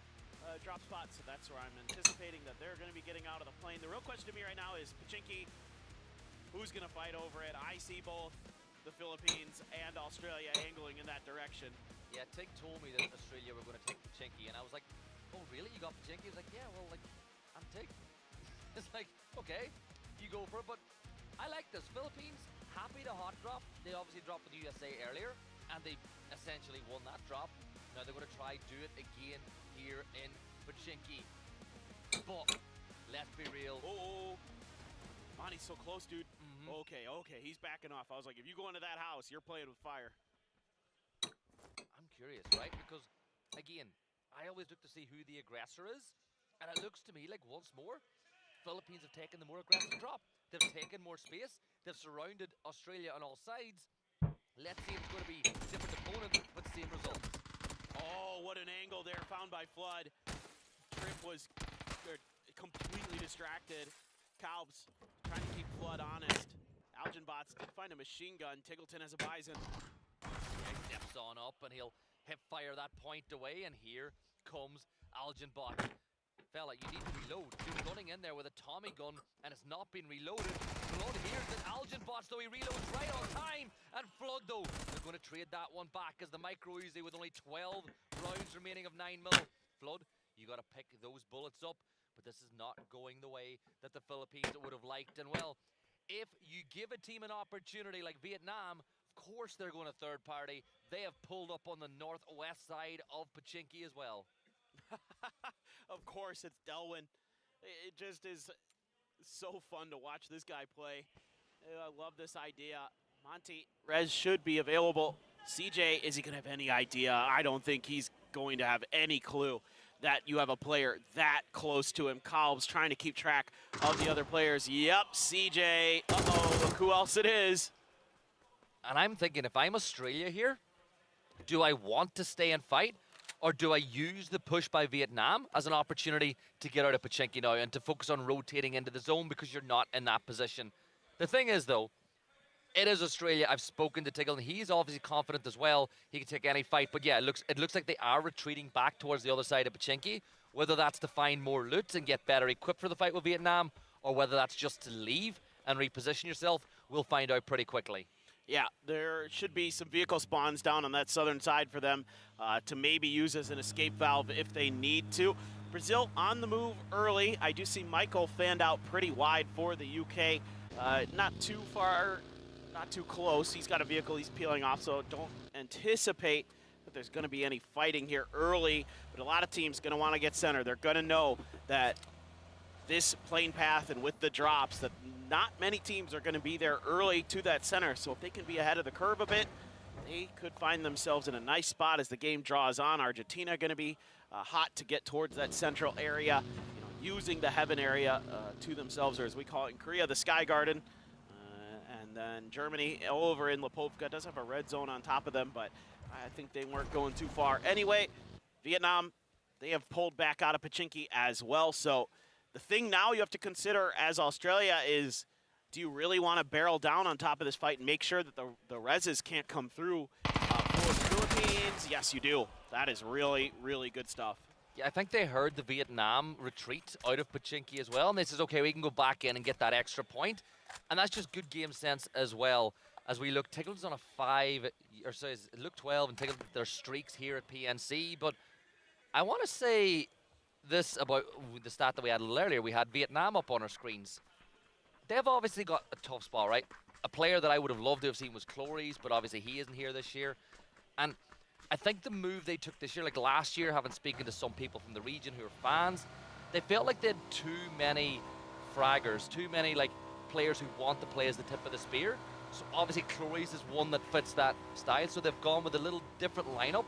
drop spot, so that's where I'm anticipating that they're going to be getting out of the plane. The real question to me right now is Pachinki, who's going to fight over it? I see both the Philippines and Australia angling in that direction. Yeah, Tig told me that Australia were going to take Pachinki, and I was like, oh, really? You got Pachinki? He was like, yeah, well, like, I'm Tig. It's like, okay, you go for it, but I like this. Philippines, happy to hot drop. They obviously dropped with the USA earlier, and they essentially won that drop. Now they're going to try do it again here in Pachinki. But, let's be real. Oh, Monty's so close, dude. Okay, he's backing off. I was like, if you go into that house, you're playing with fire. I'm curious, right? Because, again, I always look to see who the aggressor is, and it looks to me like once more, Philippines have taken the more aggressive drop. They've taken more space. They've surrounded Australia on all sides. Let's see if it's going to be different opponents, but same results. Oh, what an angle there found by Flood. Trip was completely distracted. Calbs trying to keep Flood honest. Algenbots did find a machine gun. Tiggleton has a Bison. He steps on up and he'll hip fire that point away, and here comes Algenbot. Fella, you need to reload. You're running in there with a Tommy gun and it's not been reloaded. Flood hears that Algenbots, though, he reloads right on time. And Flood, though, they're going to trade that one back as the micro Uzi with only 12 rounds remaining of 9mm. Flood, you got to pick those bullets up, but this is not going the way that the Philippines would have liked. And well, if you give a team an opportunity like Vietnam, of course they're going to third party. They have pulled up on the northwest side of Pachinki as well. Of course, it's Delwyn. It just is so fun to watch this guy play. I love this idea. Monty, Rez should be available. CJ, is he going to have any idea? I don't think he's going to have any clue that you have a player that close to him. Calb's trying to keep track of the other players. Yep, CJ. Uh-oh, look who else it is. And I'm thinking, if I'm Australia here, do I want to stay and fight? Or do I use the push by Vietnam as an opportunity to get out of Pachinki now and to focus on rotating into the zone because you're not in that position? The thing is, though, it is Australia. I've spoken to Tiggle, and he's obviously confident as well. He can take any fight. But yeah, it looks like they are retreating back towards the other side of Pachinki. Whether that's to find more loot and get better equipped for the fight with Vietnam, or whether that's just to leave and reposition yourself, we'll find out pretty quickly. Yeah, there should be some vehicle spawns down on that southern side for them to maybe use as an escape valve if they need to. Brazil on the move early. I do see Michael fanned out pretty wide for the UK. Not too far, not too close. He's got a vehicle he's peeling off, so don't anticipate that there's going to be any fighting here early. But a lot of teams going to want to get center. They're going to know that this plane path and with the drops that not many teams are going to be there early to that center. So if they can be ahead of the curve a bit, they could find themselves in a nice spot as the game draws on. Argentina going to be hot to get towards that central area, using the heaven area to themselves, or as we call it in Korea, the Sky Garden. And then Germany over in Lipovka does have a red zone on top of them, but I think they weren't going too far. Anyway, Vietnam, they have pulled back out of Pachinki as well. So the thing now you have to consider as Australia is, do you really want to barrel down on top of this fight and make sure that the reses can't come through for the Philippines? Yes, you do. That is really, really good stuff. Yeah, I think they heard the Vietnam retreat out of Pachinki as well, and they says, okay, we can go back in and get that extra point. And that's just good game sense as well. As we look, Tiggle's on a 5, or so look 12, and Tiggle, their streaks here at PNC. But I want to say this about the stat that we had a little earlier. We had Vietnam up on our screens. They've obviously got a tough spot, right? A player that I would have loved to have seen was Clories, but obviously he isn't here this year. And I think the move they took this year, like last year, having spoken to some people from the region who are fans, they felt like they had too many fraggers, too many like players who want to play as the tip of the spear. So obviously Clories is one that fits that style, so they've gone with a little different lineup.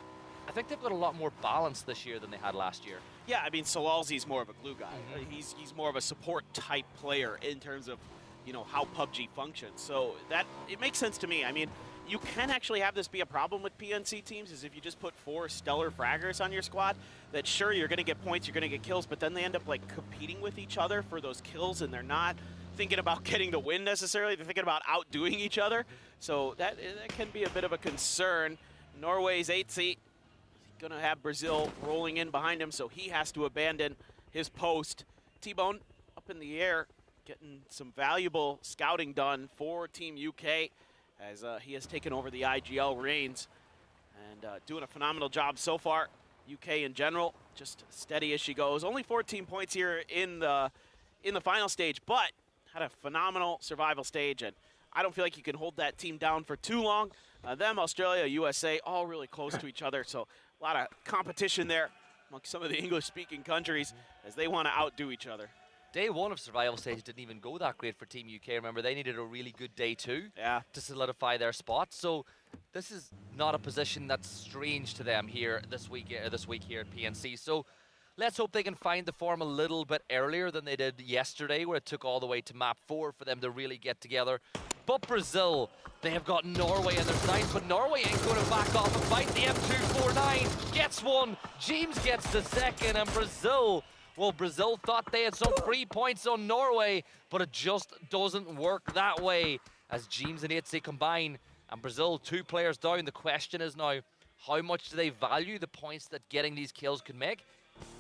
I think they've got a lot more balance this year than they had last year. Yeah, I mean, Solalzi's more of a glue guy. He's more of a support type player in terms of, how PUBG functions. So that, it makes sense to me. I mean, you can actually have this be a problem with PNC teams, is if you just put 4 stellar fraggers on your squad, that sure, you're going to get points, you're going to get kills, but then they end up like competing with each other for those kills, and they're not thinking about getting the win necessarily. They're thinking about outdoing each other. So that can be a bit of a concern. Norway's 8th seed going to have Brazil rolling in behind him, so he has to abandon his post. T-Bone up in the air, getting some valuable scouting done for Team UK as he has taken over the IGL reins and doing a phenomenal job so far. UK in general, just steady as she goes. Only 14 points here in the final stage, but had a phenomenal survival stage, and I don't feel like you can hold that team down for too long. Them, Australia, USA, all really close to each other, so a lot of competition there amongst some of the English-speaking countries as they want to outdo each other. Day 1 of survival stage didn't even go that great for Team UK. Remember, they needed a really good day 2 to solidify their spot. So this is not a position that's strange to them here this week here at PNC. So let's hope they can find the form a little bit earlier than they did yesterday, where it took all the way to map 4 for them to really get together. But Brazil, they have got Norway in their sights, but Norway ain't going to back off and fight. The M249 gets one, James gets the second, and Brazil, well, Brazil thought they had some free points on Norway, but it just doesn't work that way as James and Itzy combine, and Brazil 2 players down. The question is now, how much do they value the points that getting these kills could make?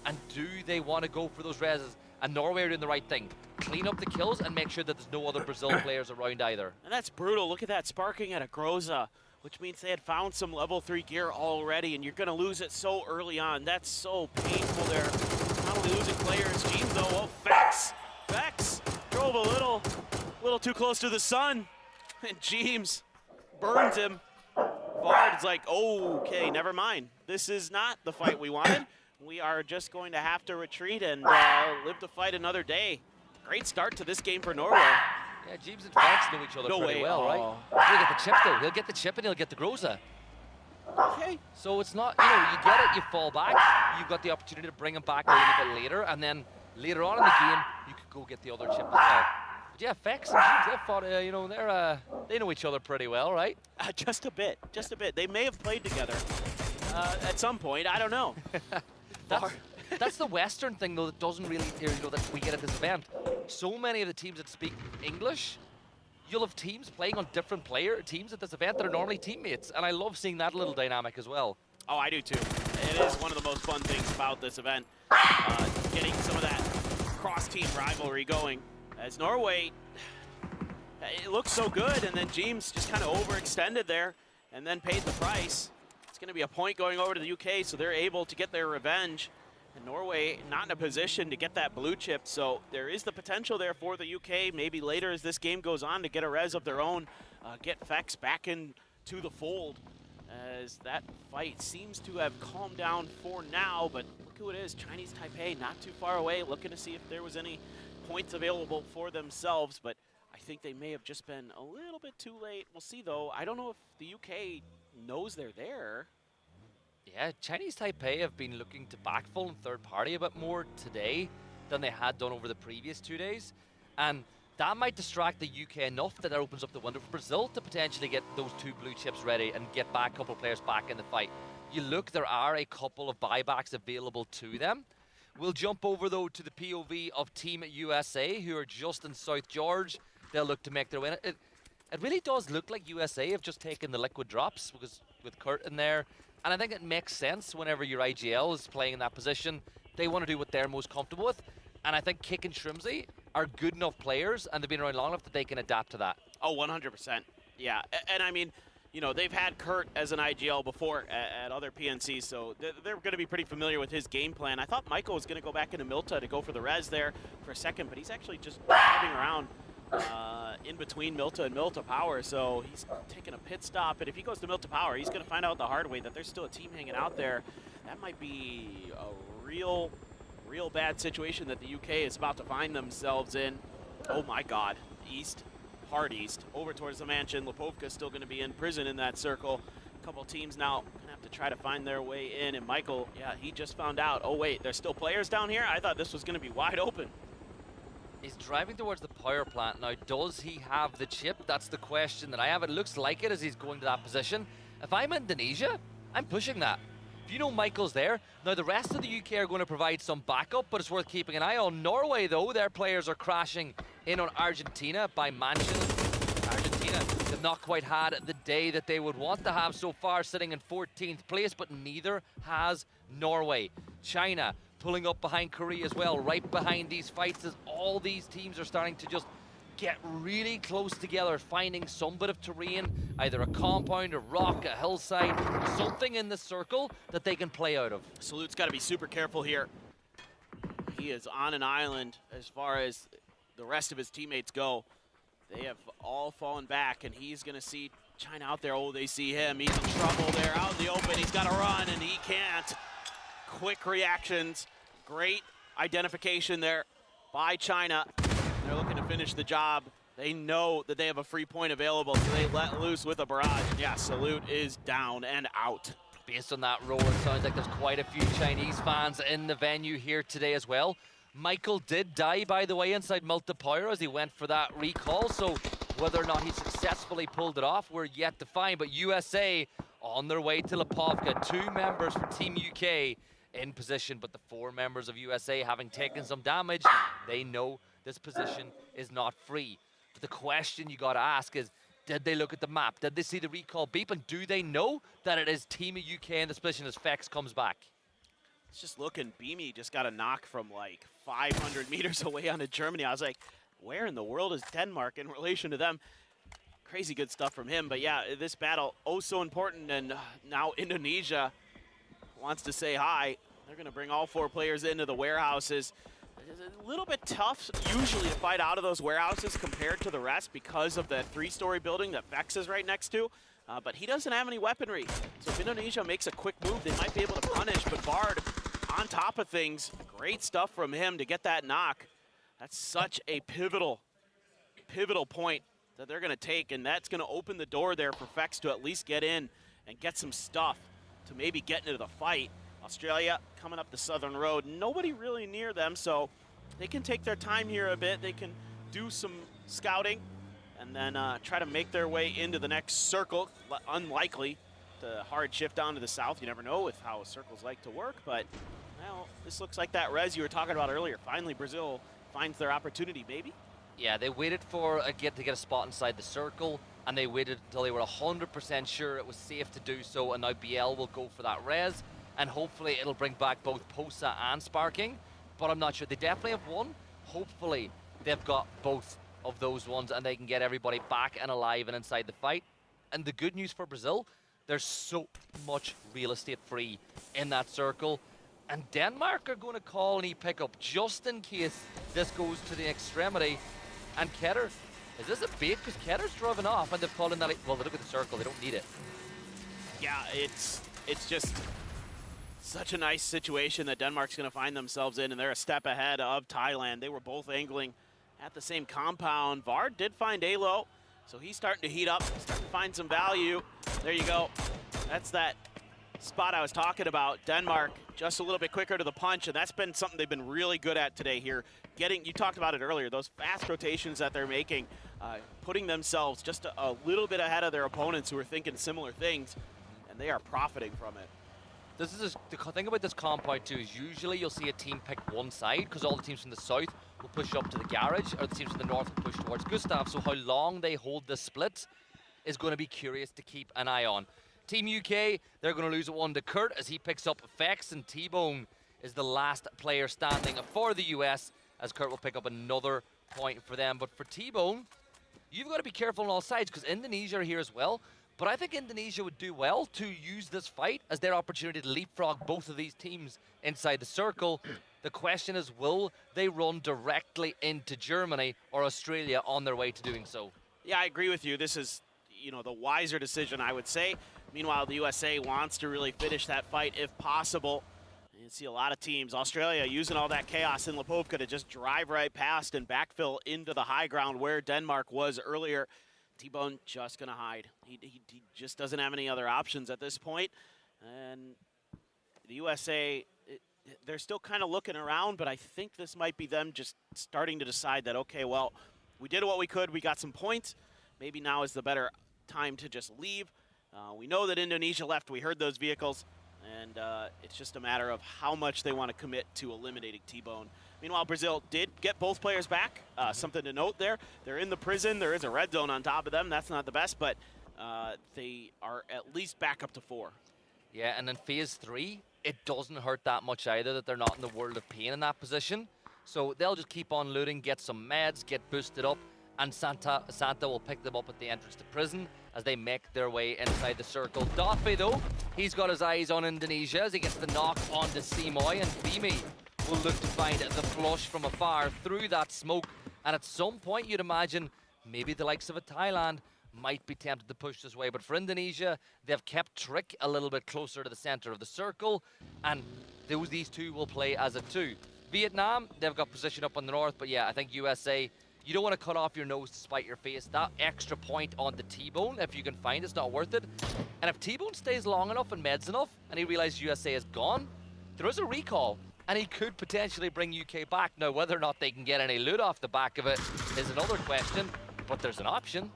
And do they want to go for those reses? And Norway are doing the right thing. Clean up the kills and make sure that there's no other Brazil players around either. And that's brutal. Look at that sparking at a Groza, which means they had found some level 3 gear already, and you're going to lose it so early on. That's so painful there. Not only losing players, James though, oh, Vex drove a little too close to the sun, and James burns him. Vard's like, oh, okay, never mind. This is not the fight we wanted. We are just going to have to retreat and live to fight another day. Great start to this game for Norway. Yeah, James and Vex know each other pretty well, right? He'll get the chip though. He'll get the chip and he'll get the Groza. Okay. So it's not, you know, you get it, you fall back. You've got the opportunity to bring him back a little bit later, and then later on in the game, you could go get the other chip as well. But yeah, Vex and James, they've fought, you know, they know each other pretty well, right? Just a bit. They may have played together at some point. I don't know. That's the Western thing, though, that doesn't really, you know, that we get at this event. So many of the teams that speak English, you'll have teams playing on different teams at this event that are normally teammates, and I love seeing that little dynamic as well. Oh, I do too. It is one of the most fun things about this event, getting some of that cross-team rivalry going. As Norway, it looks so good, and then James just kind of overextended there and then paid the price. It's going to be a point going over to the UK, so they're able to get their revenge. And Norway not in a position to get that blue chip, so there is the potential there for the UK, maybe later as this game goes on, to get a res of their own, get Vex back into the fold, as that fight seems to have calmed down for now. But look who it is, Chinese Taipei, not too far away, looking to see if there was any points available for themselves, but I think they may have just been a little bit too late. We'll see, though. I don't know if the UK knows they're there. Yeah, Chinese Taipei have been looking to backfill in third party a bit more today than they had done over the previous 2 days. And that might distract the UK enough that it opens up the window for Brazil to potentially get those 2 blue chips ready and get back a couple of players back in the fight. You look, there are a couple of buybacks available to them. We'll jump over, though, to the POV of Team USA, who are just in South George. They'll look to make their win. It really does look like USA have just taken the liquid drops, because with Kurt in there. And I think it makes sense whenever your IGL is playing in that position. They want to do what they're most comfortable with. And I think Kick and Shrimsy are good enough players, and they've been around long enough that they can adapt to that. Oh, 100%. Yeah, and I mean, you know, they've had Kurt as an IGL before at other PNCs, so they're going to be pretty familiar with his game plan. I thought Michael was going to go back into Milta to go for the res there for a second, but he's actually just driving around in between Milta and Milta Power, so he's taking a pit stop. And if he goes to Milta Power, he's going to find out the hard way that there's still a team hanging out there. That might be a real bad situation that the UK is about to find themselves in. Oh my God, east, hard east, over towards the mansion. Lipovka still going to be in prison in that circle. A couple teams now going to have to try to find their way in. And Michael, yeah, he just found out, oh wait, there's still players down here? I thought this was going to be wide open. He's driving towards the power plant. Now, does he have the chip? That's the question that I have. It looks like it as he's going to that position. If I'm Indonesia, I'm pushing that. If you know Michael's there, now the rest of the UK are going to provide some backup, but it's worth keeping an eye on. Norway, though, their players are crashing in on Argentina by Mansion. Argentina have not quite had the day that they would want to have so far, sitting in 14th place, but neither has Norway. China pulling up behind Korea as well, right behind these fights as all these teams are starting to just get really close together, finding some bit of terrain, either a compound, a rock, a hillside, something in the circle that they can play out of. Salute's got to be super careful here. He is on an island as far as the rest of his teammates go. They have all fallen back, and he's going to see China out there. Oh, they see him. He's in trouble there out in the open. He's got to run, and he can't. Quick reactions. Great identification there by China. They're looking to finish the job. They know that they have a free point available, so they let loose with a barrage. Yeah, Salute is down and out. Based on that roll, it sounds like there's quite a few Chinese fans in the venue here today as well. Michael did die, by the way, inside multiplayer as he went for that recall, so whether or not he successfully pulled it off, we're yet to find. But USA on their way to Lipovka, 2 members for Team UK in position, but the 4 members of USA having taken some damage, they know this position is not free. But the question you got to ask is, did they look at the map? Did they see the recall beep? And do they know that it is Team UK in this position as Fex comes back? It's just looking, Beamy just got a knock from like 500 meters away onto Germany. I was like, where in the world is Denmark in relation to them? Crazy good stuff from him. But yeah, this battle, oh so important. And now Indonesia wants to say hi. They're going to bring all 4 players into the warehouses. It's a little bit tough usually to fight out of those warehouses compared to the rest because of the 3-story building that Vex is right next to. But he doesn't have any weaponry. So if Indonesia makes a quick move, they might be able to punish. But Bard on top of things, great stuff from him to get that knock. That's such a pivotal point that they're going to take. And that's going to open the door there for Vex to at least get in and get some stuff to maybe get into the fight. Australia coming up the southern road. Nobody really near them, so they can take their time here a bit. They can do some scouting and then try to make their way into the next circle. Unlikely to hard shift down to the south. You never know with how circles like to work, but well, this looks like that res you were talking about earlier. Finally, Brazil finds their opportunity, maybe. Yeah, they waited for to get a spot inside the circle, and they waited until they were 100% sure it was safe to do so, and now BL will go for that res. And hopefully it'll bring back both Posa and Sparking, but I'm not sure. They definitely have one. Hopefully they've got both of those ones and they can get everybody back and alive and inside the fight. And the good news for Brazil, there's so much real estate free in that circle. And Denmark are going to call an e-pickup just in case this goes to the extremity. And Keter, is this a bait? Because Ketter's driving off and they've called in that. Well, they look at the circle, they don't need it. Yeah, it's just such a nice situation that Denmark's going to find themselves in, and they're a step ahead of Thailand. They were both angling at the same compound. Vard did find Alo, so he's starting to heat up, starting to find some value. There you go. That's that spot I was talking about. Denmark just a little bit quicker to the punch, and that's been something they've been really good at today here. You talked about it earlier, those fast rotations that they're making, putting themselves just a little bit ahead of their opponents who are thinking similar things, and they are profiting from it. The thing about this compound too is usually you'll see a team pick one side because all the teams from the south will push up to the garage, or the teams from the north will push towards Gustav. So how long they hold this split is going to be curious to keep an eye on. Team UK, they're going to lose one to Kurt as he picks up Fex, and T-Bone is the last player standing for the US as Kurt will pick up another point for them. But for T-Bone, you've got to be careful on all sides because Indonesia are here as well. But I think Indonesia would do well to use this fight as their opportunity to leapfrog both of these teams inside the circle. The question is, will they run directly into Germany or Australia on their way to doing so? Yeah, I agree with you. This is, the wiser decision, I would say. Meanwhile, the USA wants to really finish that fight if possible. You see a lot of teams, Australia using all that chaos in Lipovka to just drive right past and backfill into the high ground where Denmark was earlier. T-Bone just going to hide. He just doesn't have any other options at this point. And the USA, they're still kind of looking around, but I think this might be them just starting to decide that, okay, well, we did what we could. We got some points. Maybe now is the better time to just leave. We know that Indonesia left. We heard those vehicles. And it's just a matter of how much they want to commit to eliminating T-Bone. Meanwhile, Brazil did get both players back. Something to note there. They're in the prison. There is a red zone on top of them. That's not the best, but they are at least back up to 4. Yeah, and in phase 3, it doesn't hurt that much either that they're not in the world of pain in that position. So they'll just keep on looting, get some meds, get boosted up, and Santa will pick them up at the entrance to prison as they make their way inside the circle. Daffy, though, he's got his eyes on Indonesia as he gets the knock onto Simoy, and Bimi will look to find the flush from afar through that smoke. And at some point, you'd imagine maybe the likes of a Thailand might be tempted to push this way. But for Indonesia, they've kept Trick a little bit closer to the center of the circle, and these two will play as a 2. Vietnam, they've got position up on the north, but yeah, I think USA, you don't want to cut off your nose to spite your face. That extra point on the T-Bone, if you can find, it's not worth it. And if T-Bone stays long enough and meds enough, and he realizes USA is gone, there is a recall, and he could potentially bring UK back. Now, whether or not they can get any loot off the back of it is another question, but there's an option.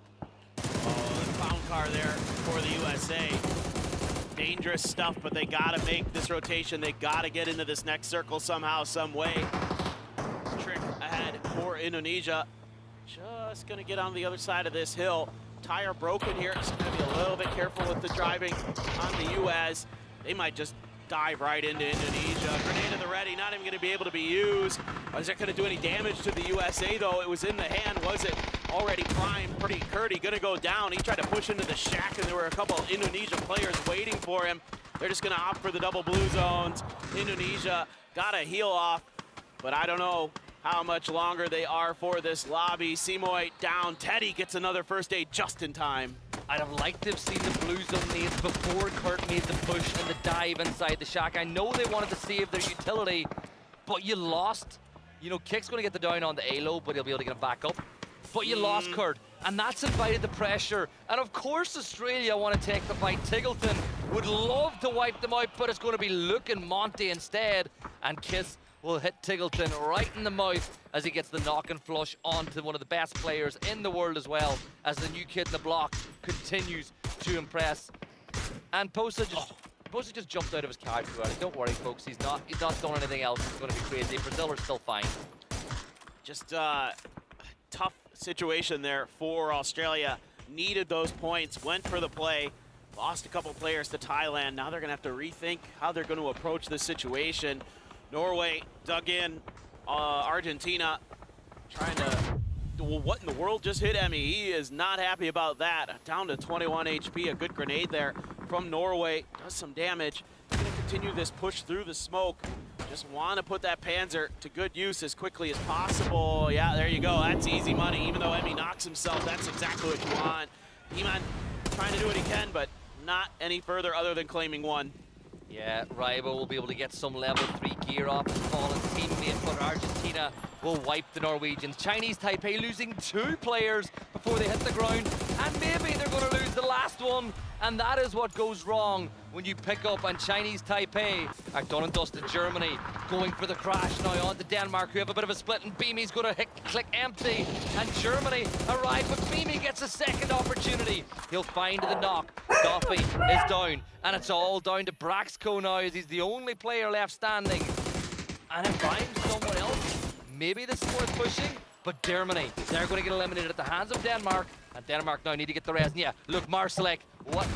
Oh, the clown car there for the USA. Dangerous stuff, but they gotta make this rotation. They gotta get into this next circle somehow, some way. Trick ahead for Indonesia. Just gonna get on the other side of this hill. Tire broken here, so gonna be a little bit careful with the driving on the US. They might just dive right into Indonesia. Grenade to the ready, not even gonna be able to be used. Is it gonna do any damage to the USA though? It was in the hand, was it? Already primed, pretty Curdy gonna go down. He tried to push into the shack and there were a couple of Indonesian players waiting for him. They're just gonna opt for the double blue zones. Indonesia gotta heal off, but I don't know how much longer they are for this lobby. Simoy down, Teddy gets another first aid just in time. I'd have liked to have seen the blue zone nades before Kurt made the push and the dive inside the shack. I know they wanted to save their utility, but you lost. You know, Kick's going to get the down on the A-low, but he'll be able to get him back up. But you lost Kurt, and that's invited the pressure. And of course Australia want to take the fight. Tiggleton would love to wipe them out, but it's going to be Luke and Monty instead. And Kiss will hit Tiggleton right in the mouth as he gets the knock and flush onto one of the best players in the world as well, as the new kid in the block continues to impress. And Posa just jumped out of his character already. Don't worry, folks. He's not done anything else. It's going to be crazy. Brazil are still fine. Just tough situation there for Australia. Needed those points, went for the play, lost a couple players to Thailand. Now they're going to have to rethink how they're going to approach this situation. Norway dug in. Argentina trying to... Well, what in the world just hit Emmy? He is not happy about that. Down to 21 HP. A good grenade there from Norway. Does some damage. Going to continue this push through the smoke. Just want to put that Panzer to good use as quickly as possible. Yeah, there you go. That's easy money. Even though Emmy knocks himself, that's exactly what you want. He-Man trying to do what he can, but not any further other than claiming 1. Yeah, Rybo will be able to get some level 3 gear off his fallen teammate, but Argentina will wipe the Norwegians. Chinese Taipei losing 2 players before they hit the ground, and maybe they're going to lose the last one, and that is what goes wrong when you pick up on Chinese Taipei are done and dusted. Germany going for the crash now onto Denmark, who have a bit of a split, and Beamy's going to click empty, and Germany arrive, but Beamy gets a second opportunity. He'll find the knock. Duffy is down, and it's all down to Braxco now as he's the only player left standing. And if I'm someone else, maybe this is worth pushing, but Germany, they're going to get eliminated at the hands of Denmark, and Denmark now need to get the rest. And yeah, look, Marsalek, what?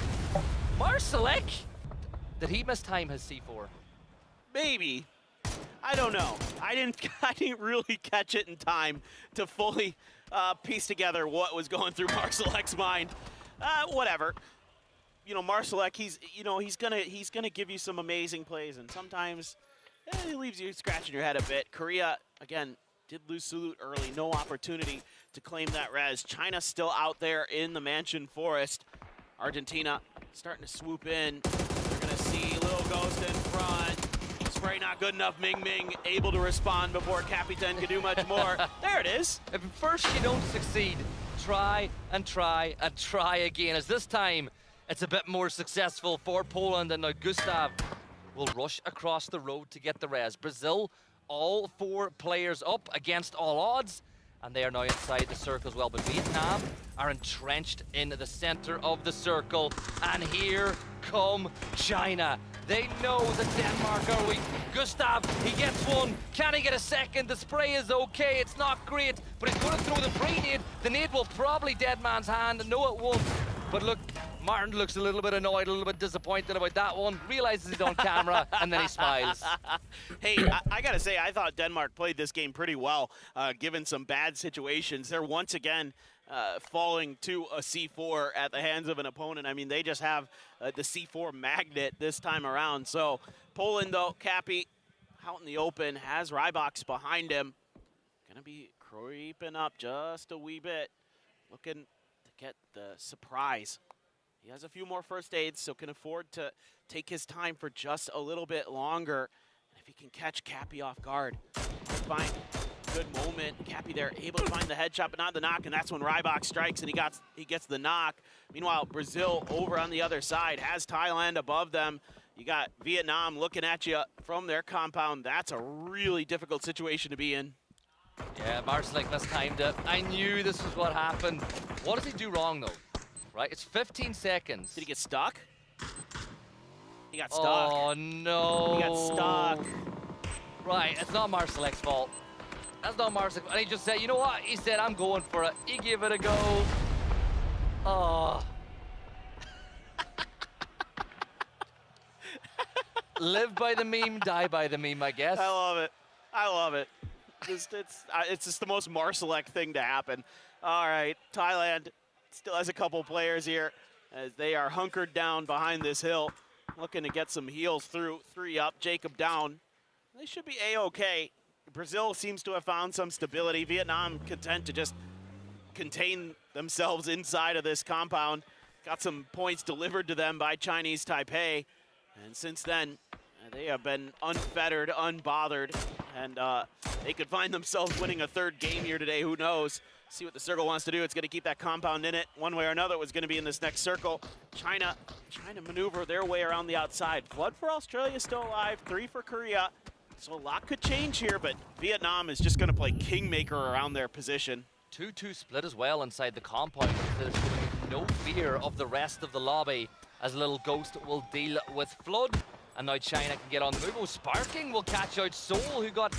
Marsalek? Did he miss time his C4? Maybe. I don't know. I didn't really catch it in time to fully piece together what was going through Marsalek's mind. Whatever. You know, Marsalek, he's gonna give you some amazing plays, and sometimes he leaves you scratching your head a bit. Korea, again, did lose Sulut early. No opportunity to claim that res. China still out there in the Mansion Forest. Argentina starting to swoop in. They're going to see Little Ghost in front. Spray not good enough. Ming Ming able to respond before Capitan can do much more. There it is. If at first you don't succeed, try and try and try again. As this time, it's a bit more successful for Poland. And now Gustav will rush across the road to get the res. Brazil, all 4 players up against all odds, and they are now inside the circle as well. But Vietnam are entrenched in the center of the circle, and here come China. They know that Denmark are weak. Gustav, he gets one. Can he get a second? The spray is okay. It's not great, but he's going to throw the pre-nade. The nade will probably dead man's hand. No, it won't. But look, Martin looks a little bit annoyed, a little bit disappointed about that one. Realizes he's on camera, and then he smiles. Hey, I gotta say, I thought Denmark played this game pretty well, given some bad situations. They're once again falling to a C4 at the hands of an opponent. I mean, they just have the C4 magnet this time around. So Poland, though, Cappy out in the open, has Rybox behind him. Gonna be creeping up just a wee bit, looking to get the surprise. He has a few more first aids, so can afford to take his time for just a little bit longer. And if he can catch Cappy off guard, find a good moment. Cappy there able to find the headshot, but not the knock, and that's when Rybox strikes and he gets the knock. Meanwhile, Brazil over on the other side has Thailand above them. You got Vietnam looking at you from their compound. That's a really difficult situation to be in. Yeah, Marcelic mistimed it. I knew this was what happened. What does he do wrong, though? Right, it's 15 seconds. Did he get stuck? He got stuck. Oh, no. He got stuck. Right, it's not Marcelic's fault. That's not Marcelic. And he just said, you know what? He said, I'm going for it. He gave it a go. Oh. Live by the meme, die by the meme, I guess. I love it. I love it. It's just the most Marcelek thing to happen. All right, Thailand still has a couple players here as they are hunkered down behind this hill, looking to get some heals through. 3 up, Jacob down. They should be A-okay. Brazil seems to have found some stability. Vietnam content to just contain themselves inside of this compound. Got some points delivered to them by Chinese Taipei. And since then, they have been unfettered, unbothered, and they could find themselves winning a 3rd game here today. Who knows? See what the circle wants to do. It's going to keep that compound in it. One way or another, it was going to be in this next circle. China trying to maneuver their way around the outside. Flood for Australia still alive, 3 for Korea. So a lot could change here, but Vietnam is just going to play kingmaker around their position. 2-2 split as well inside the compound. There's no fear of the rest of the lobby as Little Ghost will deal with Flood. And now China can get on the move. Oh, Sparking will catch out Seoul, who got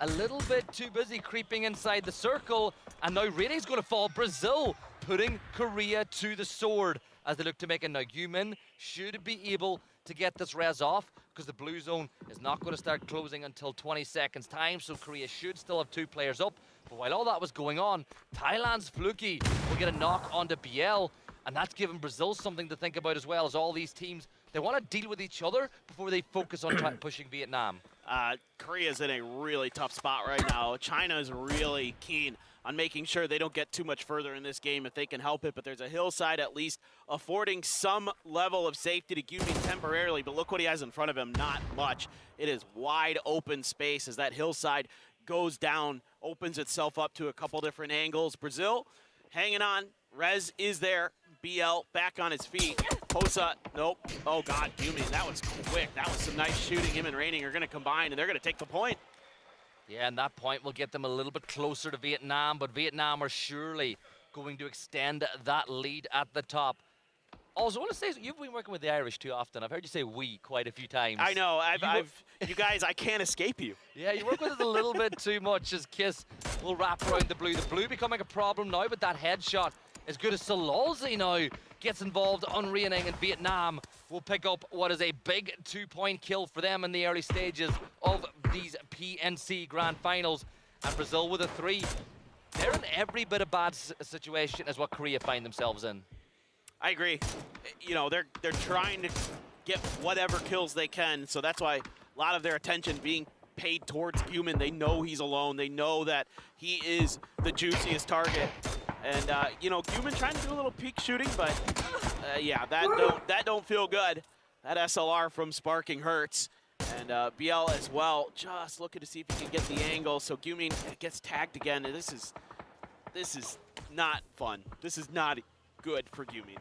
a little bit too busy creeping inside the circle. And now Rating's going to fall. Brazil putting Korea to the sword as they look to make a now. Yumin should be able to get this res off because the blue zone is not going to start closing until 20 seconds time. So Korea should still have 2 players up. But while all that was going on, Thailand's Fluky will get a knock onto BL. And that's given Brazil something to think about as well, as all these teams, they want to deal with each other before they focus on pushing Vietnam. Korea's in a really tough spot right now. China is really keen on making sure they don't get too much further in this game if they can help it, but there's a hillside at least affording some level of safety to Gyumi temporarily, but look what he has in front of him, not much. It is wide open space as that hillside goes down, opens itself up to a couple different angles. Brazil hanging on, Rez is there. BL back on his feet. Posa, nope. Oh God, Gyumi, that was quick. That was some nice shooting. Him and Raining are gonna combine and they're gonna take the point. Yeah, and that point will get them a little bit closer to Vietnam, but Vietnam are surely going to extend that lead at the top. Also, I want to say, you've been working with the Irish too often. I've heard you say "we" quite a few times. I know, you guys, I can't escape you. Yeah, you work with us a little bit too much as Kiss will wrap around the blue. The blue becoming a problem now, but that headshot, as good as Salolzi now gets involved on Raining, and Vietnam will pick up what is a big 2-point kill for them in the early stages of these PNC Grand Finals. And Brazil with a 3. They're in every bit of bad situation as what Korea find themselves in. I agree. You know, they're trying to get whatever kills they can, so that's why a lot of their attention being paid towards Human. They know he's alone. They know that he is the juiciest target. And, you know, Human trying to do a little peek shooting, but, yeah, that don't feel good. That SLR from Sparking hurts. And BL as well, just looking to see if he can get the angle. So Gyumi gets tagged again, and this is not fun. This is not good for Gyumi.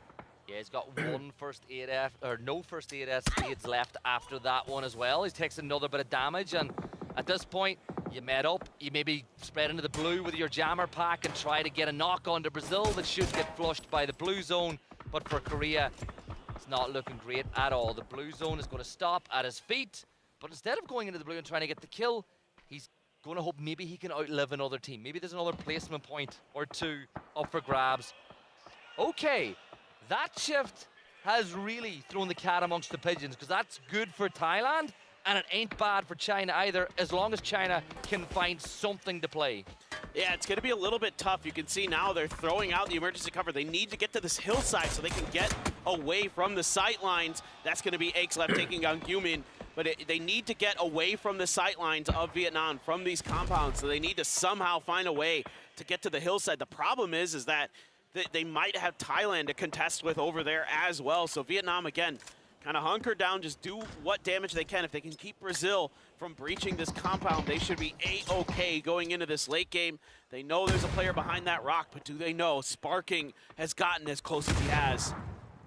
Yeah, he's got one first aid, or no first aid aids left after that one as well. He takes another bit of damage, and at this point, you met up, you maybe spread into the blue with your jammer pack and try to get a knock onto Brazil that should get flushed by the blue zone. But for Korea, It's not looking great at all. The blue zone is going to stop at his feet, but instead of going into the blue and trying to get the kill, he's going to hope maybe he can outlive another team. Maybe there's another placement point or two up for grabs. Okay, that shift has really thrown the cat amongst the pigeons, because that's good for Thailand, and it ain't bad for China either, as long as China can find something to play. Yeah, it's going to be a little bit tough. You can see now they're throwing out the emergency cover. They need to get to this hillside so they can get away from the sight lines. That's going to be Akeslep taking on Gumin. But they need to get away from the sight lines of Vietnam, from these compounds. So they need to somehow find a way to get to the hillside. The problem is that they might have Thailand to contest with over there as well. So Vietnam, again, kind of hunker down, just do what damage they can. If they can keep Brazil from breaching this compound, they should be A-okay going into this late game. They know there's a player behind that rock, but do they know Sparking has gotten as close as he has?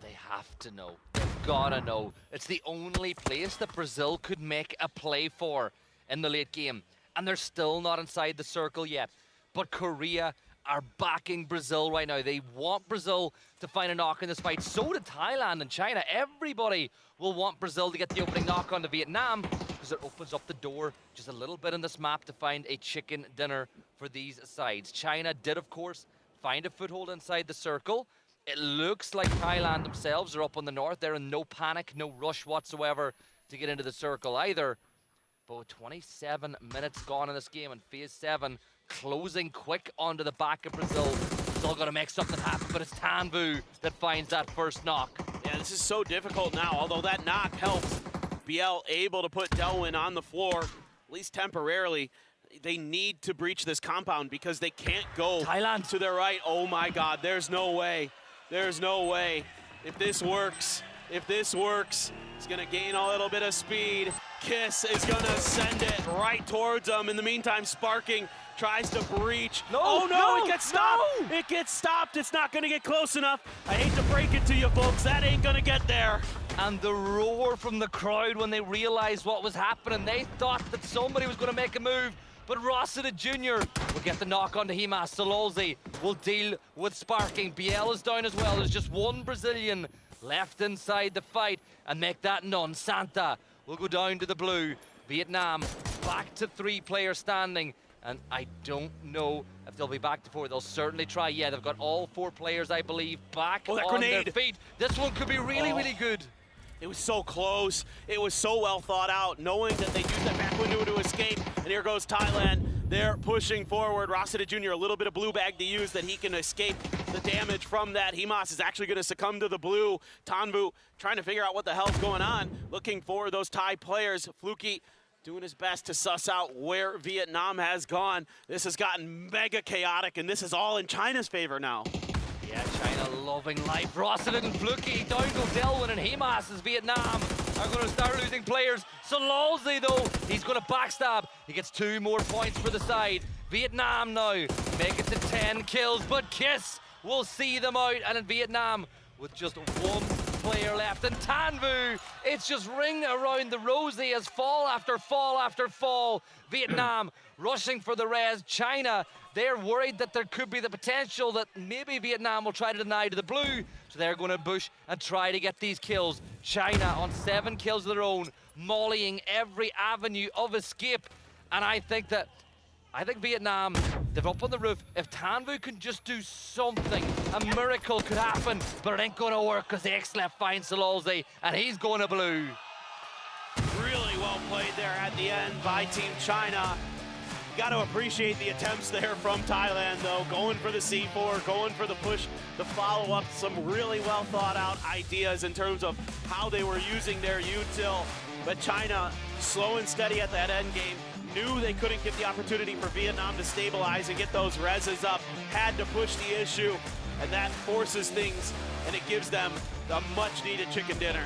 They have to know. They've gotta know. It's the only place that Brazil could make a play for in the late game, and they're still not inside the circle yet. But Korea are backing Brazil right now. They want Brazil to find a knock in this fight. So did Thailand and China. Everybody will want Brazil to get the opening knock onto Vietnam, because it opens up the door just a little bit on this map to find a chicken dinner for these sides. China did, of course, find a foothold inside the circle. It looks like Thailand themselves are up on the north. They're in no panic, no rush whatsoever to get into the circle either. But with 27 minutes gone in this game and phase 7 closing quick onto the back of Brazil, still got to make something happen, but it's Tanvu that finds that first knock. Yeah, this is so difficult now, although that knock helps. BL able to put Delwyn on the floor, at least temporarily. They need to breach this compound because they can't go Thailand to their right. Oh my God, there's no way. There's no way. If this works, it's gonna gain a little bit of speed. Kiss is gonna send it right towards them. In the meantime, Sparking tries to breach. It gets stopped. No. It gets stopped. It's not gonna get close enough. I hate to break it to you folks, that ain't gonna get there. And the roar from the crowd when they realized what was happening. They thought that somebody was gonna make a move, but Rossiter Jr. will get the knock onto Himas. Sololzi will deal with Sparking. BL is down as well. There's just one Brazilian left inside the fight, and make that none. Santa will go down to the blue. Vietnam back to 3 players standing, and I don't know if they'll be back to 4. They'll certainly try. Yeah, they've got all 4 players, I believe, back on their feet. This one could be really, really good. It was so close. It was so well thought out, knowing that they used that back window to escape. And here goes Thailand. They're pushing forward. Rossiter Jr., a little bit of blue bag to use that he can escape the damage from that. Himas is actually going to succumb to the blue. Tanvu trying to figure out what the hell's going on, looking for those Thai players. Fluky doing his best to suss out where Vietnam has gone. This has gotten mega chaotic, and this is all in China's favor now. Yeah, China loving life. Rossiter and Fluky, down go Delwyn, and Himas as Vietnam are going to start losing players. Sololzi, though, he's going to backstab. He gets 2 more points for the side. Vietnam now make it to 10 kills, but Kiss will see them out. And in Vietnam, with just 1 player left, and Tanvu, it's just ring around the rosy as fall after fall after fall. Vietnam rushing for the res. China, they're worried that there could be the potential that maybe Vietnam will try to deny to the blue, so they're going to push and try to get these kills. China on 7 kills of their own, mollying every avenue of escape, and I think Vietnam, they're up on the roof. If Tanvu can just do something, a miracle could happen, but it ain't gonna work because Akeslep finds Sololzi, and he's going to blue. Really well played there at the end by Team China. You got to appreciate the attempts there from Thailand, though, going for the C4, going for the push, the follow-up, some really well thought out ideas in terms of how they were using their util. But China, slow and steady at that end game, knew they couldn't get the opportunity for Vietnam to stabilize and get those reses up, had to push the issue, and that forces things, and it gives them the much-needed chicken dinner.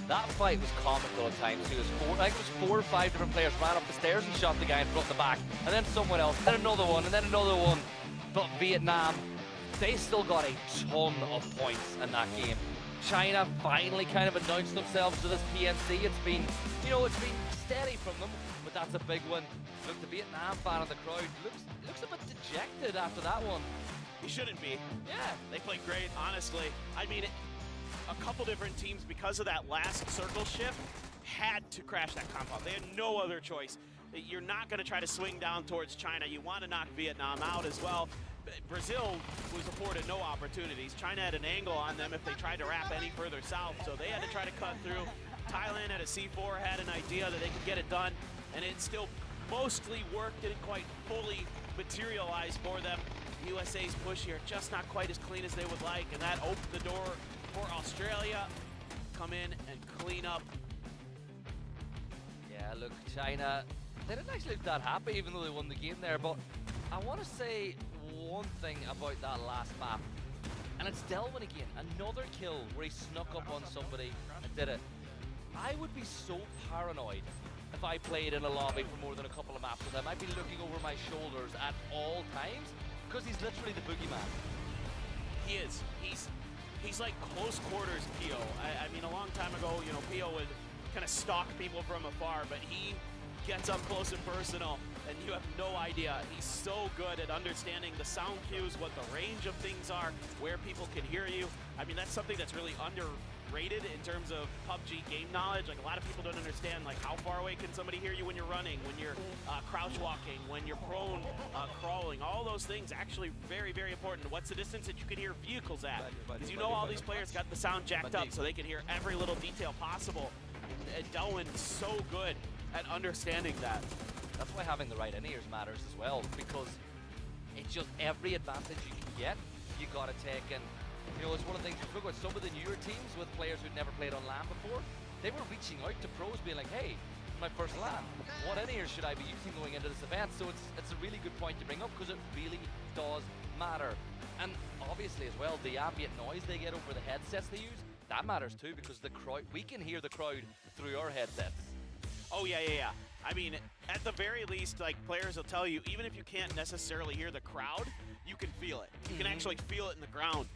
That fight was comical at times too. I think it was 4 or 5 different players ran up the stairs and shot the guy in front of the back, and then someone else, and then another one, and then another one. But Vietnam, they still got a ton of points in that game. China finally kind of announced themselves to this PNC. It's been, it's been steady from them, but that's a big one. Look, the Vietnam fan in the crowd looks a bit dejected after that one. He shouldn't be. Yeah. They played great, honestly. I mean, a couple different teams, because of that last circle shift, had to crash that compound. They had no other choice. You're not going to try to swing down towards China. You want to knock Vietnam out as well. Brazil was afforded no opportunities. China had an angle on them if they tried to wrap any further south, so they had to try to cut through. Thailand at a C4 had an idea that they could get it done, and it still mostly worked, didn't quite fully materialize for them. USA's push here just not quite as clean as they would like, and that opened the door for Australia. Come in and clean up. Yeah, look, China, they didn't actually look that happy even though they won the game there, but I want to say one thing about that last map, and it's Delwyn again, another kill where he snuck up on somebody and did it. I would be so paranoid if I played in a lobby for more than a couple of maps with him. I'd be looking over my shoulders at all times, because he's literally the boogeyman. He is. He's like close quarters Pio. I mean, a long time ago, you know, Pio would kind of stalk people from afar, but he gets up close and personal, and you have no idea. He's so good at understanding the sound cues, what the range of things are, where people can hear you. I mean, that's something that's really underrated in terms of PUBG game knowledge. Like, a lot of people don't understand, like, how far away can somebody hear you when you're running, when you're crouch walking, when you're prone crawling. All those things actually very, very important. What's the distance that you can hear vehicles at? Because you know all these players got the sound jacked up so they can hear every little detail possible. And Delwyn's so good at understanding that. That's why having the right in-ears matters as well, because it's just every advantage you can get, you got to take. And you know, it's one of the things we spoke about. Some of the newer teams with players who'd never played on LAN before, they were reaching out to pros being like, hey, my first LAN, what in-ears should I be using going into this event? So it's a really good point to bring up, because it really does matter. And obviously as well, the ambient noise they get over the headsets they use, that matters too, because the crowd, we can hear the crowd through our headsets. Oh, yeah. I mean, at the very least, like, players will tell you, even if you can't necessarily hear the crowd, you can feel it. You can actually feel it in the ground.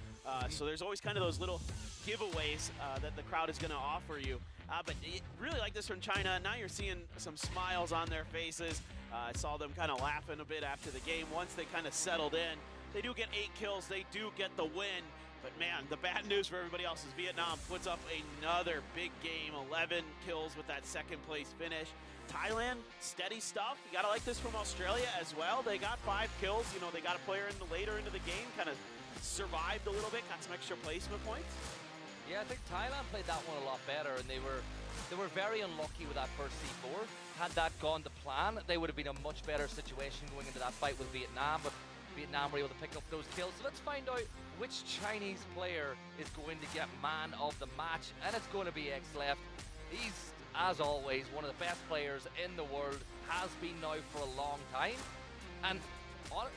So there's always kind of those little giveaways that the crowd is going to offer you. But really like this from China. Now you're seeing some smiles on their faces. I saw them kind of laughing a bit after the game. Once they kind of settled in, they do get 8 kills. They do get the win. But man, the bad news for everybody else is Vietnam puts up another big game, 11 kills with that second place finish. Thailand, steady stuff. You gotta like this from Australia as well. They got 5 kills. You know, they got a player in the later into the game, kind of survived a little bit, got some extra placement points. Yeah, I think Thailand played that one a lot better, and they were very unlucky with that first C4. Had that gone to plan, they would have been a much better situation going into that fight with Vietnam, but Vietnam were able to pick up those kills. So let's find out which Chinese player is going to get man of the match, and it's going to be Xleft. He's, as always, one of the best players in the world, has been now for a long time, and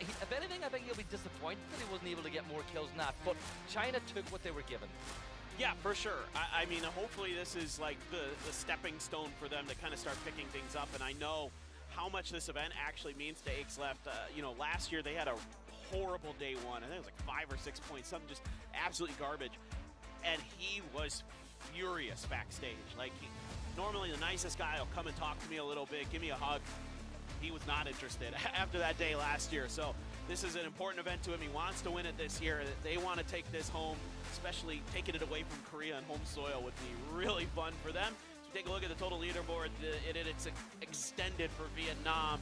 if anything, I think he'll be disappointed that he wasn't able to get more kills than that, but China took what they were given. Yeah, for sure. I mean, hopefully this is like the stepping stone for them to kind of start picking things up, and I know how much this event actually means to Xleft. You know, last year they had a horrible day one. I think it was like 5 or 6 points, something just absolutely garbage. And he was furious backstage. Like, normally the nicest guy will come and talk to me a little bit, give me a hug. He was not interested after that day last year. So this is an important event to him. He wants to win it this year. They want to take this home, especially taking it away from Korea on home soil would be really fun for them. Take a look at the total leaderboard. It's extended for Vietnam,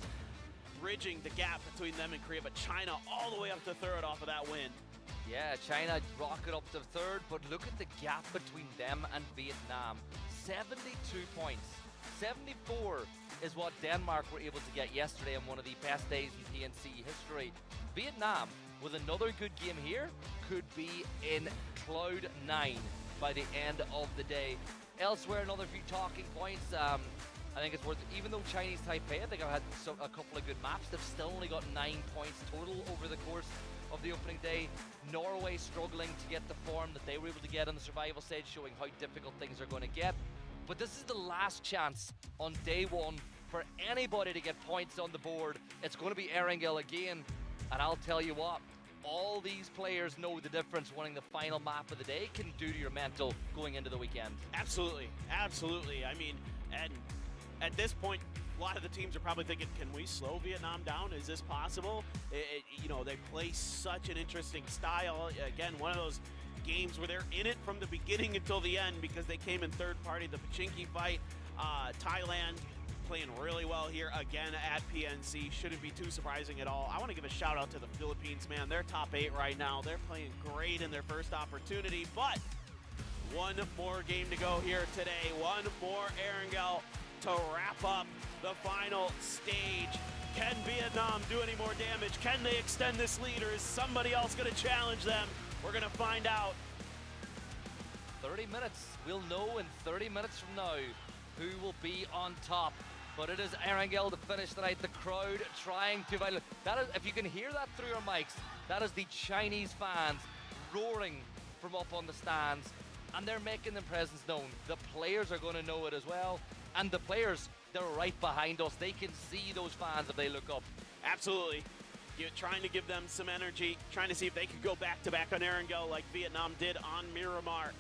bridging the gap between them and Korea, but China all the way up to third off of that win. Yeah, China rocket up to third, but look at the gap between them and Vietnam. 72 points. 74 is what Denmark were able to get yesterday on one of the best days in PNC history. Vietnam, with another good game here, could be in Cloud 9 by the end of the day. Elsewhere, another few talking points. I think it's worth it. Even though Chinese Taipei, I think I've had a couple of good maps, they've still only got 9 points total over the course of the opening day. Norway struggling to get the form that they were able to get on the survival stage, showing how difficult things are going to get. But this is the last chance on day one for anybody to get points on the board. It's going to be Erangel again, and I'll tell you what, all these players know the difference winning the final map of the day can do to your mental going into the weekend. Absolutely. I mean, and at this point, a lot of the teams are probably thinking, can we slow Vietnam down? Is this possible? You know, they play such an interesting style. Again, one of those games where they're in it from the beginning until the end because they came in third party. The Pachinki fight, Thailand playing really well here again at PNC. Shouldn't be too surprising at all. I want to give a shout out to the Philippines, man. They're top 8 right now. They're playing great in their first opportunity, but one more game to go here today. One more Erangel to wrap up the final stage. Can Vietnam do any more damage? Can they extend this lead, or is somebody else going to challenge them? We're going to find out. 30 minutes. We'll know in 30 minutes from now who will be on top. But it is Erangel to finish tonight. The crowd trying to violate. That is, if you can hear that through your mics, that is the Chinese fans roaring from up on the stands. And they're making their presence known. The players are going to know it as well. And the players, they're right behind us. They can see those fans if they look up. Absolutely. You're trying to give them some energy, trying to see if they could go back-to-back on Erangel like Vietnam did on Miramar.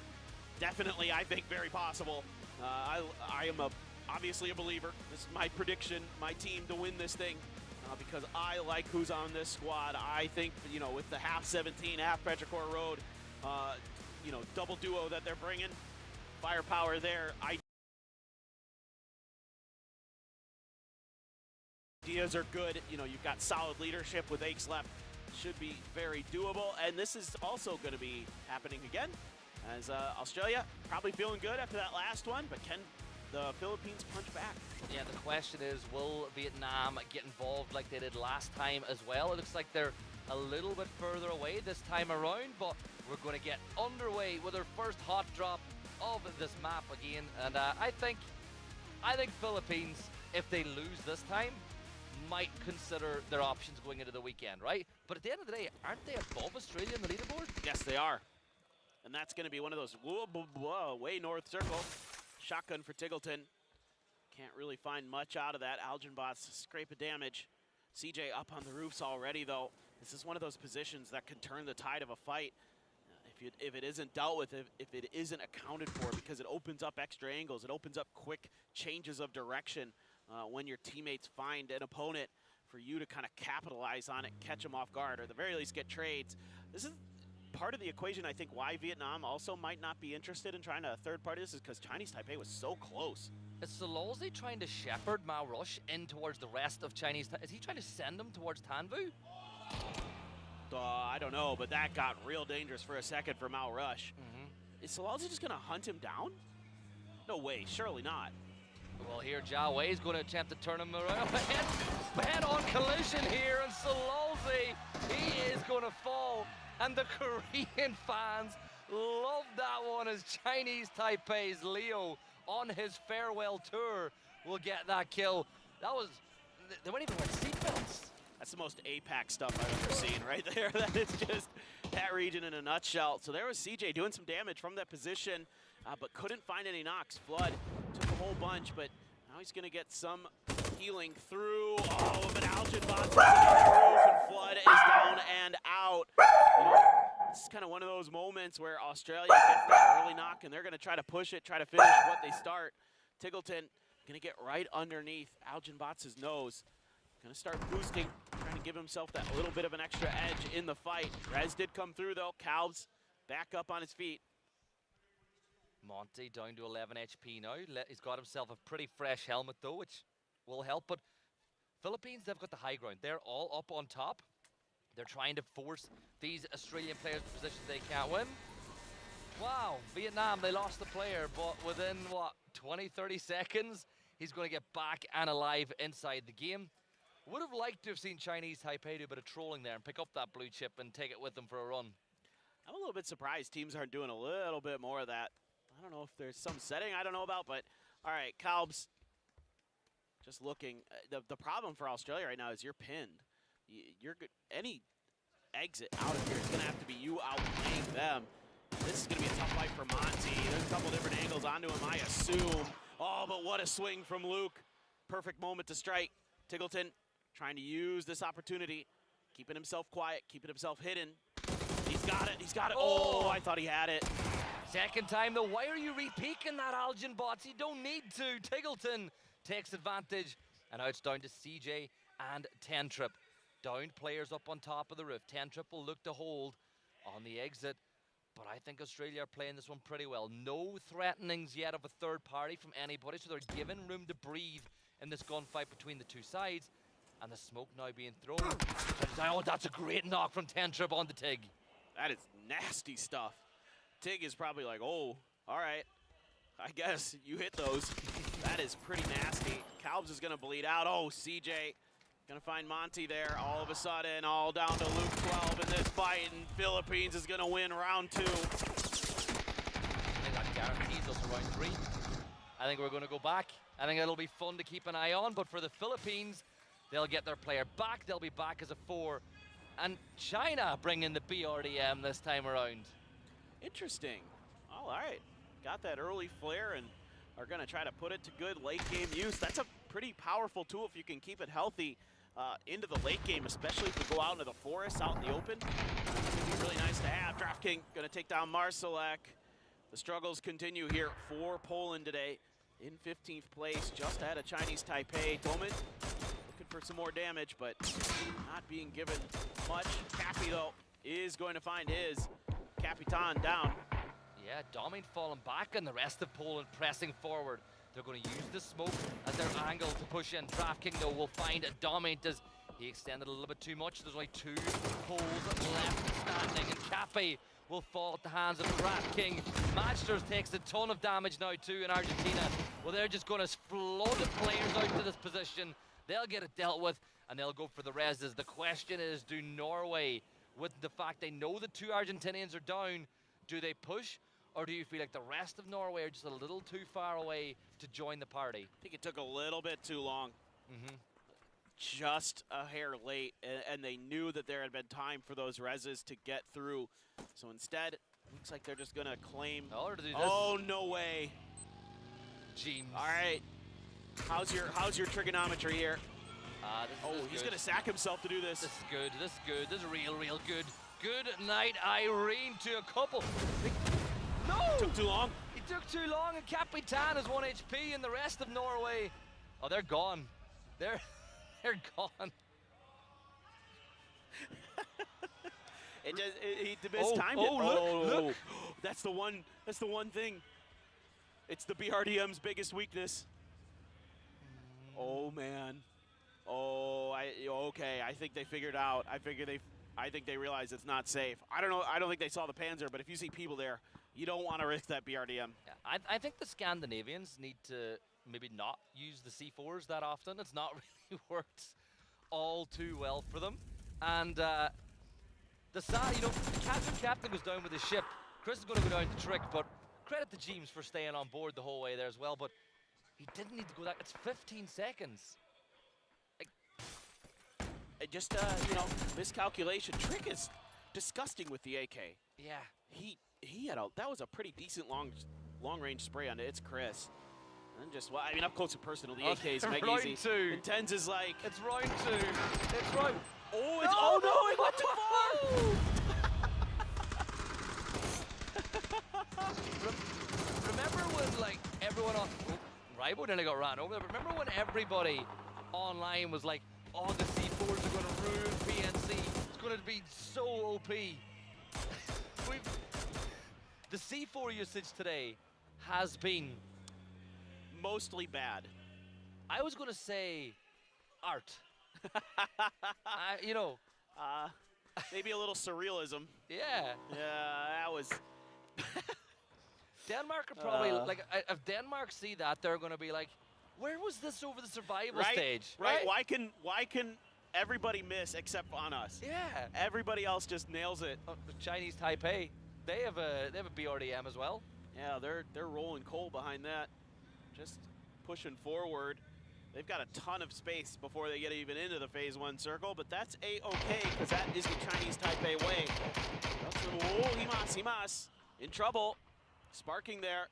Definitely, I think, very possible. I am obviously a believer. This is my prediction, my team to win this thing, because I like who's on this squad. I think, you know, with the half 17, half Petrichor Road, you know, double duo that they're bringing, firepower there. Ideas are good. You know, you've got solid leadership with Aches left. Should be very doable. And this is also going to be happening again, as Australia probably feeling good after that last one, but can the Philippines punch back? Yeah, the question is, will Vietnam get involved like they did last time as well? It looks like they're a little bit further away this time around, but we're going to get underway with our first hot drop of this map again. And I think Philippines, if they lose this time, might consider their options going into the weekend, right? But at the end of the day, aren't they above Australia in the leaderboard? Yes, they are. And that's going to be one of those way north circle. Shotgun for Tiggleton. Can't really find much out of that. Algenbot's scrape of damage. CJ up on the roofs already, though. This is one of those positions that can turn the tide of a fight if it isn't dealt with, if it isn't accounted for, because it opens up extra angles. It opens up quick changes of direction when your teammates find an opponent for you to kind of capitalize on it, catch them off guard, or at the very least get trades. This is part of the equation, I think, why Vietnam also might not be interested in trying to third party this is because Chinese Taipei was so close. Is Sololzy trying to shepherd Mao Rush in towards the rest of Chinese? Is he trying to send them towards Tanvu? I don't know, but that got real dangerous for a second for Mao Rush. Is Sololzy just going to hunt him down? No way, surely not. Well, here Jia Wei is going to attempt to turn him around. Head-on collision here, and Sololzy, he is going to fall. And the Korean fans love that one, as Chinese Taipei's Leo on his farewell tour will get that kill. That was, they weren't even wearing seatbelts. That's the most APAC stuff I've ever seen right there. That is just that region in a nutshell. So there was CJ doing some damage from that position, but couldn't find any knocks. Flood took a whole bunch, but now he's gonna get some healing through. Oh, but Algenbot's and Flood is down and out. You know, this is kind of one of those moments where Australia gets that early knock, and they're gonna try to push it, try to finish what they start. Tiggleton gonna get right underneath Algenbot's nose. Gonna start boosting, trying to give himself that little bit of an extra edge in the fight. Rez did come through though. Calves back up on his feet. Monty down to 11 HP now. He's got himself a pretty fresh helmet though, which will help. But Philippines, they've got the high ground. They're all up on top. They're trying to force these Australian players to positions they can't win. Wow, Vietnam, they lost the player, but within, what, 20, 30 seconds, he's going to get back and alive inside the game. Would have liked to have seen Chinese Taipei do a bit of trolling there and pick up that blue chip and take it with them for a run. I'm a little bit surprised teams aren't doing a little bit more of that. I don't know if there's some setting I don't know about, but all right, Calbs, just looking. The problem for Australia right now is you're pinned. You're good. Any exit out of here is going to have to be you outplaying them. This is going to be a tough fight for Monty. There's a couple different angles onto him, I assume. Oh, but what a swing from Luke. Perfect moment to strike. Tiggleton trying to use this opportunity, keeping himself quiet, keeping himself hidden. He's got it, he's got it. Oh, I thought he had it. Second time though, why are you re-peeking that, Algenbots? You don't need to. Tiggleton takes advantage, and now it's down to CJ and Tentrip. Downed players up on top of the roof. Tentrip will look to hold on the exit, But I think Australia are playing this one pretty well. No threatenings yet of a third party from anybody, so they're given room to breathe in this gunfight between the two sides. And the smoke now being thrown. Oh, that's a great knock from Tentrip on the Tig. That is nasty stuff. Tig is probably like, oh, all right. I guess you hit those. That is pretty nasty. Calbs is going to bleed out. Oh, CJ going to find Monty there. All of a sudden, all down to Luke 12 in this fight, and Philippines is going to win round 2. I think that guarantees us round 3. I think we're going to go back. I think it'll be fun to keep an eye on, but for the Philippines, they'll get their player back. They'll be back as a 4. And China bringing the BRDM this time around. Interesting. All right. Got that early flare and are going to try to put it to good late game use. That's a pretty powerful tool if you can keep it healthy into the late game, especially if you go out into the forest, out in the open. It'd be really nice to have. DraftKings going to take down Marsalek. The struggles continue here for Poland today. In 15th place, just ahead of Chinese Taipei. Domin looking for some more damage, but not being given much. Cappy, though, is going to find his Capitan down. Yeah, Domin falling back and the rest of Poland pressing forward. They're going to use the smoke as their angle to push in. DraftKings, though, will find Domin. Does he extended a little bit too much? There's only 2 poles left standing, and Cappy will fall at the hands of DraftKings. Matchsters takes a ton of damage now, too, in Argentina. Well, they're just going to flood players out to this position. They'll get it dealt with, and they'll go for the reses. The question is, do Norway, with the fact they know the 2 Argentinians are down, do they push? Or do you feel like the rest of Norway are just a little too far away to join the party? I think it took a little bit too long. Just a hair late, and they knew that there had been time for those reses to get through. So instead, looks like they're just going to claim. Oh, no way. Jeez. All right. How's your trigonometry here? This he's going to sack himself to do this. This is good. This is good. This is real good. Good night, Irene, to a couple. No! Took too long. He took too long, and Capitan is 1 HP, and the rest of Norway, oh, they're gone. They're gone. He mistimed it. Look. That's the one thing. It's the BRDM's biggest weakness. Oh man. Okay. I think they figured out. I think they realized it's not safe. I don't know. I don't think they saw the Panzer, but if you see people there, you don't want to risk that BRDM. Yeah, I think the Scandinavians need to maybe not use the C4s that often. It's not really worked all too well for them. And Captain goes down with his ship. Chris is going to go down to Trick, but credit to James for staying on board the whole way there as well. But he didn't need to go that. It's 15 seconds. Just miscalculation. Trick is disgusting with the AK. Yeah. He had that was a pretty decent long range spray on it. It's Chris. And just up close and personal, the AK is mega easy. Round 2. And Tens is like, it's round 2. It's round. Oh, it went too far. Remember when everyone on Rybo nearly got ran over there. But remember when everybody online was like, oh, the C4s are going to ruin PNC. It's going to be so OP. The C4 usage today has been mostly bad. I was going to say art. Maybe a little surrealism. Yeah. Yeah, that was. Denmark are probably if Denmark see that, they're going to be like, where was this over the survival stage? Right. Why can everybody miss except on us? Yeah. Everybody else just nails it. The Chinese Taipei, they have a BRDM as well. Yeah, they're rolling coal behind that. Just pushing forward. They've got a ton of space before they get even into the phase 1 circle, but that's A-okay, because that is the Chinese Taipei way. Himas in trouble. Sparking there.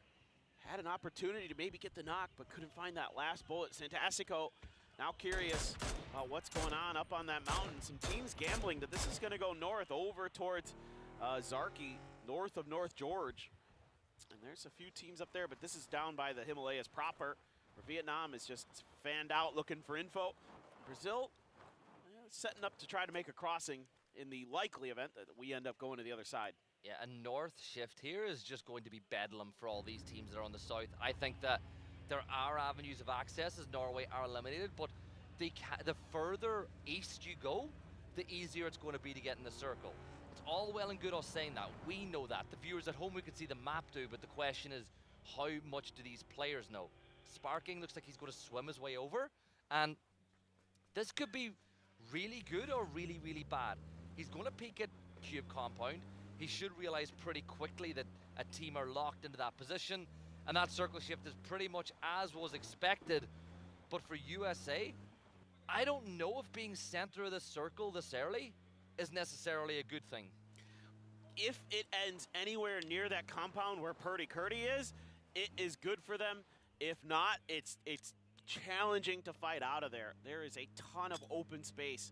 Had an opportunity to maybe get the knock, but couldn't find that last bullet. Santastico now curious about what's going on up on that mountain. Some teams gambling that this is going to go north over towards Zarki, north of North George. And there's a few teams up there, but this is down by the Himalayas proper, where Vietnam is just fanned out looking for info. Brazil setting up to try to make a crossing in the likely event that we end up going to the other side. Yeah, a north shift here is just going to be bedlam for all these teams that are on the south. I think that there are avenues of access as Norway are eliminated, but the further east you go, the easier it's going to be to get in the circle. It's all well and good us saying that. We know that. The viewers at home, we can see the map do, but the question is, how much do these players know? Sparking looks like he's going to swim his way over, and this could be really good or really, really bad. He's going to peek at Cube Compound. He should realize pretty quickly that a team are locked into that position, and that circle shift is pretty much as was expected. But for USA, I don't know if being center of the circle this early is necessarily a good thing. If it ends anywhere near that compound where Purdy Curdy is, it is good for them. If not, it's challenging to fight out of there. There is a ton of open space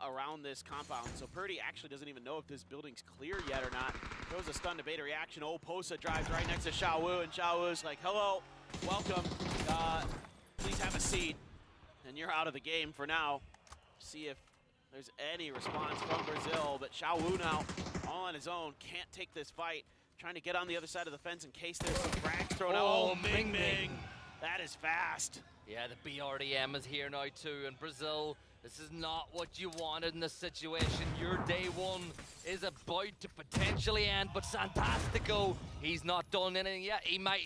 around this compound. So Purdy actually doesn't even know if this building's clear yet or not. Throws a stun to beta reaction. Oh, Posa drives right next to Xiao Wu, and Xiao Wu's like, hello, welcome, please have a seat. And you're out of the game for now. See if there's any response from Brazil, but Xiao Wu now all on his own, can't take this fight. Trying to get on the other side of the fence in case there's some frags thrown out. Oh, Ming Ming. That is fast. Yeah, the BRDM is here now too, and Brazil, this is not what you wanted in this situation. Your day one is about to potentially end, but Santastico, he's not done anything yet. He might,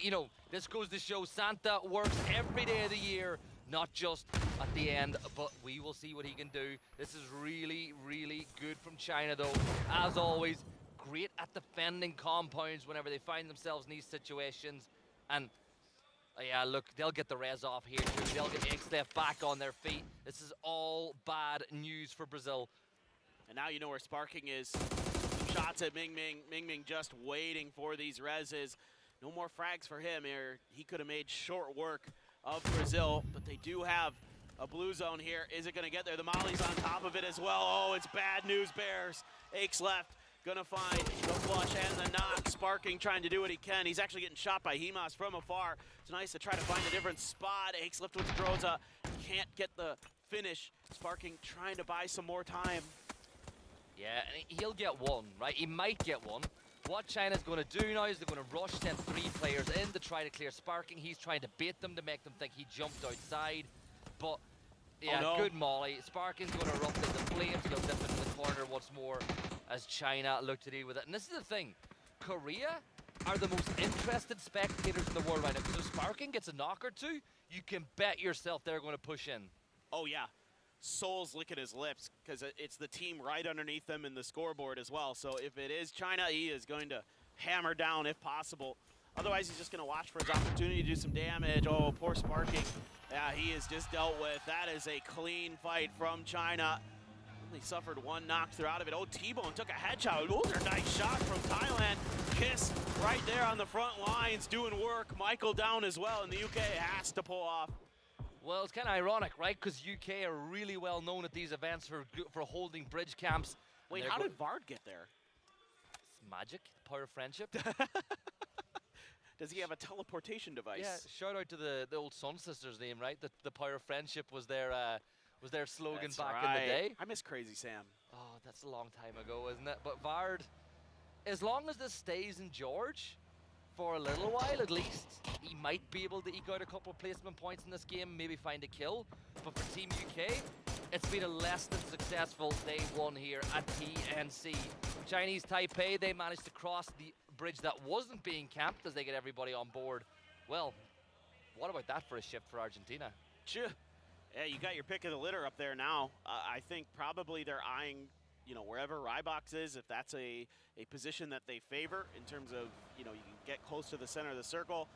this goes to show Santa works every day of the year, not just at the end, but we will see what he can do. This is really, really good from China though. As always, great at defending compounds whenever they find themselves in these situations. And yeah, look, they'll get the res off here too. They'll get Ixlef back on their feet. This is all bad news for Brazil. And now you know where Sparking is. Shots at Ming Ming. Ming Ming just waiting for these reses. No more frags for him here. He could have made short work of Brazil, but they do have a blue zone here. Is it going to get there? The Molly's on top of it as well. Oh, it's bad news, Bears. Aches left. Gonna find the flush and the knock. Sparking trying to do what he can. He's actually getting shot by Hemas from afar. It's nice to try to find a different spot. Aches left with Groza. Can't get the finish. Sparking trying to buy some more time. Yeah, and he'll get one, right? He might get one. What China's going to do now is they're going to rush, send 3 players in to try to clear Sparking. He's trying to bait them to make them think he jumped outside. But yeah, oh, no. Good molly. Sparking's going to erupt into flames. He'll dip into the corner once more as China look to deal with it. And this is the thing. Korea are the most interested spectators in the world right now. Because if Sparking gets a knock or two, you can bet yourself they're going to push in. Oh, yeah. Soul's licking his lips because it's the team right underneath them in the scoreboard as well. So if it is China, he is going to hammer down if possible. Otherwise, he's just going to watch for his opportunity to do some damage. Oh, poor Sparking. Yeah, he is just dealt with. That is a clean fight from China. Only suffered 1 knock throughout of it. Oh, T-Bone took a headshot. Those are nice shots from Thailand. Kiss right there on the front lines doing work. Michael down as well, and the UK has to pull off. Well, it's kind of ironic, right? Because UK are really well known at these events for holding bridge camps. Wait, how did Vard get there? It's magic, the power of friendship. Does he have a teleportation device? Yeah, shout out to the old Sun Sisters name, right? The power of friendship was their slogan That's back right. in the day. I miss Crazy Sam. Oh, that's a long time ago, isn't it? But Vard, as long as this stays in George for a little while at least, he might be able to eke out a couple of placement points in this game, maybe find a kill. But for Team UK, it's been a less than successful day one here at TNC. Chinese Taipei, they managed to cross the bridge that wasn't being camped as they get everybody on board. Well, what about that for a shift for Argentina? Yeah, you got your pick of the litter up there now. I think probably they're eyeing, wherever Rybox is, if that's a position that they favor in terms of, you can get close to the center of the circle,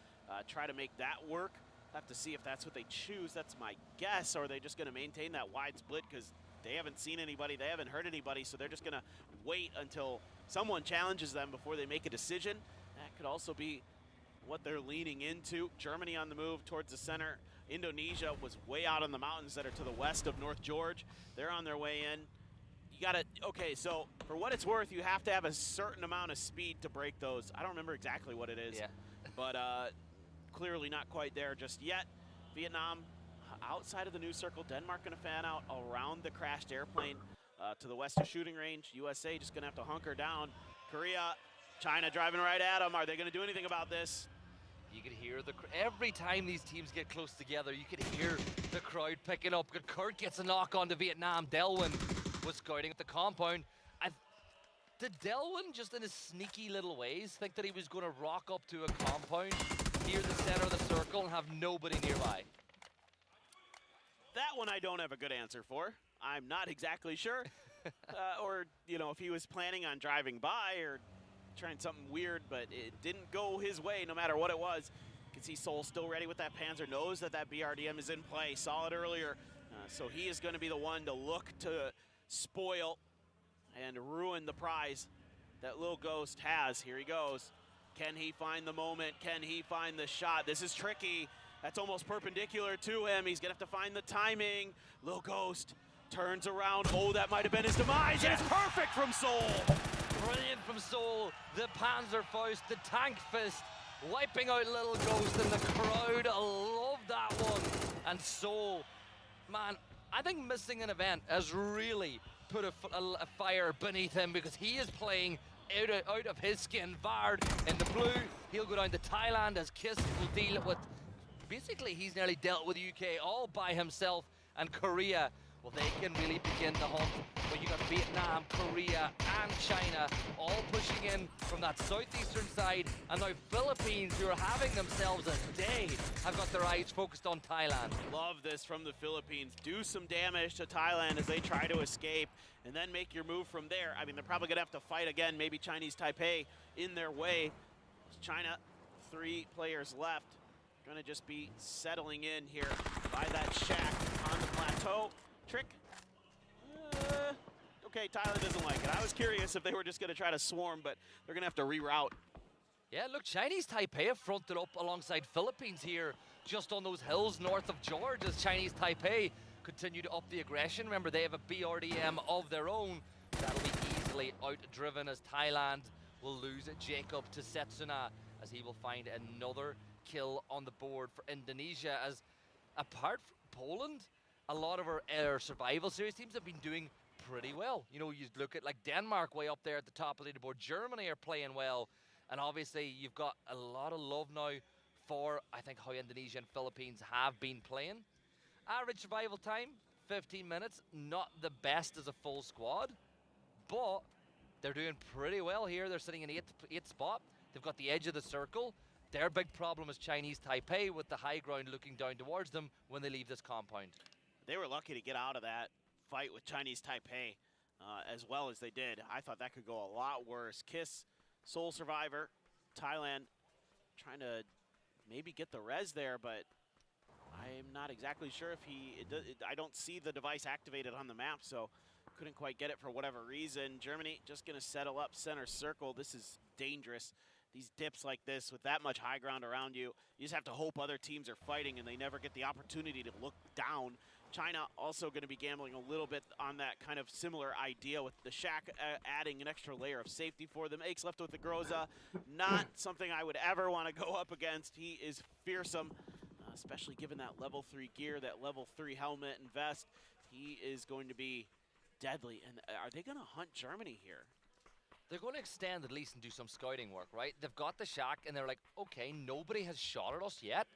try to make that work. Have to see if that's what they choose. That's my guess. Or are they just going to maintain that wide split because they haven't seen anybody, they haven't heard anybody, so they're just going to wait until someone challenges them before they make a decision. That could also be what they're leaning into. Germany on the move towards the center. Indonesia was way out on the mountains that are to the west of North George. They're on their way in. You got to, okay, so for what it's worth, you have to have a certain amount of speed to break those. I don't remember exactly what it is, but clearly not quite there just yet. Vietnam outside of the new circle. Denmark going to fan out around the crashed airplane to the west of shooting range. USA just going to have to hunker down. Korea China driving right at him. Are they going to do anything about this? You could hear every time these teams get close together, you could hear the crowd picking up. Kurt gets a knock on to Vietnam. Delwyn was scouting at the compound. Did Delwyn, just in his sneaky little ways, think that he was going to rock up to a compound near the center of the circle and have nobody nearby? That one I don't have a good answer for. I'm not exactly sure. Or, you know, if he was planning on driving by or trying something weird, but it didn't go his way no matter what it was. You can see Soul still ready with that Panzer, knows that that BRDM is in play. Saw it earlier. So he is going to be the one to look to spoil and ruin the prize that Lil Ghost has. Here he goes. Can he find the moment? Can he find the shot? This is tricky. That's almost perpendicular to him. He's gonna have to find the timing. Lil Ghost turns around. Oh, that might have been his demise. And it's perfect from Soul. Brilliant from Soul. The Panzerfaust, the tank fist, wiping out Lil Ghost, and the crowd loved that one. And Soul, man, I think missing an event has really put a fire beneath him, because he is playing out of his skin. Vard in the blue, he'll go down to Thailand as Kiss will deal with, basically he's nearly dealt with the UK all by himself, and Korea, well, they can really begin to hunt. But you got Vietnam, Korea, and China all pushing in from that southeastern side, and now Philippines, who are having themselves a day, have got their eyes focused on Thailand. Love this from the Philippines. Do some damage to Thailand as they try to escape, and then make your move from there. I mean, they're probably gonna have to fight again, maybe Chinese Taipei in their way. China, 3 players left. Gonna just be settling in here by that shack on the plateau. Trick. Okay, Thailand doesn't like it. I was curious if they were just going to try to swarm, but they're going to have to reroute. Yeah, look, Chinese Taipei have fronted up alongside Philippines here, just on those hills north of George, as Chinese Taipei continue to up the aggression. Remember, they have a BRDM of their own. That'll be easily outdriven as Thailand will lose Jacob to Setsuna, as he will find another kill on the board for Indonesia. As apart from Poland, a lot of our survival series teams have been doing pretty well. You know, you look at like Denmark way up there at the top of the leaderboard. Germany are playing well. And obviously you've got a lot of love now for, I think, how Indonesia and Philippines have been playing. Average survival time, 15 minutes. Not the best as a full squad, but they're doing pretty well here. They're sitting in 8th spot. They've got the edge of the circle. Their big problem is Chinese Taipei, with the high ground looking down towards them when they leave this compound. They were lucky to get out of that fight with Chinese Taipei as well as they did. I thought that could go a lot worse. Kiss, Soul Survivor, Thailand trying to maybe get the res there, but I'm not exactly sure if I don't see the device activated on the map, so couldn't quite get it for whatever reason. Germany just going to settle up center circle. This is dangerous. These dips like this with that much high ground around you, you just have to hope other teams are fighting and they never get the opportunity to look down. China also going to be gambling a little bit on that kind of similar idea, with the shack adding an extra layer of safety for them. Aches left with the Groza. Not something I would ever want to go up against. He is fearsome, especially given that level 3 gear, that level 3 helmet and vest. He is going to be deadly. And are they going to hunt Germany here? They're going to extend at least and do some scouting work, right? They've got the shack and they're like, okay, nobody has shot at us yet,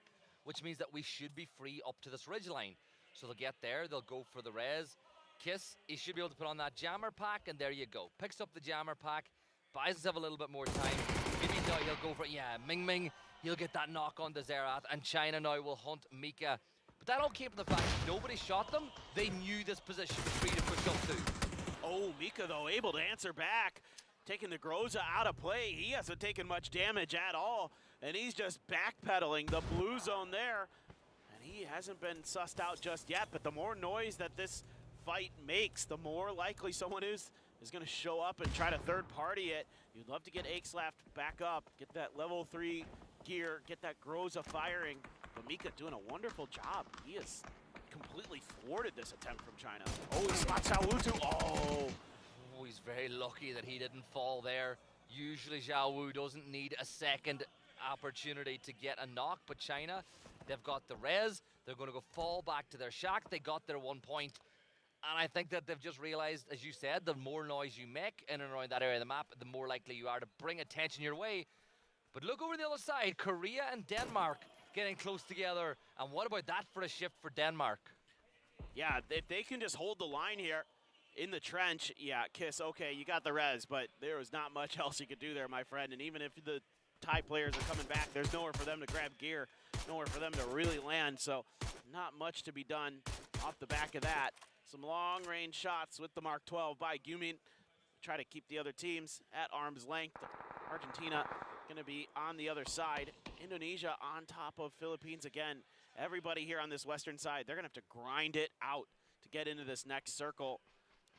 which means that we should be free up to this ridgeline. So they'll get there, they'll go for the res. Kiss, he should be able to put on that jammer pack, and there you go. Picks up the jammer pack, buys himself a little bit more time. Maybe now he'll go for it. Yeah, Ming Ming, he'll get that knock on to Zerath, and China now will hunt Mika. But that all came from the fact that nobody shot them. They knew this position was free to push up to. Oh, Mika, though, able to answer back. Taking the Groza out of play. He hasn't taken much damage at all, and he's just backpedaling the blue zone there. And he hasn't been sussed out just yet, but the more noise that this fight makes, the more likely someone is going to show up and try to third party it. You'd love to get Akeslaft back up, get that level 3 gear, get that Groza firing. But Mika doing a wonderful job. He has completely thwarted this attempt from China. Oh, he spots Xiao Wu too. Oh, he's very lucky that he didn't fall there. Usually Xiao Wu doesn't need a second opportunity to get a knock, but China, they've got the res. They're going to go fall back to their shack. They got their 1 point. And I think that they've just realized, as you said, the more noise you make in and around that area of the map, the more likely you are to bring attention your way. But look over the other side, Korea and Denmark getting close together. And what about that for a shift for Denmark? Yeah, if they can just hold the line here in the trench, yeah, Kiss, okay, you got the res, but there was not much else you could do there, my friend. And even if the Thai players are coming back, there's nowhere for them to grab gear, nowhere for them to really land. So not much to be done off the back of that. Some long-range shots with the Mark 12 by Gumin. Try to keep the other teams at arm's length. Argentina going to be on the other side. Indonesia on top of Philippines again. Everybody here on this western side, they're going to have to grind it out to get into this next circle.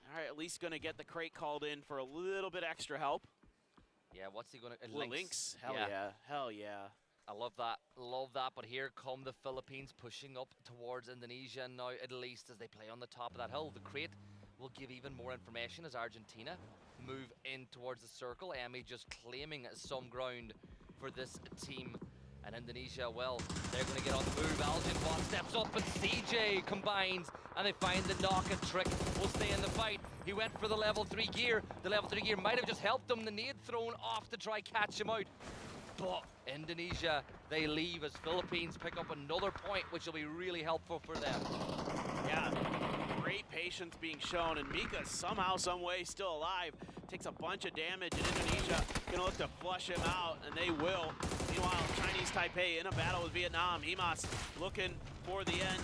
All right, at least going to get the crate called in for a little bit extra help. Yeah, what's he going to... Lynx. Hell yeah. Hell yeah. I love that, but here come the Philippines pushing up towards Indonesia now, at least as they play on the top of that hill. The crate will give even more information as Argentina move in towards the circle. Emmy just claiming some ground for this team. And Indonesia, well, they're going to get on the move. Algenbot steps up and CJ combines and they find the knock and Trick will stay in the fight. He went for the level 3 gear. The level 3 gear might have just helped him. The nade thrown off to try catch him out. But Indonesia, they leave as Philippines pick up another point, which will be really helpful for them. Yeah, great patience being shown, and Mika somehow, some way, still alive. Takes a bunch of damage, and Indonesia gonna look to flush him out, and they will. Meanwhile, Chinese Taipei in a battle with Vietnam. Himas looking for the end.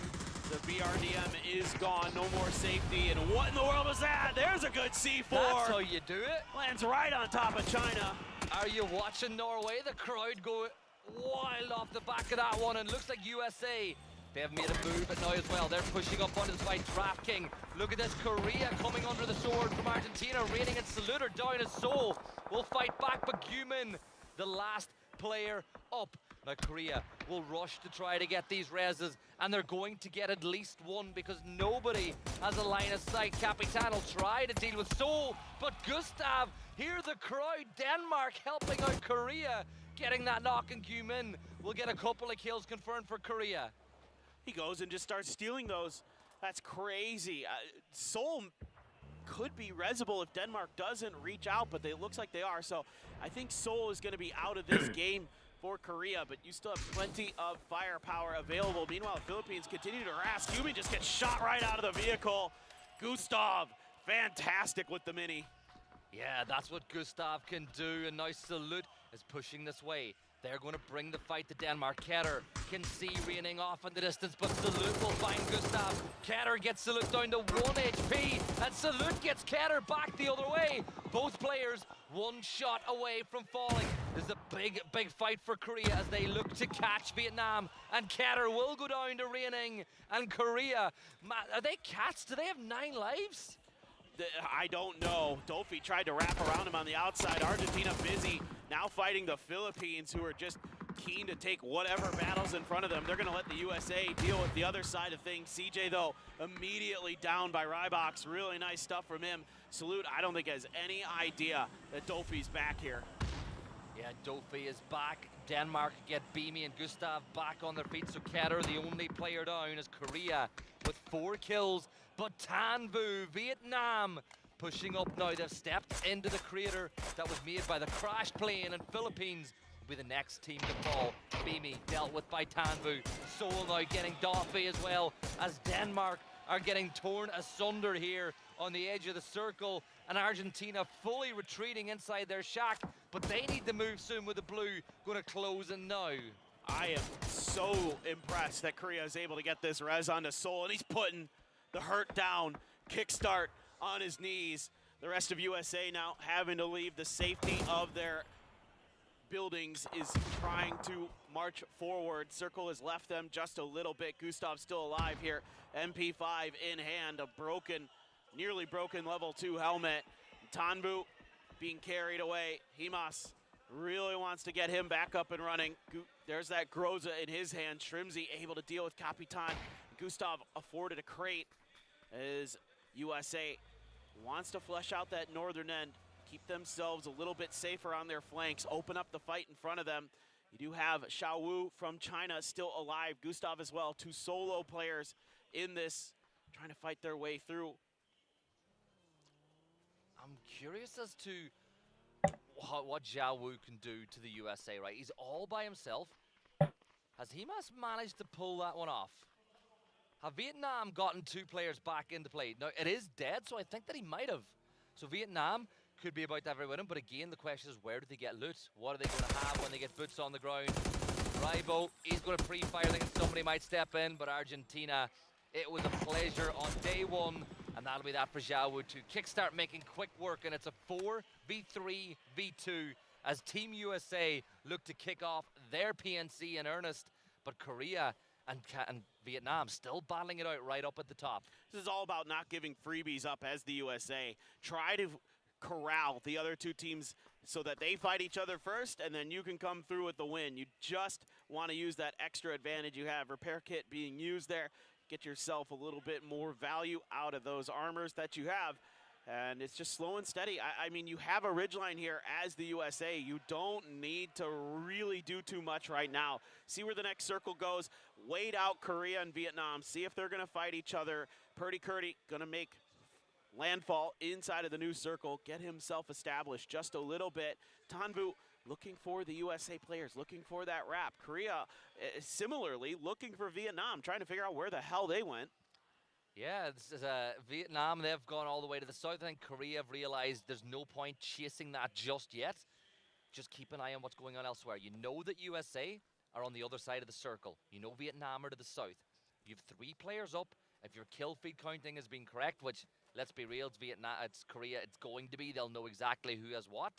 The BRDM is gone, no more safety, and what in the world was that? There's a good C4. That's how you do it. Lands right on top of China. Are you watching Norway? The crowd go wild off the back of that one, and looks like USA. They have made a move now as well. They're pushing up onto the fight. DraftKing. Look at this. Korea coming under the sword from Argentina. Rating and Salute are down as Seoul will fight back, but Gumin, the last player up. Now Korea will rush to try to get these reses, and they're going to get at least one because nobody has a line of sight. Capitan will try to deal with Seoul, but Gustav, hear the crowd. Denmark helping out Korea, getting that knock, and Gumin will get a couple of kills confirmed for Korea. He goes and just starts stealing those. That's crazy. Seoul could be resable if Denmark doesn't reach out, but it looks like they are. So I think Seoul is going to be out of this game for Korea, but you still have plenty of firepower available. Meanwhile, Philippines continue to harass. Gumin just gets shot right out of the vehicle. Gustav, fantastic with the mini. Yeah, that's what Gustav can do, and now Salute is pushing this way. They're going to bring the fight to Denmark. Ketter can see raining off in the distance, but Salute will find Gustav. Ketter gets Salute down to 1 HP, and Salute gets Ketter back the other way. Both players one shot away from falling. This is a big fight for Korea as they look to catch Vietnam, and Ketter will go down to raining, and Korea, are they cats? Do they have 9 lives? I don't know. Dolphy tried to wrap around him on the outside. Argentina busy now fighting the Philippines, who are just keen to take whatever battles in front of them. They're going to let the USA deal with the other side of things. CJ, though, immediately down by Rybox. Really nice stuff from him. Salute, I don't think has any idea that Dolphy's back here. Yeah, Dolphy is back. Denmark get Beamy and Gustav back on their feet. So Ketter, the only player down, is Korea with 4 kills. But Tanvu, Vietnam, pushing up now. They've stepped into the crater that was made by the crash plane, and Philippines will be the next team to fall. Beamy dealt with by Tanvu. Seoul now getting Dolphy as well, as Denmark are getting torn asunder here on the edge of the circle, and Argentina fully retreating inside their shack, but they need to move soon with the blue going to close in now. I am so impressed that Korea is able to get this res onto Seoul, and he's putting the hurt down. Kickstart on his knees. The rest of USA now having to leave. The safety of their buildings is trying to march forward. Circle has left them just a little bit. Gustav's still alive here. MP5 in hand. A broken, nearly broken level 2 helmet. Tanvu being carried away. Himas really wants to get him back up and running. There's that Groza in his hand. Shrimsy able to deal with Capitan. Gustav afforded a crate as USA wants to flush out that northern end, keep themselves a little bit safer on their flanks, open up the fight in front of them. You do have Xiao Wu from China still alive, Gustav as well, 2 solo players in this, trying to fight their way through. I'm curious as to what Zhao Wu can do to the USA, right? He's all by himself. Has he managed to pull that one off? Have Vietnam gotten 2 players back into play? Now, it is dead, so I think that he might have. So Vietnam could be about to have every win, but again, the question is, where do they get loot? What are they going to have when they get boots on the ground? Ribo, he's going to pre-fire, thinking somebody might step in, but Argentina, it was a pleasure on day 1, and that'll be that for Zhao Wu to kickstart making quick work, and it's a 4v3v2 as Team USA look to kick off their PNC in earnest, but Korea and Vietnam still battling it out right up at the top. This is all about not giving freebies up as the USA. Try to corral the other 2 teams so that they fight each other first, and then you can come through with the win. You just want to use that extra advantage you have. Repair kit being used there. Get yourself a little bit more value out of those armors that you have. And it's just slow and steady. I mean, you have a ridgeline here as the USA. You don't need to really do too much right now. See where the next circle goes. Wait out Korea and Vietnam. See if they're going to fight each other. Purdy Curdy going to make landfall inside of the new circle. Get himself established just a little bit. Tanvu looking for the USA players, looking for that wrap. Korea, similarly, looking for Vietnam, trying to figure out where the hell they went. Yeah, this is Vietnam. They've gone all the way to the south. I think Korea have realized there's no point chasing that just yet. Just keep an eye on what's going on elsewhere. You know that USA are on the other side of the circle. You know Vietnam are to the south. You have 3 players up. If your kill feed counting has been correct, which, let's be real, it's Vietnam, it's Korea, it's going to be. They'll know exactly who has what.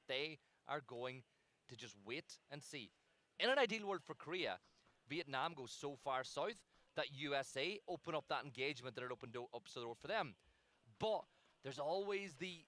They are going to just wait and see. In an ideal world for Korea, Vietnam goes so far south that USA open up that engagement that it opened up the door for them. But there's always the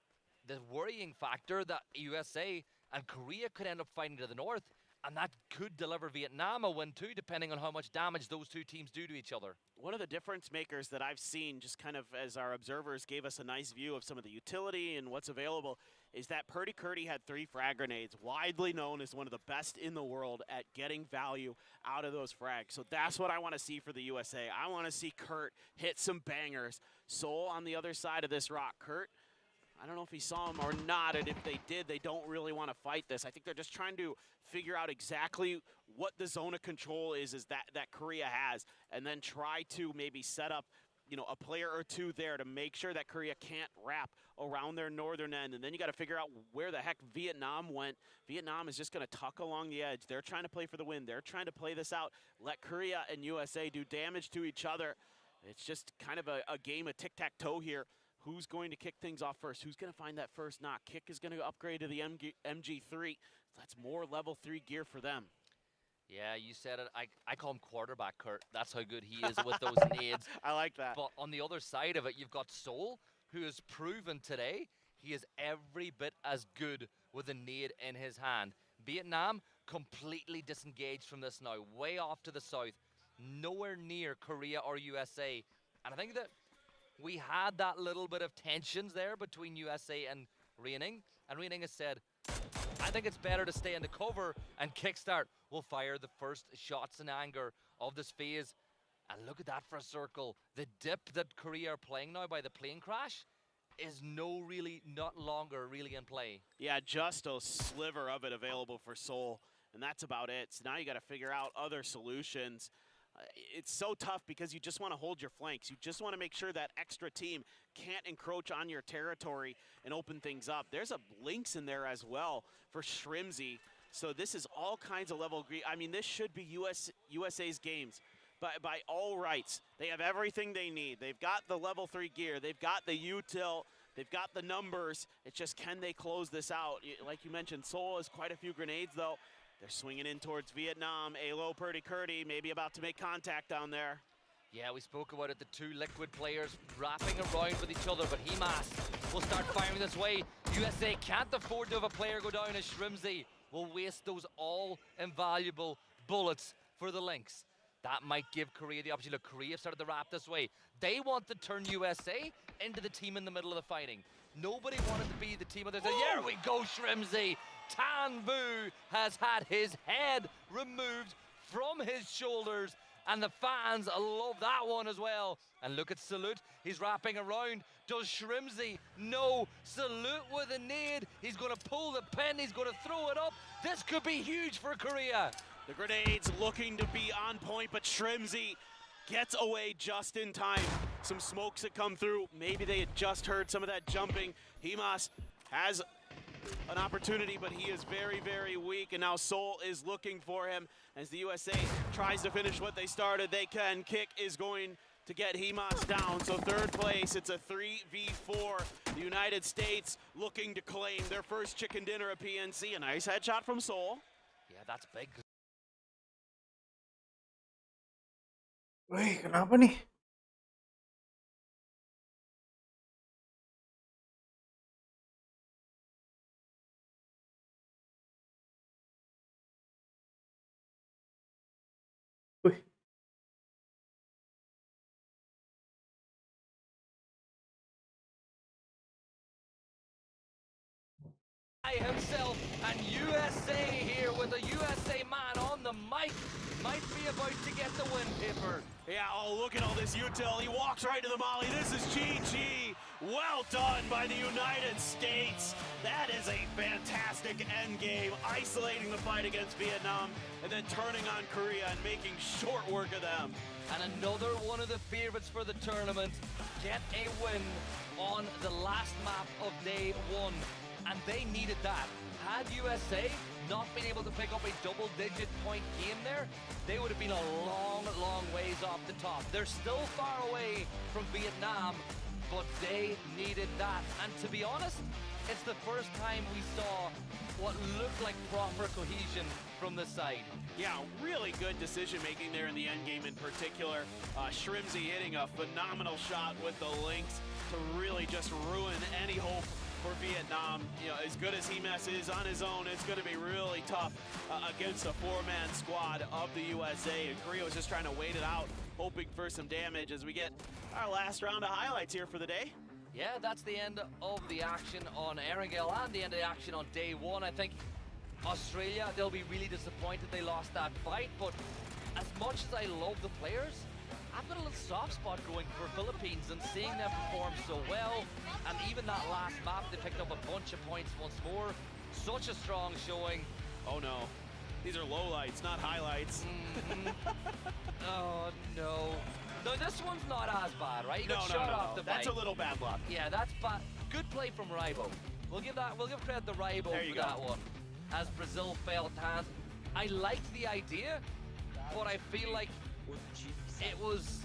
worrying factor that USA and Korea could end up fighting to the north, and that could deliver Vietnam a win too, depending on how much damage those 2 teams do to each other. One of the difference makers that I've seen, just kind of as our observers gave us a nice view of some of the utility and what's available, is that Purdy Curdy had 3 frag grenades, widely known as one of the best in the world at getting value out of those frags. So that's what I want to see for the USA. I want to see Kurt hit some bangers. Soul on the other side of this rock. Kurt, I don't know if he saw him or not, and if they did, they don't really want to fight this. I think they're just trying to figure out exactly what the zone of control is that Korea has, and then try to maybe set up, you know, a player or 2 there to make sure that Korea can't wrap around their northern end. And then you got to figure out where the heck Vietnam went. Vietnam is just going to tuck along the edge. They're trying to play for the win. They're trying to play this out. Let Korea and USA do damage to each other. It's just kind of a game of tic-tac-toe here. Who's going to kick things off first? Who's going to find that first knock? Kick is going to upgrade to the MG3. That's more level 3 gear for them. Yeah, you said it. I call him quarterback, Kurt. That's how good he is with those nades. I like that. But on the other side of it, you've got Soul, who has proven today he is every bit as good with a nade in his hand. Vietnam completely disengaged from this now, way off to the south, nowhere near Korea or USA. And I think that we had that little bit of tensions there between USA and Reining has said, I think it's better to stay in the cover, and Kickstart will fire the first shots in anger of this phase. And look at that for a circle. The dip that Korea are playing now by the plane crash is not longer really in play. Yeah, just a sliver of it available for Soul, and that's about it. So now you got to figure out other solutions. It's so tough because you just want to hold your flanks. You just want to make sure that extra team can't encroach on your territory and open things up. There's a Lynx in there as well for Shrimsy. So this is all kinds of level. I mean, this should be USA's games. By all rights, they have everything they need. They've got the level 3 gear. They've got the util. They've got the numbers. It's just, can they close this out? Like you mentioned, Seoul has quite a few grenades, though. They're swinging in towards Vietnam. Alo Purdy Curdy maybe about to make contact down there. Yeah, we spoke about it. The 2 Liquid players wrapping around with each other, but Himas will start firing this way. USA can't afford to have a player go down as Shrimsy will waste those all invaluable bullets for the Lynx. That might give Korea the opportunity. Look, Korea started to wrap this way. They want to turn USA into the team in the middle of the fighting. Nobody wanted to be the team of the... There we go, Shrimsy. Tan Vu has had his head removed from his shoulders, and the fans love that one as well. And look at Salute, he's wrapping around. Does Shrimsy? No. Salute with a nade. He's going to pull the pin, he's going to throw it up. This could be huge for Korea. The grenades looking to be on point, but Shrimsy gets away just in time. Some smokes that come through. Maybe they had just heard some of that jumping. Himas has an opportunity, but he is very, very weak, and now Seoul is looking for him as the USA tries to finish what they started. They can. Kick is going to get Himas down, so third place, it's a 3v4. The United States looking to claim their first chicken dinner at PNC. A nice headshot from Seoul. Yeah, that's big. Wih, kenapa nih? Wih. Himself and USA here with a USA man on the mic. Might be about to get the win, Paper. Yeah, oh, look at all this util. He walks right to the molly. This is GG. Well done by the United States. That is a fantastic end game, isolating the fight against Vietnam and then turning on Korea and making short work of them. And another one of the favorites for the tournament get a win on the last map of day one. And they needed that. Had USA not been able to pick up a double-digit point game there, they would have been a long, long ways off the top. They're still far away from Vietnam, but they needed that. And to be honest, it's the first time we saw what looked like proper cohesion from the side. Yeah, really good decision-making there in the end game in particular. Shrimsy hitting a phenomenal shot with the links to really just ruin any hope for Vietnam. You know, as good as Himas is on his own, it's going to be really tough against a four-man squad of the USA. And Korea was just trying to wait it out, hoping for some damage as we get our last round of highlights here for the day. Yeah, that's the end of the action on Erangel and the end of the action on day one. I think Australia, they'll be really disappointed they lost that fight, but as much as I love the players, I've got a little soft spot going for Philippines and seeing them perform so well. And even that last map, they picked up a bunch of points once more. Such a strong showing. Oh no, these are lowlights, not highlights. Oh no. No, this one's not as bad, right? You got No, shot no, off no. the That's bike. a little bad luck. Yeah, that's bad. Good play from Ribo. We'll give credit to Ribo There you for go. that one. As Brazil failed hands. I liked the idea, but I feel like it was,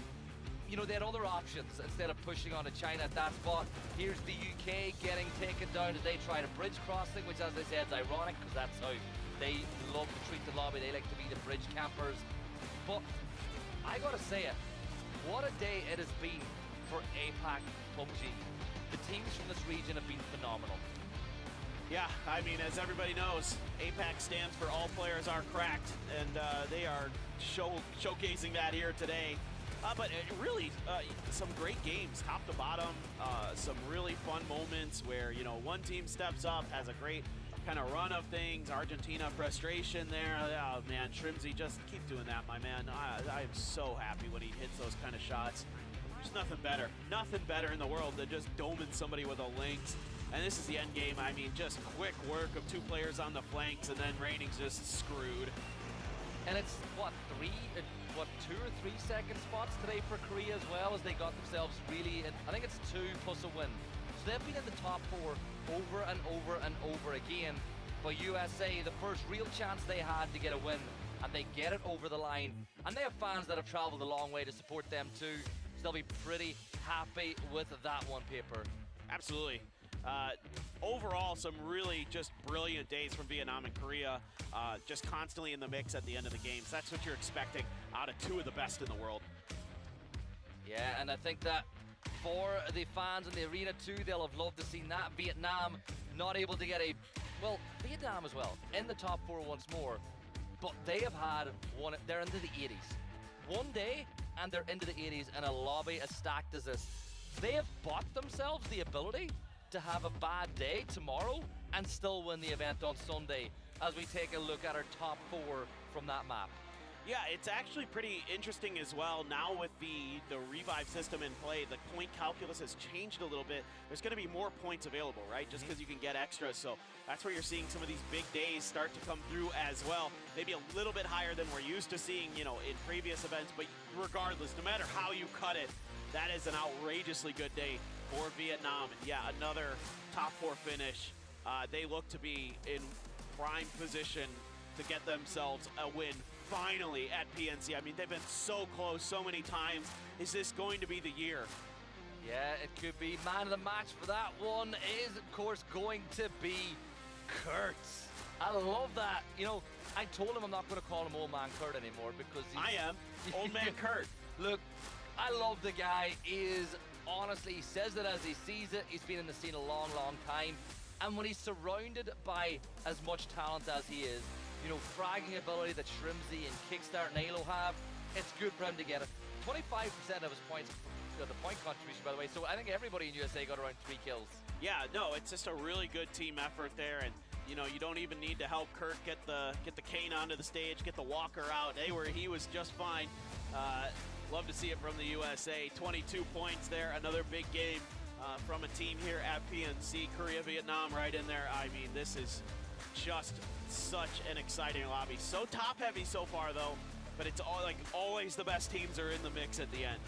you know, they had other options instead of pushing on to China at that spot. Here's the UK getting taken down as they try to bridge crossing, which, as I said, is ironic because that's how they love to treat the lobby. They like to be the bridge campers. But I gotta say it, what a day it has been for APAC PUBG. The teams from this region have been phenomenal. Yeah, I mean, as everybody knows, APAC stands for All Players Are Cracked, and they are showcasing that here today. But really, some great games, top to bottom. Some really fun moments where, you know, one team steps up, has a great kind of run of things. Argentina frustration there. Oh man, Shrimsy, just keep doing that, my man. I am so happy when he hits those kind of shots. There's nothing better in the world than just doming somebody with a lynx. And this is the end game. I mean, just quick work of two players on the flanks, and then Raining's just screwed. And it's, what, 2 or 3 second spots today for Korea as well, as they got themselves really, I think it's 2 plus a win. So they've been in the top 4 over and over and over again. But USA, the first real chance they had to get a win, and they get it over the line. And they have fans that have traveled a long way to support them too. So they'll be pretty happy with that one, Paper. Absolutely. Overall, some really just brilliant days from Vietnam and Korea, just constantly in the mix at the end of the games. That's what you're expecting out of 2 of the best in the world. Yeah, and I think that for the fans in the arena too, they'll have loved to see that. Vietnam not able to get Vietnam as well, in the top 4 once more, but they have had they're into the 80s. One day, and they're into the 80s in a lobby as stacked as this. They have bought themselves the ability to have a bad day tomorrow and still win the event on Sunday, as we take a look at our top 4 from that map. Yeah, it's actually pretty interesting as well. Now with the revive system in play, the point calculus has changed a little bit. There's going to be more points available, right? Just because you can get extras. So that's where you're seeing some of these big days start to come through as well. Maybe a little bit higher than we're used to seeing, you know, in previous events. But regardless, no matter how you cut it, that is an outrageously good day for Vietnam. And yeah, another top 4 finish. They look to be in prime position to get themselves a win finally at PNC. I mean, they've been so close so many times. Is this going to be the year? Yeah, it could be. Man of the match for that one is, of course, going to be Kurtz. I love that. You know, I told him I'm not going to call him Old Man Kurt anymore because I am. Old Man Kurt. Look, I love the guy. He says it as he sees it. He's been in the scene a long, long time. And when he's surrounded by as much talent as he is, you know, fragging ability that Shrimsy and Kickstart and Halo have, it's good for him to get it. 25% of his points, the point contribution, by the way. So I think everybody in USA got around 3 kills. Yeah, no, it's just a really good team effort there. And, you know, you don't even need to help Kurt get the cane onto the stage, get the walker out. He was just fine. Love to see it from the USA. 22 points there, another big game from a team here at PNC. Korea, Vietnam right in there. I mean, this is just such an exciting lobby. So top heavy so far though, but it's all like always the best teams are in the mix at the end.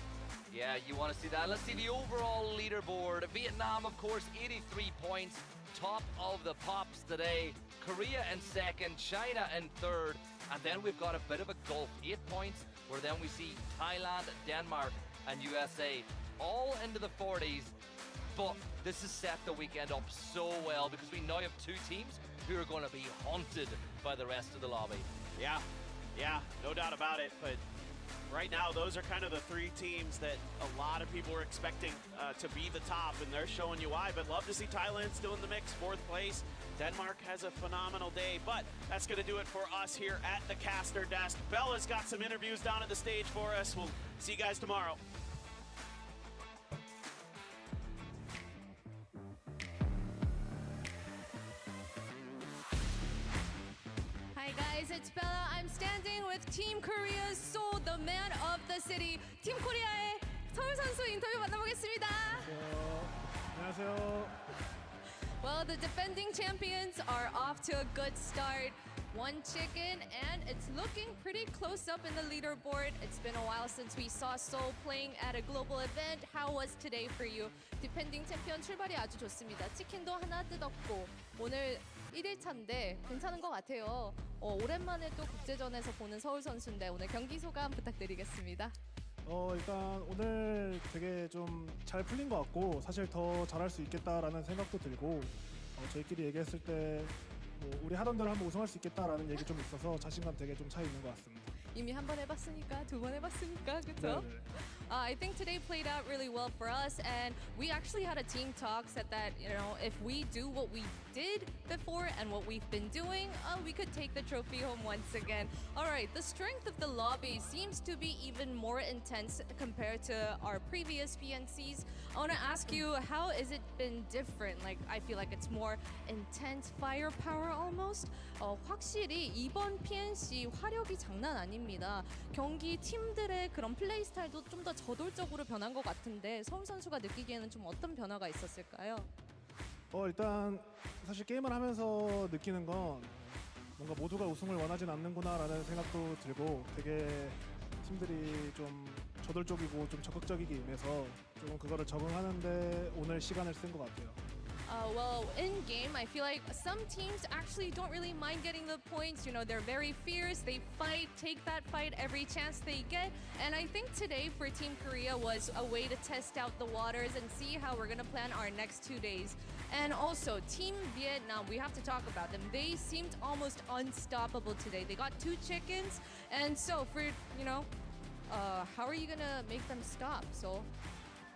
Yeah, you want to see that. Let's see the overall leaderboard. Vietnam, of course, 83 points, top of the pops today. Korea in second, China in third, and then we've got a bit of a gulf, 8 points, where then we see Thailand, Denmark, and USA all into the 40s. But this has set the weekend up so well because we now have 2 teams who are going to be haunted by the rest of the lobby. Yeah, no doubt about it. But right now, those are kind of the 3 teams that a lot of people are expecting to be the top, and they're showing you why. But love to see Thailand still in the mix, 4th place. Denmark has a phenomenal day, but that's going to do it for us here at the caster desk. Bella's got some interviews down at the stage for us. We'll see you guys tomorrow. Hi guys, it's Bella. I'm standing with Team Korea's Seoul, the man of the city. 팀 코리아의 서울 선수 인터뷰 만나보겠습니다. 안녕하세요. Well, the defending champions are off to a good start. 1 chicken, and it's looking pretty close up in the leaderboard. It's been a while since we saw Seoul playing at a global event. How was today for you? 디펜딩 챔피언 출발이 아주 좋습니다. 치킨도 하나 뜯었고 오늘 1일차인데 괜찮은 것 같아요. 오랜만에 또 국제전에서 보는 서울 선수인데 오늘 경기 소감 부탁드리겠습니다. 일단 오늘 되게 좀 잘 풀린 것 같고 사실 더 잘할 수 있겠다라는 생각도 들고 저희끼리 얘기했을 때 우리 하던 대로 한번 우승할 수 있겠다라는 얘기 좀 있어서 자신감 되게 좀 차 있는 것 같습니다. 이미 한 번 해봤으니까 2번 해봤으니까 그렇죠? I think today played out really well for us, and we actually had a team talk, said that, you know, if we do what we did before and what we've been doing, we could take the trophy home once again. All right, the strength of the lobby seems to be even more intense compared to our previous PNCs. I want to ask you, how has it been different? Like, I feel like it's more intense firepower almost. 확실히 이번 PNC 화력이 장난 아닙니다. 경기 팀들의 그런 플레이 스타일도 좀 더 저돌적으로 변한 것 같은데 서울 선수가 느끼기에는 좀 어떤 변화가 있었을까요? 일단 사실 게임을 하면서 느끼는 건 뭔가 모두가 우승을 원하진 않는구나라는 생각도 들고 되게 팀들이 좀 저돌적이고 좀 적극적이게 임해서 좀 그거를 적응하는데 오늘 시간을 쓴 것 같아요. Well, in game, I feel like some teams actually don't really mind getting the points. You know, they're very fierce. They fight, take that fight every chance they get. And I think today for Team Korea was a way to test out the waters and see how we're going to plan our next 2 days. And also, Team Vietnam, we have to talk about them. They seemed almost unstoppable today. They got 2 chickens. And so for, you know, how are you going to make them stop? So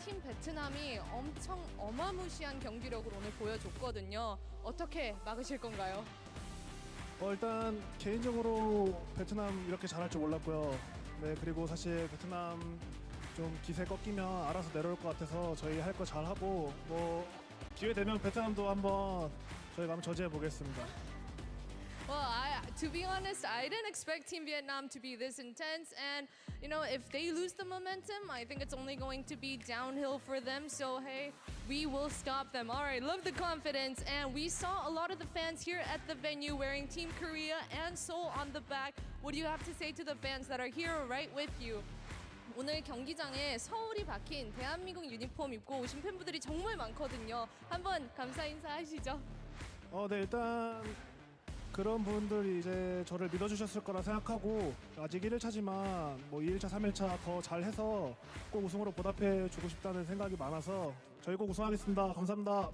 팀 베트남이 엄청 어마무시한 경기력을 오늘 보여줬거든요. 어떻게 막으실 건가요? 일단 개인적으로 베트남 이렇게 잘할 줄 몰랐고요. 네, 그리고 사실 베트남 좀 기세 꺾이면 알아서 내려올 것 같아서 저희 할 거 잘하고 기회 되면 베트남도 한번 저희가 한번 저지해 보겠습니다. Well, To be honest, I didn't expect Team Vietnam to be this intense, and you know, if they lose the momentum, I think it's only going to be downhill for them. So hey, we will stop them. All right, love the confidence, and we saw a lot of the fans here at the venue wearing Team Korea and Seoul on the back. What do you have to say to the fans that are here right with you? 오늘 경기장에 서울이 박힌 대한민국 유니폼 입고 오신 팬분들이 정말 많거든요. 한번 감사 인사하시죠. 네, 일단 그런 분들이 이제 저를 믿어주셨을 거라 생각하고 아직 1일차지만 뭐 2일차, 3일차 더 잘해서 꼭 우승으로 보답해 주고 싶다는 생각이 많아서 저희 꼭 우승하겠습니다. 감사합니다.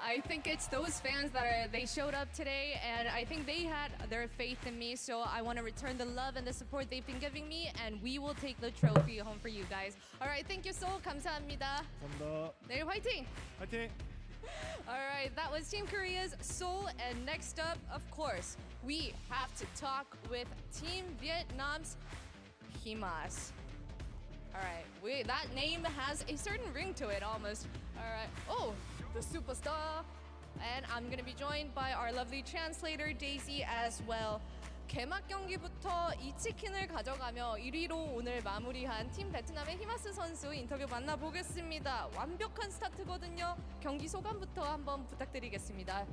I think it's those fans that they showed up today, and I think they had their faith in me. So I want to return the love and the support they've been giving me, and we will take the trophy home for you guys. All right, thank you so 감사합니다. 감사합니다. 내일 화이팅! 화이팅! All right, that was Team Korea's Seoul, and next up, of course, we have to talk with Team Vietnam's Himas. All right, that name has a certain ring to it almost. All right, oh, the superstar. And I'm gonna be joined by our lovely translator, Daisy, as well. 개막 경기부터 이 치킨을 가져가며 1위로 오늘 마무리한 팀 베트남의 히마스 선수 인터뷰 만나보겠습니다. 완벽한 스타트거든요. 경기 소감부터 한번 부탁드리겠습니다.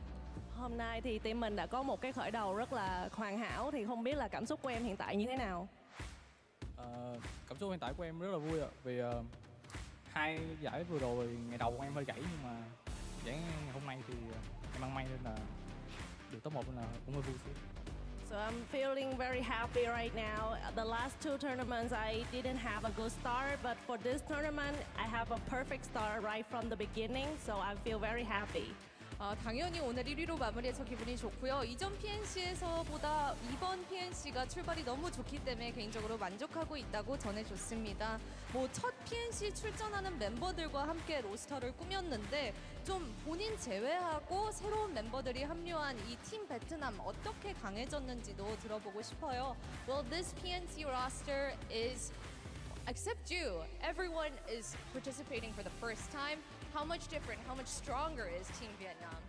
Hôm nay thì team mình đã có một cái khởi đầu rất là hoàn hảo, thì không biết là cảm xúc của em hiện tại như thế nào? Cảm xúc hiện tại của em rất là vui ạ, vì hai giải vừa rồi ngày đầu của em hơi gãy, nhưng mà giải hôm nay thì em ăn may nên là được top 1 nên là cũng hơi vui xíu. So I'm feeling very happy right now. The last two tournaments I didn't have a good start, but for this tournament I have a perfect start right from the beginning, so I feel very happy. 당연히 오늘 1위로 마무리해서 기분이 좋고요. 이전 PNC에서보다 이번 PNC가 출발이 너무 좋기 때문에 개인적으로 만족하고 있다고 전해줬습니다. 뭐 첫 PNC 출전하는 멤버들과 함께 로스터를 꾸몄는데 좀 본인 제외하고 새로운 멤버들이 합류한 이 팀 베트남 어떻게 강해졌는지도 들어보고 싶어요. Well, this PNC roster is except you. Everyone is participating for the first time. How much different, how much stronger is Team Vietnam?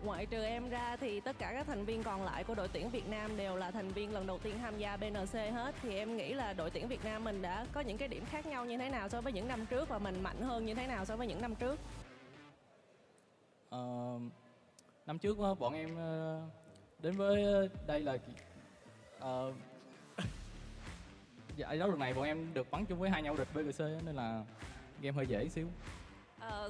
Ngoại trừ em ra thì tất cả các thành viên còn lại của đội tuyển Việt Nam đều là thành viên lần đầu tiên tham gia BNC hết. Thì em nghĩ là đội tuyển Việt Nam mình đã có những cái điểm khác nhau như thế nào so với những năm trước, và mình mạnh hơn như thế nào so với những năm trước. Năm trước bọn em đến với đây là giải đấu lần này bọn em được bắn chung với hai nhau địch BGC nên là game hơi dễ xíu.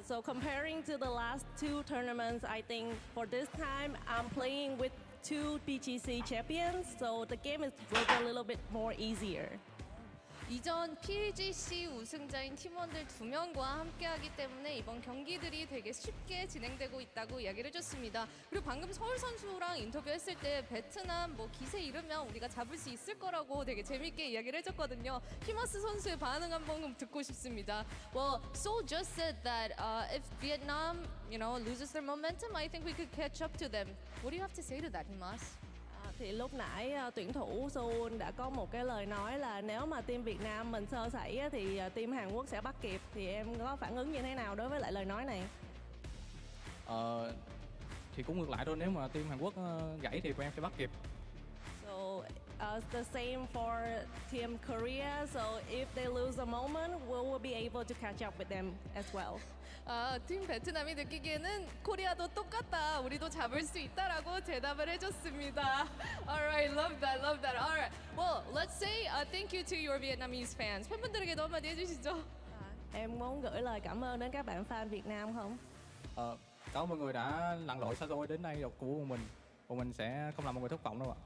So comparing to the last two tournaments, I think for this time I'm playing with two PGC champions, so the game was a little bit more easier. 이전 PGC 우승자인 팀원들 2명과 함께하기 때문에 이번 경기들이 되게 쉽게 진행되고 있다고 이야기를 해줬습니다. 그리고 방금 서울 선수랑 인터뷰했을 때 베트남 뭐 기세 잃으면 우리가 잡을 수 있을 거라고 되게 재밌게 이야기를 해줬거든요. 히마스 선수의 반응 한번 듣고 싶습니다. Well, Seoul just said that if Vietnam, loses their momentum, I think we could catch up to them. What do you have to say to that, Himas? Thì lúc nãy tuyển thủ Seoul đã có một cái lời nói là nếu mà team Việt Nam mình sơ sẩy thì team Hàn Quốc sẽ bắt kịp. Thì em có phản ứng như thế nào đối với lại lời nói này? Thì cũng ngược lại thôi, nếu mà team Hàn Quốc gãy thì bọn em sẽ bắt kịp. So the same for Team Korea. So if they lose a moment, we will be able to catch up with them as well. 팀 베트남이 느끼기에는 코리아도 똑같다, 우리도 잡을 수 있다라고 대답을 해줬습니다. Alright, love that, love that. Alright, well, let's say thank you to your Vietnamese fans. 팬분들에게도 한마디 해주시죠. Em muốn gửi lời cảm ơn đến các bạn fan Việt Nam không? Cảm ơn mọi người đã lặn lội xa xôi đến đây của bọn mình sẽ không làm mọi người thất vọng đâu ạ.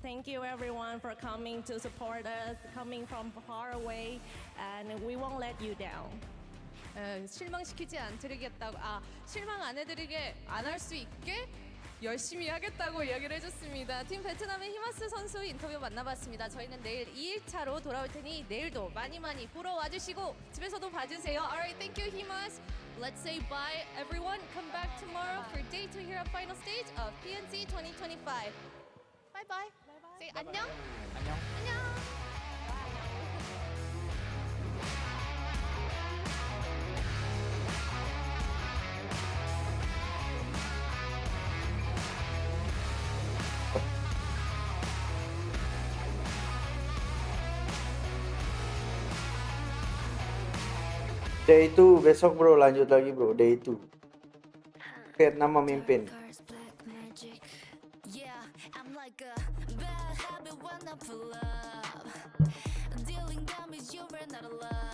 Thank you everyone for coming to support us, coming from far away, and we won't let you down. 실망시키지 않드리겠다고, 실망 안 해드리게, 안 할 수 있게 열심히 하겠다고 이야기를 해줬습니다. 팀 베트남의 히마스 선수 인터뷰 만나봤습니다. 저희는 내일 2일차로 돌아올 테니 내일도 많이 보러 와주시고 집에서도 봐주세요. Alright, thank you, Himas. Let's say bye, everyone. Come back tomorrow for day 2 here at final stage of PNC 2025. Bye bye. Say 안녕. 안녕. Day 2 besok bro, lanjut lagi bro, day 2. Vietnam memimpin. Dealing damage you ran out of love.